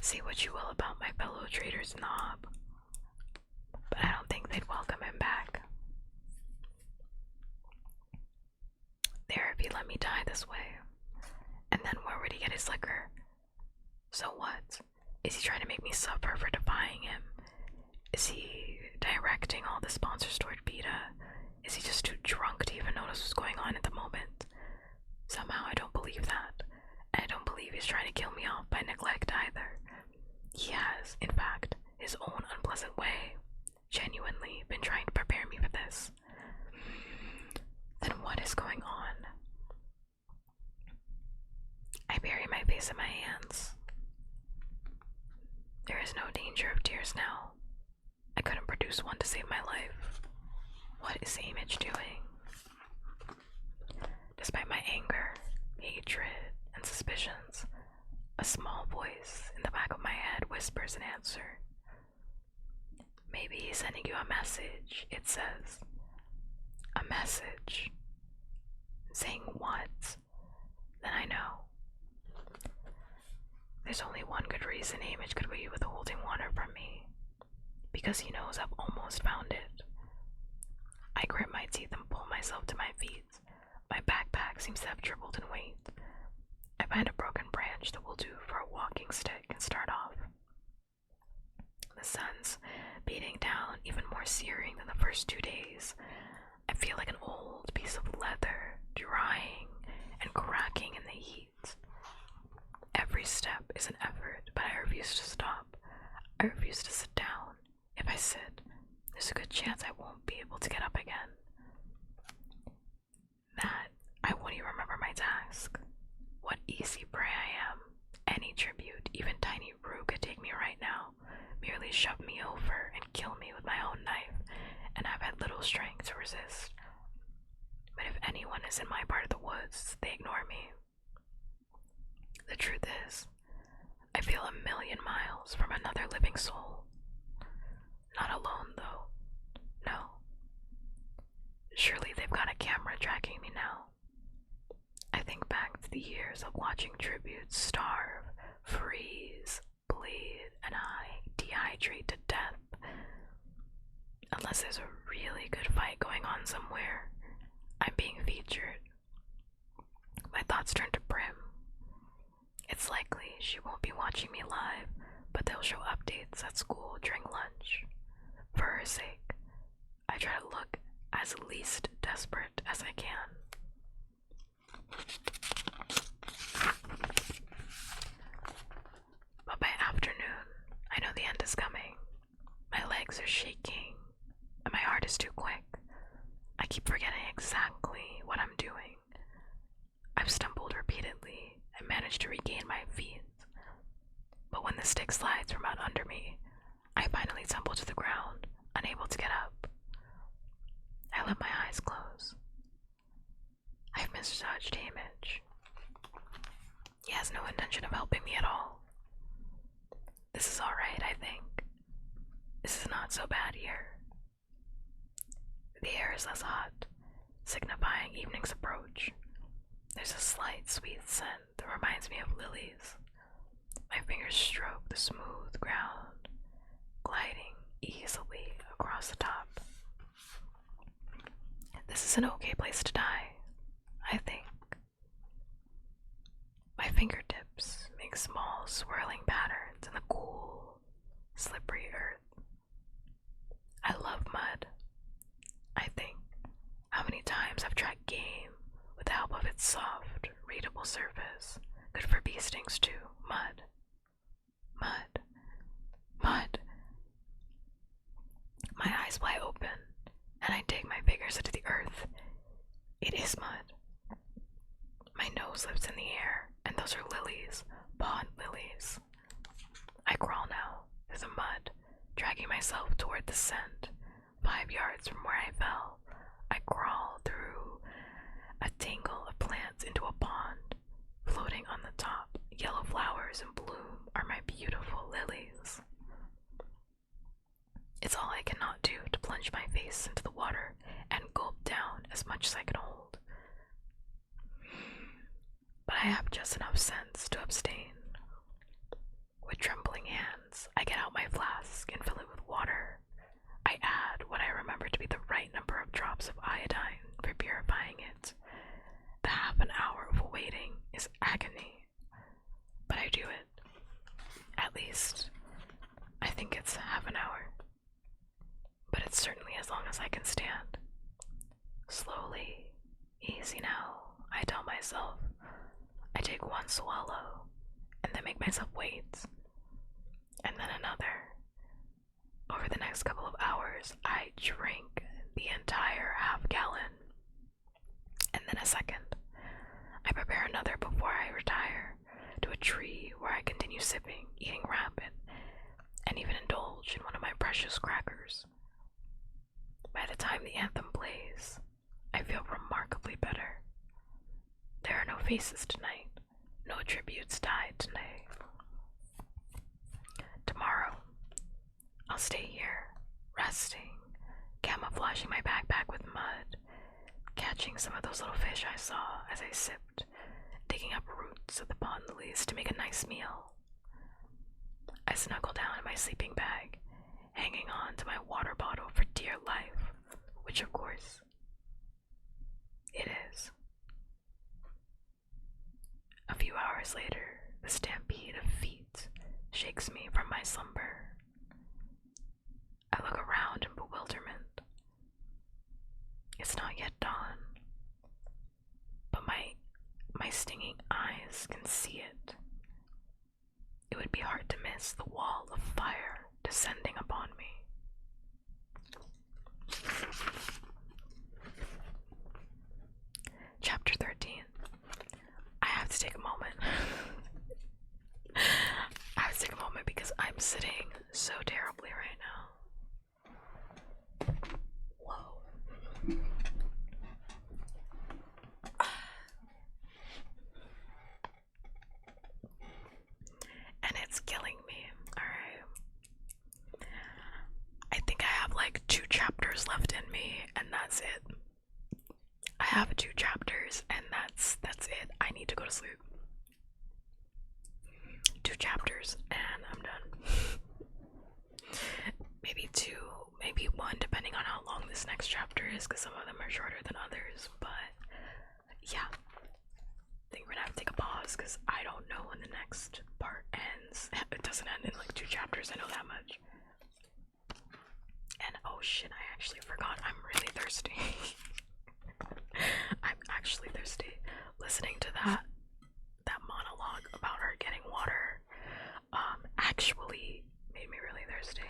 Say what you will about my fellow traders in the hub, but I don't think they'd welcome him back. There, if he let me die this way. And then where would he get his liquor? So what? Is he trying to make me suffer for defying him? Is he directing all the sponsors toward Vita? Is he just too drunk to even notice what's going on at the moment? Somehow I don't believe that. And I don't believe he's trying to kill me off by neglect either. He has, in fact, his own unpleasant way, genuinely been trying to prepare me for this. Then what is going on? I bury my face in my hands. There is no danger of tears now. I couldn't produce one to save my life. What is Amish doing? answer. Maybe he's sending you a message. It says, a message. Saying what? Then I know. There's only one good reason Hamish could be withholding water from me. Because he knows I've almost found it. I grit my teeth and pull myself to my feet. My backpack seems to have tripled in weight. I find a broken branch that will do for a walking stick and start off. The sun's beating down, even more searing than the first 2 days. I feel like an old piece of leather, drying and cracking in the heat. Every step is an effort, but I refuse to stop. I refuse to sit down. If I sit, there's a good chance I won't be able to get up again. That I won't even remember my task. What easy prey I am. Any tribute, even tiny Rue could take me right now, merely shove me over and kill me with my own knife, and I've had little strength to resist. But if anyone is in my part of the woods, they ignore me. The truth is, I feel a million miles from another living soul. Not alone, though. No. Surely they've got a camera tracking me now. I think back to the years of watching tributes starve, freeze, bleed, and I dehydrate to death. Unless there's a really good fight going on somewhere, I'm being featured. My thoughts turn to Prim. It's likely she won't be watching me live, but they'll show updates at school during lunch. For her sake, I try to look as least desperate as I can. But by afternoon, I know the end is coming. My legs are shaking, and my heart is too quick. I keep forgetting exactly what I'm doing. I've stumbled repeatedly and managed to regain my feet. But when the stick slides from out under me, I finally tumble to the ground, unable to get up. I let my eyes close. I've misjudged Hamish. He has no intention of helping me at all. This is alright, I think. This is not so bad here. The air is less hot, signifying evening's approach. There's a slight sweet scent that reminds me of lilies. My fingers stroke the smooth ground, gliding easily across the top. This is an okay place to die, I think. My fingertips make small swirling patterns in the cool, slippery earth. I love mud. I think how many times I've tried game with the help of its soft, readable surface, good for bee stings too. Mud. Mud. Mud. My eyes fly open, and I dig my fingers into the earth. It is mud. My nose lifts in the air, and those are lilies, pond lilies. I crawl now through the mud, dragging myself toward the scent. 5 yards from where I fell, I crawl through a tangle of plants into a pond. Floating on the top, yellow flowers in bloom are my beautiful lilies. It's all I cannot do to plunge my face into the water and gulp down as much as I can hold. But I have just enough sense to abstain. With trembling hands, I get out my flask and fill it with water. I add what I remember to be the right number of drops of iodine for purifying it. The half an hour of waiting is agony, but I do it. At least, I think it's half an hour. But it's certainly as long as I can stand. Slowly, easy now, I tell myself. I take one swallow, and then make myself wait, and then another. Over the next couple of hours, I drink the entire half-gallon, and then a second. I prepare another before I retire to a tree where I continue sipping, eating rapid, and even indulge in one of my precious crackers. By the time the anthem plays, I feel remarkably better. There are no faces tonight. No tributes died today. Tomorrow, stay here, resting, camouflaging my backpack with mud, catching some of those little fish I saw as I sipped, digging up roots of the pond lilies to make a nice meal. I snuggle down in my sleeping bag, hanging on to my water bottle for dear life, which of course it is. A few hours later, the stampede of feet shakes me from my slumber. I look around in bewilderment. It's not yet dawn, but my stinging eyes can see it. It would be hard to miss the wall of fire descending upon me. Chapter 13. I have to take a moment. I have to take a moment because I'm sitting so terribly right now. Whoa. And it's killing me. Alright. I think I have like 2 chapters left in me, and that's it. I have 2 chapters, and that's it. I need to go to sleep. 2 chapters, and I'm done. Maybe 2, maybe 1, depending on how long this next chapter is, because some of them are shorter than others, but yeah. I think we're gonna have to take a pause, because I don't know when the next part ends. It doesn't end in like 2 chapters, I know that much. And oh shit, I actually forgot, I'm really thirsty. I'm actually thirsty. Listening to that monologue about her getting water actually made me really thirsty.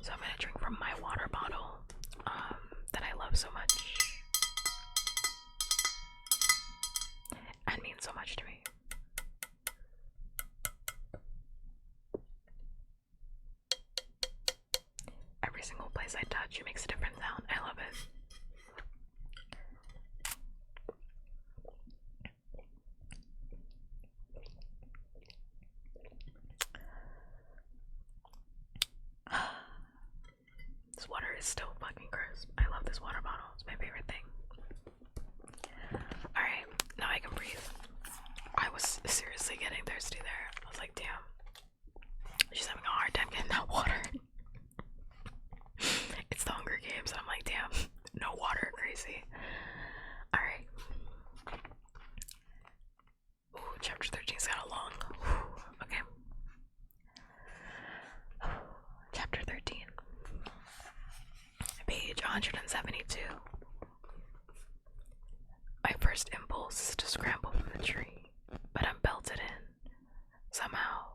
So I'm gonna drink from my water bottle that I love so much and means so much to me. Every single place I touch, it makes a different sound. I love it. This water is still fucking crisp. I love this water bottle. It's my favorite thing. Alright, now I can breathe. I was seriously getting thirsty there. I was like, damn. She's having a hard time getting that water. It's the Hunger Games. I'm like, damn, no water, crazy. Alright. Ooh, chapter 13's got a long. Ooh, okay. Chapter 13. Page 172. My first impulse is to scramble from the tree, but I'm belted in. Somehow,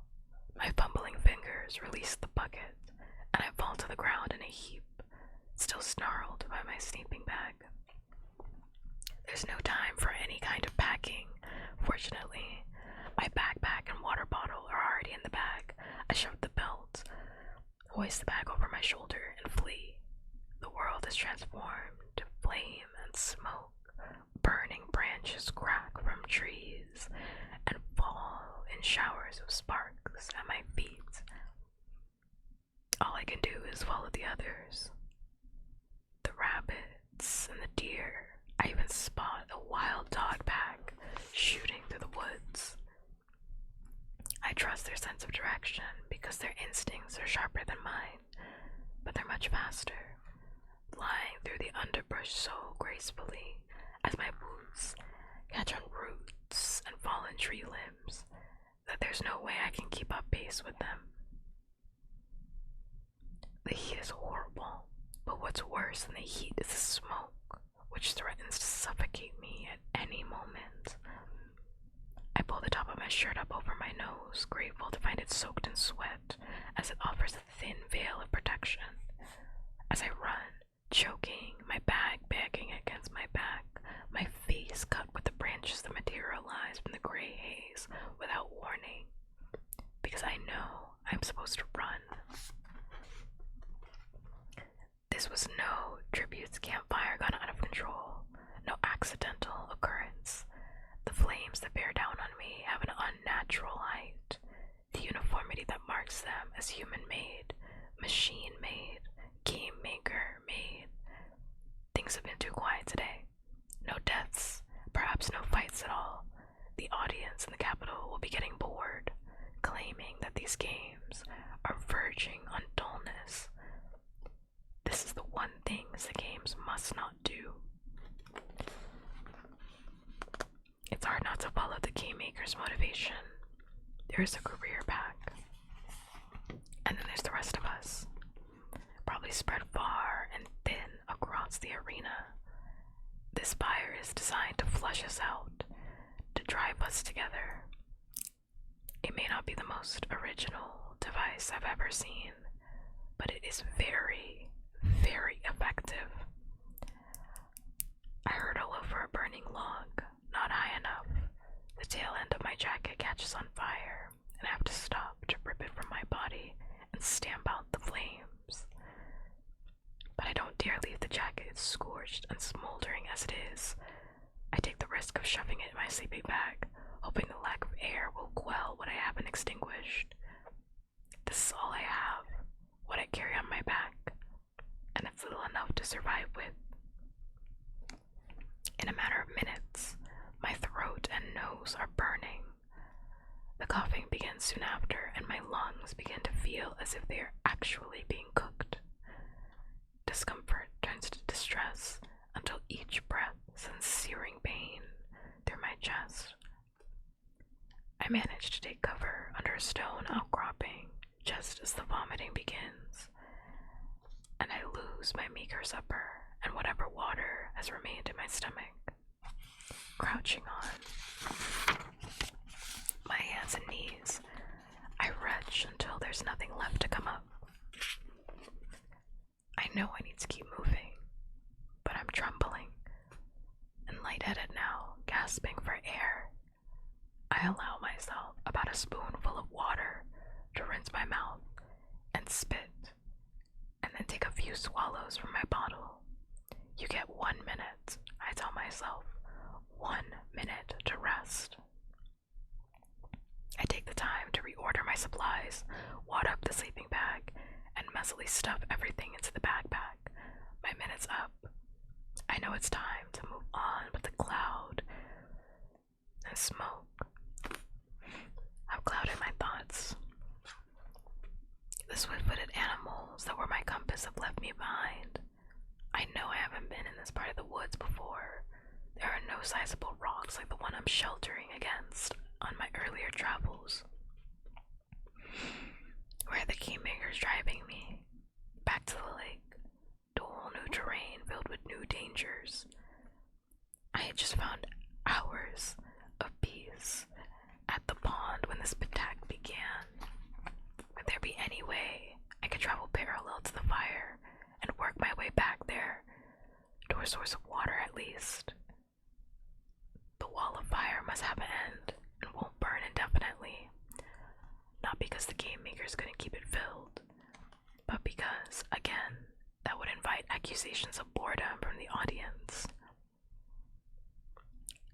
my fumbling fingers release the bucket, and I fall to the ground in a heap, still snarled by my sleeping bag. There's no time for any kind of packing. Fortunately, my backpack and water bottle are already in the bag. I shove the belt, hoist the bag over my shoulder, and flee. The world is transformed to flame and smoke. Burning branches crack from trees and fall in showers of sparks at my feet. All I can do is follow the others. The rabbits and the deer. I even spot a wild dog pack shooting through the woods. I trust their sense of direction because their instincts are sharper than mine, but they're much faster, flying through the underbrush so gracefully as my boots catch on roots and fallen tree limbs that there's no way I can keep up pace with them. The heat is horrible, but what's worse than the heat is the smoke, which threatens to suffocate me at any moment. I pull the top of my shirt up over my nose, grateful to find it soaked in sweat, as it offers a thin veil of protection. As I run, choking, my bag bagging against my back, my face cut with the branches that materialize from the gray haze without warning, because I know I'm supposed to run. This was no tribute's campfire gone out of control, no accidental occurrence. The flames that bear down on me have an unnatural height. The uniformity that as human made, machine made, game maker made. Things have been too quiet today. No deaths, perhaps no fights at all. The audience in the Capitol will be getting bored, claiming that these games are verging on dullness. This is the one thing the games must not do. It's hard not to follow the game maker's motivation. There's a career pack, and then there's the rest of us, probably spread far and thin across the arena. This fire is designed to flush us out, to drive us together. It may not be the most original device I've ever seen, but it is very, very effective. I hurtle over a burning log, not high enough. The tail end of my jacket catches on fire, and I have to stop to rip it from my body and stamp out the flames. But I don't dare leave the jacket scorched and smoldering as it is. I take the risk of shoving it in my sleeping bag, hoping the lack of air will quell what I haven't extinguished. This is all I have, what I carry on my back, and it's little enough to survive with. In a matter of minutes, my throat and nose are burning. The coughing begins soon after, and my lungs begin to feel as if they are actually being cooked. Discomfort turns to distress until each breath sends searing pain through my chest. I manage to take cover under a stone outcropping just as the vomiting begins, and I lose my meager supper and whatever water has remained in my stomach. Crouching on my hands and knees, I retch until there's nothing left to come up. I know I need to keep moving, but I'm trembling and lightheaded now, gasping for air. I allow myself about a spoonful of water to rinse my mouth and spit, and then take a few swallows from my bottle. You get 1 minute, I tell myself. 1 minute to rest. I take the time to reorder my supplies, wad up the sleeping bag, and messily stuff everything into the backpack. My minute's up. I know it's time to move on with the cloud and smoke. I've clouded my thoughts. The swift-footed animals that were my compass have left me behind. I know I haven't been in this part of the woods before. There are no sizable rocks like the one I'm sheltering against on my earlier travels. Where are the keymakers driving me? Back to the lake, to a whole new terrain filled with new dangers. I had just found hours of peace at the pond when this attack began. Would there be any way I could travel parallel to the fire and work my way back there, to a source of water at least? The wall of fire must have an end and won't burn indefinitely. Not because the game makers couldn't keep it filled, but because, again, that would invite accusations of boredom from the audience.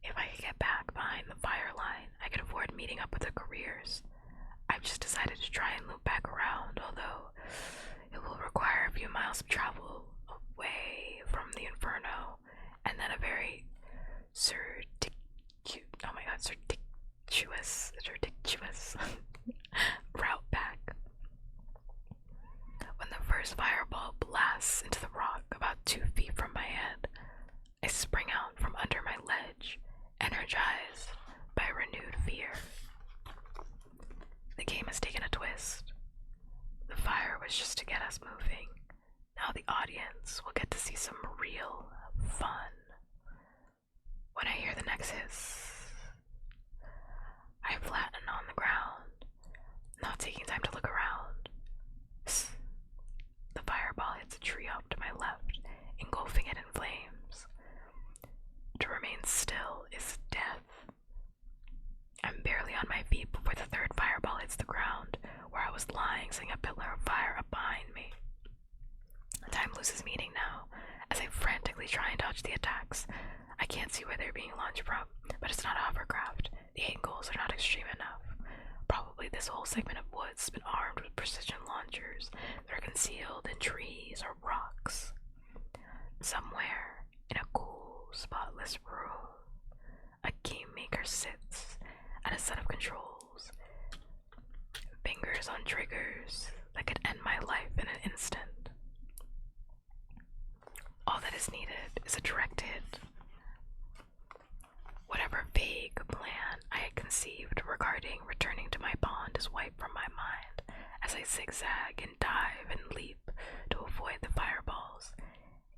If I could get back behind the fire line, I could avoid meeting up with the careers. I've just decided to try and loop back around, although it will require a few miles of travel away from the inferno, and then a very circuitous route back. When the first fireball blasts into the rock about 2 feet from my head, I spring out from under my ledge, energized by renewed fear. The game has taken a twist. The fire was just to get us moving. Now the audience will get to see some real fun. When I hear the next hiss, I flatten on the ground, not taking time to look around. Psst. The fireball hits a tree off to my left, engulfing it in flames. To remain still is death. I'm barely on my feet before the third fireball hits the ground, where I was lying, seeing a pillar of fire up behind me. Time loses meaning now, as I frantically try and dodge the attacks. I can't see where they're being launched from, but it's not a hovercraft. The angles are not extreme enough. Probably Probably this whole segment of woods has been armed with precision launchers that are concealed in trees or rocks. Somewhere in a cool, spotless room, a game maker sits at a set of controls, fingers on triggers that could end my life in an instant. All that is needed is a direct hit. Whatever vague plan I had conceived regarding returning to my pond is wiped from my mind as I zigzag and dive and leap to avoid the fireballs.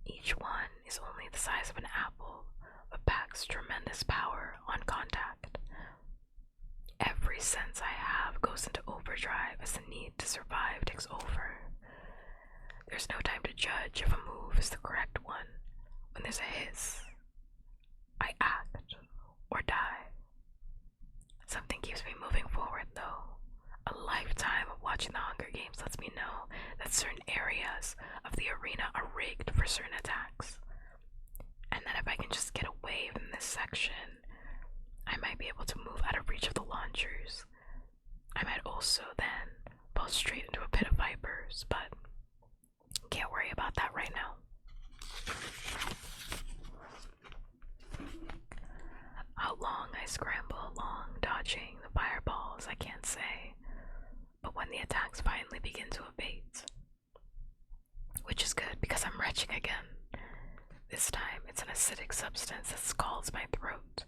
Each one is only the size of an apple, but packs tremendous power on contact. Every sense I have goes into overdrive as the need to survive takes over. There's no time to judge if a move is the correct one. When there's a hiss, I act or die. Something keeps me moving forward though. A lifetime of watching the Hunger Games lets me know that certain areas of the arena are rigged for certain attacks, and that if I can just get away from this section, I might be able to move out of reach of the launchers. I might also then fall straight into a pit of vipers, but can't worry about that right now. How long I scramble along, dodging the fireballs, I can't say, but when the attacks finally begin to abate, which is good because I'm retching again. This time it's an acidic substance that scalds my throat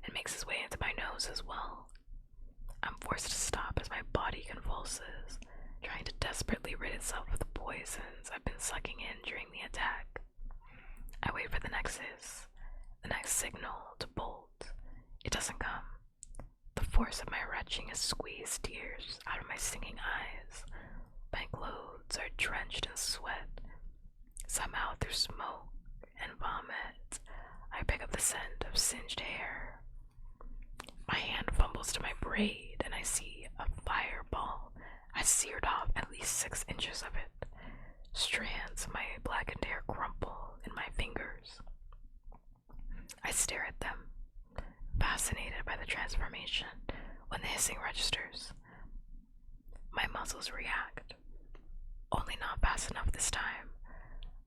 and makes its way into my nose as well. I'm forced to stop as my body convulses, trying to desperately rid itself of the poisons I've been sucking in during the attack. I wait for the next hiss, the next signal to bolt. It doesn't come. The force of my retching has squeezed tears out of my stinging eyes. My clothes are drenched in sweat. Somehow through smoke and vomit, I pick up the scent of singed hair. My hand fumbles to my braid and I see a fireball. I seared off at least 6 inches of it. Strands of my blackened hair crumple in my fingers. I stare at them, fascinated by the transformation. When the hissing registers, my muscles react, only not fast enough this time.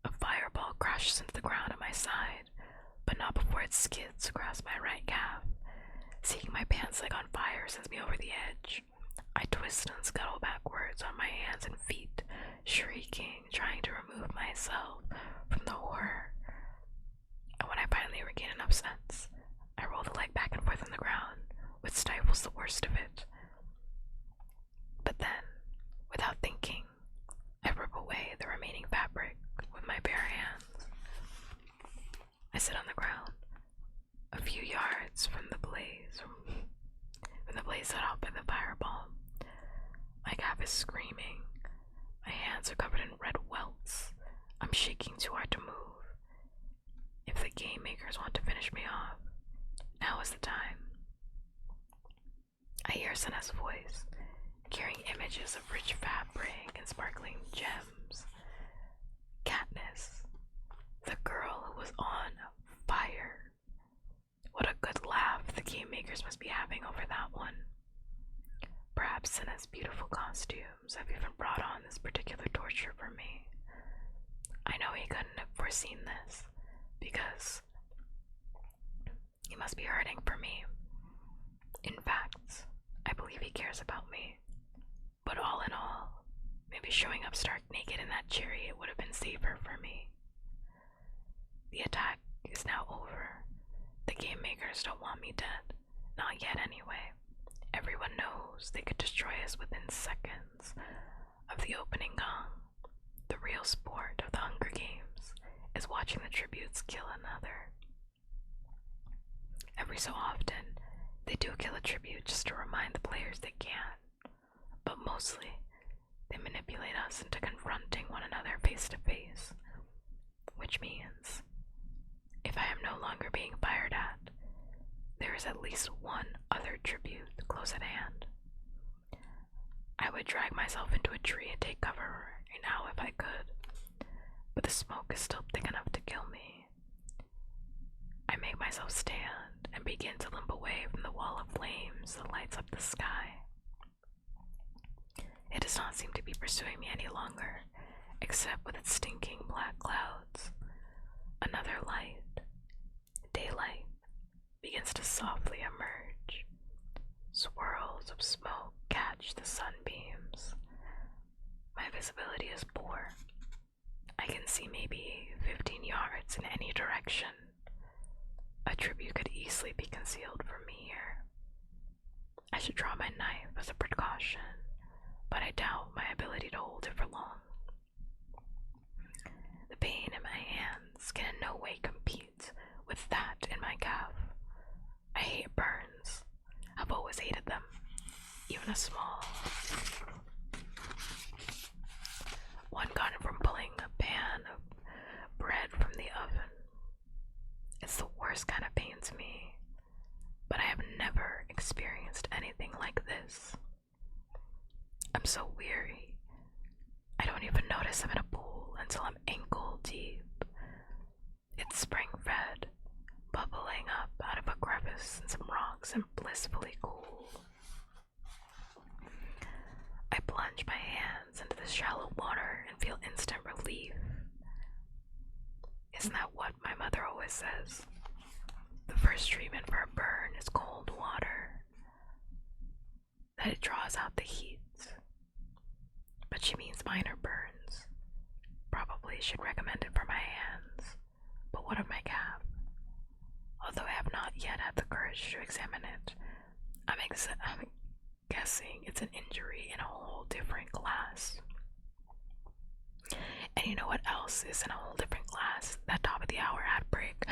A fireball crashes into the ground at my side, but not before it skids across my right calf. Seeing my pants leg on fire sends me over the edge. I twist and scuttle backwards on my hands and feet, shrieking, trying to remove myself from the horror. And when I finally regain enough sense, I roll the leg back and forth on the ground, which stifles the worst of it. But then, without thinking, I rip away the remaining fabric with my bare hands. I sit on the ground, a few yards from the blaze set off by the fireball. My calf is screaming. My hands are covered in red welts. I'm shaking too hard to move. If the game makers want to finish me off, now is the time. I hear Senna's voice, carrying images of rich fabric and sparkling gems. Katniss, the girl who was on fire. What a good laugh the game makers must be having over that one. Perhaps Senna's beautiful costumes have even brought on this particular torture for me. I know he couldn't have foreseen this, because he must be hurting for me. In fact, I believe he cares about me. But all in all, maybe showing up stark naked in that chariot would have been safer for me. The attack is now over. The game makers don't want me dead. Not yet, anyway. Everyone knows they could destroy us within seconds of the opening gong. The real sport of the Hunger Games is watching the tributes kill another. Every so often, they do kill a tribute just to remind the players they can, but mostly, they manipulate us into confronting one another face to face, which means, if I am no longer being fired at, there is at least one other tribute close at hand. I would drag myself into a tree and take cover right now if I could, but the smoke is still thick enough to kill me. I make myself stand and begin to limp away from the wall of flames that lights up the sky. does not seem to be pursuing me any longer, except with its stinking black clouds. Another light, daylight, begins to softly emerge. Swirls of smoke catch the sunbeams. My visibility is poor. I can see maybe 15 yards in any direction. A tribute could easily be concealed from me here. I should draw my knife as a precaution, but I doubt my ability to hold it for long. The pain in my hands can in no way compete with that in my calf. I hate burns. I've always hated them, even a small one gotten from pulling a pan of bread from the oven. It's the worst kind of pain to me, but I have never experienced anything like this. I'm so weary. I don't even notice I'm in a pool until I'm ankle deep. It's spring fed, bubbling up out of a crevice in some rocks and blissfully cool. I plunge my hands into the shallow water and feel instant relief. Isn't that what my mother always says? The first treatment for a burn is cold water, that it draws out the heat. But she means minor burns. Probably should recommend it for my hands, but what of my calf? Although I have not yet had the courage to examine it, I'm guessing it's an injury in a whole different class. And you know what else is in a whole different class? That top of the hour ad break,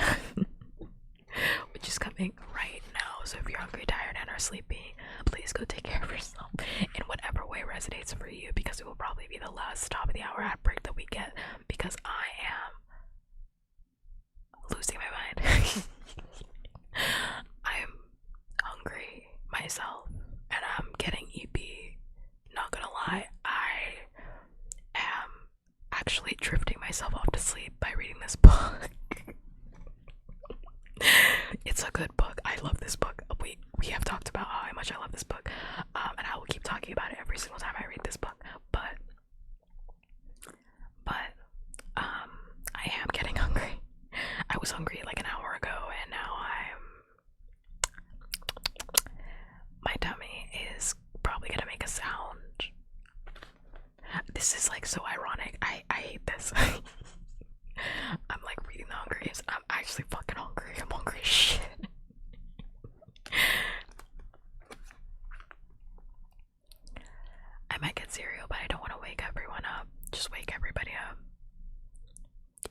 which is coming right now. So if you're hungry, tired, and are sleepy, please go take care of yourself in whatever way resonates for you, because it will probably be the last top of the hour ad break that we get, because I am losing my mind. I'm hungry myself, and I'm getting EP. Not gonna lie, I am actually drifting myself off to sleep by reading this book. It's a good book. I love this book. We have talked about how much I love this book, and I will keep talking about it every single time I read this book. But I am getting hungry. I was hungry like an hour ago, and now my tummy is probably gonna make a sound. This is like so ironic. I hate this. I'm like reading the Hunger Games. I'm actually fucking hungry. I'm hungry as shit. I might get cereal, but I don't want to wake everyone up. Just wake everybody up.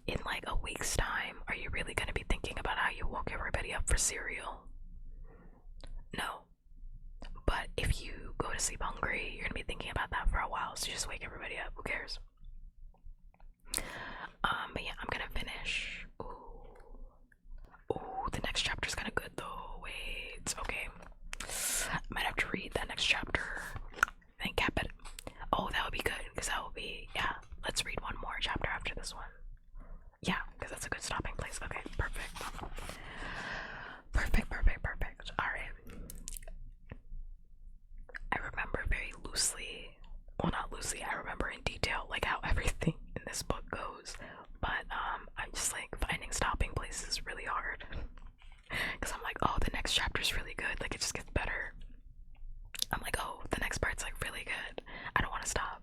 In like a week's time, are you really going to be thinking about how you woke everybody up for cereal? No. But if you go to sleep hungry, you're going to be thinking about that for a while, so just wake everybody up. Who cares? But yeah, I'm going to finish. Ooh, the next chapter's kind of good though. Wait, okay. I might have to read that next chapter and cap it. Oh, that would be good, because that will be, yeah, let's read one more chapter after this one. Yeah, because that's a good stopping place. Okay, perfect. Perfect. Alright. I remember very loosely, well, not loosely, I remember in detail, like how everything in this book goes. But I'm just like finding stopping places really hard. Because I'm like, oh, the next chapter's really good. Like, it just gets better. I'm like, oh, the next part's like really good. I don't want to stop.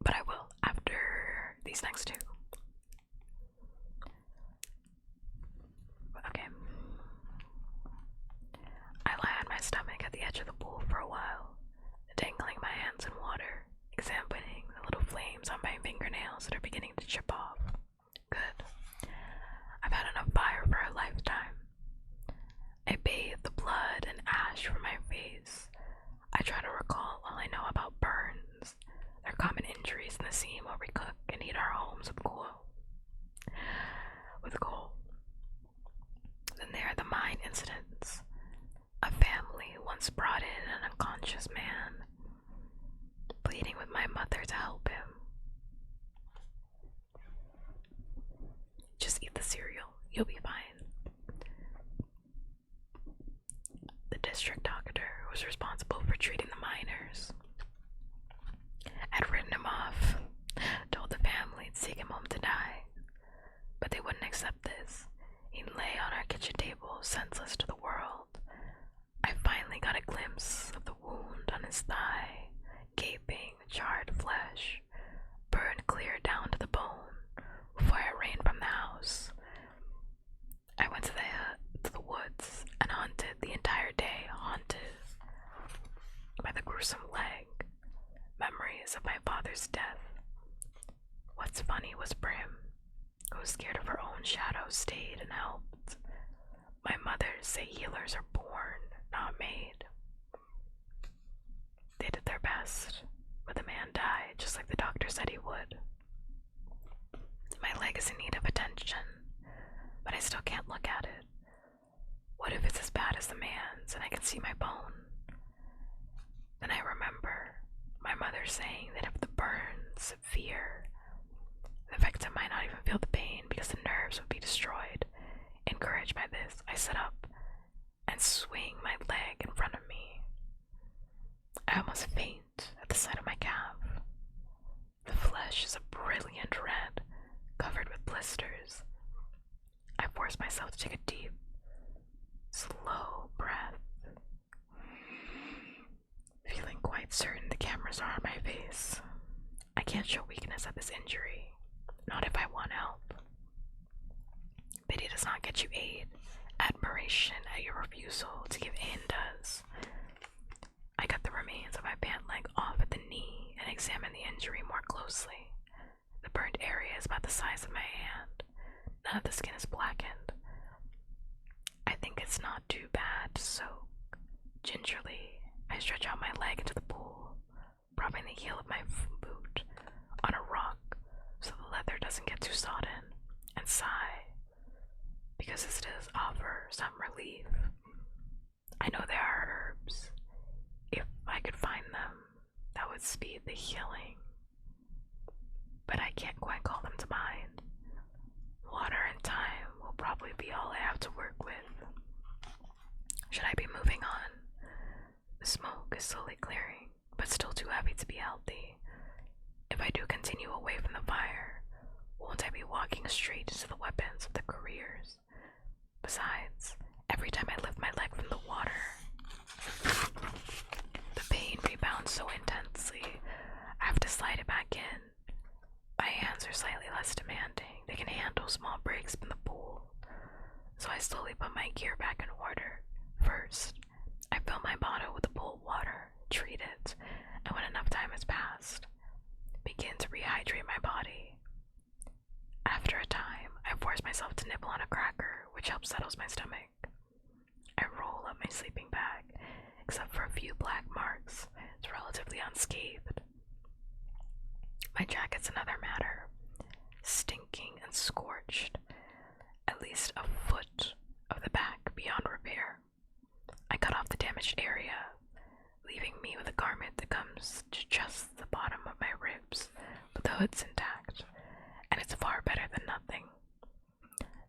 But I will after these next two. Okay. I lie on my stomach at the edge of the pool for a while, dangling my hands in water, examining the little flames on my fingernails that are beginning to chip off. Good. I've had enough fire for a lifetime. I bathe the blood and ash from my face. I try to recall all I know about burns. They're common injuries in the scene where we cook and heat our homes with coal. Then there are the mine incidents. A family once brought in an unconscious man, pleading with my mother to help him. Just eat the cereal. You'll be fine. The district doctor was responsible for treating the miners. I'd written him off, told the family to take him home to die, but they wouldn't accept this. He'd lay on our kitchen table, senseless to the world. I finally got a glimpse of the wound on his thigh, gaping, charred flesh, burned clear down to the bone, before I ran from the house. I went to the woods and hunted the entire day, haunted by the gruesome leg, memories of my father's death. What's funny was Brim, who was scared of her own shadow, stayed and helped. My mothers say healers are born, not made. They did their best, but the man died just like the doctor said he would. My leg is in need of attention, but I still can't look at it. What if it's as bad as the man's and I can see my bone? Then I remember my mother saying that if the burn's severe, the victim might not even feel the pain because the nerves would be destroyed. Encouraged by this, I sit up and swing my leg in front of me. I almost faint at the sight of my calf. The flesh is a brilliant red, covered with blisters. I force myself to take a deep, slow breath, feeling quite certain the cameras are on my face. I can't show weakness at this injury, not if I want help. Pity does not get you aid. Admiration at your refusal to give in does. I cut the remains of my pant leg off at the knee and examined the injury more closely. The burnt area is about the size of my hand. None of the skin is blackened. I think it's not too bad to soak. Gingerly, I stretch out my leg into the pool, propping the heel of my boot on a rock so the leather doesn't get too sodden, and sigh, because this does offer some relief. I know there are herbs. If I could find them, that would speed the healing, but I can't quite call them to mind. Water and time will probably be all I have to work with. Should I be moving on? The smoke is slowly clearing, but still too heavy to be healthy. If I do continue away from the fire, won't I be walking straight into the weapons of the careers? Besides, every time I lift my leg from the water, the pain rebounds so intensely, I have to slide it back in. My hands are slightly less demanding. They can handle small breaks in the pool. So I slowly put my gear back in order. First, I fill my bottle with the pool water, treat it, and when enough time has passed, begin to rehydrate my body. After a time, I force myself to nibble on a cracker, which helps settle my stomach. I roll up my sleeping bag, except for a few black marks. It's relatively unscathed. My jacket's another matter, stinking and scorched, at least a foot of the back beyond repair. I cut off the damaged area, leaving me with a garment that comes to just the bottom of my ribs, but the hood's intact, and it's far better than nothing.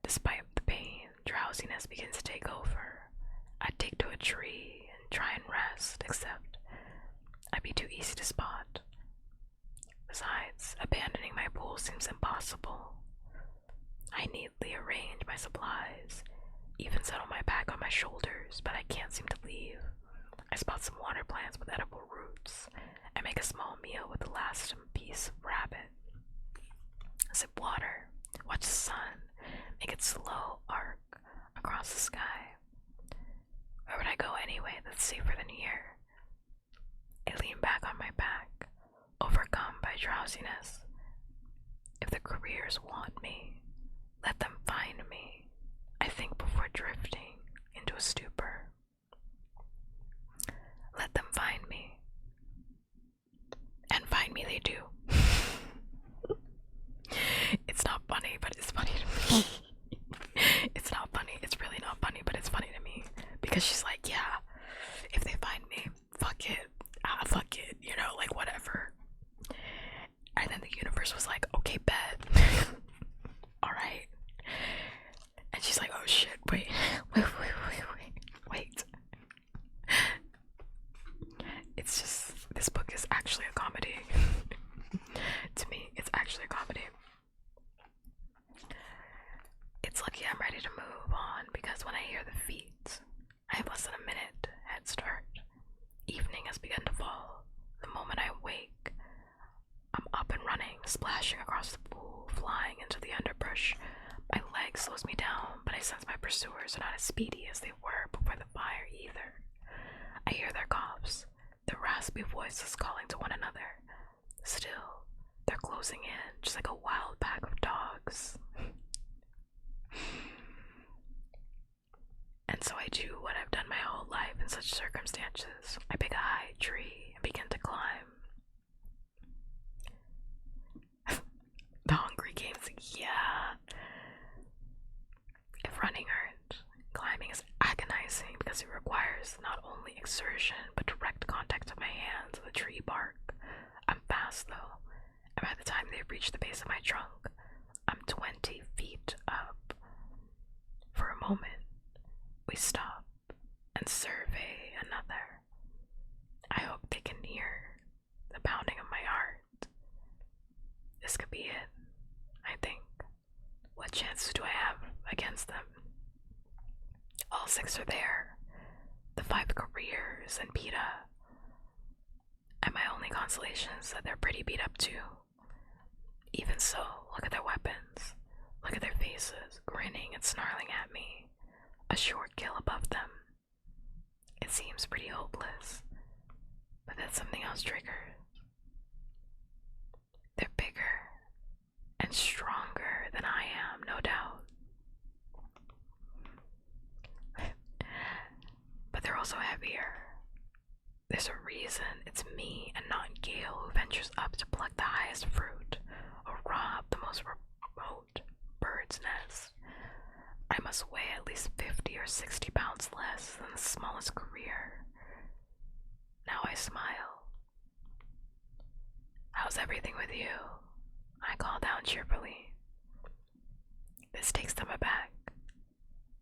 Despite the pain, drowsiness begins to take over. I take to a tree and try and rest, except I'd be too easy to spot. Besides, abandoning my pool seems impossible. I neatly arrange my supplies, even settle my pack on my shoulders, but I can't seem to leave. I spot some water plants with edible roots, and make a small meal with the last piece of rabbit. Sip water, watch the sun, make its slow arc across the sky. Where would I go anyway that's safer than here? I lean back on my back, overcome by drowsiness. If the careers want me, let them find me, I think before drifting into a stupor. Let them find me. And find me they do. It's not funny, but it's funny to me. It's not funny, it's really not funny, but it's funny to me. Because she's like, yeah, if they find me, fuck it, you know, like whatever. And then the universe was like, okay, bet. Alright. And she's like, oh shit, wait. I'm ready to move on because when I hear the feet, I have less than a minute head start. Evening has begun to fall. The moment I wake, I'm up and running, splashing across the pool, flying into the underbrush. My leg slows me down, but I sense my pursuers are not as speedy as they were before the fire either. I hear their coughs, their raspy voices calling to one another. Still, they're closing in, just like a wild pack of dogs. And so I do what I've done my whole life in such circumstances. I pick a high tree and begin to climb. The Hungry Games, yeah. If running hurt, climbing is agonizing because it requires not only exertion but direct contact of my hands with the tree bark. I'm fast though, and by the time they've reached the base of my trunk, I'm 20 feet up. For a moment, we stop and survey another. I hope they can hear the pounding of my heart. This could be it, I think. What chances do I have against them? All 6 are there. The 5 careers and PETA. And my only consolation is that they're pretty beat up too. Even so, look at their weapons. Look at their faces, grinning and snarling at me. A short kill above them. It seems pretty hopeless. But then something else triggers. They're bigger and stronger than I am, no doubt. But they're also heavier. There's a reason it's me and not Gale who ventures up to pluck the highest fruit or rob the most remote bird's nest. I must weigh at least 50 or 60 pounds less than the smallest career. Now I smile. How's everything with you? I call down cheerfully. This takes them aback,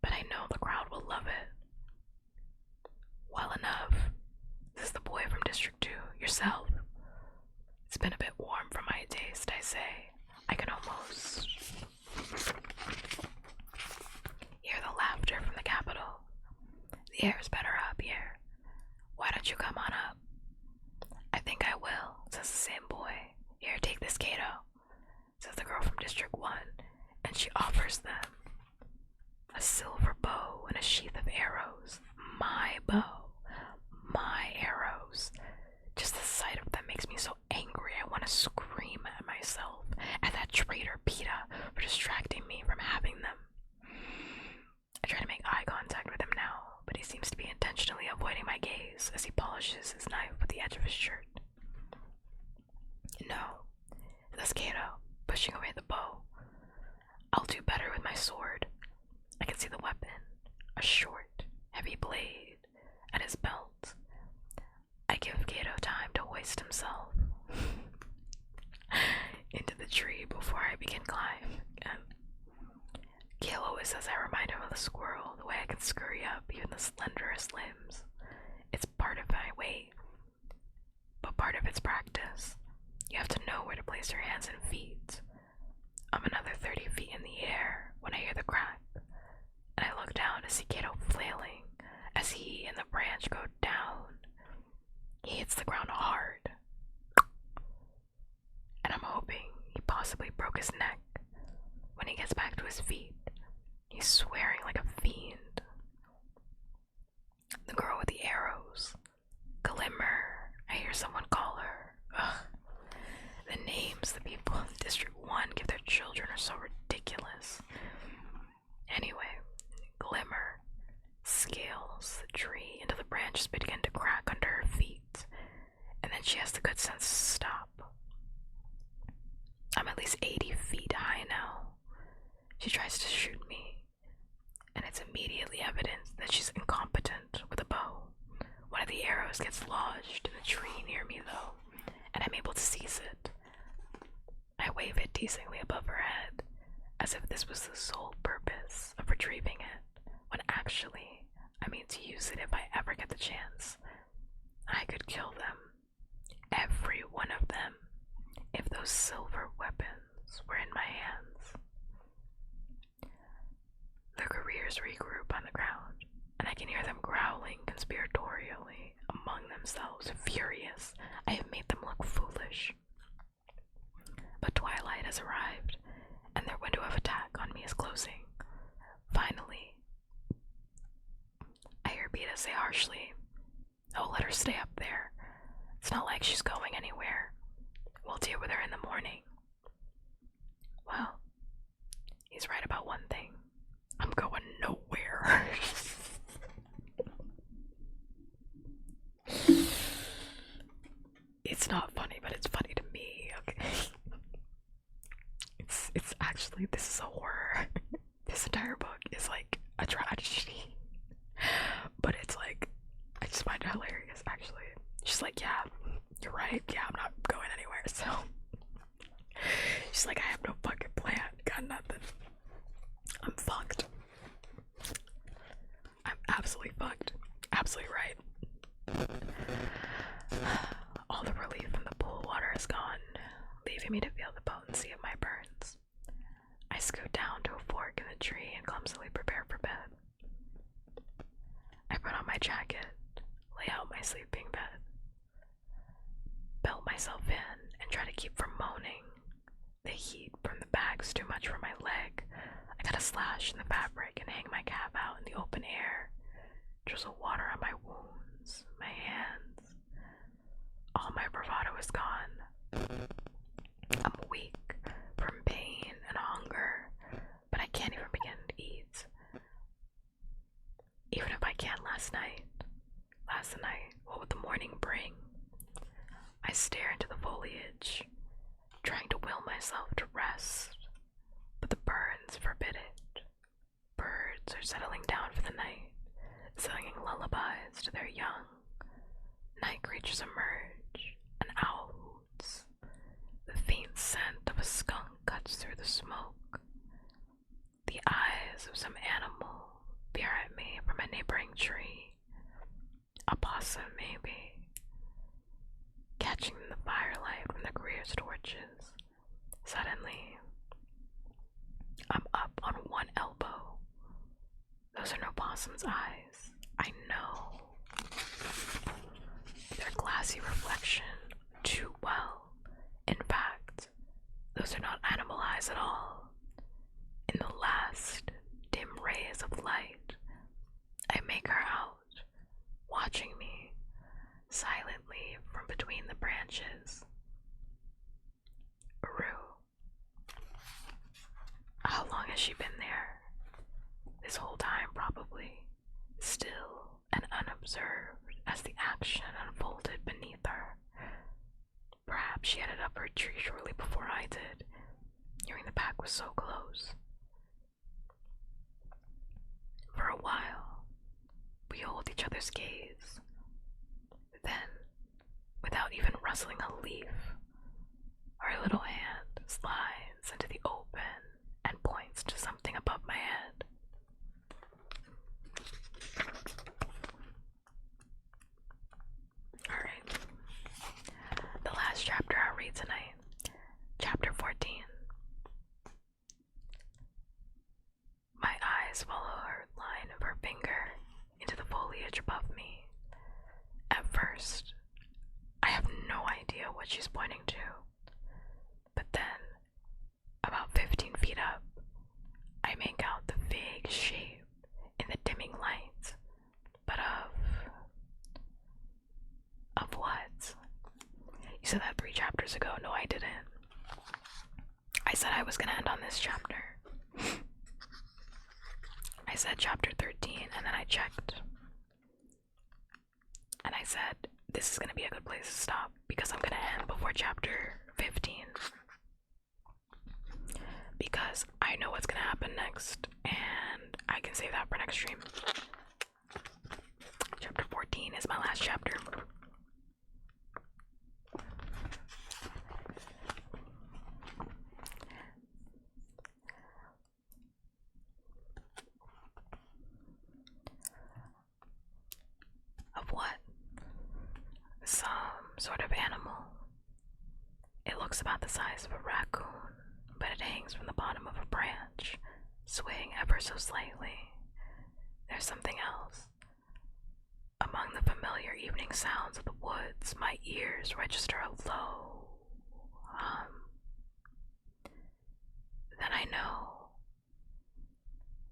but I know the crowd will love it. Well enough. This is the boy from District 2, yourself. It's been a bit warm for my taste, I say. I can almost hear the laughter from the Capitol. The air's better up here. Why don't you come on up? I think I will, says the same boy. Here, take this, Cato, says the girl from District 1, and she offers them a silver bow and a sheath of arrows. My bow, my arrows. Just the sight of them makes me so angry I want to scream at myself, at that traitor PETA for distracting me from having them. I try to make eye contact with him now, but he seems to be intentionally avoiding my gaze as he polishes his knife with the edge of his shirt. No, says Cato, pushing away the bow. I'll do better with my sword. I can see the weapon, a short, heavy blade, at his belt. I give Cato time to hoist himself into the tree before I begin climbing. Gail always says I remind him of the squirrel, the way I can scurry up even the slenderest limbs. It's part of my weight, but part of its practice. You have to know where to place your hands and feet. I'm another 30 feet in the air when I hear the crack, and I look down to see Cato flailing as he and the branch go down. He hits the ground hard, and I'm hoping he possibly broke his neck. When he gets back to his feet, he's swearing like a fiend. The girl with the arrows, Glimmer, I hear someone call her. Ugh. The names the people in District 1 give their children are so ridiculous. Anyway, Glimmer scales the tree until the branches begin to crack under her feet, and then she has the good sense to stop. I'm at least 80 feet high now. She tries to shoot me, and it's immediately evident that she's incompetent with a bow. One of the arrows gets lodged in the tree near me, though, and I'm able to seize it. I wave it teasingly above her head, as if this was the sole purpose of retrieving it, when actually I mean to use it if I ever get the chance. I could kill them, every one of them, if those silver weapons were in my hands. others regroup on the ground, and I can hear them growling conspiratorially among themselves, furious. I have made them look foolish. But twilight has arrived, and their window of attack on me is closing. Finally, I hear Beta say harshly, "Oh, let her stay up there. It's not like she's going anywhere. We'll deal with her in the morning." Well, he's right about one thing. I'm going nowhere. It's not funny, but it's funny to me, okay? It's actually, this is a horror. This entire book is like a tragedy. But it's like, I just find it hilarious, actually. She's like, "Yeah, you're right. Yeah, I'm not going anywhere." So she's like, "I have no fucking plan. Got nothing. I'm fucked. I'm absolutely fucked. Absolutely right." All the relief from the pool water is gone, leaving me to feel the potency of my burns. I scoot down to a fork in the tree and clumsily prepare for bed. I put on my jacket, lay out my sleeping bed, belt myself in, and try to keep from moaning. The heat from the bag's too much for my leg. I got a slash in the fabric and hang my cap out in the open air. Drizzle water on my wounds, my hands. All my bravado is gone. I'm weak from pain and hunger, but I can't even begin to eat. Even if I can last night, what would the morning bring? I stare into the foliage, trying to will myself to rest, but the burns forbid it. Birds are settling down for the night, singing lullabies to their young. Night creatures emerge, an owl hoots. The faint scent of a skunk cuts through the smoke. The eyes of some animal peer at me from a neighboring tree. A possum, maybe. Catching the firelight from the career's torches. Suddenly, I'm up on one elbow. Those are no possum's eyes. I know their glassy reflection too well. In fact, those are not animal eyes at all. In the last dim rays of light, I make her out, watching me silently from between the branches. Rue. How long has she been there? This whole time, probably. Still and unobserved as the action unfolded beneath her. Perhaps she headed up her tree shortly before I did, hearing the pack was so close. For a while, we hold each other's gaze. Then, without even rustling a leaf, our little hand slides into the open and points to something above my head. Alright. The last chapter I'll read tonight. Chapter 14. My eyes follow her line of her finger into the foliage above me. At first, I have no idea what she's pointing to. But then, about 15 feet up, I make out the vague shape in the dimming light. But of what? You said that 3 chapters ago. No, I didn't. I said I was gonna end on this chapter. I said chapter 13, and then I checked. And I said, this is gonna be a good place to stop, because I'm gonna end before chapter 15. Because I know what's gonna happen next, and I can save that for next stream. Chapter 14 is my last chapter. Of what? Some sort of animal. It looks about the size of a raccoon, but it hangs from the bottom of a branch, swaying ever so slightly. There's something else. Among the familiar evening sounds of the woods, my ears register a low hum. Then I know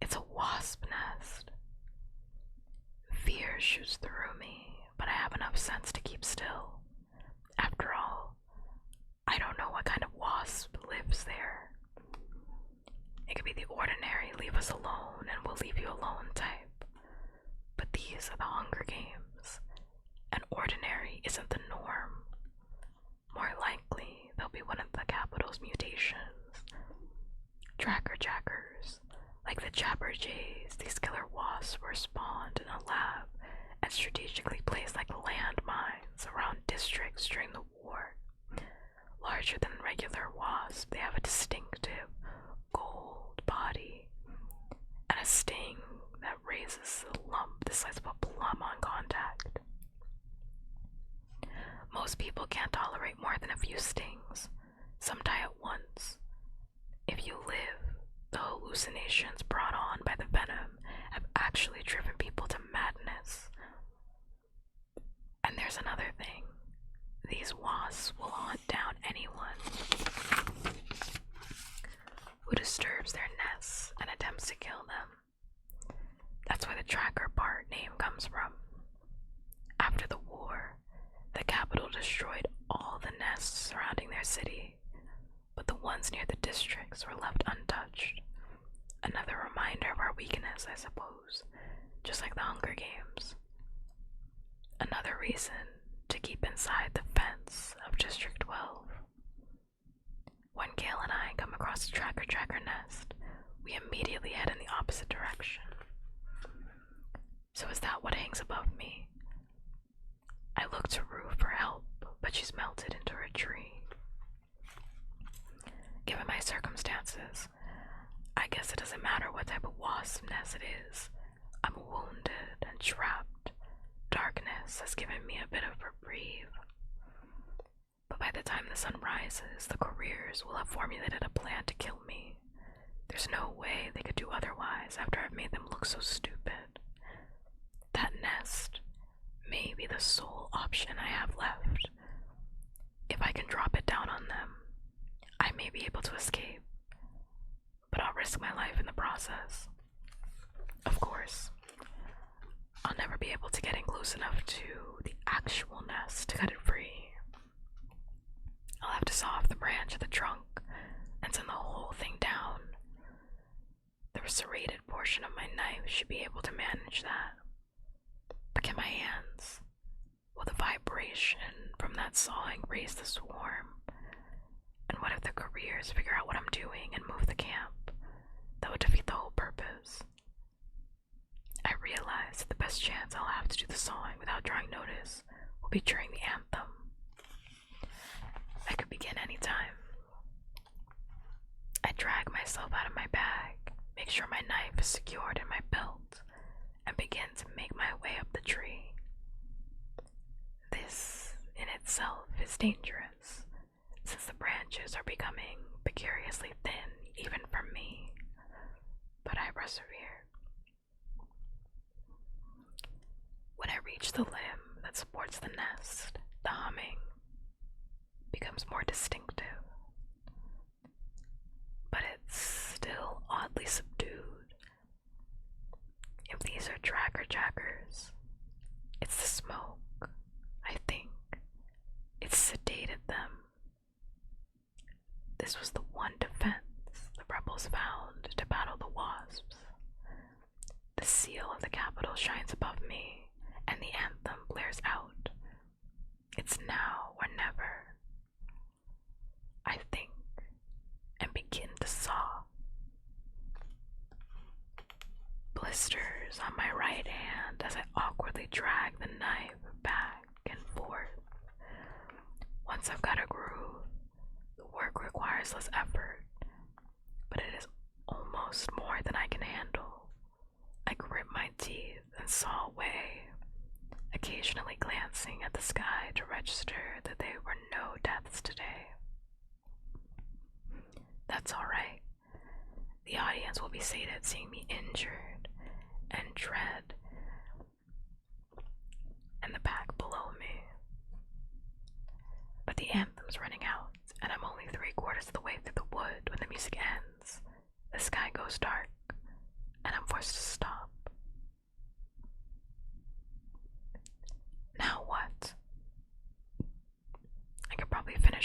it's a wasp nest. Fear shoots through me, but I have enough sense to keep still. After all, I don't know what kind of wasp lives there. It could be the ordinary leave us alone and we'll leave you alone type. But these are the Hunger Games, and ordinary isn't the norm. More likely, they'll be one of the capital's mutations. Tracker jackers, like the jabberjays, these killer wasps were spawned in a lab and strategically placed like landmines around districts during the war. Larger than regular wasps, they have a distinctive gold body and a sting that raises a lump the size of a plum on contact. Most people can't tolerate more than a few stings. Some die at once. If you live, the hallucinations brought on by the venom have actually driven people to madness. And there's another thing. These wasps will hunt down anyone who disturbs their nests and attempts to kill them. That's where the tracker part name comes from. After the war, the capital destroyed all the nests surrounding their city, but the ones near the districts were left untouched. Another reminder of our weakness, I suppose, just like the Hunger Games. Another reason to keep inside the fence of District 12. When Gail and I come across a tracker nest, we immediately head in the opposite direction. So is that what hangs above me? I look to Rue for help, but she's melted into her tree. Given my circumstances, I guess it doesn't matter what type of wasp nest it is. I'm wounded and trapped. Darkness has given me a bit of reprieve. But by the time the sun rises, the couriers will have formulated a plan to kill me. There's no way they could do otherwise after I've made them look so stupid. That nest may be the sole option I have left. If I can drop it down on them, I may be able to escape, but I'll risk my life in the process. Of course, I'll never be able to get in close enough to the actual nest to cut it free. I'll have to saw off the branch at the trunk and send the whole thing down. The serrated portion of my knife should be able to manage that. But can my hands? Will the vibration from that sawing raise the swarm? And what if the couriers figure out what I'm doing and move the camp? That would defeat the whole purpose. I realize that the best chance I'll have to do the sawing without drawing notice will be during the anthem. I could begin any time. I drag myself out of my bag, make sure my knife is secured in my belt, and begin to make my way up the tree. This, in itself, is dangerous, since the branches are becoming precariously thin even for me, but I persevere. When I reach the limb that supports the nest, the humming becomes more distinctive, but it's still oddly subdued. If these are tracker jackers, it's the smoke, I think. It's sedated them. This was the one defense the rebels found to battle the wasps. The seal of the capital shines above me, and the anthem blares out. It's now or never. I think, and begin to saw. Blisters on my right hand as I awkwardly drag the knife back and forth. Once I've got a groove, the work requires less effort, but it is almost more than I can handle. I grip my teeth and saw away, occasionally glancing at the sky to register that there were no deaths today. That's alright. The audience will be sated seeing me injured, and dread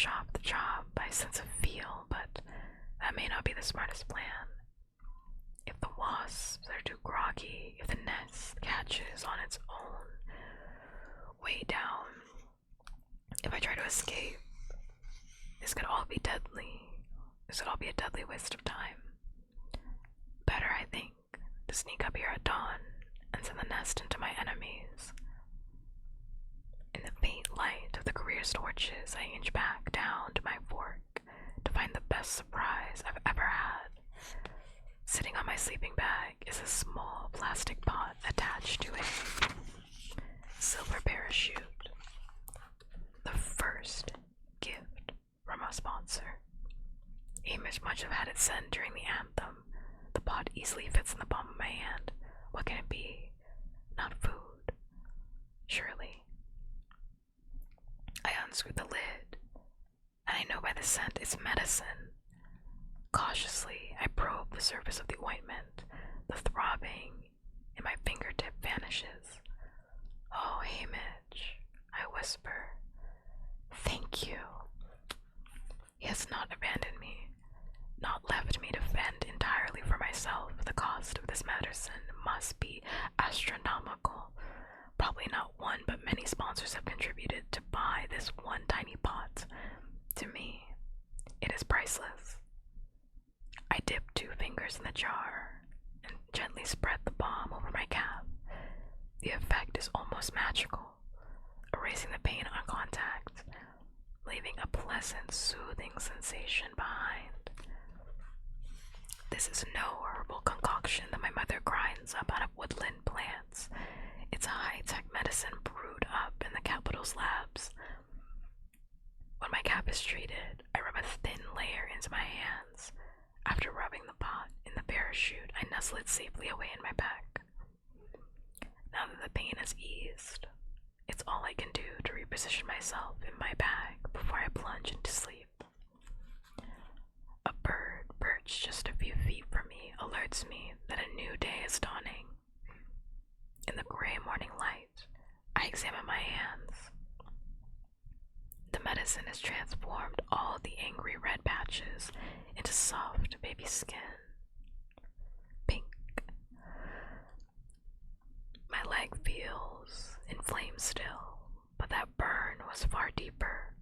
finish off the job by sense of feel, but that may not be the smartest plan. If the wasps are too groggy, if the nest catches on its own way down, if I try to escape, this could all be deadly. This would all be a deadly waste of time. Better, I think, to sneak up here at dawn and send the nest into my enemies. In the faint light of the career's torches, I inch back down to my fork to find the best surprise I've ever had. Sitting on my sleeping bag is a small plastic pot attached to a silver parachute. The first gift from a sponsor. Amish must have had it sent during the anthem. The pot easily fits in the palm of my hand. What can it be? Not food. Surely. I unscrew the lid, and I know by the scent it's medicine. Cautiously, I probe the surface of the ointment. The throbbing in my fingertip vanishes. Oh, Hamish, I whisper. Thank you. He has not abandoned me, not left me to fend entirely for myself. The cost of this medicine must be astronomical. Probably not one, but many sponsors have contributed to buy this one tiny pot. To me, it is priceless. I dip 2 fingers in the jar and gently spread the balm over my cap. The effect is almost magical, erasing the pain on contact, leaving a pleasant, soothing sensation behind. This is no herbal concoction that my mother grinds up out of woodland plants. It's a high-tech medicine brewed up in the capital's labs. When my cap is treated, I rub a thin layer into my hands. After rubbing the pot in the parachute, I nestle it safely away in my pack. Now that the pain has eased, it's all I can do to reposition myself in my bag before I plunge into sleep. A bird perched just a few feet from me alerts me that a new day is dawning. In the gray morning light, I examine my hands. The medicine has transformed all the angry red patches into soft baby skin. Pink. My leg feels inflamed still, but that burn was far deeper.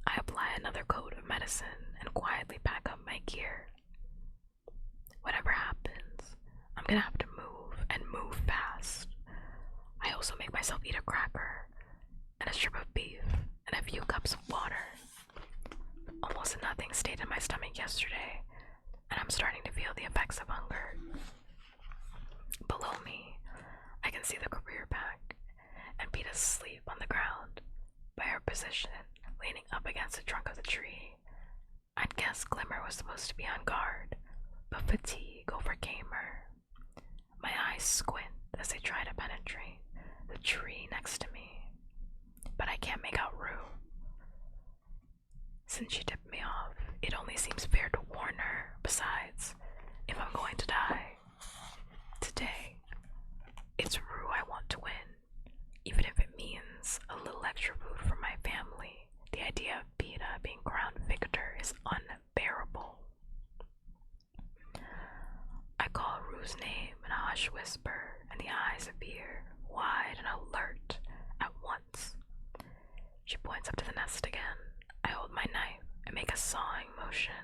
I apply another coat of medicine and quietly pack up my gear. Whatever happens, I'm gonna have to move and move fast. I also make myself eat a cracker and a strip of beef and a few cups of water. Almost nothing stayed in my stomach yesterday, and I'm starting to feel the effects of hunger. Below me, I can see the career pack and Pete asleep on the ground by her position, leaning up against the trunk of the tree. I'd guess Glimmer was supposed to be on guard, but fatigue overcame her. My eyes squint as they try to penetrate the tree next to me, but I can't make out Rue. Since she tipped me off, it only seems fair to warn her. Besides, if I'm going to die today, it's Rue I want to win, even if it means a little extra food for my family. The idea of Peta being crowned victor is unbearable. I call Rue's name in a hush whisper, and the eyes appear, wide and alert, at once. She points up to the nest again. I hold my knife and make a sawing motion.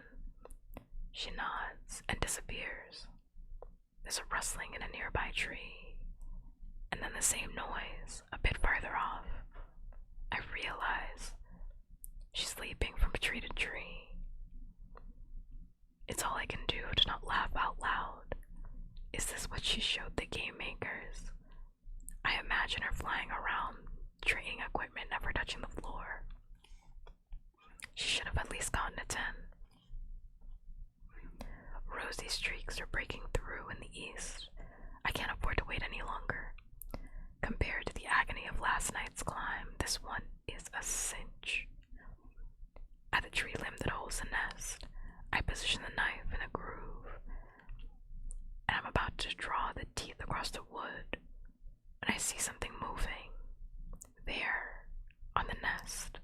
She nods and disappears. There's a rustling in a nearby tree, and then the same noise a bit farther off. I realize she's leaping from tree to tree. It's all I can do to not laugh out loud. Is this what she showed the game makers? I imagine her flying around, trading equipment never touching the floor. She should have at least gotten a 10. Rosy streaks are breaking through in the east. I can't afford to wait any longer. Compared to the agony of last night's climb, this one is a cinch. At the tree limb that holds the nest, I position the knife in a groove, and I'm about to draw the teeth across the wood when I see something moving there on the nest.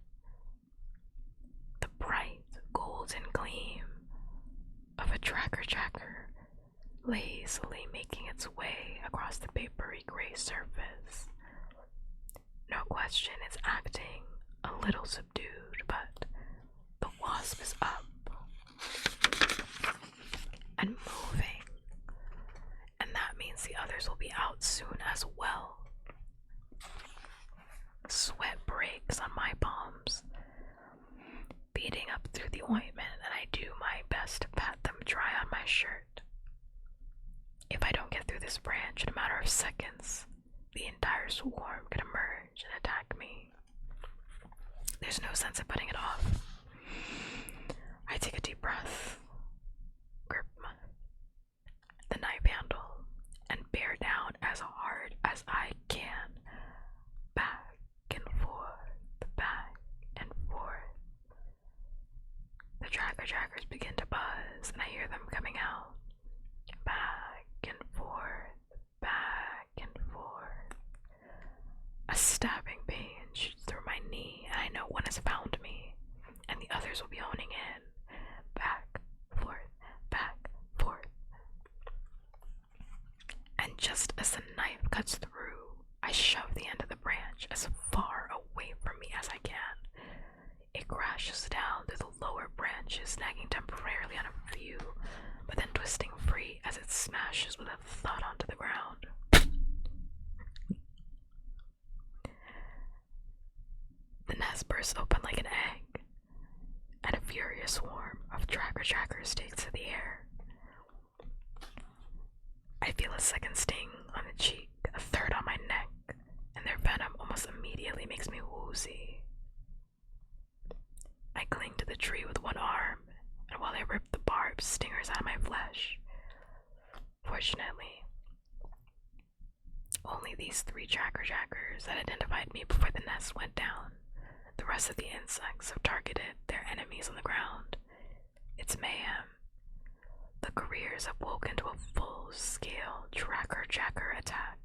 question, it's acting a little subdued, but the wasp is up and moving, and that means the others will be out soon as well. Sweat breaks on my palms, beading up through the ointment, and I do my best to pat them dry on my shirt. If I don't get through this branch in a matter of seconds, the entire swarm could emerge and attack me. There's no sense in putting it off. I take a deep breath, grip the knife handle, and bear down as hard as I can. Back and forth, back and forth. The trackers begin to buzz, and I hear them coming out. Back and forth, back and forth. A stabbing pain shoots through my knee, and I know one has found me, and the others will be honing in. Back, forth, back, forth. And just as the knife cuts through, I shove the end of the branch as far away from me as I can. It crashes down through the lower branches, snagging temporarily on a few, but then twisting free as it smashes with a thud onto the ground. The nest bursts open like an egg, and a furious swarm of trackers takes to the air. I feel a second sting on the cheek, a third on my neck, and their venom almost immediately makes me woozy. I cling to the tree with one arm, and while I rip the barbed stingers out of my flesh, fortunately, only these 3 trackers that identified me before the nest went down. The rest of the insects have targeted their enemies on the ground. It's mayhem. The careers have woken to a full-scale tracker attack.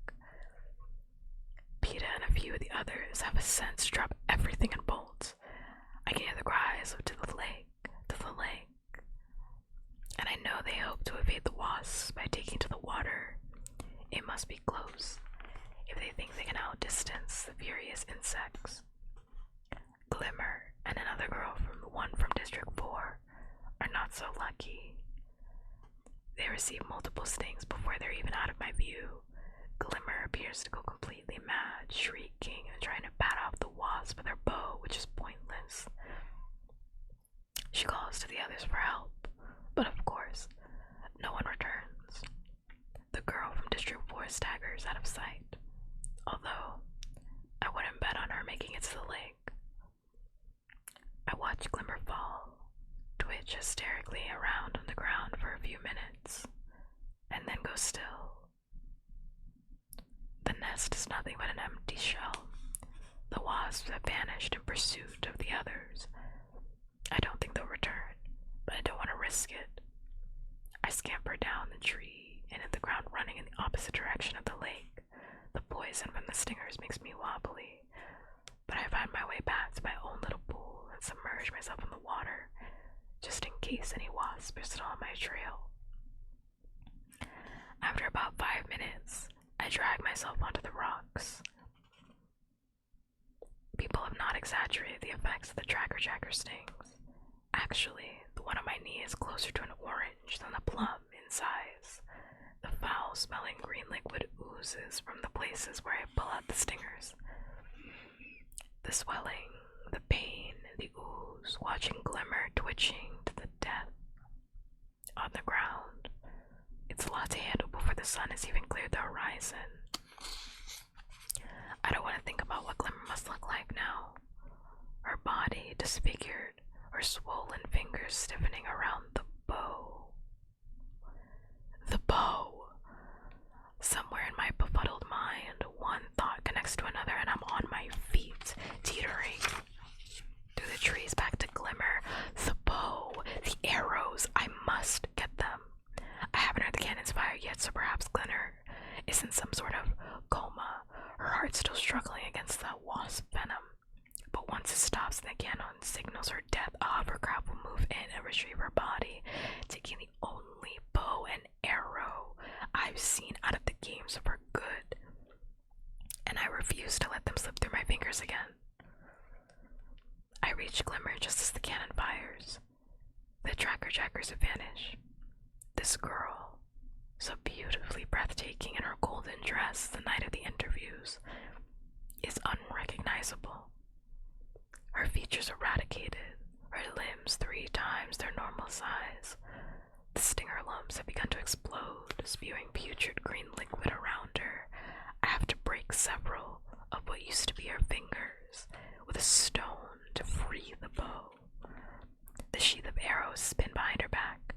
PETA and a few of the others have a sense to drop everything and bolt. I can hear the cries of to the lake, and I know they hope to evade the wasps by taking to the water. It must be close if they think they can outdistance the furious insects. Glimmer and another girl from the one from District 4 are not so lucky. They receive multiple stings before they're even out of my view. Glimmer appears to go completely mad, shrieking and trying to bat off the wasp with her bow, which is pointless. She calls to the others for help, but of course, no one returns. The girl from District 4 staggers out of sight, although I wouldn't bet on her making it to the lake. I watch Glimmer fall, twitch hysterically around on the ground for a few minutes, and then go still. The nest is nothing but an empty shell. The wasps have vanished in pursuit of the others. I don't think they'll return, but I don't want to risk it. I scamper down the tree and hit the ground running in the opposite direction of the lake. The poison from the stingers makes me wobbly, but I find my way back to my own little pool and submerge myself in the water, just in case any wasps are still on my trail. After about 5 minutes, I drag myself onto the rocks. People have not exaggerated the effects of the tracker stings. Actually, the one on my knee is closer to an orange than a plum in size. The foul-smelling green liquid oozes from the places where I pull out the stingers. The swelling, the pain, the ooze, watching Glimmer twitching to the death on the ground. It's a lot to handle before the sun has even cleared the horizon. I don't want to think about what Glimmer must look like now. Her body disfigured, her swollen fingers stiffening around the bow. The bow! Somewhere in my befuddled mind, one thought connects to another and I'm on my feet, teetering. Through the trees back to Glimmer. The bow, the arrows, I must get them. I haven't heard the cannons fire yet, so perhaps Glimmer is in some sort of coma, her heart still struggling against that wasp venom. But once it stops and the cannon signals her death, a hovercraft will move in and retrieve her body, taking the only bow and arrow I've seen out of the games for good. And I refuse to let them slip through my fingers again. I reach Glimmer just as the cannon fires. The tracker jackers have vanished. This girl, so beautifully breathtaking in her golden dress the night of the interviews, is unrecognizable. Her features eradicated, her limbs 3 times their normal size. The stinger lumps have begun to explode, spewing putrid green liquid around her. I have to break several of what used to be her fingers with a stone to free the bow. The sheath of arrows spin behind her back.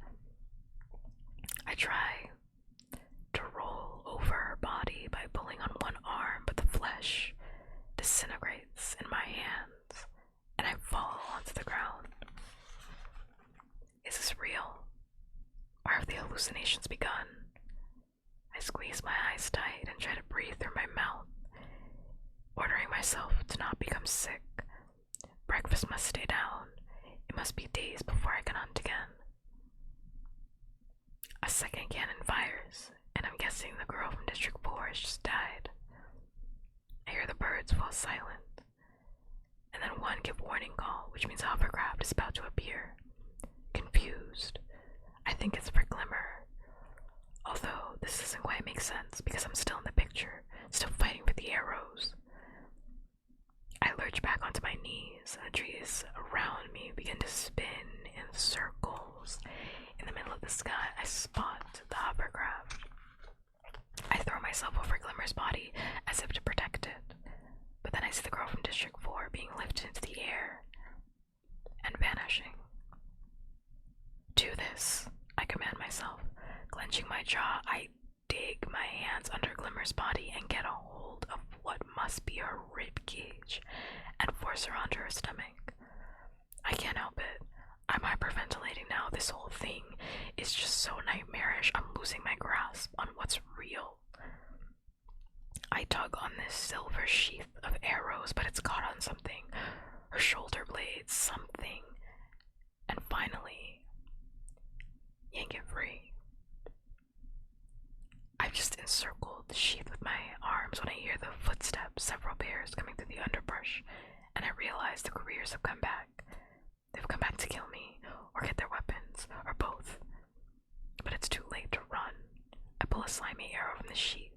I try to roll over her body by pulling on one arm, but the flesh disintegrates in my hands, and I fall onto the ground. Is this real? Or have the hallucinations begun? I squeeze my eyes tight and try to breathe through my mouth, ordering myself to not become sick. Breakfast must stay down. It must be days before I can hunt again. A second cannon fires, and I'm guessing the girl from District 4 has just died. I hear the birds fall silent, and then one give warning call, which means a hovercraft is about to appear. Confused, I think it's for Glimmer. Although this doesn't quite make sense because I'm still in the picture, still fighting for the arrows. I lurch back onto my knees, and the trees around me begin to spin in circles. In the middle of the sky, I spot the hovercraft. I throw myself over Glimmer's body as if to protect it, but then I see the girl from District 4 being lifted into the air and vanishing. Do this, I command myself. Clenching my jaw, I dig my hands under Glimmer's body and get a hold of what must be her rib cage and force her onto her stomach. I can't help it. I'm hyperventilating now. This whole thing is just so nightmarish. I'm losing my grasp on what's real. I tug on this silver sheath of arrows, but it's caught on something. Her shoulder blades, something. And finally, yank it free. I've just encircled the sheath with my arms when I hear the footsteps, several pairs coming through the underbrush, and I realize the couriers have come back. They've come back to kill me, or get their weapons, or both. But it's too late to run. I pull a slimy arrow from the sheath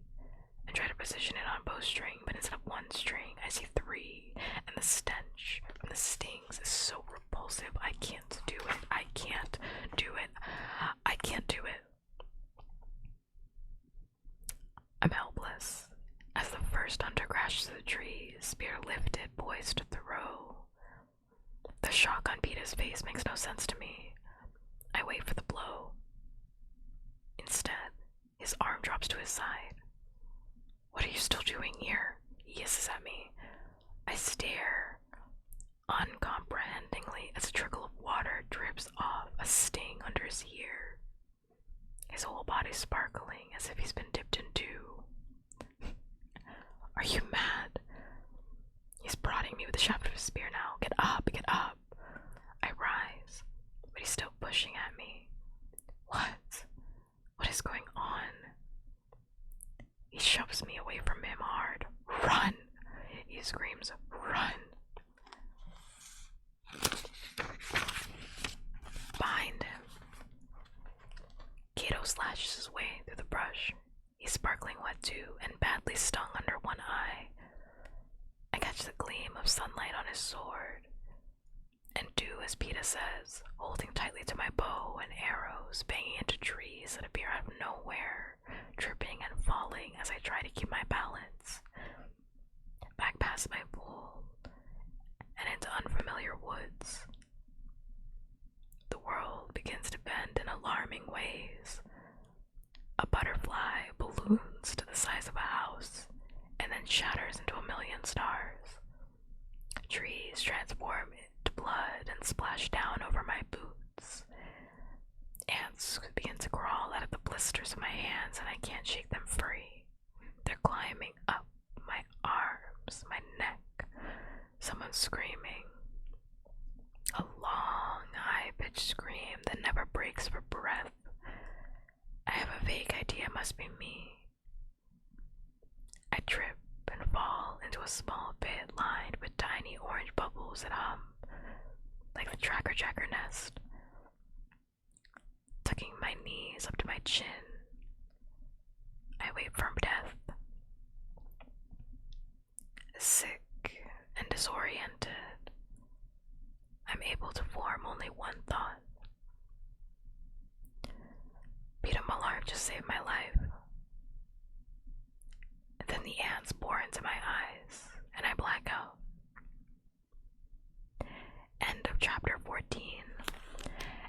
and try to position it on bowstring, but instead of 1 string, I see 3, and the stench from the stings is so repulsive. I can't do it. I can't do it. I can't do it. I'm helpless as the first hunter crashes through the trees, spear lifted, poised to throw. The shock on Peeta's face makes no sense to me. I wait for the blow. Instead, his arm drops to his side. What are you still doing here? He hisses at me. I stare uncomprehendingly as a trickle of water drips off a sting under his ear. His whole body sparkling as if he's been dipped in dew. Are you mad? He's prodding me with the shaft of his spear now. Get up, get up. I rise, but he's still pushing at me. What? What is going on? He shoves me away from him hard. Run! He screams, run! Behind him, Kato slashes his way through the brush. He's sparkling wet too, and badly stung under one eye. I catch the gleam of sunlight on his sword, and do as Peeta says, holding tightly to my bow and arrows, banging into trees that appear out of nowhere, tripping and falling as I try to keep my balance. Back past my pool, and into unfamiliar woods. The world begins to bend in alarming ways. A butterfly balloons to the size of a house, and then shatters into a million stars. Trees transform into blood and splash down over my boots. Ants begin to crawl out of the blisters of my hands, and I can't shake them free. They're climbing up my arms, my neck. Someone's screaming. A long, high-pitched scream that never breaks for breath. I have a vague idea it must be me. I trip and fall a small pit lined with tiny orange bubbles that hum like the tracker jacker nest. Tucking my knees up to my chin, I wait for death. Sick and disoriented, I'm able to form only one thought. Peter Millard just saved my life. And then the ants pour into my eyes, and I black out. End of chapter 14.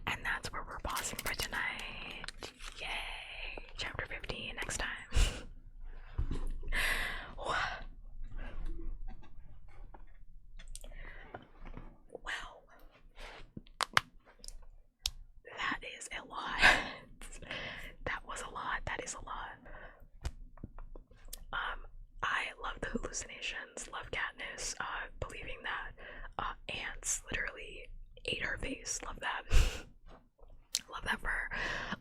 And that's where we're pausing for tonight. Yay! Chapter 15 next time. Wow. That is a lot. That was a lot. That is a lot. I love the hallucinations, love Katniss, believing that ants literally ate her face. Love that. Love that for her.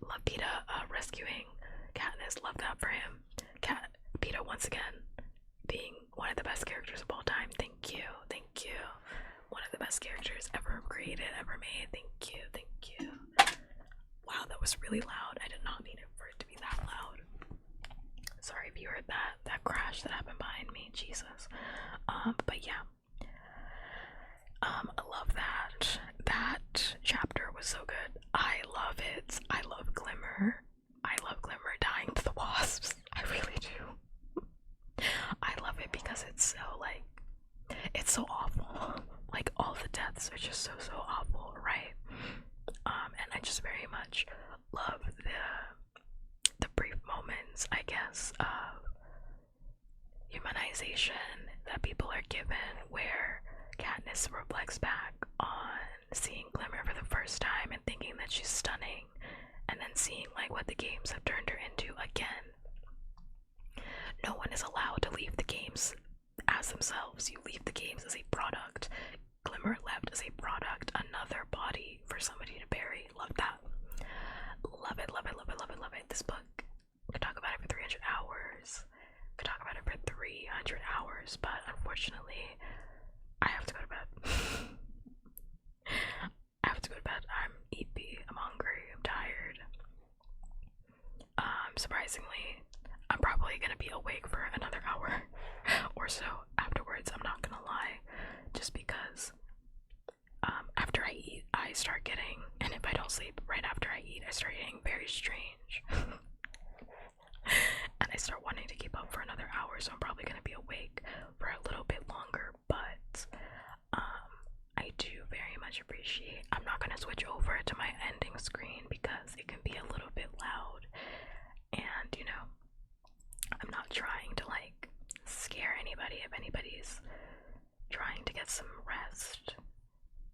Love Peeta rescuing Katniss. Love that for him. Peeta once again being one of the best characters of all time. Thank you. Thank you. One of the best characters ever created, ever made. Thank you. Thank you. Wow, that was really loud. I did not mean it for it to be that loud. Sorry if you heard that crash that happened behind me. Jesus. But yeah. I love that. That chapter was so good. I love it. I love Glimmer. I love Glimmer dying to the wasps. I really do. I love it because it's so it's so awful. Like all the deaths are just so awful, right? And I just very much love the brief moments, I guess, of humanization that people are given where Katniss reflects back on seeing Glimmer for the first time and thinking that she's stunning, and then seeing like what the games have turned her into again. No one is allowed to leave the games as themselves. You leave the games as a product. Glimmer left as a product, another body for somebody to bury. Love that. Love it, love it, love it, love it, love it. This book, could talk about it for 300 hours. Could talk about it for 300 hours, but unfortunately, I have to go to bed. I have to go to bed. I'm EP. I'm hungry. I'm tired. Surprisingly, I'm probably gonna be awake for another hour or so afterwards. I'm not gonna lie, just because after I eat, I start getting, and if I don't sleep right after I eat, I start getting very strange. And I start wanting to keep up for another hour, so I'm probably gonna be awake for a little bit longer, but I do very much appreciate, I'm not gonna switch over to my ending screen because it can be a little bit loud, and you know, I'm not trying to like scare anybody. If anybody's trying to get some rest,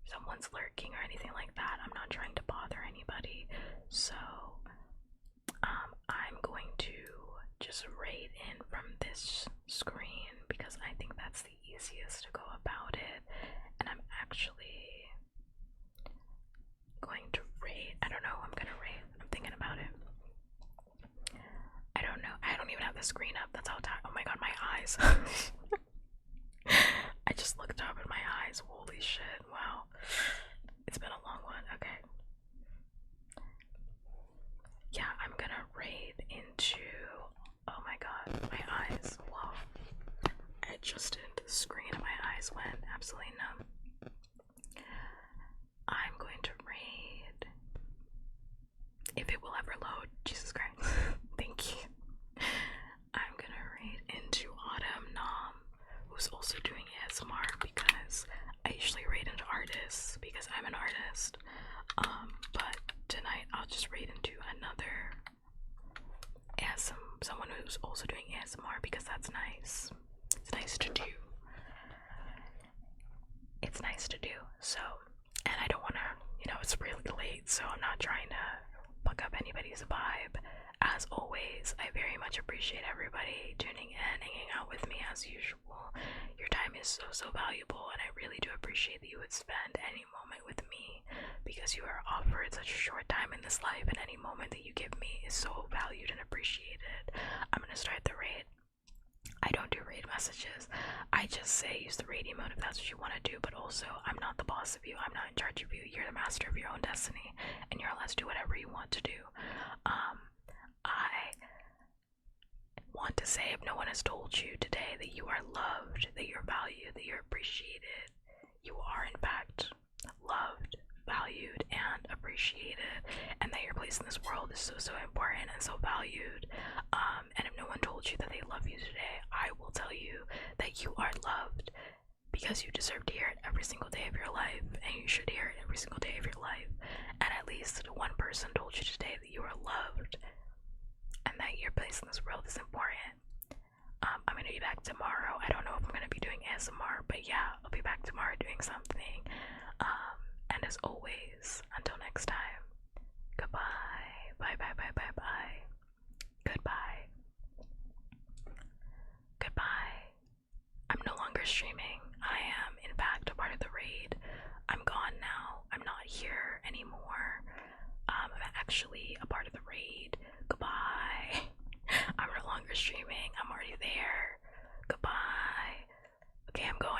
someone's lurking or anything like that, I'm not trying to bother anybody. So I'm going to just raid in from this screen because I think that's the easiest to go about it. And I'm actually going to raid. I don't know who I'm gonna raid. I'm thinking about it. I don't know. I don't even have the screen up. That's how tired. Oh my god, my eyes. I just looked up at my eyes. Holy shit. Wow. It's been a long one. Okay. Yeah, I'm gonna raid into. Oh my god, my eyes. Whoa. I adjusted the screen and my eyes went absolutely numb. I'm going to raid. If it will ever load. Jesus Christ. Thank you. I'm gonna raid into Autumn Nom, who's also doing ASMR, because I usually raid into artists because I'm an artist. But tonight I'll just raid into another someone who's also doing ASMR because that's nice. It's nice to do. It's nice to do. So, and I don't wanna, you know, it's really late, so I'm not trying to fuck up anybody's vibe. As always, I very much appreciate everybody tuning in, hanging out with me as usual. Your time is so valuable, and I really do appreciate that you would spend any moment with me because you are offered such a short time in this life, and any moment that you give me is so valued and appreciated. I'm gonna start the raid. I don't do raid messages. I say use the raid emote if that's what you want to do, but also I'm not the boss of you. I'm not in charge of you. You're the master of your own destiny, and you're allowed to do whatever you want to do. I want to say, if no one has told you today that you are loved, that you're valued, that you're appreciated, you are in fact loved, valued, and appreciated, and that your place in this world is so important and so valued. And if no one told you that they love you today, I will tell you that you are loved, because you deserve to hear it every single day of your life, and you should hear it every single day of your life. And at least one person told you today that you are loved and that your place in this world is important. I'm gonna be back tomorrow. I don't know if I'm gonna be doing ASMR, but yeah, I'll be back tomorrow doing something. And as always, until next time, goodbye. Bye bye bye bye bye. Goodbye. Goodbye. I'm no longer streaming. I am in fact a part of the raid. I'm gone now. I'm not here anymore. I'm actually a part of the raid. Goodbye. I'm no longer streaming. I'm already there. Goodbye. Okay, I'm going.